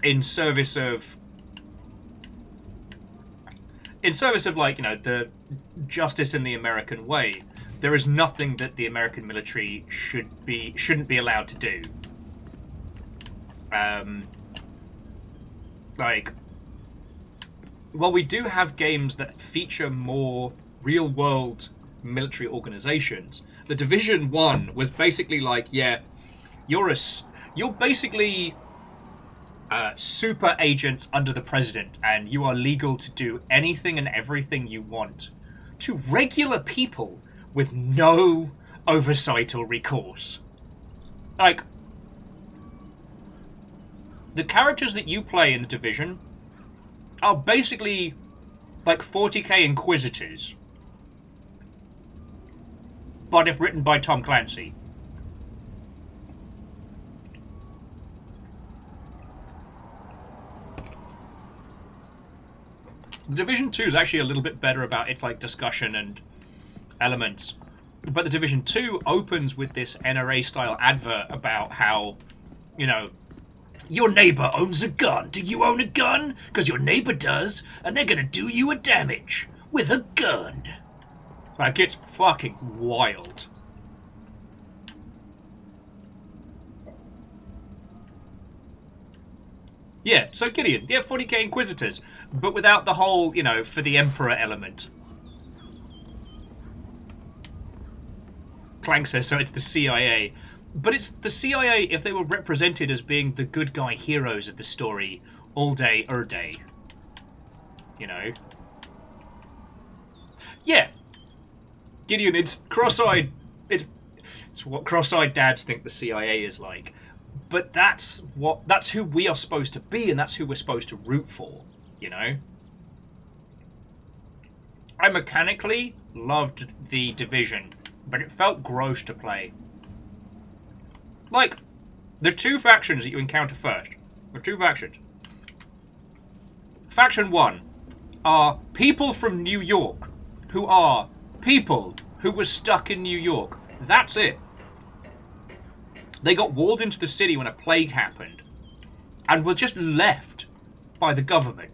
in service of like, you know, the justice in the American way, there is nothing that the American military shouldn't be allowed to do. Like, while we do have games that feature more real-world military organizations, The Division 1 was basically like, yeah, you're basically super agents under the president, and you are legal to do anything and everything you want to regular people with no oversight or recourse. Like, the characters that you play in The Division are basically like 40k Inquisitors, but if written by Tom Clancy. The Division 2 is actually a little bit better about its like discussion and elements, but The Division 2 opens with this NRA-style advert about how, you know, your neighbor owns a gun. Do you own a gun? Because your neighbor does, and they're gonna do you a damage with a gun. Like, it's fucking wild. Yeah, so Gideon, yeah, 40k Inquisitors, but without the whole, you know, for the Emperor element. Clank says, so it's the CIA. But it's the CIA if they were represented as being the good guy heroes of the story all day, day. You know? Yeah. Gideon, it's cross-eyed. It's what cross-eyed dads think the CIA is like. But that's who we are supposed to be, and that's who we're supposed to root for, you know? I mechanically loved The Division, but it felt gross to play. Like, the two factions that you encounter first. The two factions. Faction 1 are people from New York who are people who were stuck in New York. That's it. They got walled into the city when a plague happened. and were just left by the government.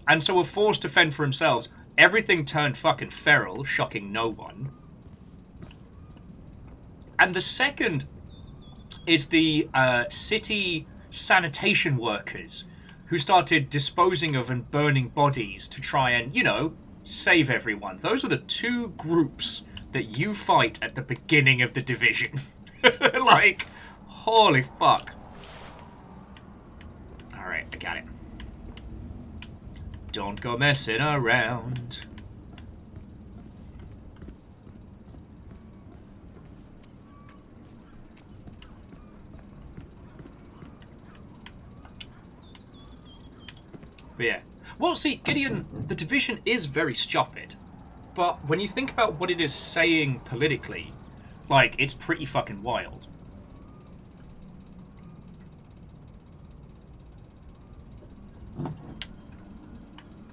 And so were forced to fend for themselves. Everything turned fucking feral, shocking no one. And the second is the city sanitation workers who started disposing of and burning bodies to try and, you know, save everyone. Those are the two groups that you fight at the beginning of the Division. Like, holy fuck. Alright, I got it. Don't go messing around. But yeah. Well, see, Gideon, the Division is very stupid. But when you think about what it is saying politically, like, it's pretty fucking wild.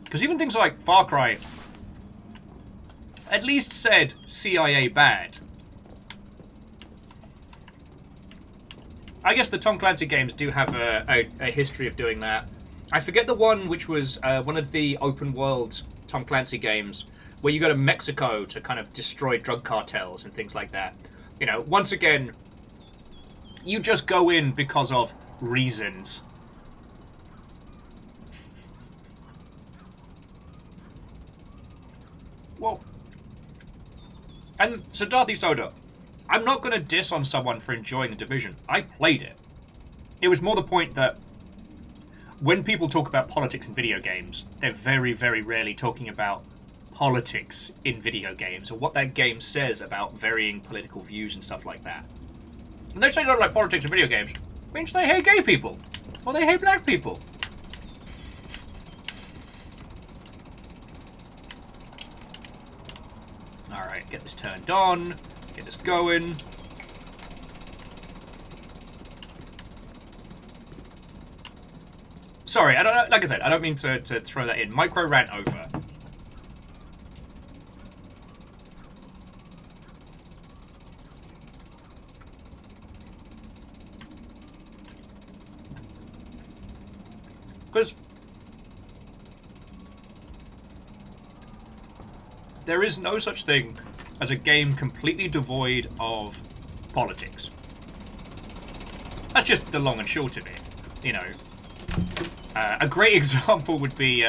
Because even things like Far Cry at least said CIA bad. I guess the Tom Clancy games do have a history of doing that. I forget the one which was one of the open world Tom Clancy games where you go to Mexico to kind of destroy drug cartels and things like that. You know, once again, you just go in because of reasons. Well, and so Darthy Soda, I'm not going to diss on someone for enjoying the Division. I played it. It was more the point that when people talk about politics in video games, they're very, very rarely talking about politics in video games or what that game says about varying political views and stuff like that. When they say they don't like politics in video games, it means they hate gay people or they hate black people. Alright, get this turned on, get this going. Sorry, like I said, I don't mean to throw that in. Micro rant over. Because there is no such thing as a game completely devoid of politics. That's just the long and short of it, you know. A great example would be,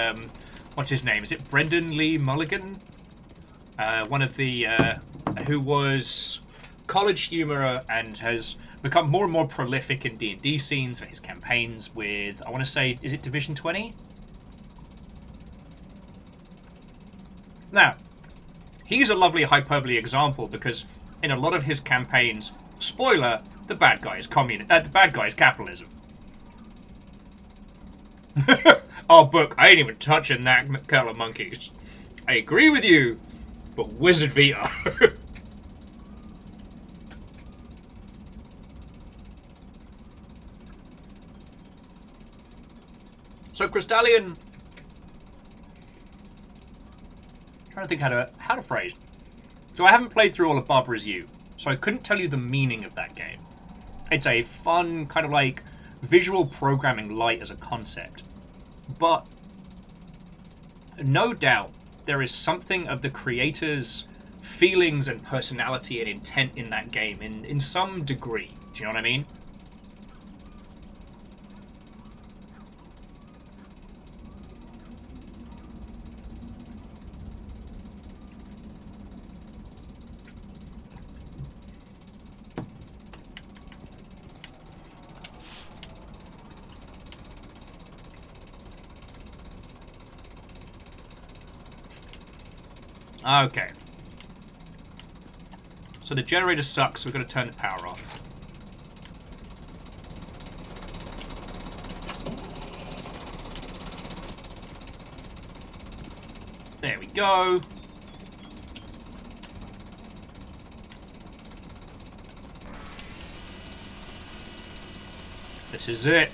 what's his name? Is it Brendan Lee Mulligan? One of the, who was college humourer and has become more and more prolific in D&D scenes for his campaigns with, I want to say, is it Division 20? Now, he's a lovely hyperbole example because in a lot of his campaigns, spoiler, the bad guy is the bad guy is capitalism. Oh, book, I ain't even touching that kettle of monkeys. I agree with you, but wizard veto. So Crystallion, trying to think how to phrase. So I haven't played through all of Barbara's You, so I couldn't tell you the meaning of that game. It's a fun kind of like visual programming light as a concept, but no doubt there is something of the creator's feelings and personality and intent in that game in some degree. Do you know what I mean? Okay. So the generator sucks, so we're going to turn the power off. There we go. This is it.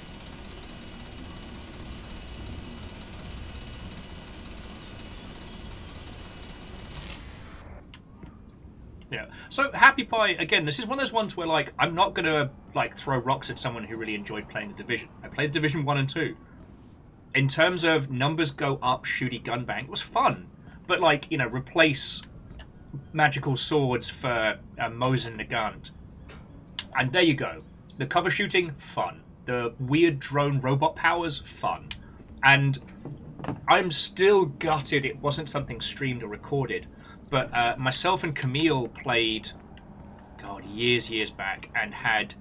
So Happy Pie, again, this is one of those ones where like I'm not gonna like throw rocks at someone who really enjoyed playing the Division. I played Division 1 and 2. In terms of numbers go up, shooty gunbang, it was fun. But like, you know, replace magical swords for Mosin Nagant. And there you go. The cover shooting, fun. The weird drone robot powers, fun. And I'm still gutted it wasn't something streamed or recorded. But myself and Camille played, God, years back, and had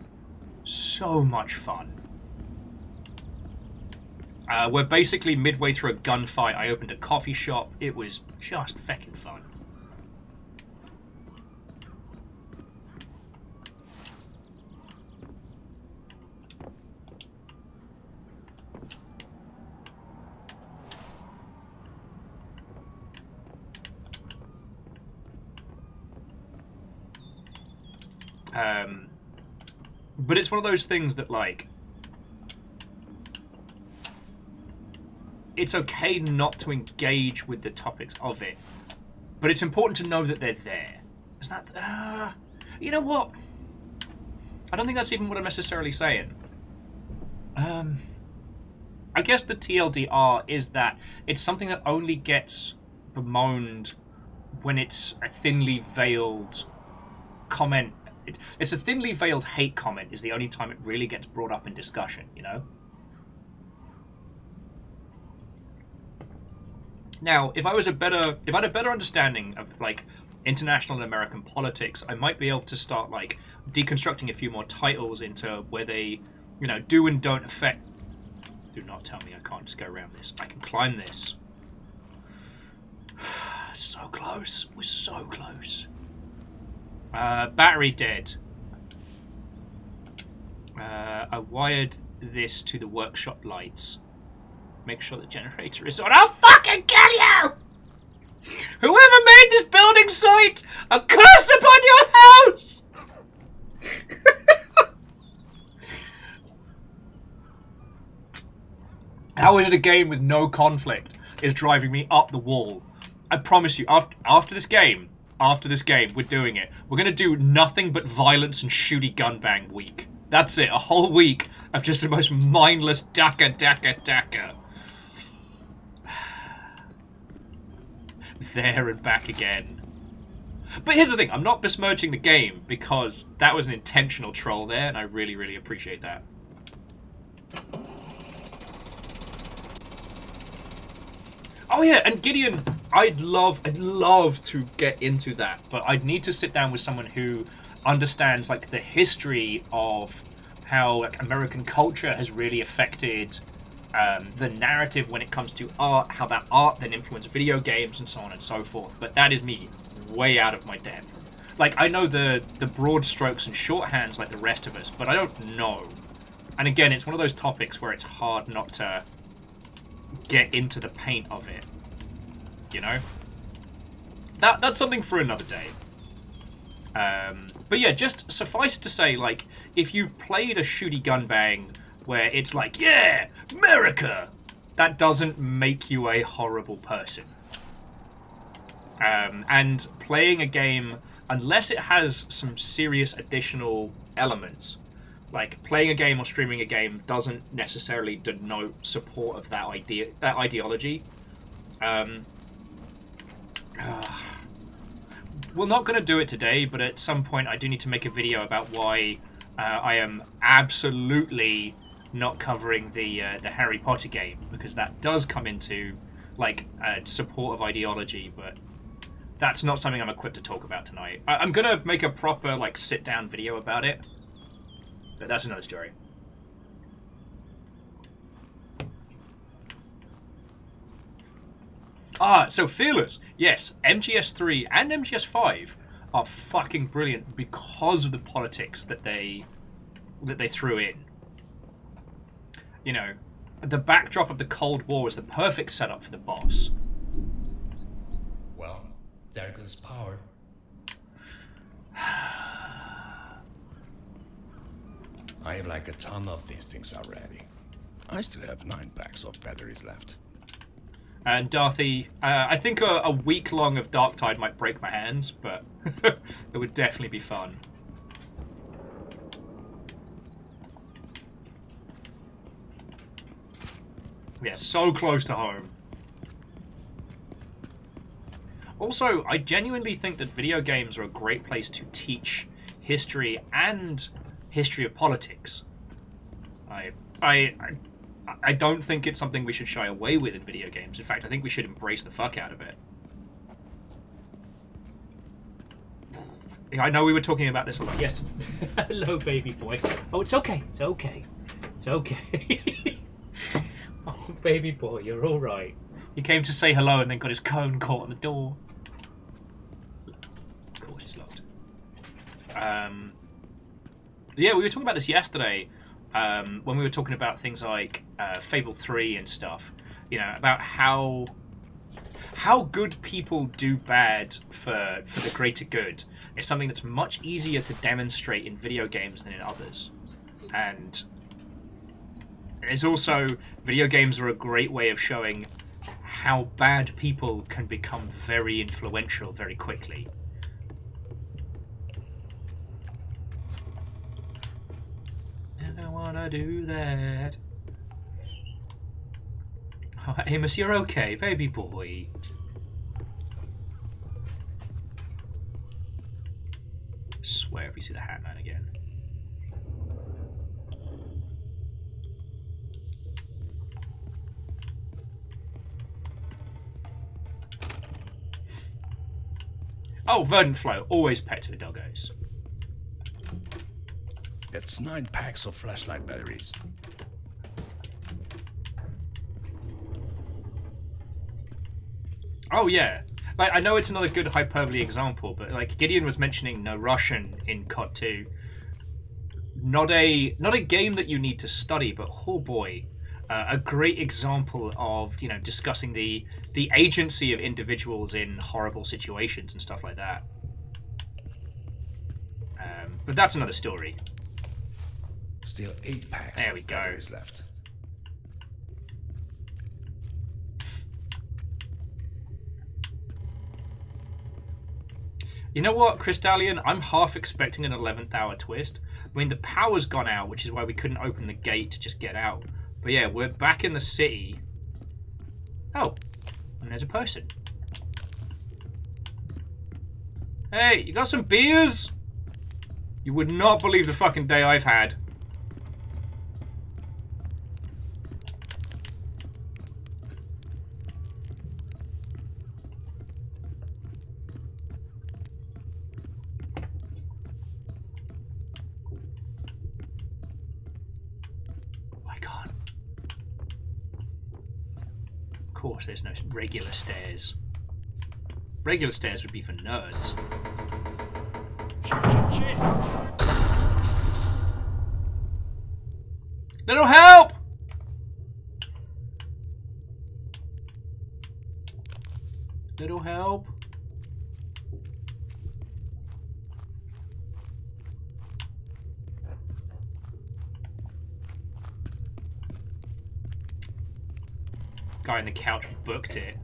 so much fun. We're basically midway through a gunfight. I opened a coffee shop. It was just feckin' fun. But it's one of those things that, like, it's okay not to engage with the topics of it, but it's important to know that they're there. Is that... you know what? I don't think that's even what I'm necessarily saying. I guess the TLDR is that it's something that only gets bemoaned when it's a thinly veiled comment. It's a thinly veiled hate comment is the only time it really gets brought up in discussion, you know? Now, if I had a better understanding of like international and American politics, I might be able to start like deconstructing a few more titles into where they, you know, do and don't affect. Do not tell me I can't just go around this. I can climb this. So close. We're so close. Battery dead. I wired this to the workshop lights. Make sure the generator is on. I'll fucking kill you! Whoever made this building site, a curse upon your house! How is it a game with no conflict is driving me up the wall? I promise you, after this game, we're doing it. We're going to do nothing but violence and shooty gunbang week. That's it, a whole week of just the most mindless daka. There and back again. But here's the thing, I'm not besmirching the game because that was an intentional troll there, and I really, really appreciate that. Oh yeah, and Gideon, I'd love to get into that, but I'd need to sit down with someone who understands like the history of how like American culture has really affected the narrative when it comes to art, how that art then influenced video games and so on and so forth. But that is me way out of my depth. Like, I know the broad strokes and shorthands like the rest of us, but I don't know. And again, it's one of those topics where it's hard not to get into the paint of it, you know? That's something for another day. But yeah, just suffice to say, like, if you've played a shooty gunbang where it's like, yeah, America, that doesn't make you a horrible person. And playing a game, unless it has some serious additional elements, like playing a game or streaming a game doesn't necessarily denote support of that ideology. We're not going to do it today, but at some point I do need to make a video about why I am absolutely not covering the Harry Potter game, because that does come into like support of ideology, but that's not something I'm equipped to talk about tonight. I'm going to make a proper like sit-down video about it, but that's another story. So Fearless. Yes, MGS3 and MGS5 are fucking brilliant because of the politics that they threw in. You know, the backdrop of the Cold War was the perfect setup for the boss. Well, there goes power. I have like a ton of these things already. I still have 9 packs of batteries left. And Darthy, I think a week long of Darktide might break my hands, but it would definitely be fun. Yeah, so close to home. Also, I genuinely think that video games are a great place to teach history and history of politics. I don't think it's something we should shy away with in video games. In fact, I think we should embrace the fuck out of it. I know we were talking about this a lot yesterday. Hello, baby boy. Oh, it's okay. It's okay. It's okay. Oh, baby boy, you're all right. He came to say hello and then got his cone caught on the door. Of course, it's locked. Yeah, we were talking about this yesterday when we were talking about things like Fable 3 and stuff. You know, about how good people do bad for the greater good. It's something that's much easier to demonstrate in video games than in others. And it's also, video games are a great way of showing how bad people can become very influential very quickly. Never wanna do that. Oh, Amos, you're okay, baby boy. I swear if we see the Hat Man again. Oh, Verdant Flow, always pet to the doggos. That's 9 packs of flashlight batteries. Oh yeah, like I know it's another good hyperbole example, but like Gideon was mentioning No Russian in COD 2. Not a game that you need to study, but oh boy, a great example of, you know, discussing the agency of individuals in horrible situations and stuff like that. But that's another story. Still 8 packs There we of go. batteries left. You know what, Crystallion? I'm half expecting an 11th hour twist. I mean, the power's gone out, which is why we couldn't open the gate to just get out. But yeah, we're back in the city. Oh, and there's a person. Hey, you got some beers? You would not believe the fucking day I've had. Of course, there's no regular stairs. Regular stairs would be for nerds. Little help! Little help. Guy on the couch booked it.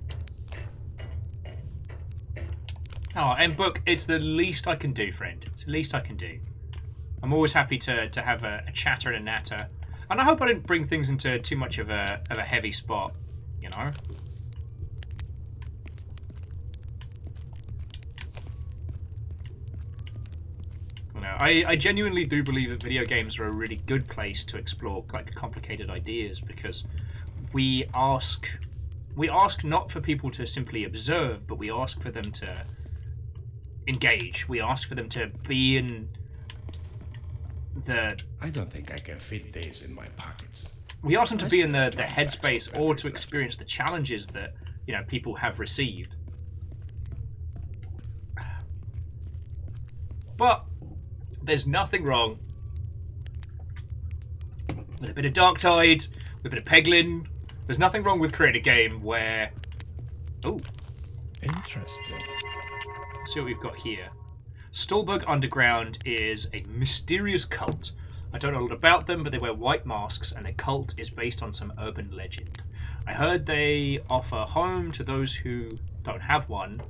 Oh, and book, it's the least I can do, friend. It's the least I can do. I'm always happy to have a chatter and a natter. And I hope I didn't bring things into too much of a heavy spot, you know? You know, I genuinely do believe that video games are a really good place to explore like complicated ideas, because we ask not for people to simply observe, but we ask for them to engage. We ask for them to be in the... I don't think I can fit these in my pockets. We ask them to be in the headspace or to experience the challenges that, you know, people have received. But there's nothing wrong with a bit of Darktide, with a bit of Peglin. There's nothing wrong with creating a game where... Oh. Interesting. Let's see what we've got here. Stolberg Underground is a mysterious cult. I don't know a lot about them, but they wear white masks, and their cult is based on some urban legend. I heard they offer a home to those who don't have one,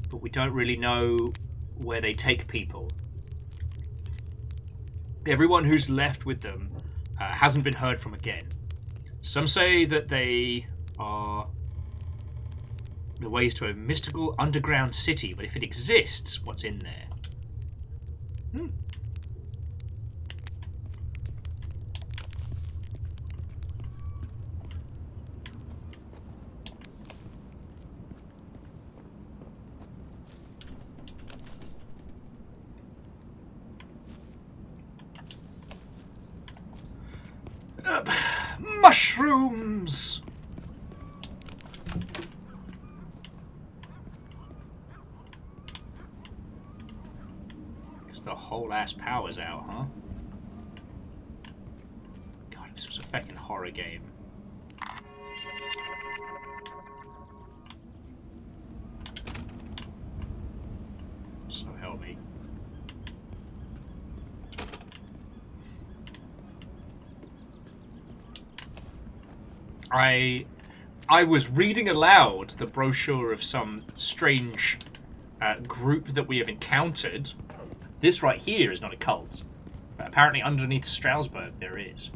but we don't really know where they take people. Everyone who's left with them hasn't been heard from again. Some say that they are the ways to a mystical underground city, but if it exists, what's in there? Mushrooms! Because the whole ass power's out, huh? God, if this was a fucking horror game. So help me. I was reading aloud the brochure of some strange group that we have encountered. This right here is not a cult. But apparently underneath Strasbourg there is.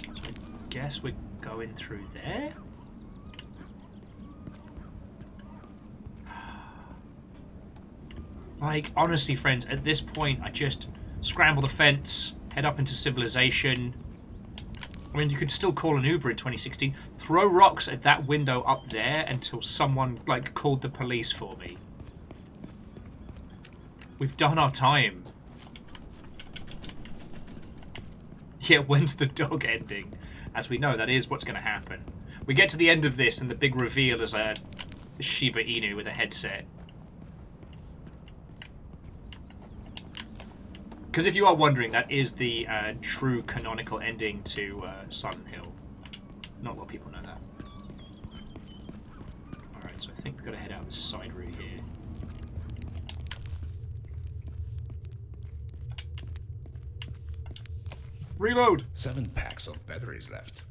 So I guess we're going through there? Like, honestly, friends, at this point, I just scramble the fence, head up into civilization. I mean, you could still call an Uber in 2016. Throw rocks at that window up there until someone, like, called the police for me. We've done our time. Yeah, when's the dog ending? As we know, that is what's going to happen. We get to the end of this, and the big reveal is a Shiba Inu with a headset. Because if you are wondering, that is the true canonical ending to Silent Hill. Not a lot of people know that. Alright, so I think we've got to head out this side route here. Reload! 7 packs of batteries left.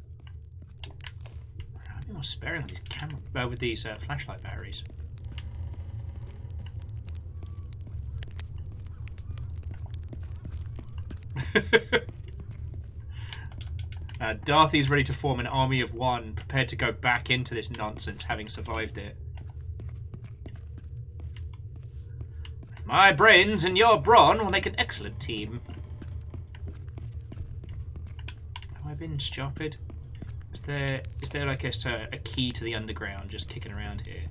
I'll be more sparing on these with these flashlight batteries. Darthy's ready to form an army of one, prepared to go back into this nonsense, having survived it. My brains and your brawn will make an excellent team. Have I been stupid? Is there like a key to the underground just kicking around here?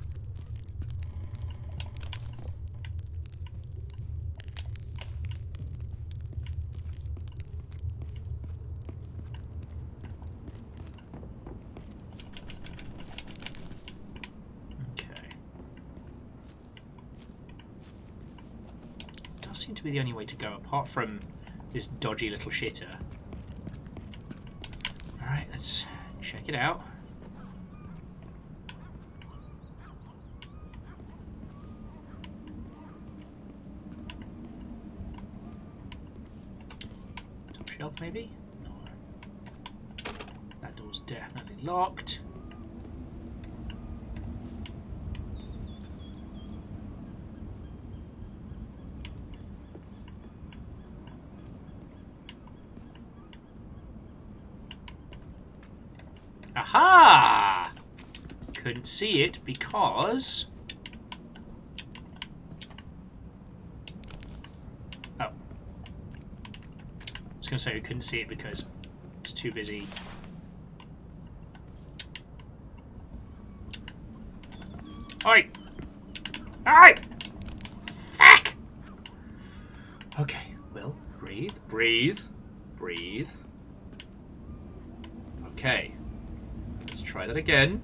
Seem to be the only way to go, apart from this dodgy little shitter. Alright, let's check it out. Top shelf, maybe? No. That door's definitely locked. Aha! Couldn't see it because... Oh. I was going to say we couldn't see it because it's too busy. Alright! Alright! Fuck! Okay, well, breathe, breathe, breathe. Okay. Let's try that again.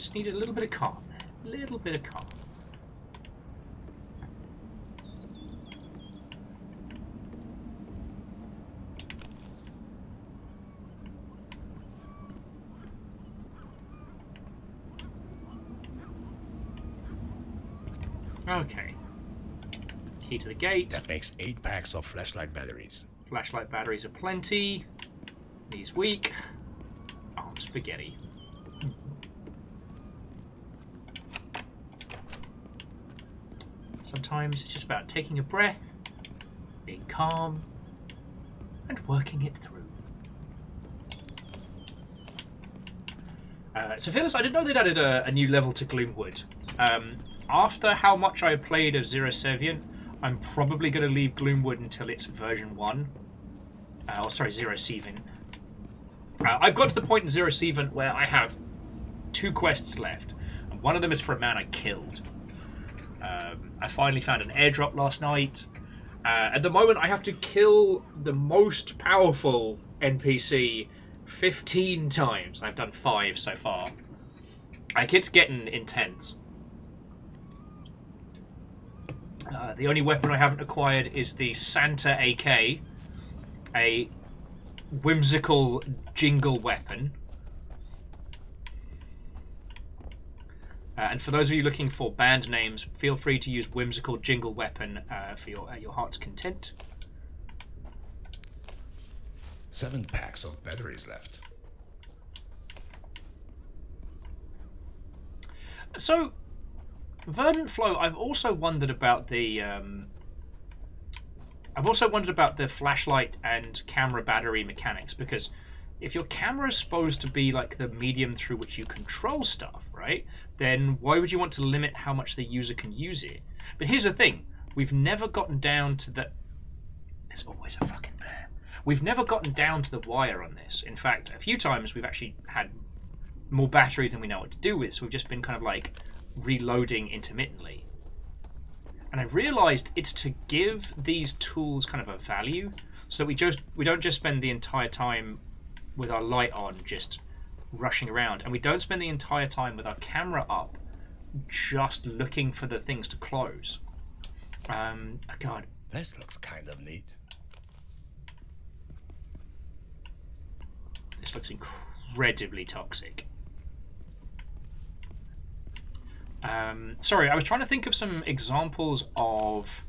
just needed a little bit of calm. A little bit of calm. Okay. Key to the gate. That makes 8 packs of flashlight batteries. Flashlight batteries are plenty. These weak. Oh, spaghetti. Sometimes it's just about taking a breath, being calm, and working it through. So Phyllis, I didn't know they'd added a new level to Gloomwood. After how much I played of Zero Sevian, I'm probably going to leave Gloomwood until it's version 1. Zero Seven. I've got to the point in Zero Seven where I have 2 quests left. And one of them is for a man I killed. I finally found an airdrop last night. At the moment, I have to kill the most powerful NPC 15 times. I've done 5 so far. It's getting intense. The only weapon I haven't acquired is the Santa AK, a whimsical jingle weapon. And for those of you looking for band names, feel free to use whimsical jingle weapon for your heart's content. 7 packs of batteries left. So, Verdant Flow, I've also wondered about the flashlight and camera battery mechanics, because if your camera is supposed to be like the medium through which you control stuff, right? Then why would you want to limit how much the user can use it? But here's the thing: we've never gotten down to the. There's always a fucking bear. We've never gotten down to the wire on this. In fact, a few times we've actually had more batteries than we know what to do with, so we've just been kind of like reloading intermittently. And I realized it's to give these tools kind of a value, so we don't just spend the entire time with our light on just rushing around, and we don't spend the entire time with our camera up just looking for the things to close. God, This looks kind of neat. this looks incredibly toxic. Sorry, I was trying to think of some examples of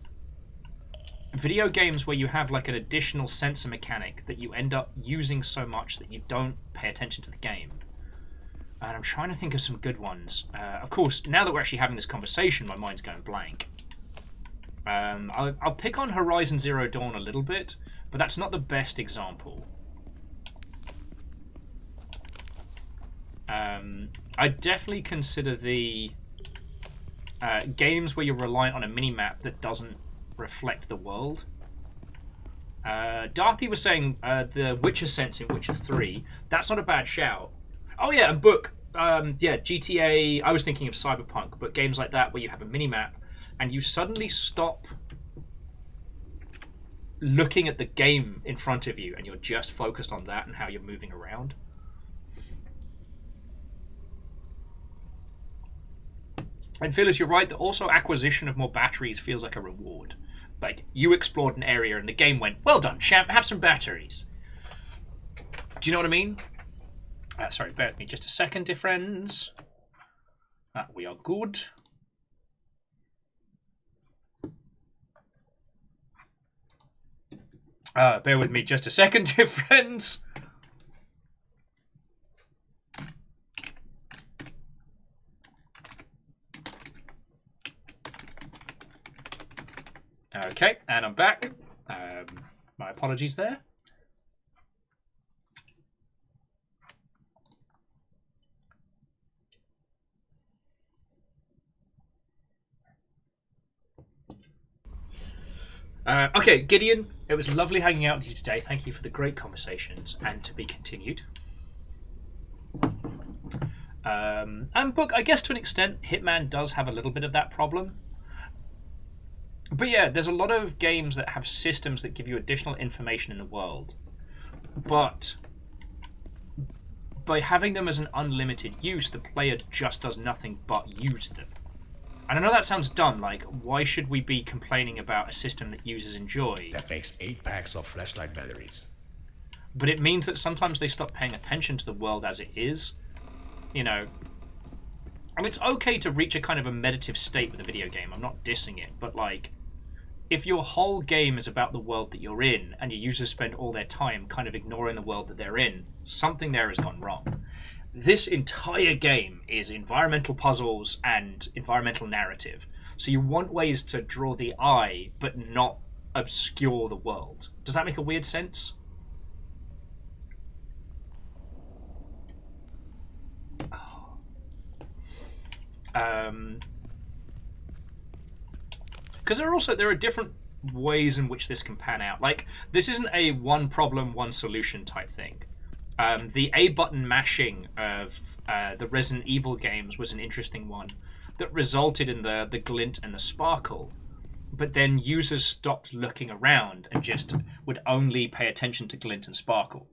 video games where you have like an additional sensor mechanic that you end up using so much that you don't pay attention to the game. And I'm trying to think of some good ones. Of course, now that we're actually having this conversation, my mind's going blank. I'll pick on Horizon Zero Dawn a little bit, but that's not the best example. I definitely consider the games where you're reliant on a mini-map that doesn't reflect the world. Darthy was saying the Witcher sense in Witcher 3. That's not a bad shout. Oh yeah, and Book. Yeah, GTA. I was thinking of Cyberpunk, but games like that where you have a mini-map and you suddenly stop looking at the game in front of you and you're just focused on that and how you're moving around. And Phyllis, you're right that also acquisition of more batteries feels like a reward. Like, you explored an area and the game went, well done, champ, have some batteries. Do you know what I mean? Sorry, bear with me just a second, dear friends. We are good. Bear with me just a second, dear friends. Okay, and I'm back. My apologies there. Okay, Gideon, it was lovely hanging out with you today. Thank you for the great conversations, and to be continued. And Book, I guess to an extent, Hitman does have a little bit of that problem. But yeah, there's a lot of games that have systems that give you additional information in the world. But by having them as an unlimited use, the player just does nothing but use them. And I know that sounds dumb, like, why should we be complaining about a system that users enjoy? That makes 8 packs of flashlight batteries. But it means that sometimes they stop paying attention to the world as it is. You know, and it's okay to reach a kind of a meditative state with a video game. I'm not dissing it, but like, if your whole game is about the world that you're in, and your users spend all their time kind of ignoring the world that they're in, something there has gone wrong. This entire game is environmental puzzles and environmental narrative. So you want ways to draw the eye, but not obscure the world. Does that make a weird sense? Because there are different ways in which this can pan out. Like, this isn't a one problem, one solution type thing. The A button mashing of the Resident Evil games was an interesting one that resulted in the glint and the sparkle. But then users stopped looking around and just would only pay attention to glint and sparkle.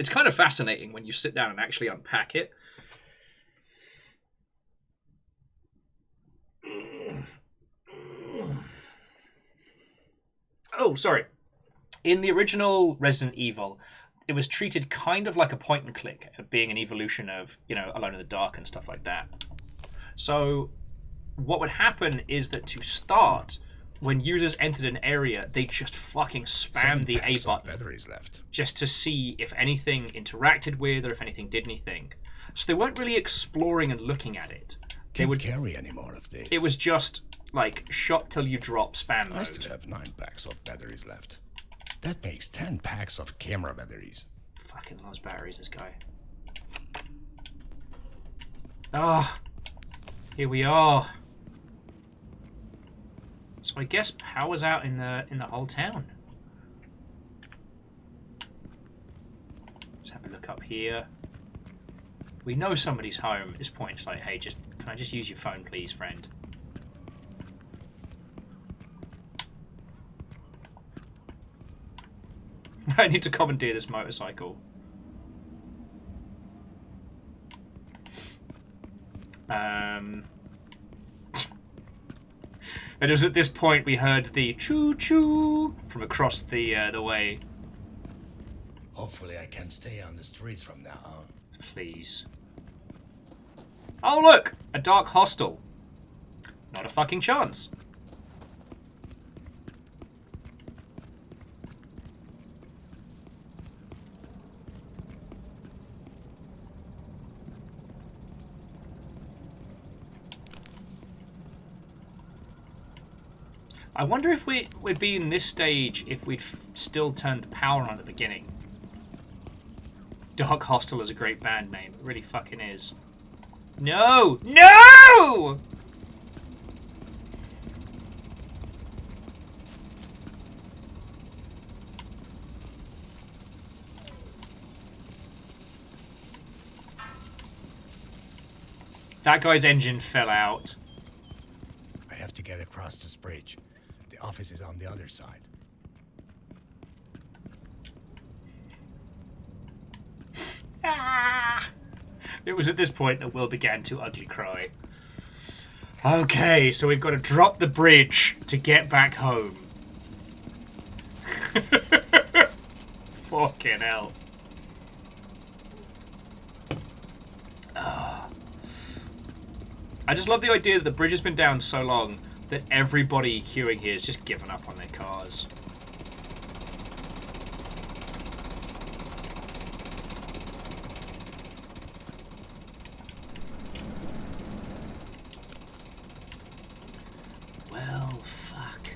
It's kind of fascinating when you sit down and actually unpack it. Oh, sorry. In the original Resident Evil, it was treated kind of like a point and click, being an evolution of, you know, Alone in the Dark and stuff like that. So what would happen is that to start, when users entered an area, they just fucking spammed the A button batteries left. just to see if anything interacted with or if anything did anything. So they weren't really exploring and looking at it. They Can't would carry any more of this. It was just like shot till you drop spam I mode. still have 9 packs of batteries left. That makes 10 packs of camera batteries. Fucking loves batteries, this guy. Ah, here we are. So I guess power's out in the whole town. Let's have a look up here. We know somebody's home. At this point, it's like, hey, can I just use your phone, please, friend? I need to commandeer this motorcycle. And it was at this point we heard the choo-choo from across the way. Hopefully I can stay on the streets from now on. Please. Oh, look! A dark hostel. Not a fucking chance. I wonder if we'd be in this stage if we'd still turned the power on at the beginning. Dark Hostel is a great band name. It really fucking is. No! No! That guy's engine fell out. I have to get across this bridge. The office is on the other side. Ah! It was at this point that Will began to ugly cry. Okay, so we've got to drop the bridge to get back home. Fucking hell. I just love the idea that the bridge has been down so long that everybody queuing here has just given up on their cars. Well, fuck.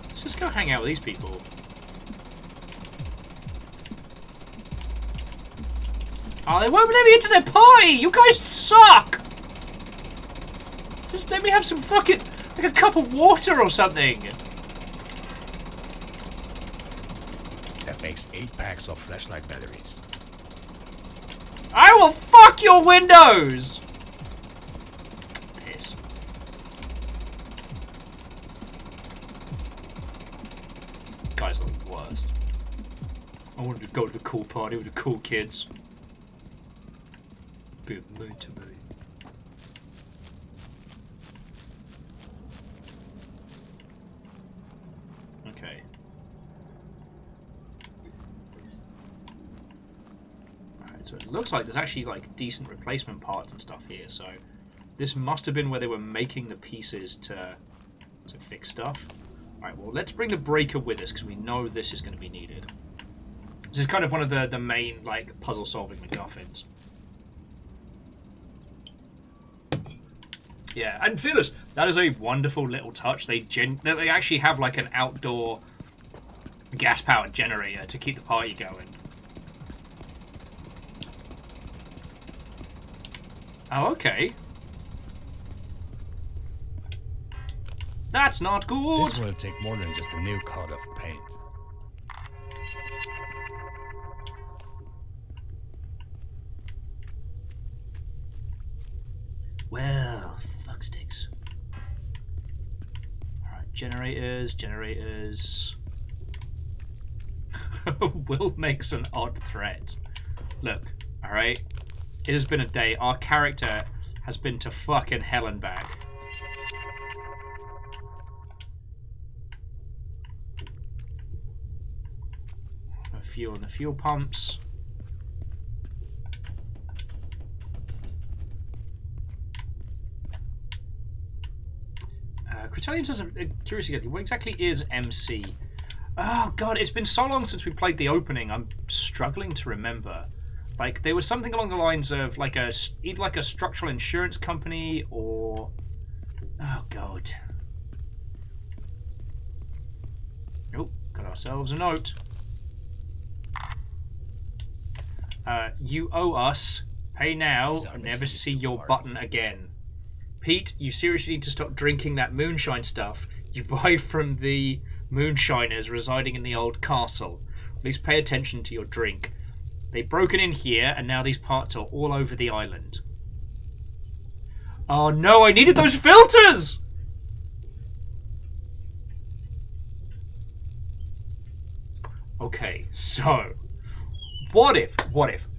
Let's just go hang out with these people. Oh, they won't let me into their party! You guys suck! Just let me have some fucking... like a cup of water or something. That makes 8 packs of flashlight batteries. I will fuck your windows! Piss. guys are the worst. I wanted to go to the cool party with the cool kids. Bit mean to me. Okay. Alright, so it looks like there's actually like decent replacement parts and stuff here, so this must have been where they were making the pieces to fix stuff. Alright, well let's bring the breaker with us because we know this is going to be needed. This is kind of one of the main like puzzle solving MacGuffins. Yeah, and Fearless, that is a wonderful little touch. They actually have like an outdoor gas-powered generator to keep the party going. Oh, okay. That's not good. This will take more than just a new coat of paint. Well, fuck sticks. Alright, generators. Will makes an odd threat. Look, alright? It has been a day. Our character has been to fucking hell and back. No fuel in the fuel pumps. Criterion says, curious again, what exactly is MC? Oh god, it's been so long since we played the opening, I'm struggling to remember. Like, there was something along the lines of like either like a structural insurance company or... Oh god. Oh, got ourselves a note. You owe us. Pay now and never see your button again. Pete, you seriously need to stop drinking that moonshine stuff you buy from the moonshiners residing in the old castle. Please pay attention to your drink. They've broken in here, and now these parts are all over the island. Oh no, I needed those filters! Okay, so... What if,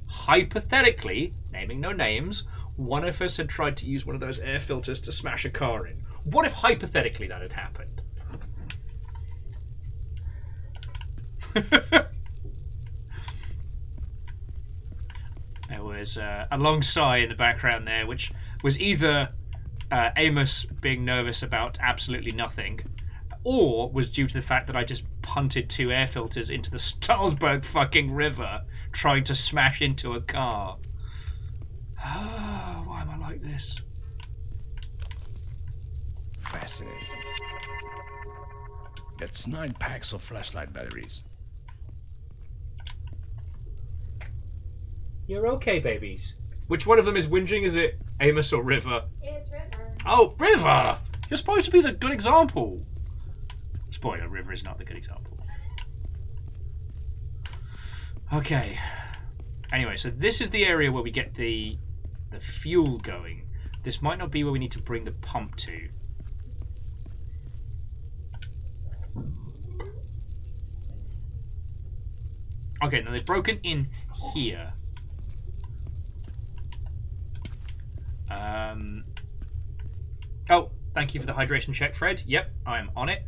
hypothetically, naming no names, one of us had tried to use one of those air filters to smash a car in? What if, hypothetically, that had happened? There was a long sigh in the background there, which was either Amos being nervous about absolutely nothing, or was due to the fact that I just punted 2 air filters into the Stalsberg fucking river trying to smash into a car. Why am I like this? Fascinating. That's 9 packs of flashlight batteries. You're okay, babies. Which one of them is whinging? Is it Amos or River? It's River. Oh, River! You're supposed to be the good example. Spoiler, River is not the good example. Okay. Anyway, so this is the area where we get the fuel going. This might not be where we need to bring the pump to. Okay, now they've broken in here. Oh, thank you for the hydration check, Fred. Yep, I am on it.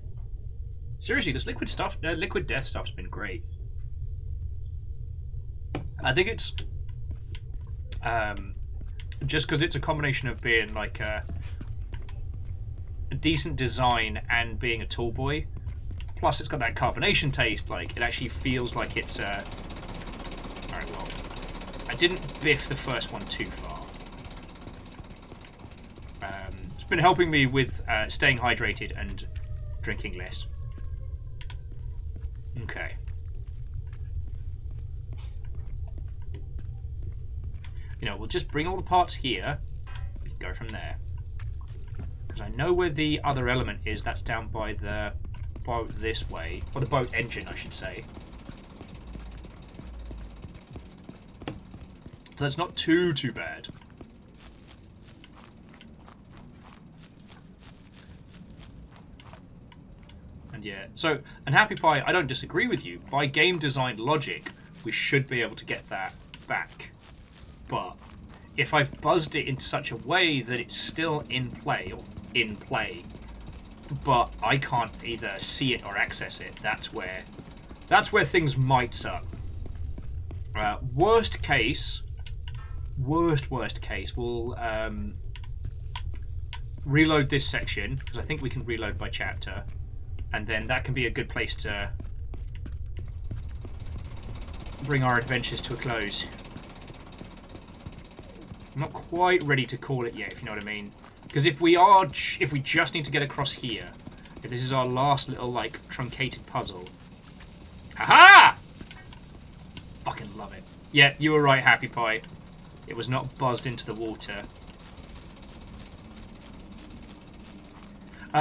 Seriously, this liquid death stuff's been great. I think it's just because it's a combination of being like a decent design and being a tall boy. Plus, it's got that carbonation taste. Like, it actually feels like it's Alright, well, I didn't biff the first one too far. It's been helping me with staying hydrated and drinking less. Okay. You know, we'll just bring all the parts here. We can go from there. Because I know where the other element is. That's down by the boat this way. Or the boat engine, I should say. So that's not too bad. And yeah, so, and Happy Pie, I don't disagree with you. By game design logic, we should be able to get that back. But if I've buzzed it in such a way that it's still in play, but I can't either see it or access it, that's where things might suck. Worst case, we'll reload this section, because I think we can reload by chapter, and then that can be a good place to bring our adventures to a close. I'm not quite ready to call it yet, if you know what I mean. Because if we just need to get across here, if this is our last little, like, truncated puzzle. Haha! Fucking love it. Yeah, you were right, Happy Pie. It was not buzzed into the water.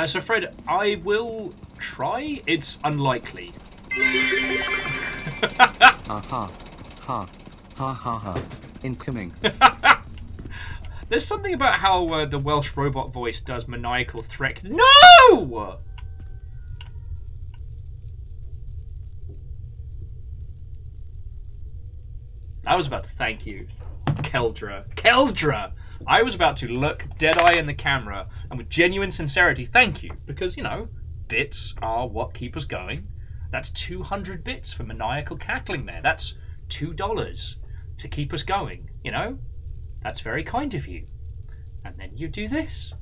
So Fred, I will try. It's unlikely. Ha ha. Ha. Ha ha ha. Incoming. There's something about how the Welsh robot voice does maniacal threat. No! I was about to thank you, Keldra. Keldra! I was about to look dead-eye in the camera and with genuine sincerity thank you. Because, you know, bits are what keep us going. That's 200 bits for maniacal cackling there. That's $2 to keep us going, you know? That's very kind of you. And then you do this.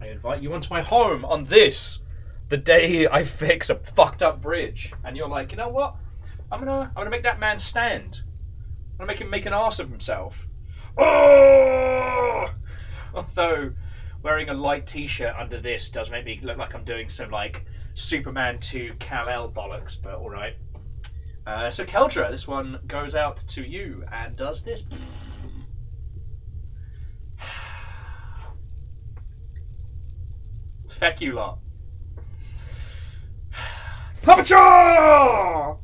I invite you onto my home on this, the day I fix a fucked up bridge. And you're like, you know what? I'm gonna make that man stand. I'm gonna make him make an arse of himself. Oh! Although wearing a light t-shirt under this does make me look like I'm doing some like Superman 2 Kal-El bollocks, but alright. So Keldra, this one goes out to you and does this. Feck you lot. Puppetry!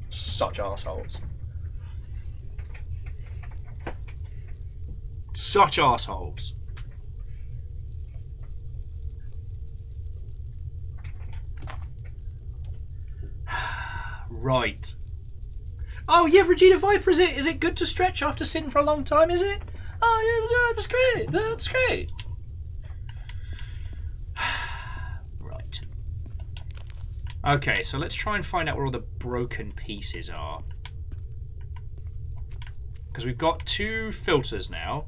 Such assholes. Such assholes. Right. Oh yeah, Regina Viper, is it good to stretch after sitting for a long time, is it? Oh yeah, that's great. That's great. Right. Okay, so let's try and find out where all the broken pieces are. Because we've got 2 filters now.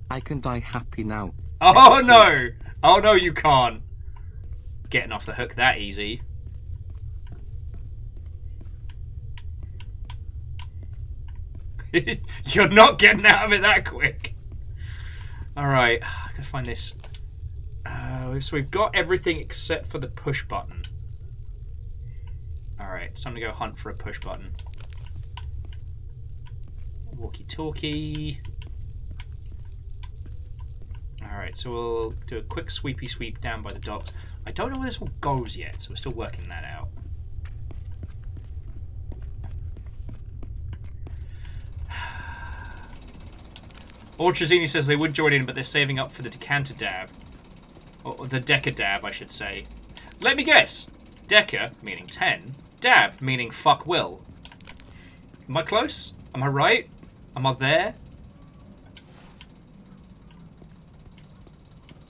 I can die happy now. Oh no! Oh no, you can't. Getting off the hook that easy. You're not getting out of it that quick. Alright, I gotta find this. So we've got everything except for the push button. Alright, it's time to go hunt for a push button. Walkie-talkie. Alright, so we'll do a quick sweepy sweep down by the docks. I don't know where this all goes yet, so we're still working that out. Orchazini says they would join in, but they're saving up for the decanter dab. Or the deca dab, I should say. Let me guess. Deca, meaning 10. Dab, meaning fuck will. Am I close? Am I right? Am I there?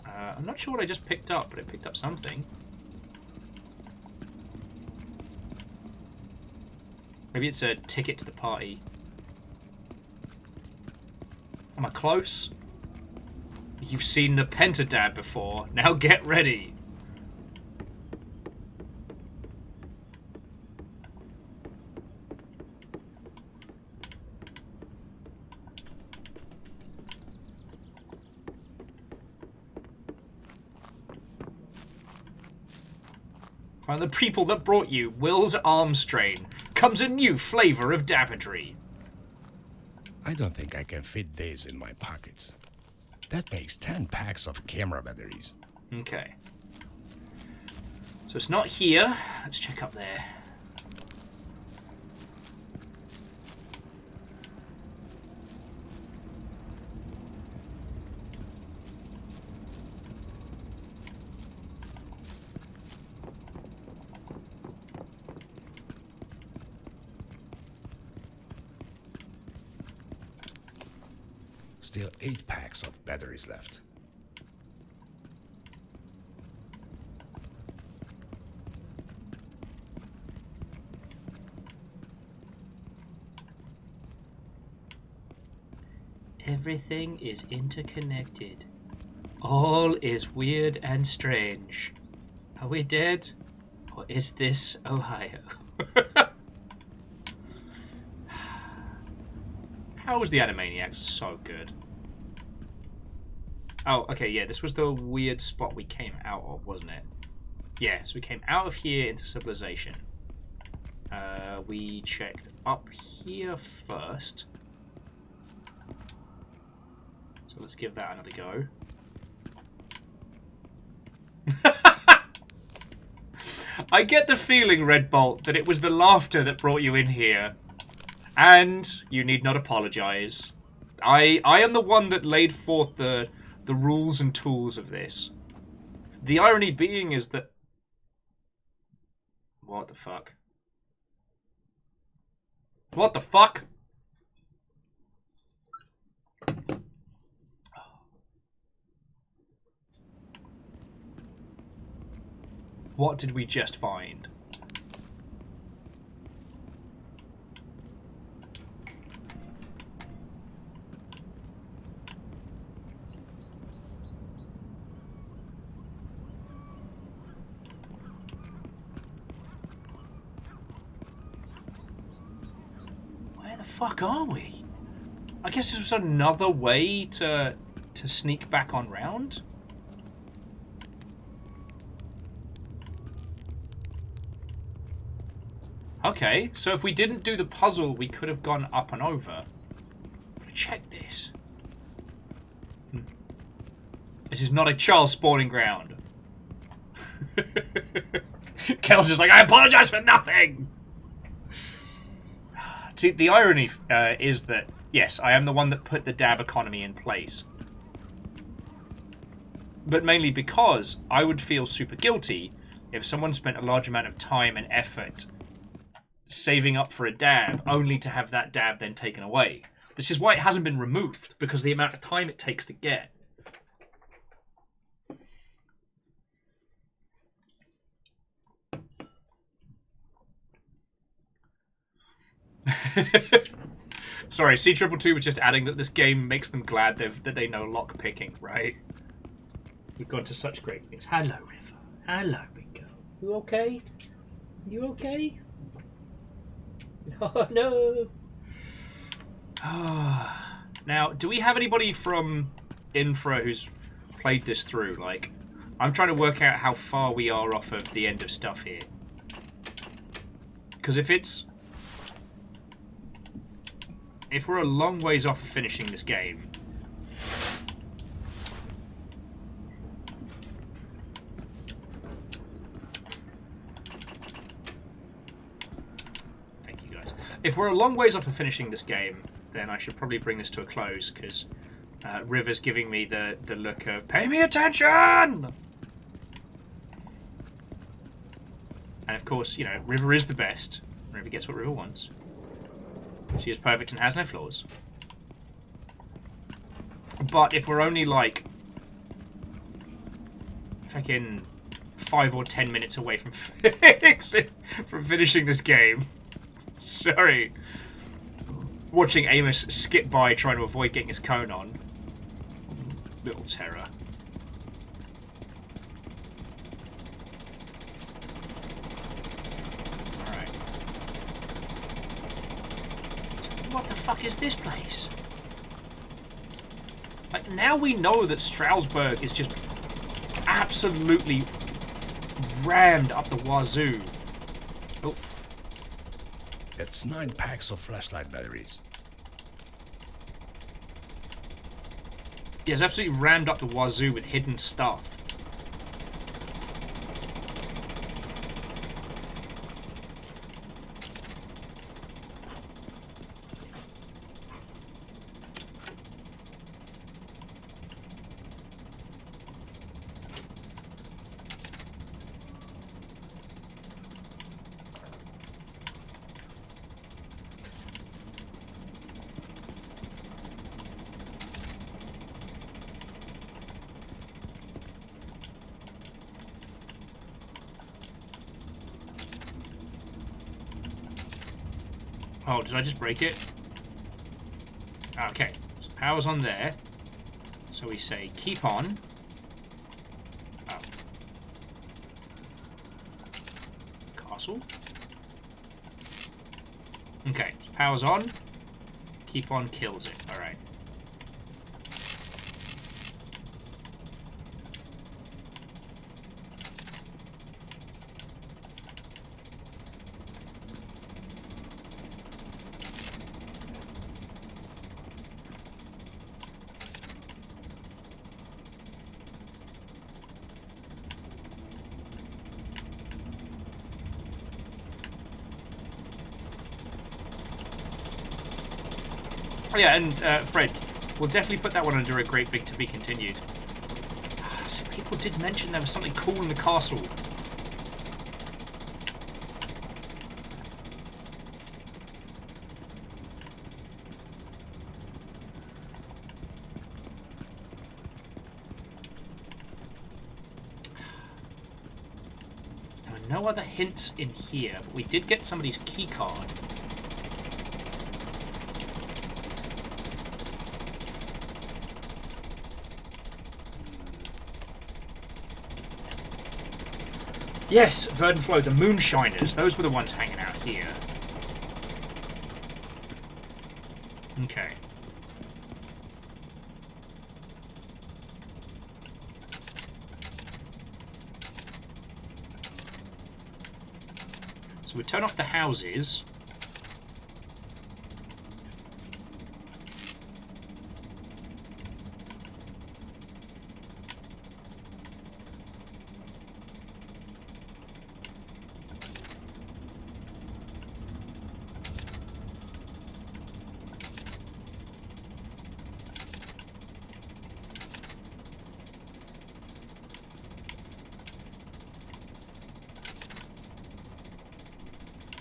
I'm not sure what I just picked up, but it picked up something. Maybe it's a ticket to the party. Am I close? You've seen the Pentadab before. Now get ready. From the people that brought you Will's arm strain comes a new flavor of dabadry. I don't think I can fit this in my pockets. That makes 10 packs of camera batteries. Okay. So it's not here. Let's check up there. Still 8 packs of batteries left. Everything is interconnected. All is weird and strange. Are we dead? Or is this Ohio? How was the Animaniacs so good? Oh, okay, yeah, this was the weird spot we came out of, wasn't it? Yeah, so we came out of here into civilization. We checked up here first. So let's give that another go. I get the feeling, Red Bolt, that it was the laughter that brought you in here. And you need not apologize. I am the one that laid forth the rules and tools of this. The irony being is that... What the fuck? What the fuck? What did we just find? Where the fuck are we? I guess this was another way to sneak back on round? Okay, so if we didn't do the puzzle, we could have gone up and over. Check this. This is not a child spawning ground. Kel's just like, I apologize for nothing! See, the irony is that, yes, I am the one that put the dab economy in place. But mainly because I would feel super guilty if someone spent a large amount of time and effort saving up for a dab, only to have that dab then taken away. Which is why it hasn't been removed, because the amount of time it takes to get. Sorry, C222 was just adding that this game makes them glad that they know lock picking, right? We've gone to such great things. Hello, River. Hello, big girl. You okay? You okay? Oh, no. Now, do we have anybody from INFRA who's played this through? Like, I'm trying to work out how far we are off of the end of stuff here. Because if we're a long ways off of finishing this game... If we're a long ways off of finishing this game, then I should probably bring this to a close, because River's giving me the look of, pay me attention! And of course, you know, River is the best. River gets what River wants. She is perfect and has no flaws. But if we're only, like, fucking 5 or 10 minutes away from finishing this game... Sorry. Watching Amos skip by trying to avoid getting his cone on. Little terror. Alright. What the fuck is this place? Like, now we know that Stroudsburg is just absolutely rammed up the wazoo. Oh. That's 9 packs of flashlight batteries. Yeah, it's absolutely rammed up the wazoo with hidden stuff. Oh, did I just break it? Okay. So power's on there. So we say keep on. Oh. Castle. Okay. So power's on. Keep on kills it. Alright. Oh, yeah, and Fred, we'll definitely put that one under a great big to be continued. So people did mention there was something cool in the castle. There were no other hints in here, but we did get somebody's key card. Yes, Verdant Flow, the Moonshiners. Those were the ones hanging out here. Okay. So we turn off the houses.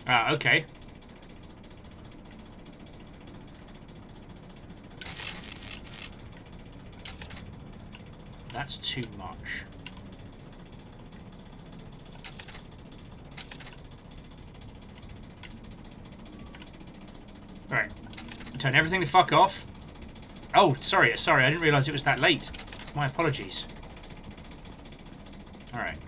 Ah, okay. That's too much. Alright. Turn everything the fuck off. Oh, sorry, I didn't realise it was that late. My apologies. Alright.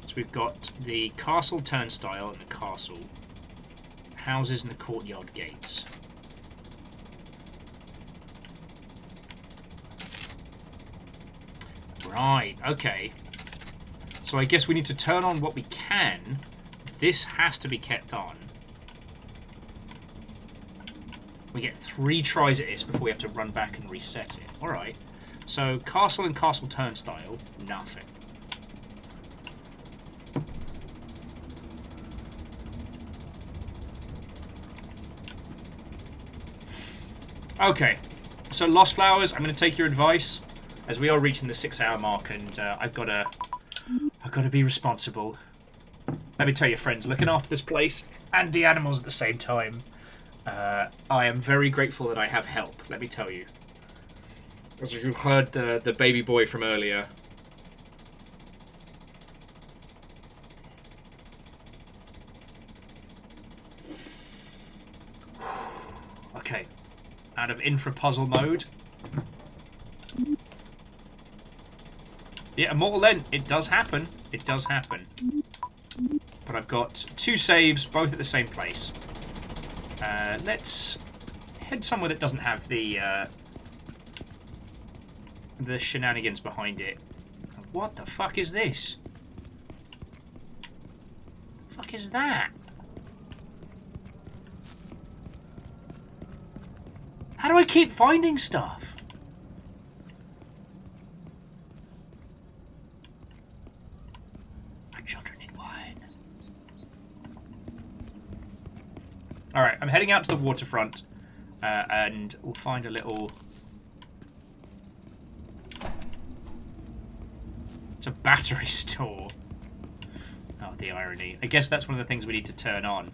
So we've got the castle turnstile and the castle, houses and the courtyard gates. Right, okay. So I guess we need to turn on what we can. This has to be kept on. We get 3 tries at this before we have to run back and reset it. Alright. So castle and castle turnstile, nothing. Okay, so Lost Flowers, I'm going to take your advice, as we are reaching the 6-hour mark, and I've got to be responsible. Let me tell you, friends, looking after this place and the animals at the same time, I am very grateful that I have help. Let me tell you, as you heard the baby boy from earlier. Okay. Out of infra puzzle mode. Yeah, Immortal End. It does happen. It does happen. But I've got 2 saves, both at the same place. Let's head somewhere that doesn't have the shenanigans behind it. What the fuck is this? The fuck is that? How do I keep finding stuff? My children need wine. Alright, I'm heading out to the waterfront. And we'll find a little... It's a battery store. Oh, the irony. I guess that's one of the things we need to turn on.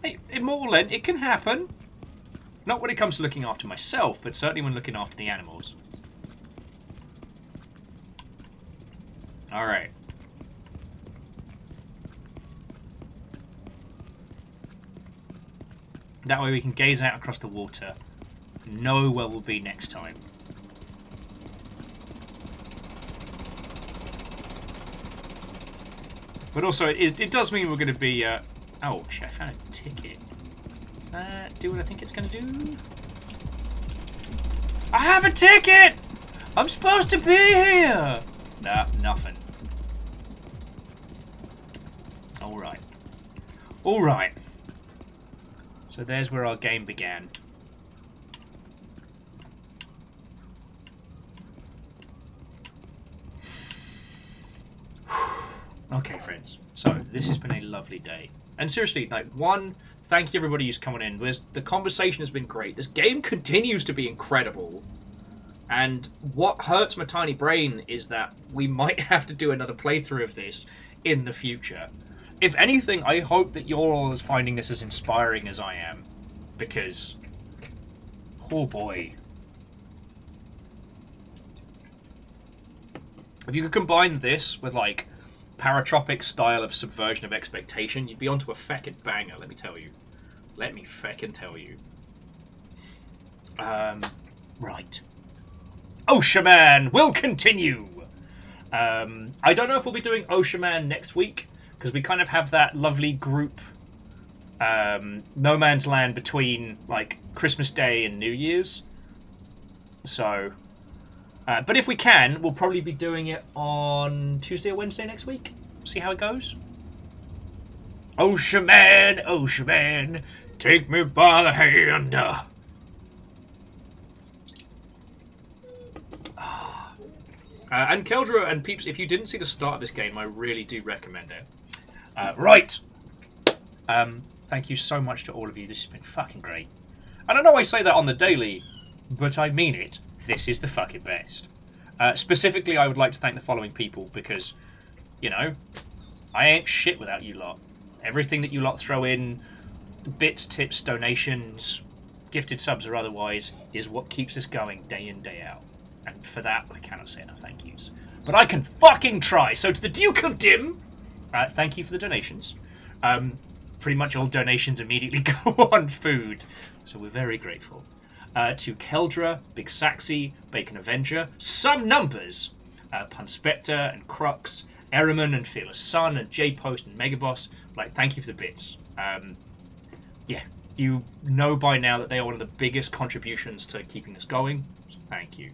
Hey, Immortal End, it can happen. Not when it comes to looking after myself, but certainly when looking after the animals. Alright. That way we can gaze out across the water, know where we'll be next time. But also, it does mean we're going to be... oh, shit, I found a ticket. Does that do what I think it's going to do? I have a ticket! I'm supposed to be here! Nah, nothing. Alright. Alright. So there's where our game began. Okay, friends. So this has been a lovely day. And seriously, like, thank you everybody who's coming in. The conversation has been great. This game continues to be incredible. And what hurts my tiny brain is that we might have to do another playthrough of this in the future. If anything, I hope that you're all as finding this as inspiring as I am. Because, oh boy. If you could combine this with, like, paratropic style of subversion of expectation, you'd be onto a feckin' banger, let me tell you. Let me feckin' tell you. Right. Ocean will continue! I don't know if we'll be doing Ocean next week, because we kind of have that lovely group no man's land between, like, Christmas Day and New Year's. So... but if we can, we'll probably be doing it on Tuesday or Wednesday next week. See how it goes. Ocean Man, take me by the hand. And Keldra and peeps, if you didn't see the start of this game, I really do recommend it. Right. Thank you so much to all of you. This has been fucking great. And I know I say that on the daily, but I mean it. This is the fucking best. Specifically, I would like to thank the following people because, you know, I ain't shit without you lot. Everything that you lot throw in, bits, tips, donations, gifted subs or otherwise, is what keeps us going day in, day out. And for that, I cannot say enough thank yous. But I can fucking try. So to the Duke of Dim, thank you for the donations. Pretty much all donations immediately go on food. So we're very grateful. To Keldra, Big Saxy, Bacon Avenger, Some Numbers, Punspector and Crux, Eriman and Fearless Sun and J-Post and Megaboss. Like, thank you for the bits. Yeah, you know by now that they are one of the biggest contributions to keeping us going. So thank you.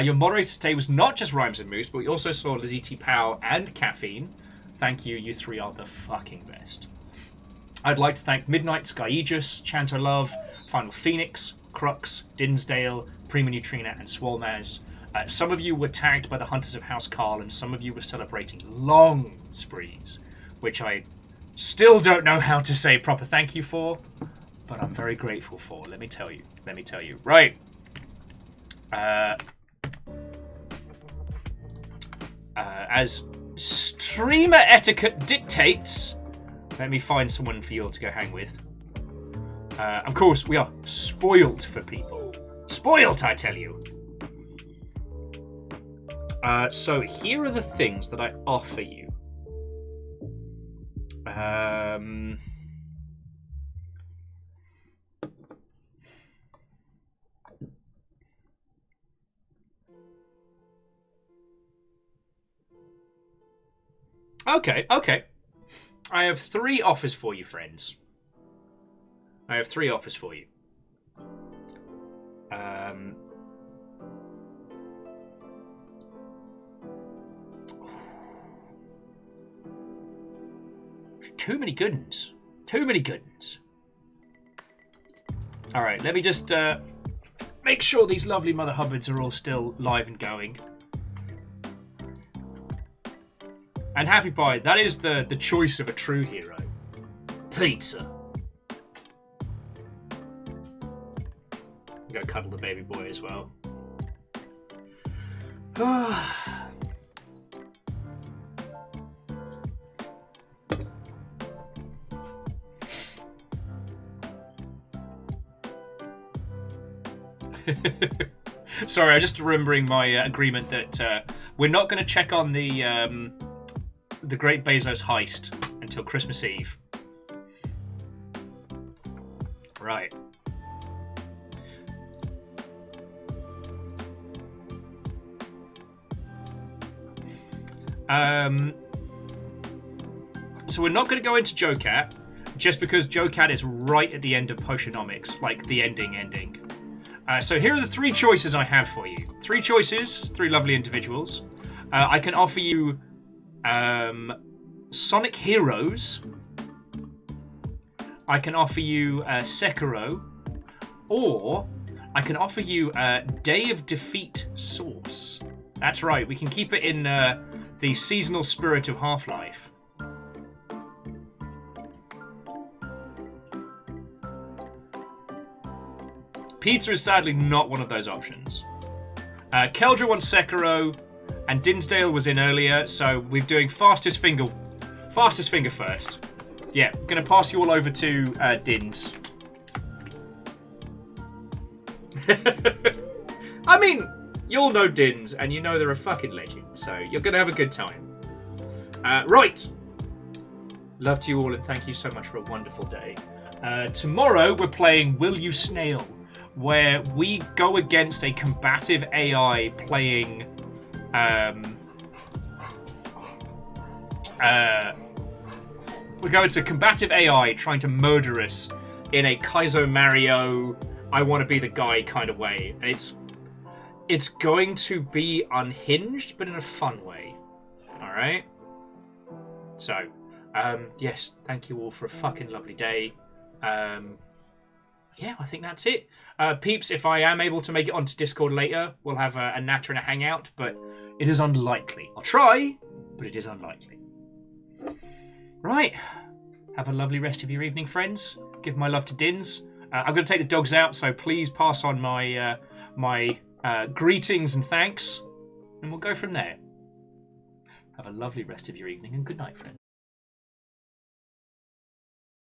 Your moderator today was not just Rhymes and Moose, but we also saw Lizzie T. Pow and Caffeine. Thank you, you three are the fucking best. I'd like to thank Midnight, Sky Aegis, Chanto Love, Final Phoenix, Crux, Dinsdale, Prima Neutrina, and Swolmaz. Some of you were tagged by the Hunters of House Carl, and some of you were celebrating long sprees, which I still don't know how to say proper thank you for, but I'm very grateful for. Let me tell you. Let me tell you. Right. As streamer etiquette dictates, let me find someone for you all to go hang with. Of course, we are spoilt for people. Spoilt, I tell you. So here are the things that I offer you. Okay. I have 3 offers for you, friends. I have 3 offers for you. Too many good ones. Too many good ones. Alright, let me just make sure these lovely Mother Hubbards are all still live and going. And happy pie, that is the choice of a true hero. Pizza. I'm gonna cuddle the baby boy as well. Sorry, I'm just remembering my agreement that we're not going to check on the Great Bezos heist until Christmas Eve. Right. So we're not going to go into Jocat, just because Jocat is right at the end of Potionomics, like the ending. So here are the 3 choices I have for you. 3 choices, 3 lovely individuals. I can offer you Sonic Heroes. I can offer you Sekiro. Or I can offer you Day of Defeat Sauce. That's right, we can keep it in the seasonal spirit of Half-Life. Pizza is sadly not one of those options. Keldra wants Sekiro, and Dinsdale was in earlier, so we're doing fastest finger first. Yeah, gonna pass you all over to Dins. I mean, you all know Dins, and you know they're a fucking legend, so you're gonna have a good time. Right. Love to you all, and thank you so much for a wonderful day. Tomorrow we're playing Will You Snail, where we go against a combative AI playing we go into combative AI trying to murder us in a Kaizo Mario I want to be the guy kind of way. And it's going to be unhinged, but in a fun way. Alright? So, yes, thank you all for a fucking lovely day. Yeah, I think that's it. Peeps, if I am able to make it onto Discord later, we'll have a natter and a hangout, but it is unlikely. I'll try, but it is unlikely. Right. Have a lovely rest of your evening, friends. Give my love to Dins. I'm going to take the dogs out, so please pass on my greetings and thanks, and we'll go from there. Have a lovely rest of your evening, and good night, friends.